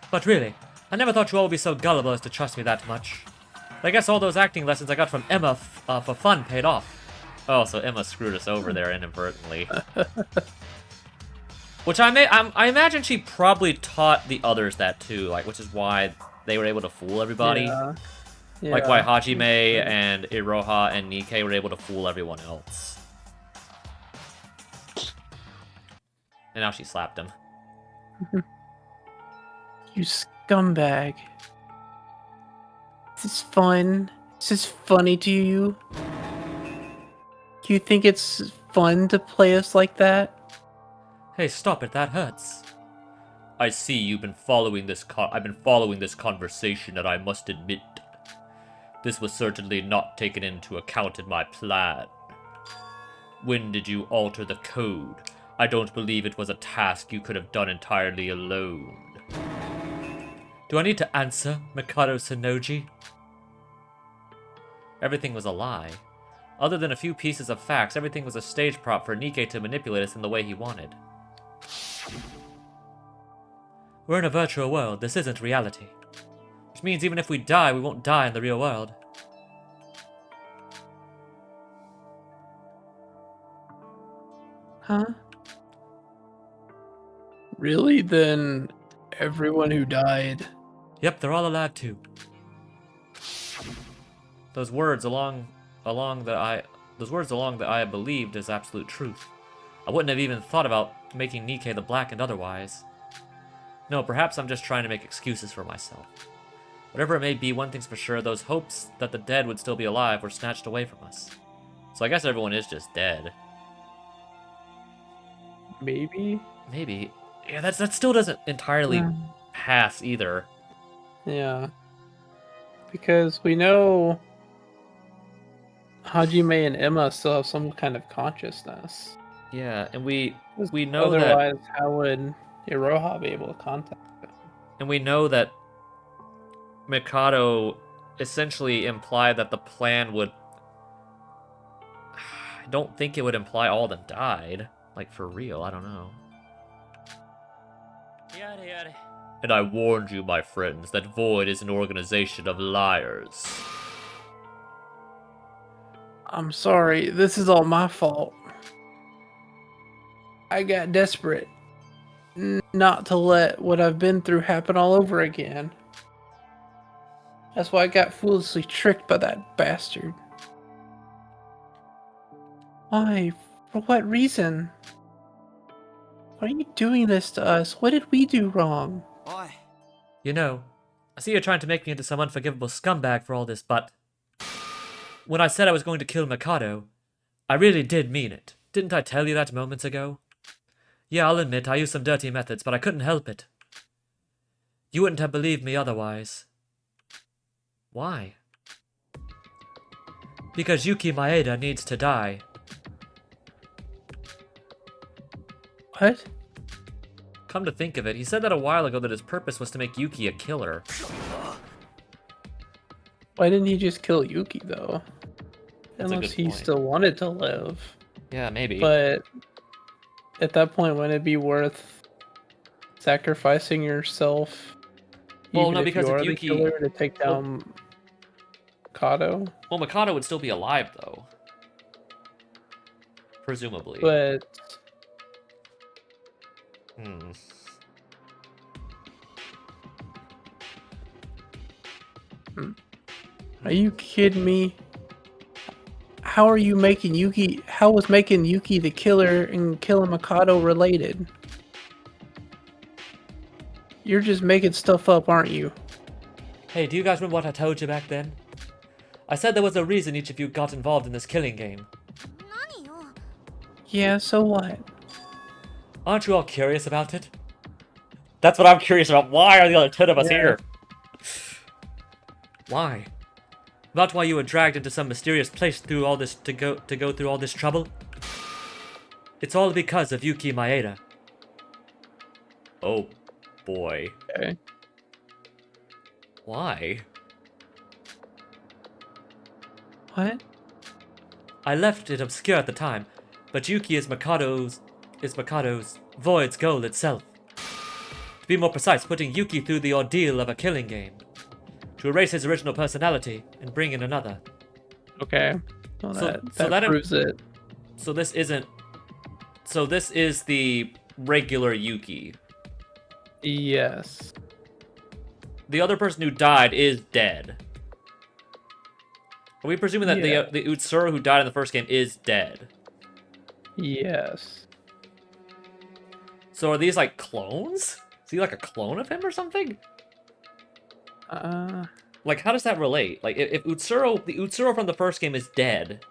Speaker 1: But really, I never thought you all would be so gullible as to trust me that much. I guess all those acting lessons I got from Emma for fun paid off. Oh, so Emma screwed us over there inadvertently. Which I imagine she probably taught the others that too, like, which is why they were able to fool everybody.
Speaker 2: Yeah.
Speaker 1: Like why
Speaker 2: Yeah.
Speaker 1: Hajime and Iroha and Nikke were able to fool everyone else. And now she slapped him.
Speaker 2: You scumbag. Is this fun? Is this funny to you? Do you think it's fun to play us like that?
Speaker 1: Hey, stop it, that hurts. I see you've been following this I've been following this conversation, and I must admit, this was certainly not taken into account in my plan. When did you alter the code? I don't believe it was a task you could have done entirely alone. Do I need to answer, Mikado Sonoji? Everything was a lie. Other than a few pieces of facts, everything was a stage prop for Nikke to manipulate us in the way he wanted. We're in a virtual world. This isn't reality. Which means even if we die, we won't die in the real world.
Speaker 2: Huh? Really? Then everyone who died.
Speaker 1: Yep, they're all alive too. Those words along that I believed is absolute truth. I wouldn't have even thought about making Nikke the Black and otherwise. No, perhaps I'm just trying to make excuses for myself. Whatever it may be, one thing's for sure, those hopes that the dead would still be alive were snatched away from us. So I guess everyone is just dead.
Speaker 2: Maybe?
Speaker 1: Maybe. Yeah, that still doesn't entirely pass either.
Speaker 2: Yeah. Because we know Hajime and Emma still have some kind of consciousness.
Speaker 1: Yeah, and we know
Speaker 2: otherwise, how would Iroha be able to contact them?
Speaker 1: And we know that Mikado essentially implied that the plan would... I don't think it would imply all of them died. Like, for real, I don't know. Yada yada. And I warned you, my friends, that Void is an organization of liars.
Speaker 2: I'm sorry, this is all my fault. I got desperate not to let what I've been through happen all over again. That's why I got foolishly tricked by that bastard. Why? For what reason? Why are you doing this to us? What did we do wrong?
Speaker 3: Oi.
Speaker 1: You know, I see you're trying to make me into some unforgivable scumbag for all this, but... when I said I was going to kill Mikado, I really did mean it. Didn't I tell you that moments ago? Yeah, I'll admit, I used some dirty methods, but I couldn't help it. You wouldn't have believed me otherwise. Why? Because Yuki Maeda needs to die.
Speaker 2: What?
Speaker 1: Come to think of it, he said that a while ago that his purpose was to make Yuki a killer.
Speaker 2: Why didn't he just kill Yuki, though?
Speaker 1: That's a
Speaker 2: Unless
Speaker 1: good
Speaker 2: he
Speaker 1: point.
Speaker 2: still wanted to live.
Speaker 1: Yeah, maybe.
Speaker 2: But at that point, wouldn't it be worth sacrificing yourself?
Speaker 1: Well,
Speaker 2: even
Speaker 1: no, because
Speaker 2: you
Speaker 1: if
Speaker 2: are
Speaker 1: Yuki...
Speaker 2: the killer to take down Mikado?
Speaker 1: Well, Mikado would still be alive, though. Presumably.
Speaker 2: But are you kidding me? How are you making Yuki? How was making Yuki the killer and killing Mikado related? You're just making stuff up, aren't you?
Speaker 1: Hey, do you guys remember what I told you back then? I said there was a reason each of you got involved in this killing game.
Speaker 2: Yeah, so what?
Speaker 1: Aren't you all curious about it? That's what I'm curious about. Why are the other 10 of us here? Why? About why you were dragged into some mysterious place through all this to go through all this trouble? It's all because of Yuki Maeda. Oh boy.
Speaker 2: Okay.
Speaker 1: Why?
Speaker 2: What?
Speaker 1: I left it obscure at the time, but Yuki is Mikado's Void's goal itself. To be more precise, putting Yuki through the ordeal of a killing game. To erase his original personality and bring in another.
Speaker 2: Okay. Well,
Speaker 1: So
Speaker 2: that
Speaker 1: that
Speaker 2: proves it.
Speaker 1: So this is the regular Yuki.
Speaker 2: Yes.
Speaker 1: The other person who died is dead. Are we presuming that
Speaker 2: Yeah.
Speaker 1: the Utsuro who died in the first game is dead?
Speaker 2: Yes.
Speaker 1: So are these like clones? Is he like a clone of him or something? Like, how does that relate? Like, if the Utsuro from the first game is dead,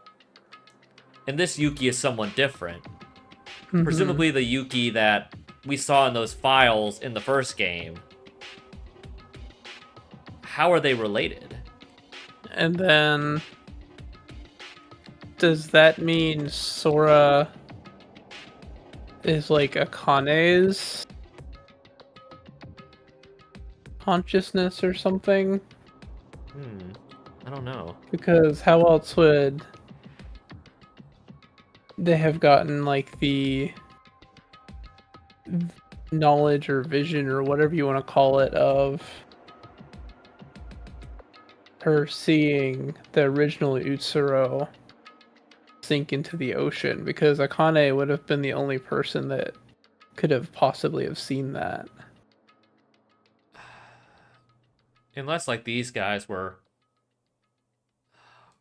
Speaker 1: and this Yuki is someone different, presumably the Yuki that we saw in those files in the first game, how are they related?
Speaker 2: And then, does that mean Sora is like Akane's consciousness or something?
Speaker 1: I don't know.
Speaker 2: Because how else would they have gotten like the knowledge or vision or whatever you want to call it of her seeing the original Utsuro sink into the ocean? Because Akane would have been the only person that could have possibly have seen that.
Speaker 1: Unless, like, these guys were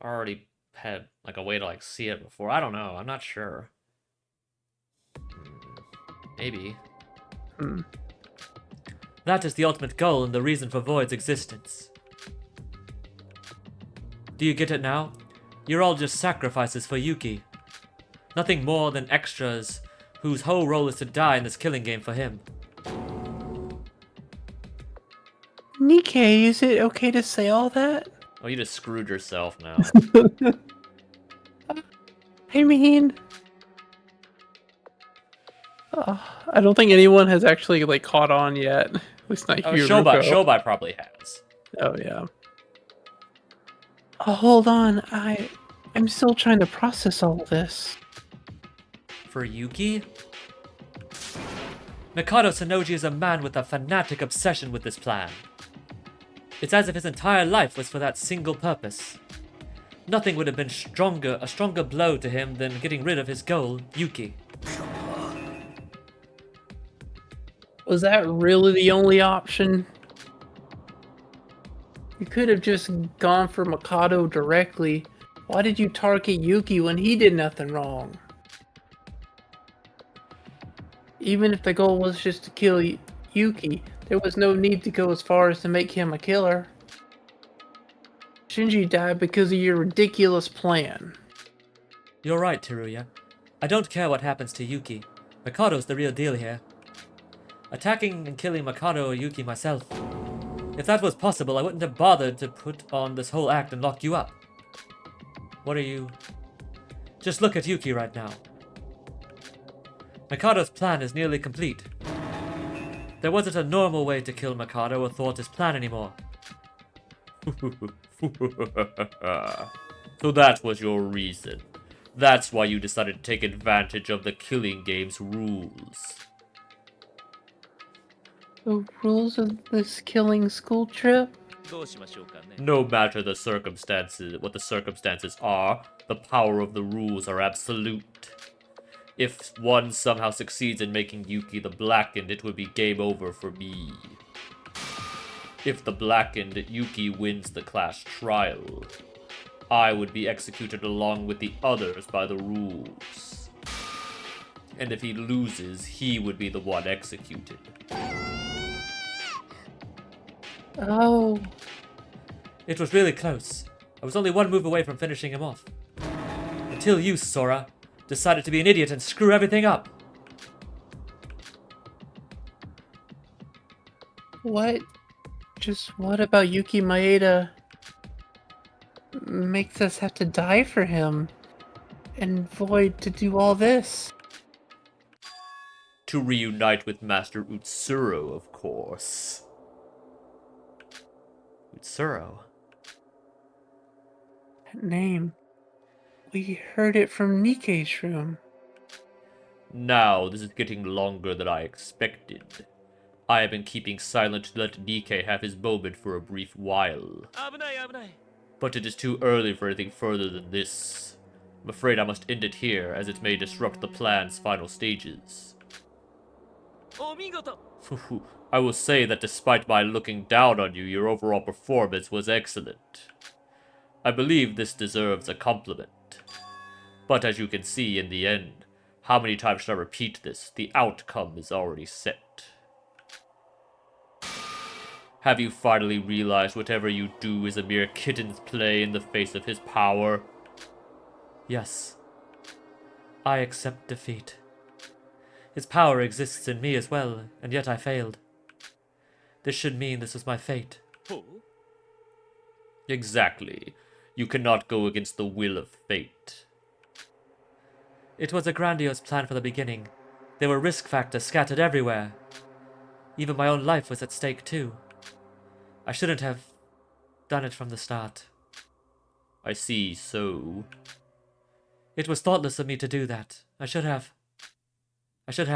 Speaker 1: already had, like, a way to, like, see it before. I don't know. I'm not sure. Maybe. That is the ultimate goal and the reason for Void's existence. Do you get it now? You're all just sacrifices for Yuki. Nothing more than extras whose whole role is to die in this killing game for him.
Speaker 2: Nikkei, is it okay to say all that?
Speaker 1: Oh, you just screwed yourself now.
Speaker 2: I mean, I don't think anyone has actually like caught on yet. At least not
Speaker 1: Oh,
Speaker 2: you,
Speaker 1: Shobai,
Speaker 2: Ruko.
Speaker 1: Shobai probably has.
Speaker 2: Oh yeah. Oh, hold on, I'm still trying to process all this.
Speaker 1: For Yuki? Mikado Sonoji is a man with a fanatic obsession with this plan. It's as if his entire life was for that single purpose. Nothing would have been a stronger blow to him than getting rid of his goal, Yuki.
Speaker 2: Was that really the only option? You could have just gone for Mikado directly. Why did you target Yuki when he did nothing wrong? Even if the goal was just to kill Yuki, there was no need to go as far as to make him a killer. Shinji died because of your ridiculous plan.
Speaker 1: You're right, Teruya. I don't care what happens to Yuki. Mikado's the real deal here. Attacking and killing Mikado or Yuki myself. If that was possible, I wouldn't have bothered to put on this whole act and lock you up. What are you... Just look at Yuki right now. Mikado's plan is nearly complete. There wasn't a normal way to kill Mikado or thwart his plan anymore. So that was your reason. That's why you decided to take advantage of the killing game's rules.
Speaker 2: The rules of this killing school trip?
Speaker 1: No matter the circumstances, what the circumstances are, the power of the rules are absolute. If one somehow succeeds in making Yuki the Blackened, it would be game over for me. If the Blackened Yuki wins the class trial, I would be executed along with the others by the rules. And if he loses, he would be the one executed.
Speaker 2: Oh.
Speaker 1: It was really close. I was only one move away from finishing him off. Until you, Sora, decided to be an idiot and screw everything up.
Speaker 2: What? Just what about Yuki Maeda makes us have to die for him? And Void to do all this?
Speaker 1: To reunite with Master Utsuro, of course. Utsuro?
Speaker 2: That name. We heard it from Nikkei's room.
Speaker 1: Now, this is getting longer than I expected. I have been keeping silent to let Nikkei have his moment for a brief while. But it is too early for anything further than this. I'm afraid I must end it here, as it may disrupt the plan's final stages. I will say that despite my looking down on you, your overall performance was excellent. I believe this deserves a compliment. But as you can see in the end, how many times should I repeat this? The outcome is already set. Have you finally realized whatever you do is a mere kitten's play in the face of his power? Yes. I accept defeat. His power exists in me as well, and yet I failed. This should mean this was my fate. Exactly. You cannot go against the will of fate. It was a grandiose plan from the beginning. There were risk factors scattered everywhere. Even my own life was at stake too. I shouldn't have done it from the start. I see, so... It was thoughtless of me to do that. I should have. I should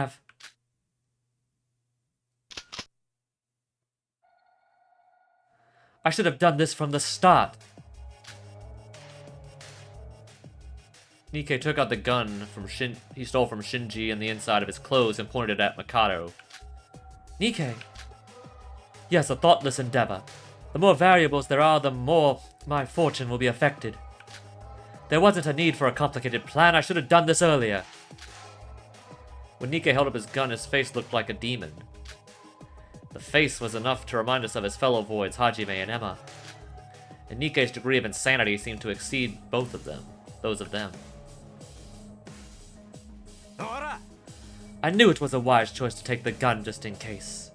Speaker 1: have done this from the start. Nikkei took out the gun he stole from Shinji and the inside of his clothes and pointed it at Mikado. Nikkei. Yes, a thoughtless endeavor. The more variables there are, the more my fortune will be affected. There wasn't a need for a complicated plan. I should have done this earlier. When Nikkei held up his gun, his face looked like a demon. The face was enough to remind us of his fellow voids, Hajime and Emma. And Nikkei's degree of insanity seemed to exceed both of them. Those of them. I knew it was a wise choice to take the gun just in case.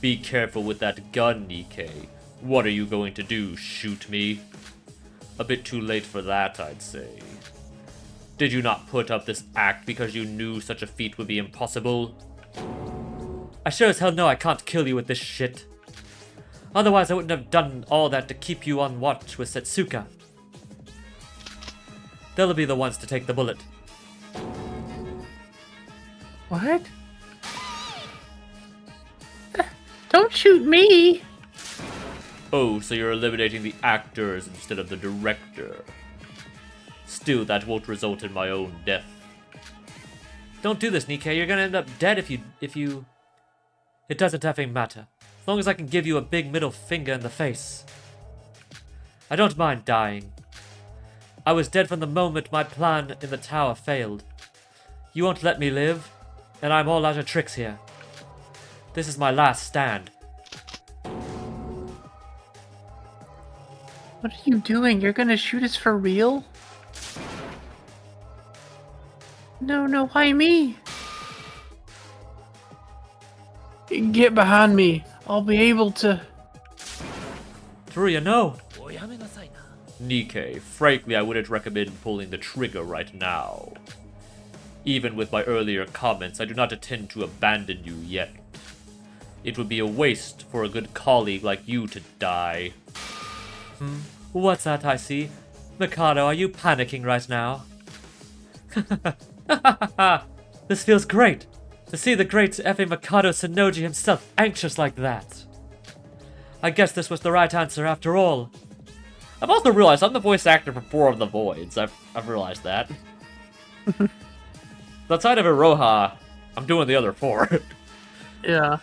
Speaker 1: Be careful with that gun, Nikkei. What are you going to do, shoot me? A bit too late for that, I'd say. Did you not put up this act because you knew such a feat would be impossible? I sure as hell know I can't kill you with this shit. Otherwise I wouldn't have done all that to keep you on watch with Setsuka. They'll be the ones to take the bullet.
Speaker 2: What? Don't shoot me!
Speaker 1: Oh, so you're eliminating the actors instead of the director. Still, that won't result in my own death. Don't do this, Nikkei. You're gonna end up dead if you... It doesn't effing matter. As long as I can give you a big middle finger in the face. I don't mind dying. I was dead from the moment my plan in the tower failed. You won't let me live, and I'm all out of tricks here. This is my last stand.
Speaker 2: What are you doing? You're gonna shoot us for real? No, why me? Get behind me. I'll be able to...
Speaker 1: Teruya, no! Nikkei, frankly, I wouldn't recommend pulling the trigger right now. Even with my earlier comments, I do not intend to abandon you yet. It would be a waste for a good colleague like you to die. What's that I see? Mikado, are you panicking right now? This feels great! To see the great effing Mikado Sonoji himself anxious like that. I guess this was the right answer after all. I've also realized I'm the voice actor for 4 of the Voids. I've realized that. Outside of Iroha, I'm doing the other 4.
Speaker 2: Yeah.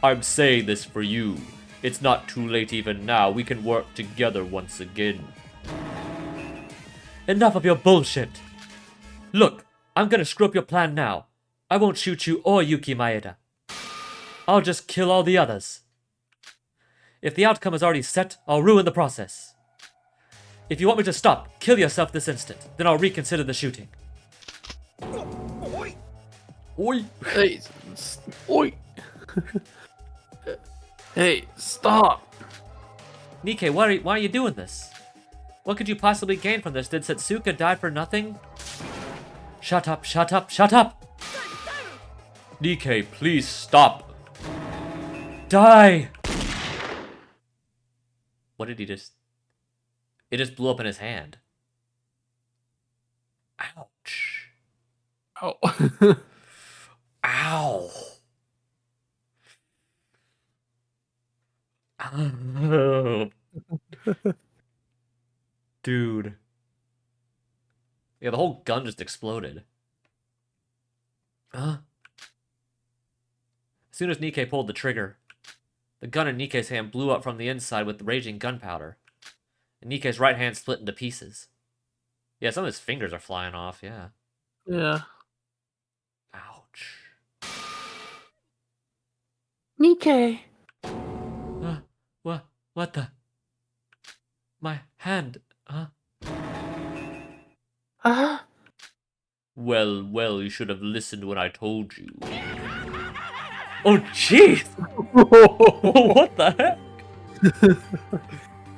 Speaker 1: I'm saying this for you. It's not too late even now. We can work together once again. Enough of your bullshit. Look, I'm gonna screw up your plan now. I won't shoot you or Yuki Maeda. I'll just kill all the others. If the outcome is already set, I'll ruin the process. If you want me to stop, kill yourself this instant. Then I'll reconsider the shooting. Oi!
Speaker 2: Hey, oi! Hey, stop!
Speaker 1: Nikkei, why are you doing this? What could you possibly gain from this? Did Setsuka die for nothing? Shut up, shut up, shut up! Nikkei, please stop. Die! What did he just... It just blew up in his hand. Ouch.
Speaker 2: Oh.
Speaker 1: Ow. Dude. Yeah, the whole gun just exploded. Huh? As soon as Nikkei pulled the trigger, the gun in Nikkei's hand blew up from the inside with raging gunpowder, and Nikkei's right hand split into pieces. Yeah, some of his fingers are flying off, yeah.
Speaker 2: Yeah.
Speaker 1: Ouch.
Speaker 2: Nikkei.
Speaker 1: What the? My hand, huh?
Speaker 2: Ah.
Speaker 1: Well, you should have listened when I told you. Oh, jeez! What the heck?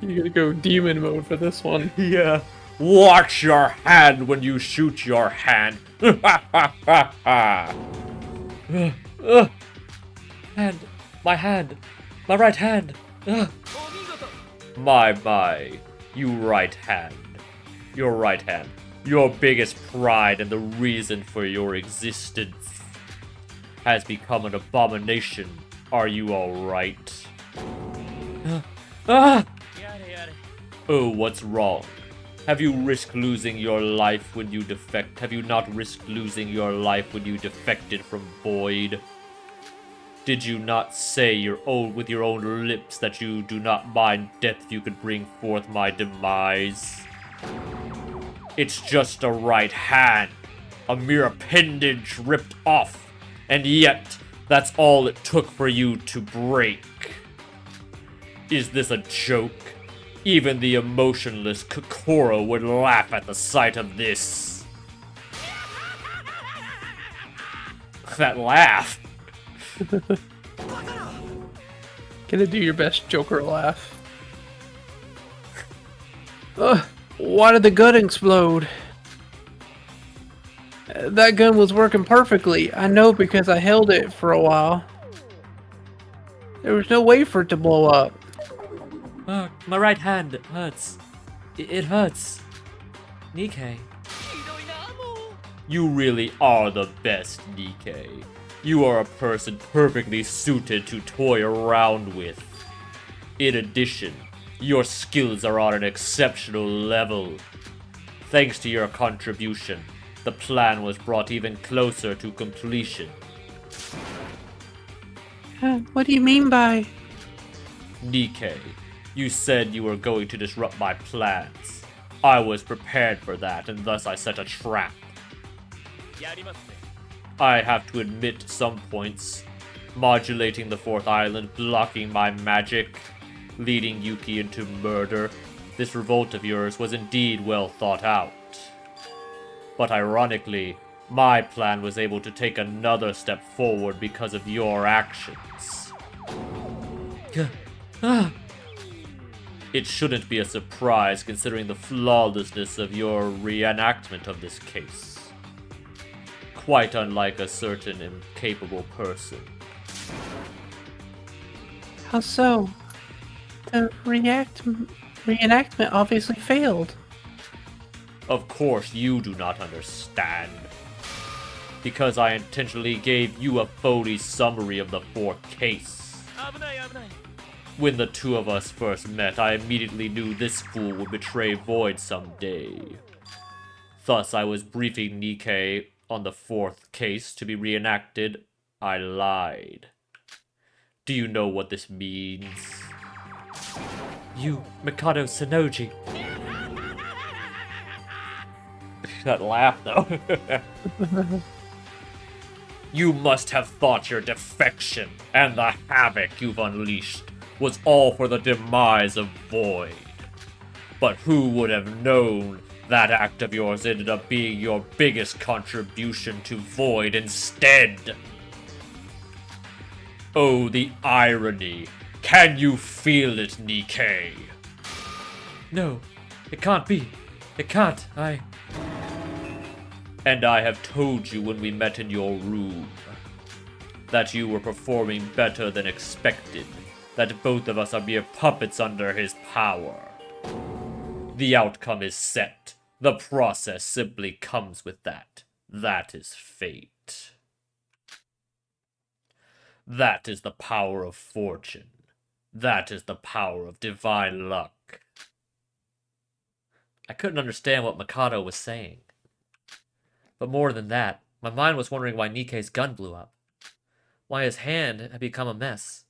Speaker 2: You gotta go demon mode for this one.
Speaker 1: Yeah. Watch your hand when you shoot your hand. Hand. My right hand. My. You right hand. Your right hand. Your biggest pride and the reason for your existence has become an abomination. Are you alright? Oh, what's wrong? Have you risked losing your life when you defect? Have you not risked losing your life when you defected from Void? Did you not say with your own lips that you do not mind death if you could bring forth my demise? It's just a right hand, a mere appendage ripped off, and yet that's all it took for you to break. Is this a joke? Even the emotionless Kokoro would laugh at the sight of this. That laugh.
Speaker 2: Gonna do your best Joker laugh. Ugh, why did the gun explode? That gun was working perfectly. I know because I held it for a while. There was no way for it to blow up.
Speaker 1: My right hand hurts. It hurts. Nikkei. You really are the best, Nikkei. You are a person perfectly suited to toy around with. In addition, your skills are on an exceptional level. Thanks to your contribution, the plan was brought even closer to completion.
Speaker 2: What do you mean by...
Speaker 1: Nikkei, you said you were going to disrupt my plans. I was prepared for that, and thus I set a trap. I have to admit some points. Modulating the fourth island, blocking my magic, leading Yuki into murder. This revolt of yours was indeed well thought out. But ironically, my plan was able to take another step forward because of your actions. It shouldn't be a surprise considering the flawlessness of your reenactment of this case. Quite unlike a certain incapable person.
Speaker 2: How so? The reenactment obviously failed.
Speaker 1: Of course you do not understand. Because I intentionally gave you a phony summary of the fourth case. When the two of us first met, I immediately knew this fool would betray Void someday. Thus, I was briefing Nikkei on the fourth case to be reenacted. I lied. Do you know what this means? You, Mikado Sonoji. That laugh, though. You must have thought your defection and the havoc you've unleashed was all for the demise of Void. But who would have known that act of yours ended up being your biggest contribution to Void instead? Oh, the irony. Can you feel it, Nikkei? No, it can't be. It can't. And I have told you when we met in your room that you were performing better than expected, that both of us are mere puppets under his power. The outcome is set. The process simply comes with that. That is fate. That is the power of fortune. That is the power of divine luck. I couldn't understand what Mikado was saying. But more than that, My mind was wondering why Nikkei's gun blew up, why his hand had become a mess,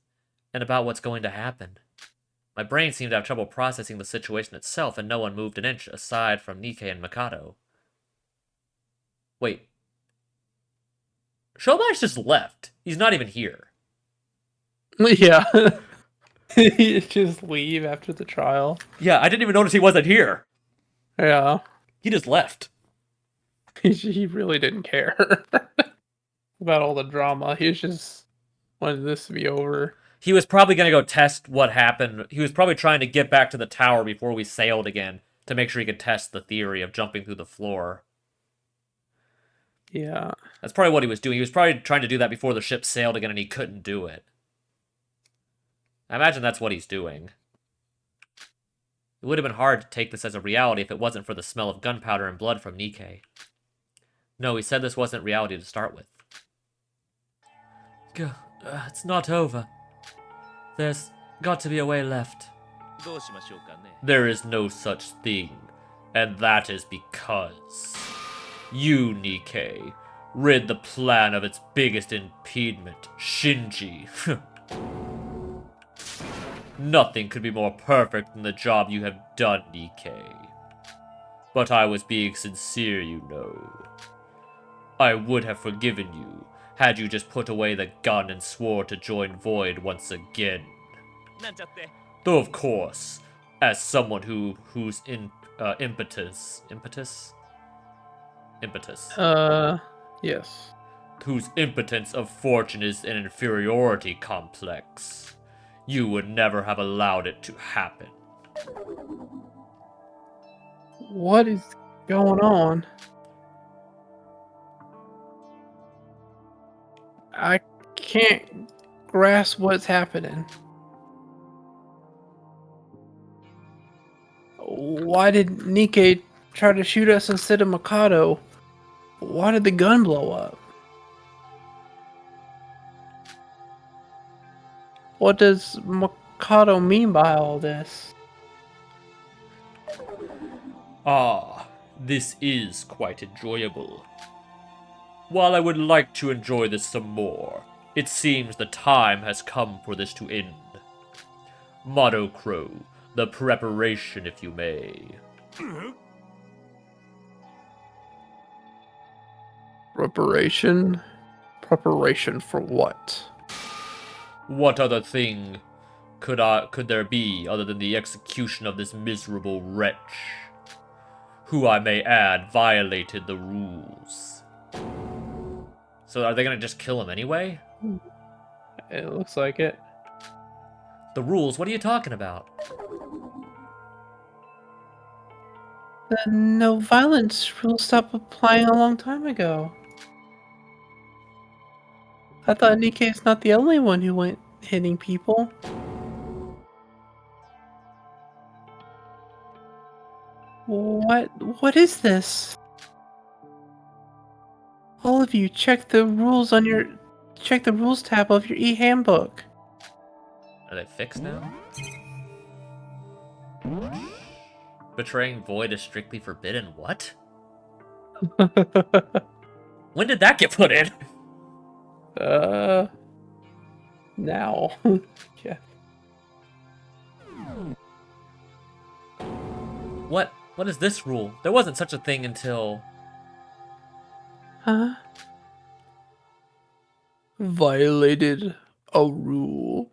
Speaker 1: and about what's going to happen. My brain seemed to have trouble processing the situation itself, and no one moved an inch aside from Nikkei and Mikado. Wait. Shobai's just left. He's not even here.
Speaker 2: Yeah. He just leave after the trial.
Speaker 1: Yeah, I didn't even notice he wasn't here.
Speaker 2: Yeah.
Speaker 1: He just left.
Speaker 2: He really didn't care about all the drama. He just wanted this to be over.
Speaker 1: He was probably going to go test what happened. He was probably trying to get back to the tower before we sailed again to make sure he could test the theory of jumping through the floor.
Speaker 2: Yeah.
Speaker 1: That's probably what he was doing. He was probably trying to do that before the ship sailed again, and he couldn't do it. I imagine that's what he's doing. It would have been hard to take this as a reality if it wasn't for the smell of gunpowder and blood from Nikkei. No, he said this wasn't reality to start with. It's not over. There's got to be a way left. There is no such thing, and that is because you, Nikkei, rid the plan of its biggest impediment, Shinji. Nothing could be more perfect than the job you have done, Nikkei. But I was being sincere, you know. I would have forgiven you had you just put away the gun and swore to join Void once again. Though of course, as someone whose impetus,
Speaker 2: yes.
Speaker 1: whose impotence of fortune is an inferiority complex, you would never have allowed it to happen.
Speaker 2: What is going on? I can't grasp what's happening. Why did Nikkei try to shoot us instead of Mikado? Why did the gun blow up? What does Mikado mean by all this?
Speaker 1: Ah, this is quite enjoyable. While I would like to enjoy this some more, it seems the time has come for this to end. Motto Crow, the preparation, if you may.
Speaker 2: Preparation? Preparation for what?
Speaker 1: What other thing could there be other than the execution of this miserable wretch, who I may add violated the rules? So are they gonna just kill him anyway?
Speaker 2: It looks like it.
Speaker 1: The rules? What are you talking about?
Speaker 2: The no violence rule stopped applying a long time ago. I thought Nikkei's not the only one who went hitting people. What is this? All of you, check the rules tab of your e-handbook.
Speaker 1: Are they fixed now? Betraying Void is strictly forbidden. What? When did that get put in?
Speaker 2: Now. Yeah.
Speaker 1: What is this rule? There wasn't such a thing until...
Speaker 2: Huh? Violated a rule.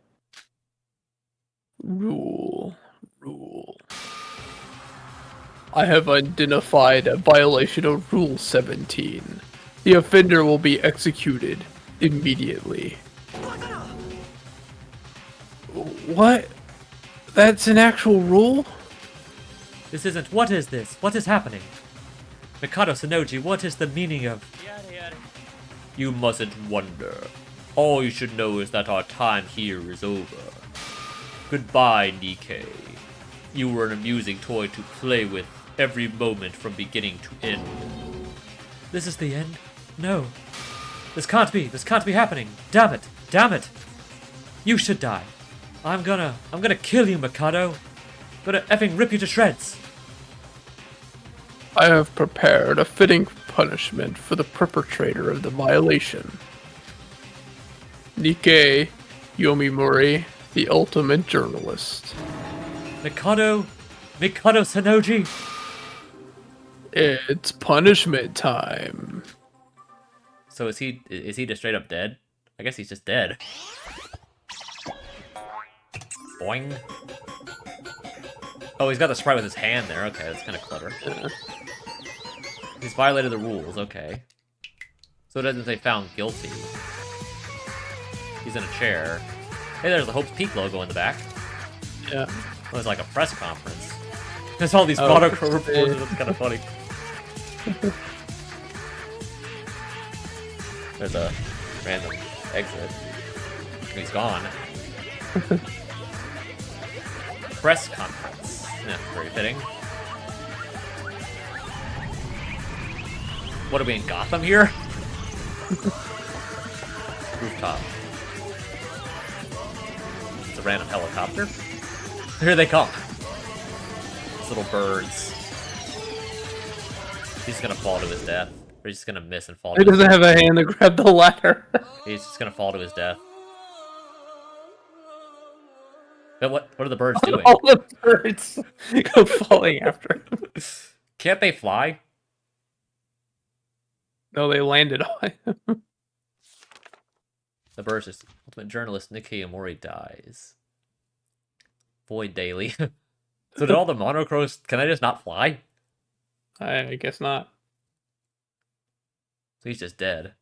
Speaker 2: Rule. I have identified a violation of Rule 17. The offender will be executed immediately. What? That's an actual rule?
Speaker 1: This isn't... What is this? What is happening? Mikado Sonoji, what is the meaning of... You mustn't wonder. All you should know is that our time here is over. Goodbye, Nikkei. You were an amusing toy to play with every moment from beginning to end. This is the end? No. This can't be happening. Damn it. You should die. I'm gonna kill you, Mikado. I'm gonna effing rip you to shreds.
Speaker 2: I have prepared a fitting punishment for the perpetrator of the violation. Nikkei Yomimori, the ultimate journalist.
Speaker 1: Mikado Sanoji.
Speaker 2: It's punishment time.
Speaker 1: So is he just straight up dead? I guess he's just dead. Boing. Oh, he's got the sprite with his hand there. Okay, that's kind of clever.
Speaker 2: Yeah.
Speaker 1: He's violated the rules. Okay. So it doesn't say found guilty. He's in a chair. Hey, there's the Hope's Peak logo in the back.
Speaker 2: Yeah.
Speaker 1: Well, it's like a press conference. There's all these
Speaker 2: Oh,
Speaker 1: monochrome reporters. That's kind of funny. There's a random exit. He's gone. Press conference. Yeah, very fitting. What are we in Gotham here? Rooftop. It's a random helicopter. Here they come. These little birds. He's gonna fall to his death. Or he's just gonna miss and fall to
Speaker 2: He
Speaker 1: his
Speaker 2: doesn't have a hand to grab the ladder.
Speaker 1: He's just gonna fall to his death. But what are the birds doing?
Speaker 2: All the birds go falling after him.
Speaker 1: Can't they fly?
Speaker 2: No, they landed on him.
Speaker 1: The birds just ultimate journalist Nikkei Amori dies. Void daily. So did all the monochrome can they just not fly?
Speaker 2: I guess not.
Speaker 1: So he's just dead.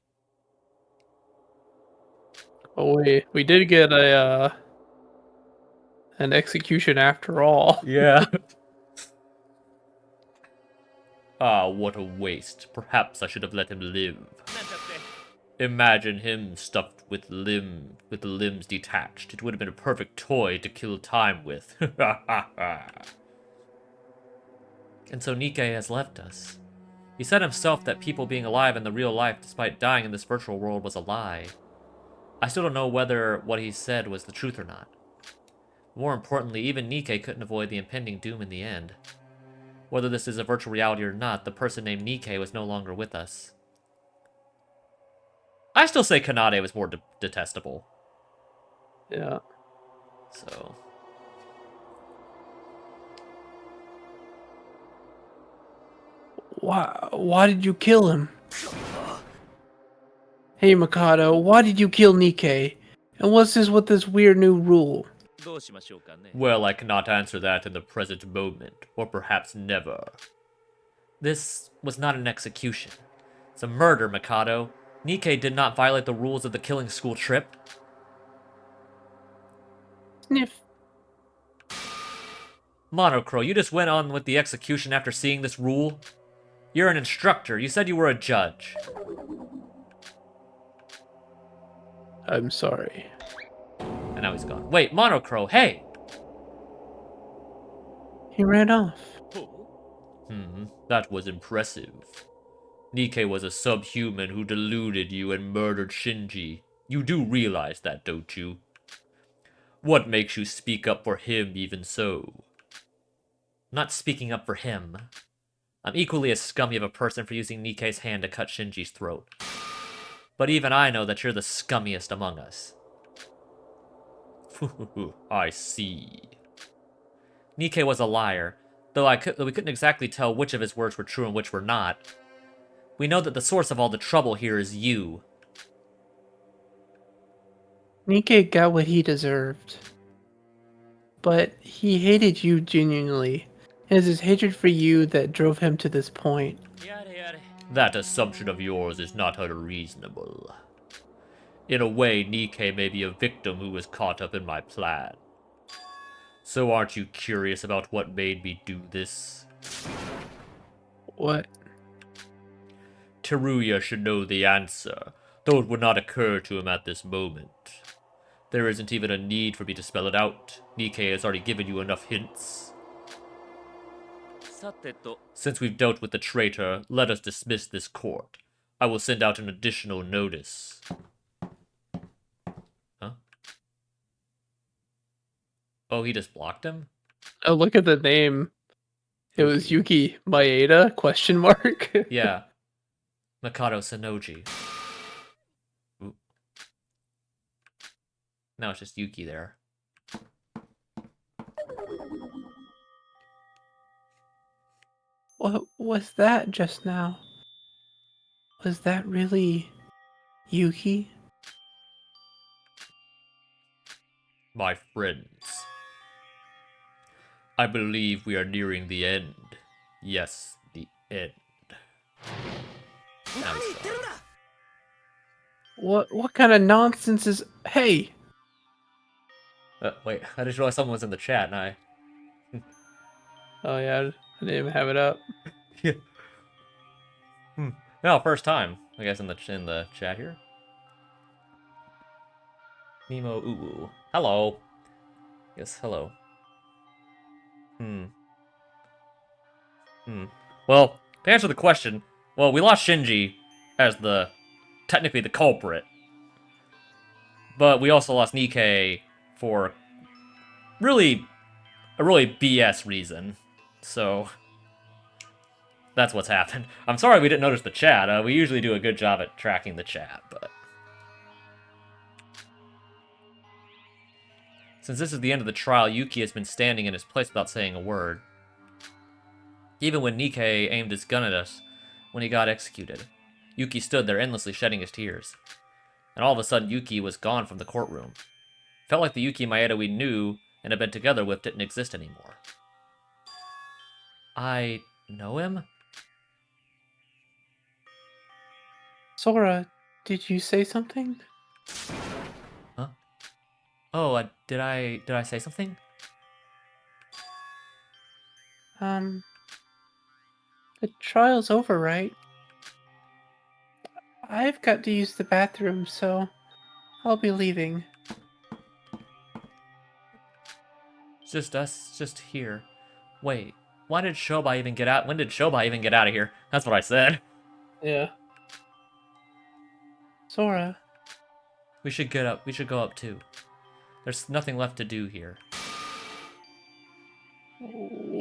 Speaker 2: Oh wait, we did get a an execution after all.
Speaker 1: Yeah. Ah, what a waste. Perhaps I should have let him live. Imagine him stuffed with the limbs detached. It would have been a perfect toy to kill time with. And so Nikkei has left us. He said himself that people being alive in the real life despite dying in this virtual world was a lie. I still don't know whether what he said was the truth or not. More importantly, even Nikkei couldn't avoid the impending doom in the end. Whether this is a virtual reality or not, the person named Nikkei was no longer with us. I still say Kanade was more detestable.
Speaker 2: Yeah.
Speaker 1: So...
Speaker 2: Why did you kill him? Hey Mikado, why did you kill Nikkei? And what's this with this weird new rule?
Speaker 1: Well, I cannot answer that in the present moment, or perhaps never. This was not an execution. It's a murder, Mikado. Nikkei did not violate the rules of the killing school trip.
Speaker 2: Sniff.
Speaker 1: Monocro, you just went on with the execution after seeing this rule? You're an instructor. You said you were a judge.
Speaker 2: I'm sorry.
Speaker 1: And now he's gone. Wait, Monocro, hey!
Speaker 2: He ran off.
Speaker 1: That was impressive. Nikkei was a subhuman who deluded you and murdered Shinji. You do realize that, don't you? What makes you speak up for him even so? I'm not speaking up for him. I'm equally as scummy of a person for using Nikkei's hand to cut Shinji's throat. But even I know that you're the scummiest among us. I see. Nikkei was a liar, though we couldn't exactly tell which of his words were true and which were not. We know that the source of all the trouble here is you.
Speaker 2: Nikkei got what he deserved. But he hated you genuinely. It is his hatred for you that drove him to this point.
Speaker 1: That assumption of yours is not unreasonable. In a way, Nikkei may be a victim who was caught up in my plan. So aren't you curious about what made me do this?
Speaker 2: What?
Speaker 1: Teruya should know the answer, though it would not occur to him at this moment. There isn't even a need for me to spell it out. Nikkei has already given you enough hints. Since we've dealt with the traitor, let us dismiss this court. I will send out an additional notice. Huh? Oh, he just blocked him?
Speaker 2: Oh, look at the name. It was Yuki Maeda, question mark.
Speaker 1: Yeah. Mikado Sonoji. Ooh. Now it's just Yuki there.
Speaker 2: What was that just now? Was that really Yuki?
Speaker 1: My friends, I believe we are nearing the end. Yes, the end. Now he's sorry.
Speaker 2: What kind of nonsense is... Hey!
Speaker 1: Wait, I just realized someone was in the chat, and I...
Speaker 2: Oh yeah, I didn't even have it up.
Speaker 1: Yeah. No, first time, I guess, in the chat here. Mimo Uwu. Hello. Yes, hello. Well, to answer the question, well, we lost Shinji as technically the culprit. But we also lost Nikkei for really a really BS reason. So that's what's happened. I'm sorry we didn't notice the chat. We usually do a good job at tracking the chat, but since this is the end of the trial, Yuki has been standing in his place without saying a word. Even when Nikkei aimed his gun at us when he got executed, Yuki stood there endlessly shedding his tears. And all of a sudden, Yuki was gone from the courtroom. Felt like the Yuki Maeda we knew and had been together with didn't exist anymore. I know him?
Speaker 2: Sora, did you say something?
Speaker 1: Huh? Oh, did I say something?
Speaker 2: The trial's over, right? I've got to use the bathroom, so I'll be leaving.
Speaker 1: It's just us, just here. Wait, why did Shobai even get out? When did Shobai even get out of here? That's what I said.
Speaker 2: Yeah. Sora,
Speaker 1: We should get up. We should go up too. There's nothing left to do here.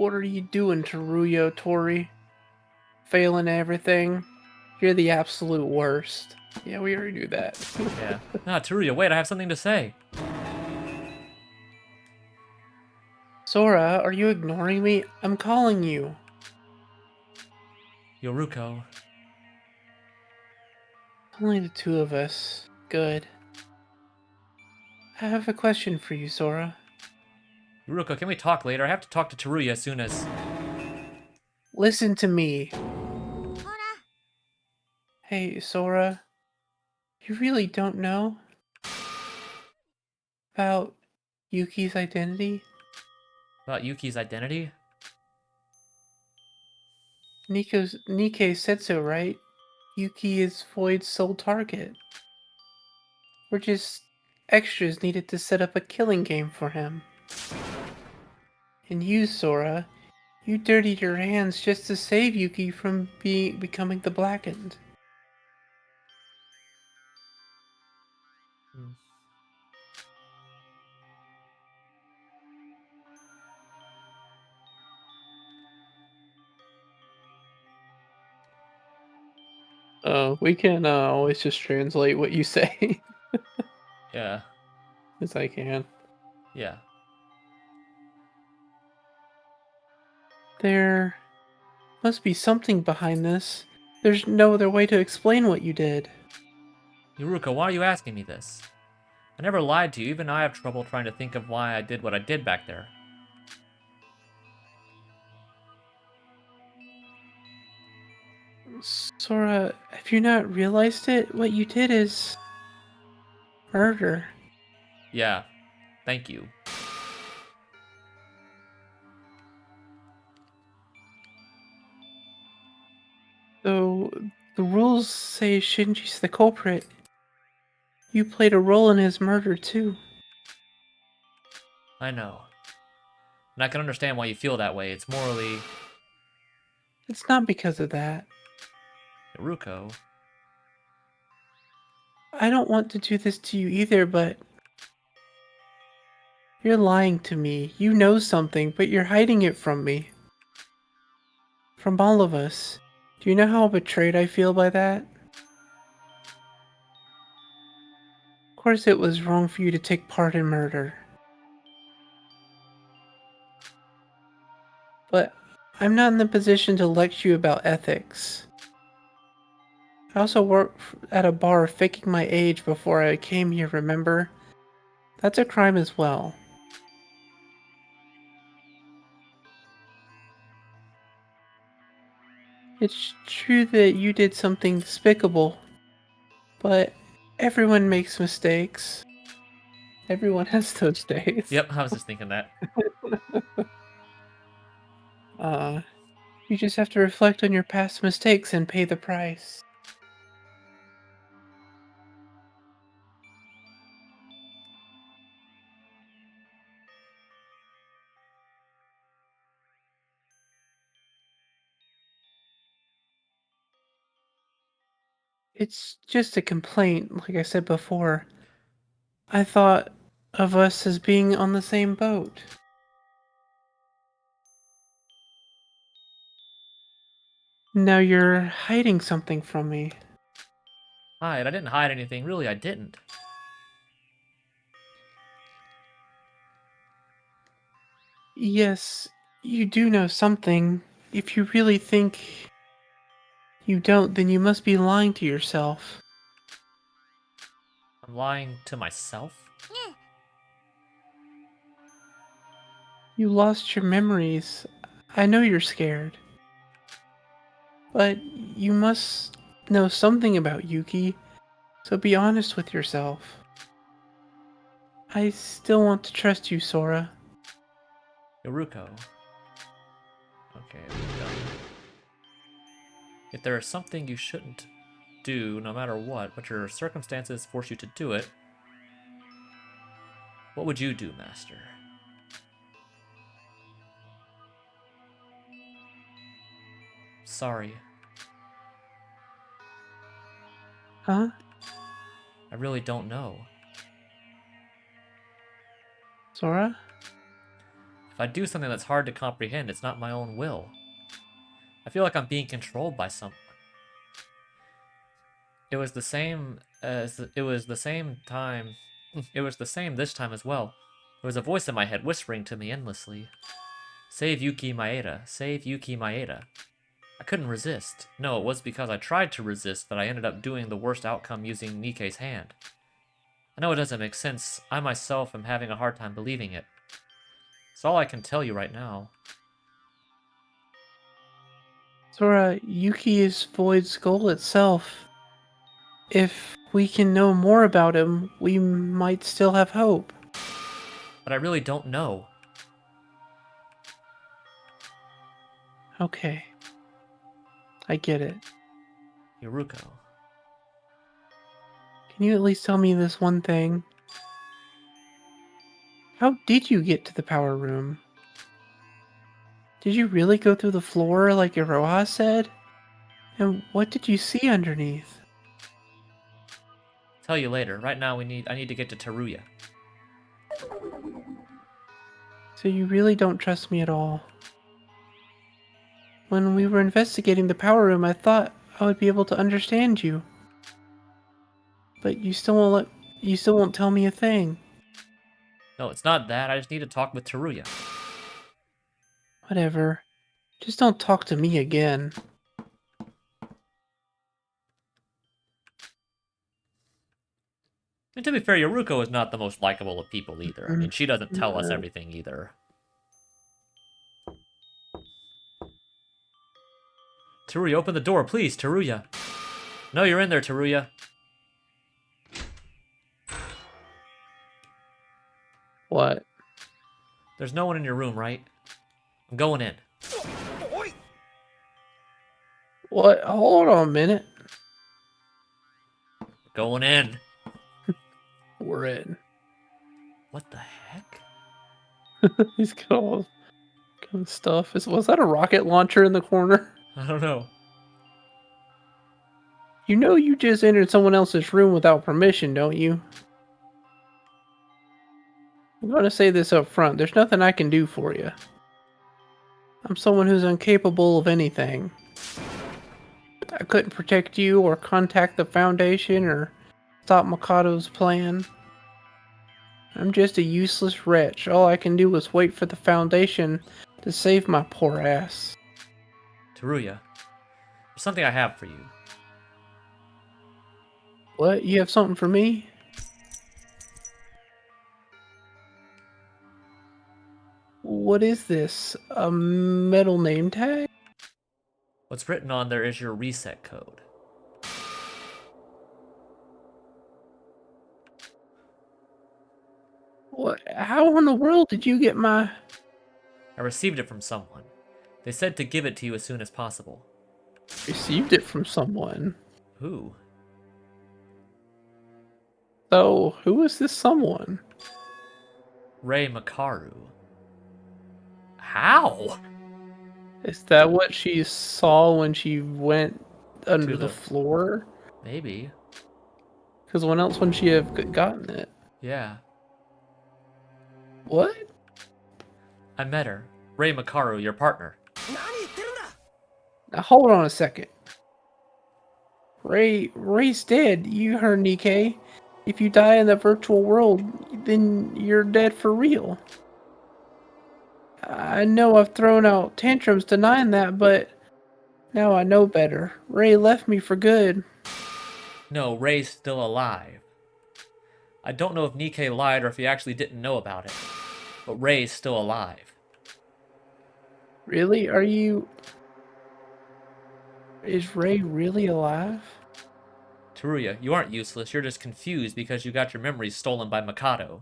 Speaker 2: what are you doing, Teruyo Tori? Failing everything? You're the absolute worst. Yeah, we already knew that.
Speaker 1: Yeah. Teruya, wait, I have something to say.
Speaker 2: Sora, are you ignoring me? I'm calling you.
Speaker 1: Yoruko.
Speaker 2: Only the two of us. Good. I have a question for you, Sora.
Speaker 1: Yoruko, can we talk later? I have to talk to Teruya as soon as...
Speaker 2: Listen to me. Hey, Sora. You really don't know about Yuki's identity?
Speaker 1: About Yuki's identity?
Speaker 2: Nikkei said so, right? Yuki is Void's sole target. We're just extras needed to set up a killing game for him. And you, Sora, you dirtied your hands just to save Yuki from becoming the Blackened. We can always just translate what you say.
Speaker 1: Yeah.
Speaker 2: As I can.
Speaker 1: Yeah.
Speaker 2: There must be something behind this. There's no other way to explain what you did.
Speaker 1: Yoruko, why are you asking me this? I never lied to you. Even I have trouble trying to think of why I did what I did back there.
Speaker 2: Sora, have you not realized it? What you did is murder.
Speaker 1: Yeah. Thank you.
Speaker 2: So, the rules say Shinji's the culprit. You played a role in his murder, too.
Speaker 1: I know. And I can understand why you feel that way. It's morally...
Speaker 2: It's not because of that.
Speaker 1: Yoruko.
Speaker 2: I don't want to do this to you either, but... You're lying to me. You know something, but you're hiding it from me. From all of us. Do you know how betrayed I feel by that? Of course it was wrong for you to take part in murder. But I'm not in the position to lecture you about ethics. I also worked at a bar faking my age before I came here, remember? That's a crime as well. It's true that you did something despicable, but everyone makes mistakes. Everyone has those days.
Speaker 1: Yep, I was just thinking that.
Speaker 2: Uh, you just have to reflect on your past mistakes and pay the price. It's just a complaint, like I said before. I thought of us as being on the same boat. Now you're hiding something from me.
Speaker 1: Hide. I didn't hide anything. Really, I didn't.
Speaker 2: Yes, you do know something. If you really think you don't, then you must be lying to yourself.
Speaker 1: I'm lying to myself?
Speaker 2: You lost your memories. I know you're scared. But you must know something about Yuki, so be honest with yourself. I still want to trust you, Sora.
Speaker 1: Yoruko. Okay, we're done. If there is something you shouldn't do, no matter what, but your circumstances force you to do it, what would you do, Master? Sorry.
Speaker 2: Huh?
Speaker 1: I really don't know.
Speaker 2: Sora?
Speaker 1: If I do something that's hard to comprehend, it's not my own will. I feel like I'm being controlled by someone. It was the same time. It was the same this time as well. There was a voice in my head whispering to me endlessly. Save Yuki Maeda. Save Yuki Maeda. I couldn't resist. No, it was because I tried to resist that I ended up doing the worst outcome using Nikke's hand. I know it doesn't make sense. I myself am having a hard time believing it. It's all I can tell you right now.
Speaker 2: Sora, Yuki is Void's goal itself. If we can know more about him, we might still have hope.
Speaker 1: But I really don't know.
Speaker 2: Okay. I get it.
Speaker 1: Yoruko.
Speaker 2: Can you at least tell me this one thing? How did you get to the power room? Did you really go through the floor like Iroha said? And what did you see underneath?
Speaker 1: Tell you later. Right now I need to get to Teruya.
Speaker 2: So you really don't trust me at all. When we were investigating the power room, I thought I would be able to understand you. But you still won't tell me a thing.
Speaker 1: No, it's not that. I just need to talk with Teruya.
Speaker 2: Whatever. Just don't talk to me again.
Speaker 1: And to be fair, Yoruko is not the most likable of people either. I mean, she doesn't tell us
Speaker 2: No.
Speaker 1: everything either. Teruya, open the door, please, Teruya. No, you're in there, Teruya.
Speaker 2: What?
Speaker 1: There's no one in your room, right? I'm going in.
Speaker 2: What? Hold on a minute.
Speaker 1: Going in.
Speaker 2: We're in.
Speaker 1: What the heck?
Speaker 2: He's got all kind of stuff. Was that a rocket launcher in the corner?
Speaker 1: I don't know.
Speaker 2: You know you just entered someone else's room without permission, don't you? I'm going to say this up front. There's nothing I can do for you. I'm someone who's incapable of anything. I couldn't protect you or contact the Foundation or stop Mikado's plan. I'm just a useless wretch. All I can do is wait for the Foundation to save my poor ass.
Speaker 1: Teruya, there's something I have for you.
Speaker 2: What? You have something for me? What is this? A metal name tag?
Speaker 1: What's written on there is your reset code.
Speaker 2: What? How in the world did you get my...
Speaker 1: I received it from someone. They said to give it to you as soon as possible.
Speaker 2: Received it from someone?
Speaker 1: Who?
Speaker 2: So, who is this someone?
Speaker 1: Rei Makaru. How?
Speaker 2: Is that what she saw when she went under
Speaker 1: To
Speaker 2: the
Speaker 1: the-
Speaker 2: floor?
Speaker 1: Maybe.
Speaker 2: Because when else would she have gotten it?
Speaker 1: Yeah.
Speaker 2: What?
Speaker 1: I met her. Rei Makaru, your partner.
Speaker 2: Now hold on a second. Ray's dead. You heard Nikkei. If you die in the virtual world, then you're dead for real. I know I've thrown out tantrums denying that, but now I know better. Ray left me for good.
Speaker 1: No, Rei's still alive. I don't know if Nikkei lied or if he actually didn't know about it. But Rei's still alive.
Speaker 2: Really? Is Ray really alive?
Speaker 1: Teruya, you aren't useless. You're just confused because you got your memories stolen by Mikado.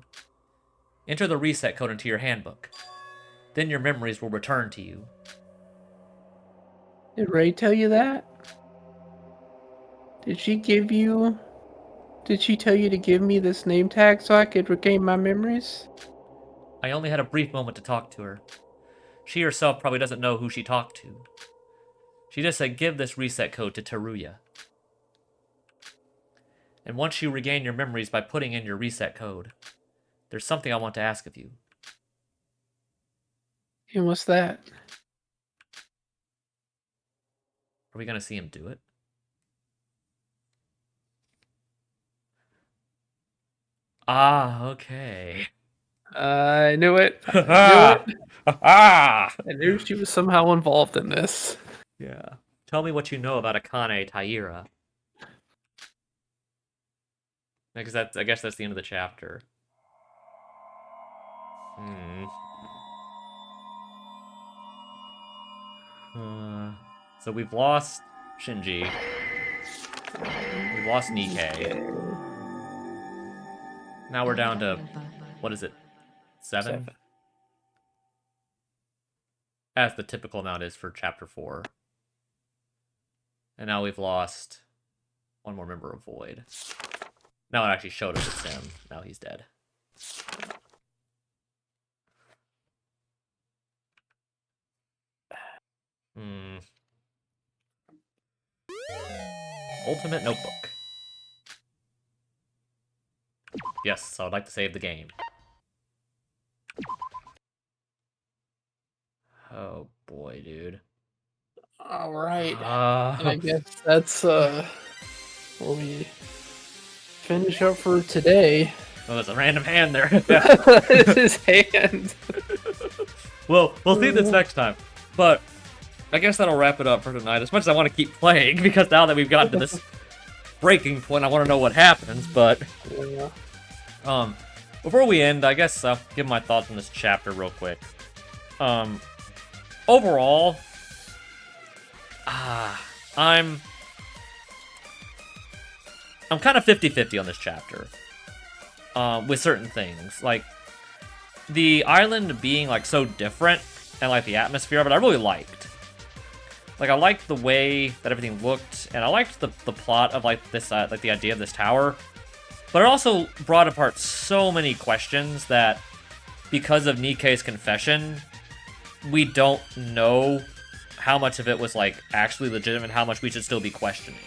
Speaker 1: Enter the reset code into your handbook. Then your memories will return to you.
Speaker 2: Did Ray tell you that? Did she tell you to give me this name tag so I could regain my memories?
Speaker 1: I only had a brief moment to talk to her. She herself probably doesn't know who she talked to. She just said give this reset code to Teruya. And once you regain your memories by putting in your reset code, there's something I want to ask of you.
Speaker 2: And what's that?
Speaker 1: Are we going to see him do it? Ah, okay.
Speaker 2: I knew it.
Speaker 1: I knew it.
Speaker 2: I knew she was somehow involved in this.
Speaker 1: Yeah. Tell me what you know about Akane Taira. Because I guess that's the end of the chapter. So we've lost Shinji. We've lost Nikkei. Now we're down to, what is it? 7? As the typical amount is for chapter 4. And now we've lost one more member of Void. Now it actually showed us it's him. Now he's dead. Ultimate Notebook. Yes, I would like to save the game. Oh boy, dude.
Speaker 2: Alright. I guess that's where we finish up for today.
Speaker 1: Oh, there's a random hand there.
Speaker 2: It's his hand.
Speaker 1: Well, we'll see this next time. But I guess that'll wrap it up for tonight. As much as I want to keep playing, because now that we've gotten to this breaking point, I want to know what happens. But
Speaker 2: yeah.
Speaker 1: Before we end, I guess I'll give my thoughts on this chapter real quick. Overall, I'm kind of 50-50 on this chapter. With certain things, like the island being like so different and like the atmosphere of it, I really liked. Like I liked the way that everything looked, and I liked the plot of like this like the idea of this tower. But it also brought apart so many questions that, because of Nikkei's confession, we don't know how much of it was like actually legitimate and how much we should still be questioning.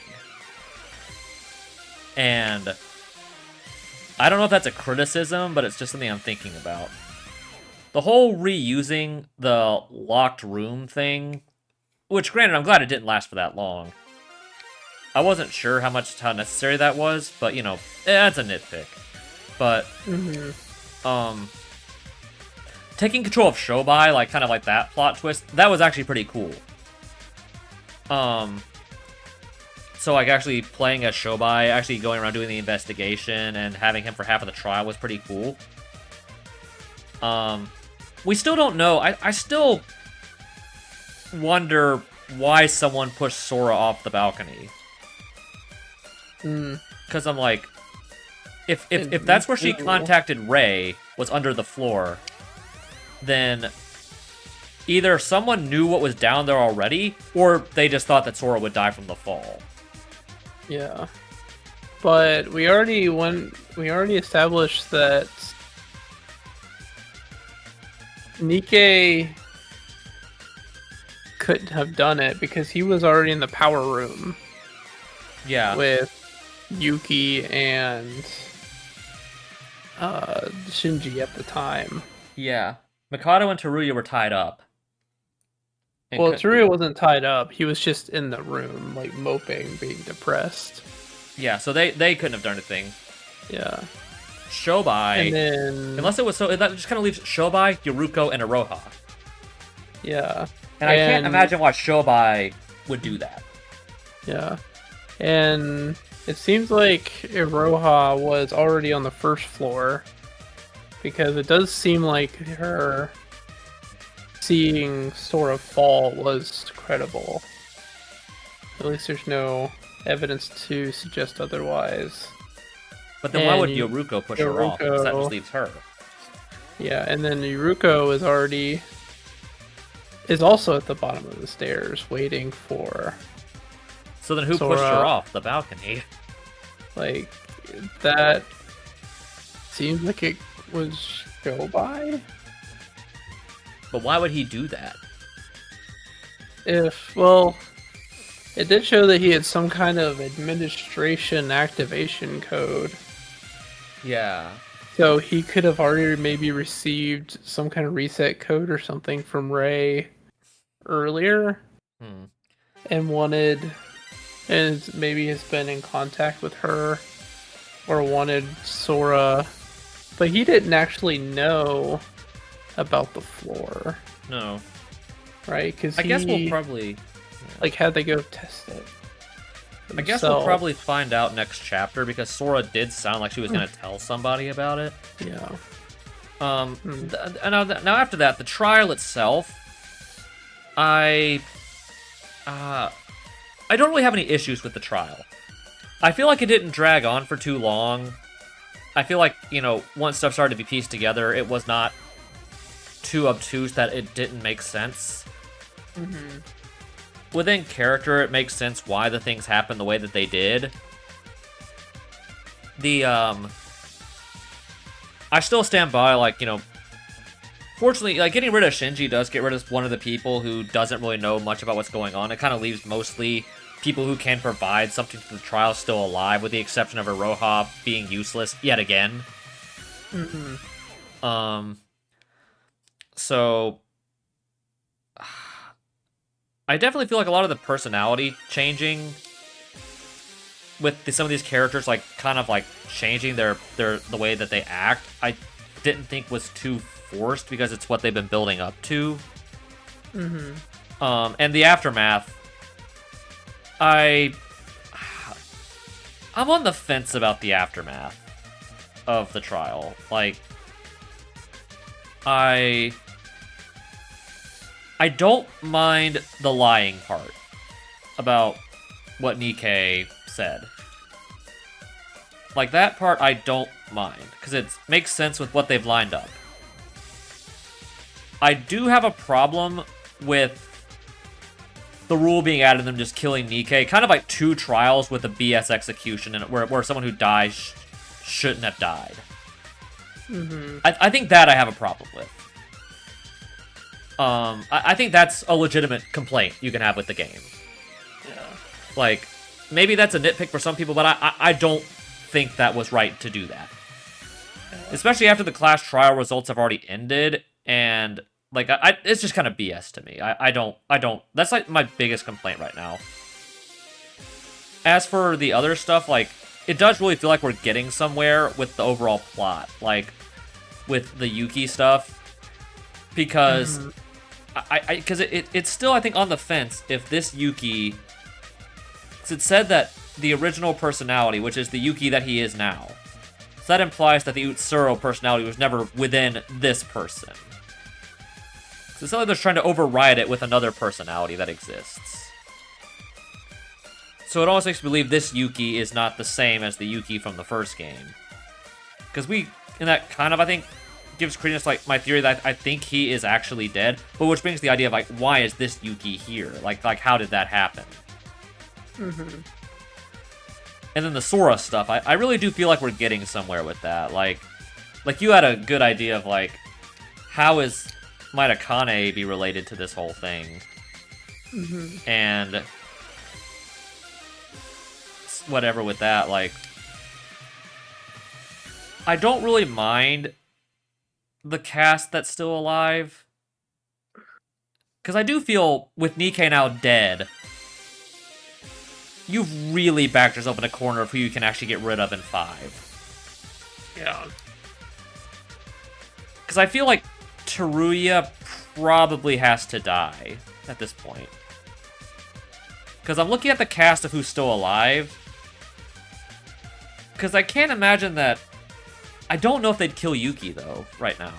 Speaker 1: And I don't know if that's a criticism, but it's just something I'm thinking about. The whole reusing the locked room thing, which granted, I'm glad it didn't last for that long. I wasn't sure how necessary that was, but you know, that's a nitpick. But taking control of Shobai, like kind of like that plot twist, that was actually pretty cool. So like actually playing as Shobai, actually going around doing the investigation and having him for half of the trial was pretty cool. We still don't know. I still wonder why someone pushed Sora off the balcony. Because I'm like, if that's where she contacted Ray, was under the floor, then either someone knew what was down there already, or they just thought that Sora would die from the fall.
Speaker 2: Yeah. But we already established that Nikke couldn't have done it because he was already in the power room.
Speaker 1: Yeah.
Speaker 2: With Yuki and Shinji at the time.
Speaker 1: Yeah. Mikado and Teruya were tied up.
Speaker 2: Well, Teruya wasn't tied up. He was just in the room, like, moping, being depressed.
Speaker 1: Yeah, so they couldn't have done anything.
Speaker 2: Yeah.
Speaker 1: Shobai...
Speaker 2: And then...
Speaker 1: Unless it was so... That just kind of leaves Shobai, Yoruko, and Iroha.
Speaker 2: Yeah.
Speaker 1: And I can't imagine why Shobai would do that.
Speaker 2: Yeah. And it seems like Iroha was already on the first floor. Because it does seem like her seeing Sora fall was credible. At least there's no evidence to suggest otherwise.
Speaker 1: But then why would Yoruko push her off? Because that just leaves her.
Speaker 2: Yeah, and then Yoruko is also at the bottom of the stairs waiting for...
Speaker 1: So then who
Speaker 2: Sora
Speaker 1: pushed her off the balcony?
Speaker 2: Like, that seems like it was Shobai?
Speaker 1: But why would he do that?
Speaker 2: Well, it did show that he had some kind of administration activation code.
Speaker 1: Yeah.
Speaker 2: So he could have already maybe received some kind of reset code or something from Ray earlier. And maybe has been in contact with her or wanted Sora. But he didn't actually know about the floor.
Speaker 1: No.
Speaker 2: Right? Because
Speaker 1: I guess we'll probably...
Speaker 2: Like, how'd they go test it?
Speaker 1: I guess we'll probably find out next chapter, because Sora did sound like she was going to tell somebody about it.
Speaker 2: Yeah.
Speaker 1: Now after that, the trial itself, I don't really have any issues with the trial. I feel like it didn't drag on for too long. I feel like, you know, once stuff started to be pieced together, it was not too obtuse that it didn't make sense. Within character, it makes sense why the things happened the way that they did. I still stand by, like, you know, fortunately, like, getting rid of Shinji does get rid of one of the people who doesn't really know much about what's going on. It kind of leaves mostly people who can provide something to the trial still alive, with the exception of Iroha being useless yet again. So I definitely feel like a lot of the personality changing with some of these characters, like, kind of like changing the way that they act, I didn't think was too forced, because it's what they've been building up to. And the aftermath, I'm on the fence about the aftermath of the trial. Like, I don't mind the lying part about what Nikke said. Like, that part I don't mind, because it makes sense with what they've lined up. I do have a problem with the rule being added, them just killing Nikke, kind of like 2 trials with a BS execution, and where someone who dies shouldn't have died. I think that I have a problem with. I think that's a legitimate complaint you can have with the game.
Speaker 2: Yeah.
Speaker 1: Like, maybe that's a nitpick for some people, but I don't think that was right to do that. Especially after the class trial results have already ended, and, like, it's just kind of BS to me. I don't, that's, like, my biggest complaint right now. as for the other stuff, like, it does really feel like we're getting somewhere with the overall plot, like, with the Yuki stuff, because it's still, I think, on the fence if this Yuki, because it said that the original personality, which is the Yuki that he is now, so that implies that the Utsuro personality was never within this person. So it's not like they're trying to override it with another personality that exists. So it almost makes me believe this Yuki is not the same as the Yuki from the first game. Because and that kind of, I think, gives credence to, like, my theory that I think he is actually dead, but which brings the idea of, like, why is this Yuki here? Like how did that happen?
Speaker 2: Mm-hmm.
Speaker 1: And then the Sora stuff, I really do feel like we're getting somewhere with that. Like you had a good idea of, like, might Akane be related to this whole thing?
Speaker 2: Mm-hmm.
Speaker 1: And whatever with that, like, I don't really mind the cast that's still alive, because I do feel with Nikkei now dead, you've really backed yourself in a corner of who you can actually get rid of in 5.
Speaker 2: Yeah.
Speaker 1: Because I feel like Teruya probably has to die at this point. Because I'm looking at the cast of who's still alive, because I can't imagine that. I don't know if they'd kill Yuki, though, right now.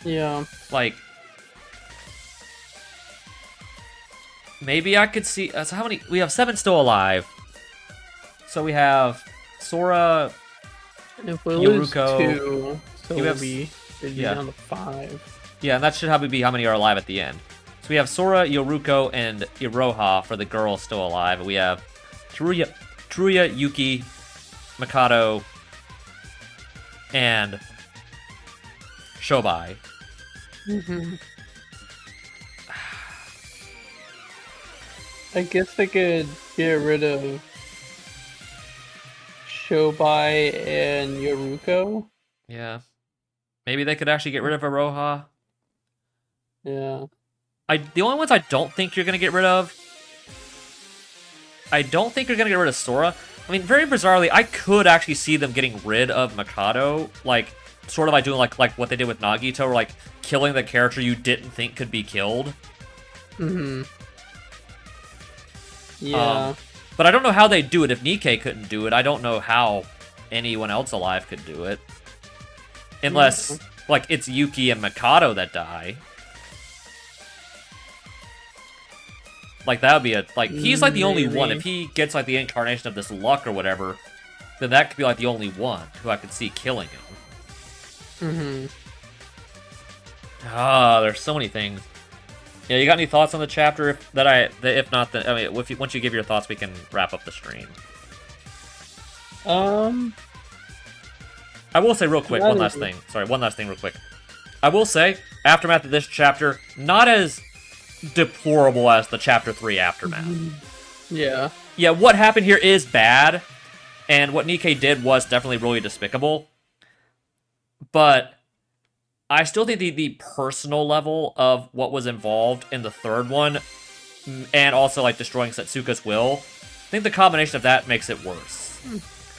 Speaker 2: Yeah.
Speaker 1: Like, maybe I could see... so how many... We have 7 still alive. So we have Sora,
Speaker 2: If we lose
Speaker 1: Yoruko...
Speaker 2: 2, so
Speaker 1: you
Speaker 2: we'll
Speaker 1: have-
Speaker 2: be down to 5.
Speaker 1: Yeah, and that should probably be how many are alive at the end. So we have Sora, Yoruko, and Iroha for the girls still alive. And we have Teruya, Yuki, Mikado, and Shobai.
Speaker 2: Mm-hmm. I guess I could get rid of Shobai and Yoruko.
Speaker 1: Yeah. Maybe they could actually get rid of Iroha.
Speaker 2: Yeah.
Speaker 1: The only ones I don't think you're going to get rid of... I don't think you're going to get rid of Sora. I mean, very bizarrely, I could actually see them getting rid of Mikado, like, sort of by doing, like what they did with Nagito, or, like, killing the character you didn't think could be killed.
Speaker 2: Mm-hmm. Yeah.
Speaker 1: But I don't know how they do it. If Nikkei couldn't do it, I don't know how anyone else alive could do it. Unless, like, it's Yuki and Mikado that die. Like, that would be he's, like, the only one. If he gets, like, the incarnation of this luck or whatever, then that could be, like, the only one who I could see killing him.
Speaker 2: Mm-hmm.
Speaker 1: There's so many things. Yeah, you got any thoughts on the chapter? If not, then, I mean, once you give your thoughts, we can wrap up the stream. I will say real quick, one last thing real quick. I will say, Aftermath of this chapter, not as deplorable as the Chapter 3 Aftermath.
Speaker 2: Yeah.
Speaker 1: Yeah, what happened here is bad, and what Nikkei did was definitely really despicable. But I still think the personal level of what was involved in the third one, and also, like, destroying Setsuka's will, I think the combination of that makes it worse.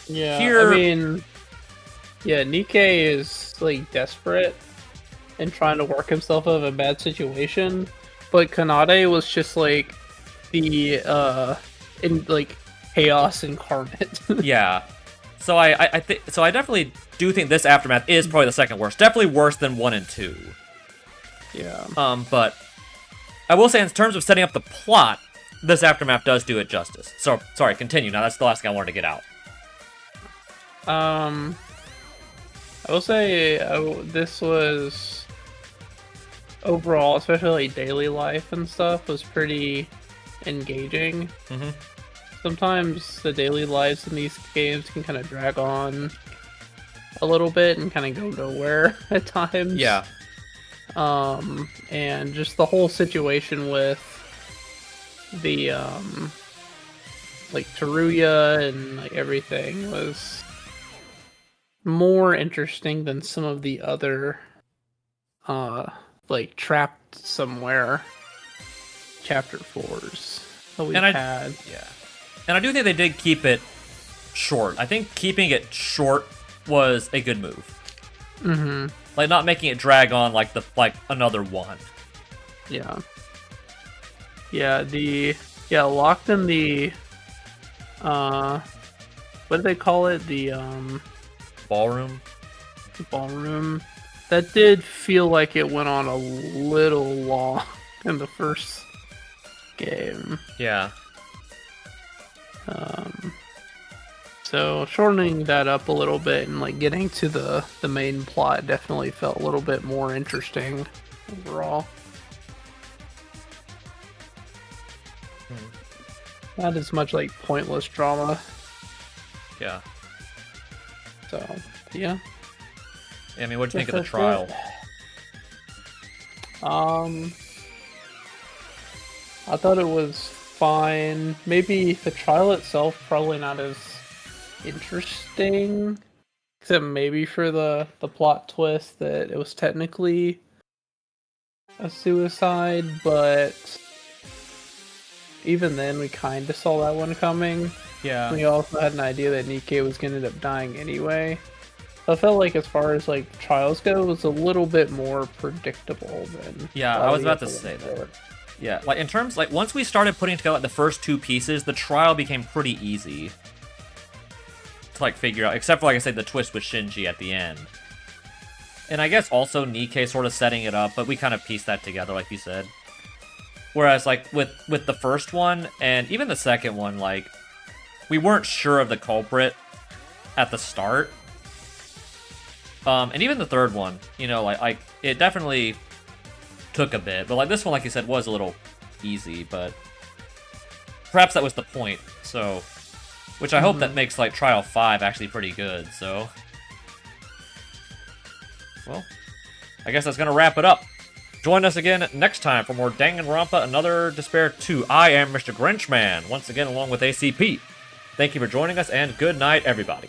Speaker 2: Yeah,
Speaker 1: Here,
Speaker 2: I mean, yeah, Nikkei is, like, desperate and trying to work himself out of a bad situation, but Kanade was just, like, the, chaos incarnate.
Speaker 1: Yeah. So I definitely do think this Aftermath is probably the second worst. Definitely worse than 1 and 2.
Speaker 2: Yeah.
Speaker 1: But I will say, in terms of setting up the plot, this Aftermath does do it justice. So, sorry, continue. Now, that's the last thing I wanted to get out.
Speaker 2: I will say this was overall, especially like daily life and stuff, was pretty engaging.
Speaker 1: Mm-hmm.
Speaker 2: Sometimes the daily lives in these games can kind of drag on a little bit and kind of go nowhere at times.
Speaker 1: Yeah.
Speaker 2: And just the whole situation with the like Teruya and like everything was more interesting than some of the other like trapped somewhere chapter 4s that we've had.
Speaker 1: Yeah. And I do think they did keep it short. I think keeping it short was a good move.
Speaker 2: Mm-hmm.
Speaker 1: Like, not making it drag on like another one.
Speaker 2: Yeah. Yeah, locked in the what do they call it? The
Speaker 1: Ballroom.
Speaker 2: ballroom. That did feel like it went on a little long in the first game.
Speaker 1: Yeah.
Speaker 2: So shortening that up a little bit and like getting to the main plot definitely felt a little bit more interesting overall. Not as much like pointless drama.
Speaker 1: Yeah.
Speaker 2: So yeah.
Speaker 1: I mean, what'd you think of the
Speaker 2: That's
Speaker 1: trial?
Speaker 2: I thought it was fine. Maybe the trial itself probably not as interesting, except maybe for the plot twist that it was technically a suicide, but even then we kind of saw that one coming.
Speaker 1: Yeah.
Speaker 2: We also had an idea that Nikkei was going to end up dying anyway. I felt like as far as like trials go, it was a little bit more predictable than.
Speaker 1: Yeah, I was about to say that. Yeah, like in terms, like once we started putting together like, the first two pieces, the trial became pretty easy to like figure out, except for like I said, the twist with Shinji at the end. And I guess also Nikkei sort of setting it up, but we kind of pieced that together, like you said. Whereas like with the first one and even the second one, like we weren't sure of the culprit at the start. And even the third one, you know, like it definitely took a bit, but like this one, like you said, was a little easy, but perhaps that was the point. So, which I hope that makes like Trial 5 actually pretty good. So, well, I guess that's gonna wrap it up. Join us again next time for more Danganronpa Another Despair 2. I am Mr. Grinchman, once again along with ACP. Thank you for joining us, and good night, everybody.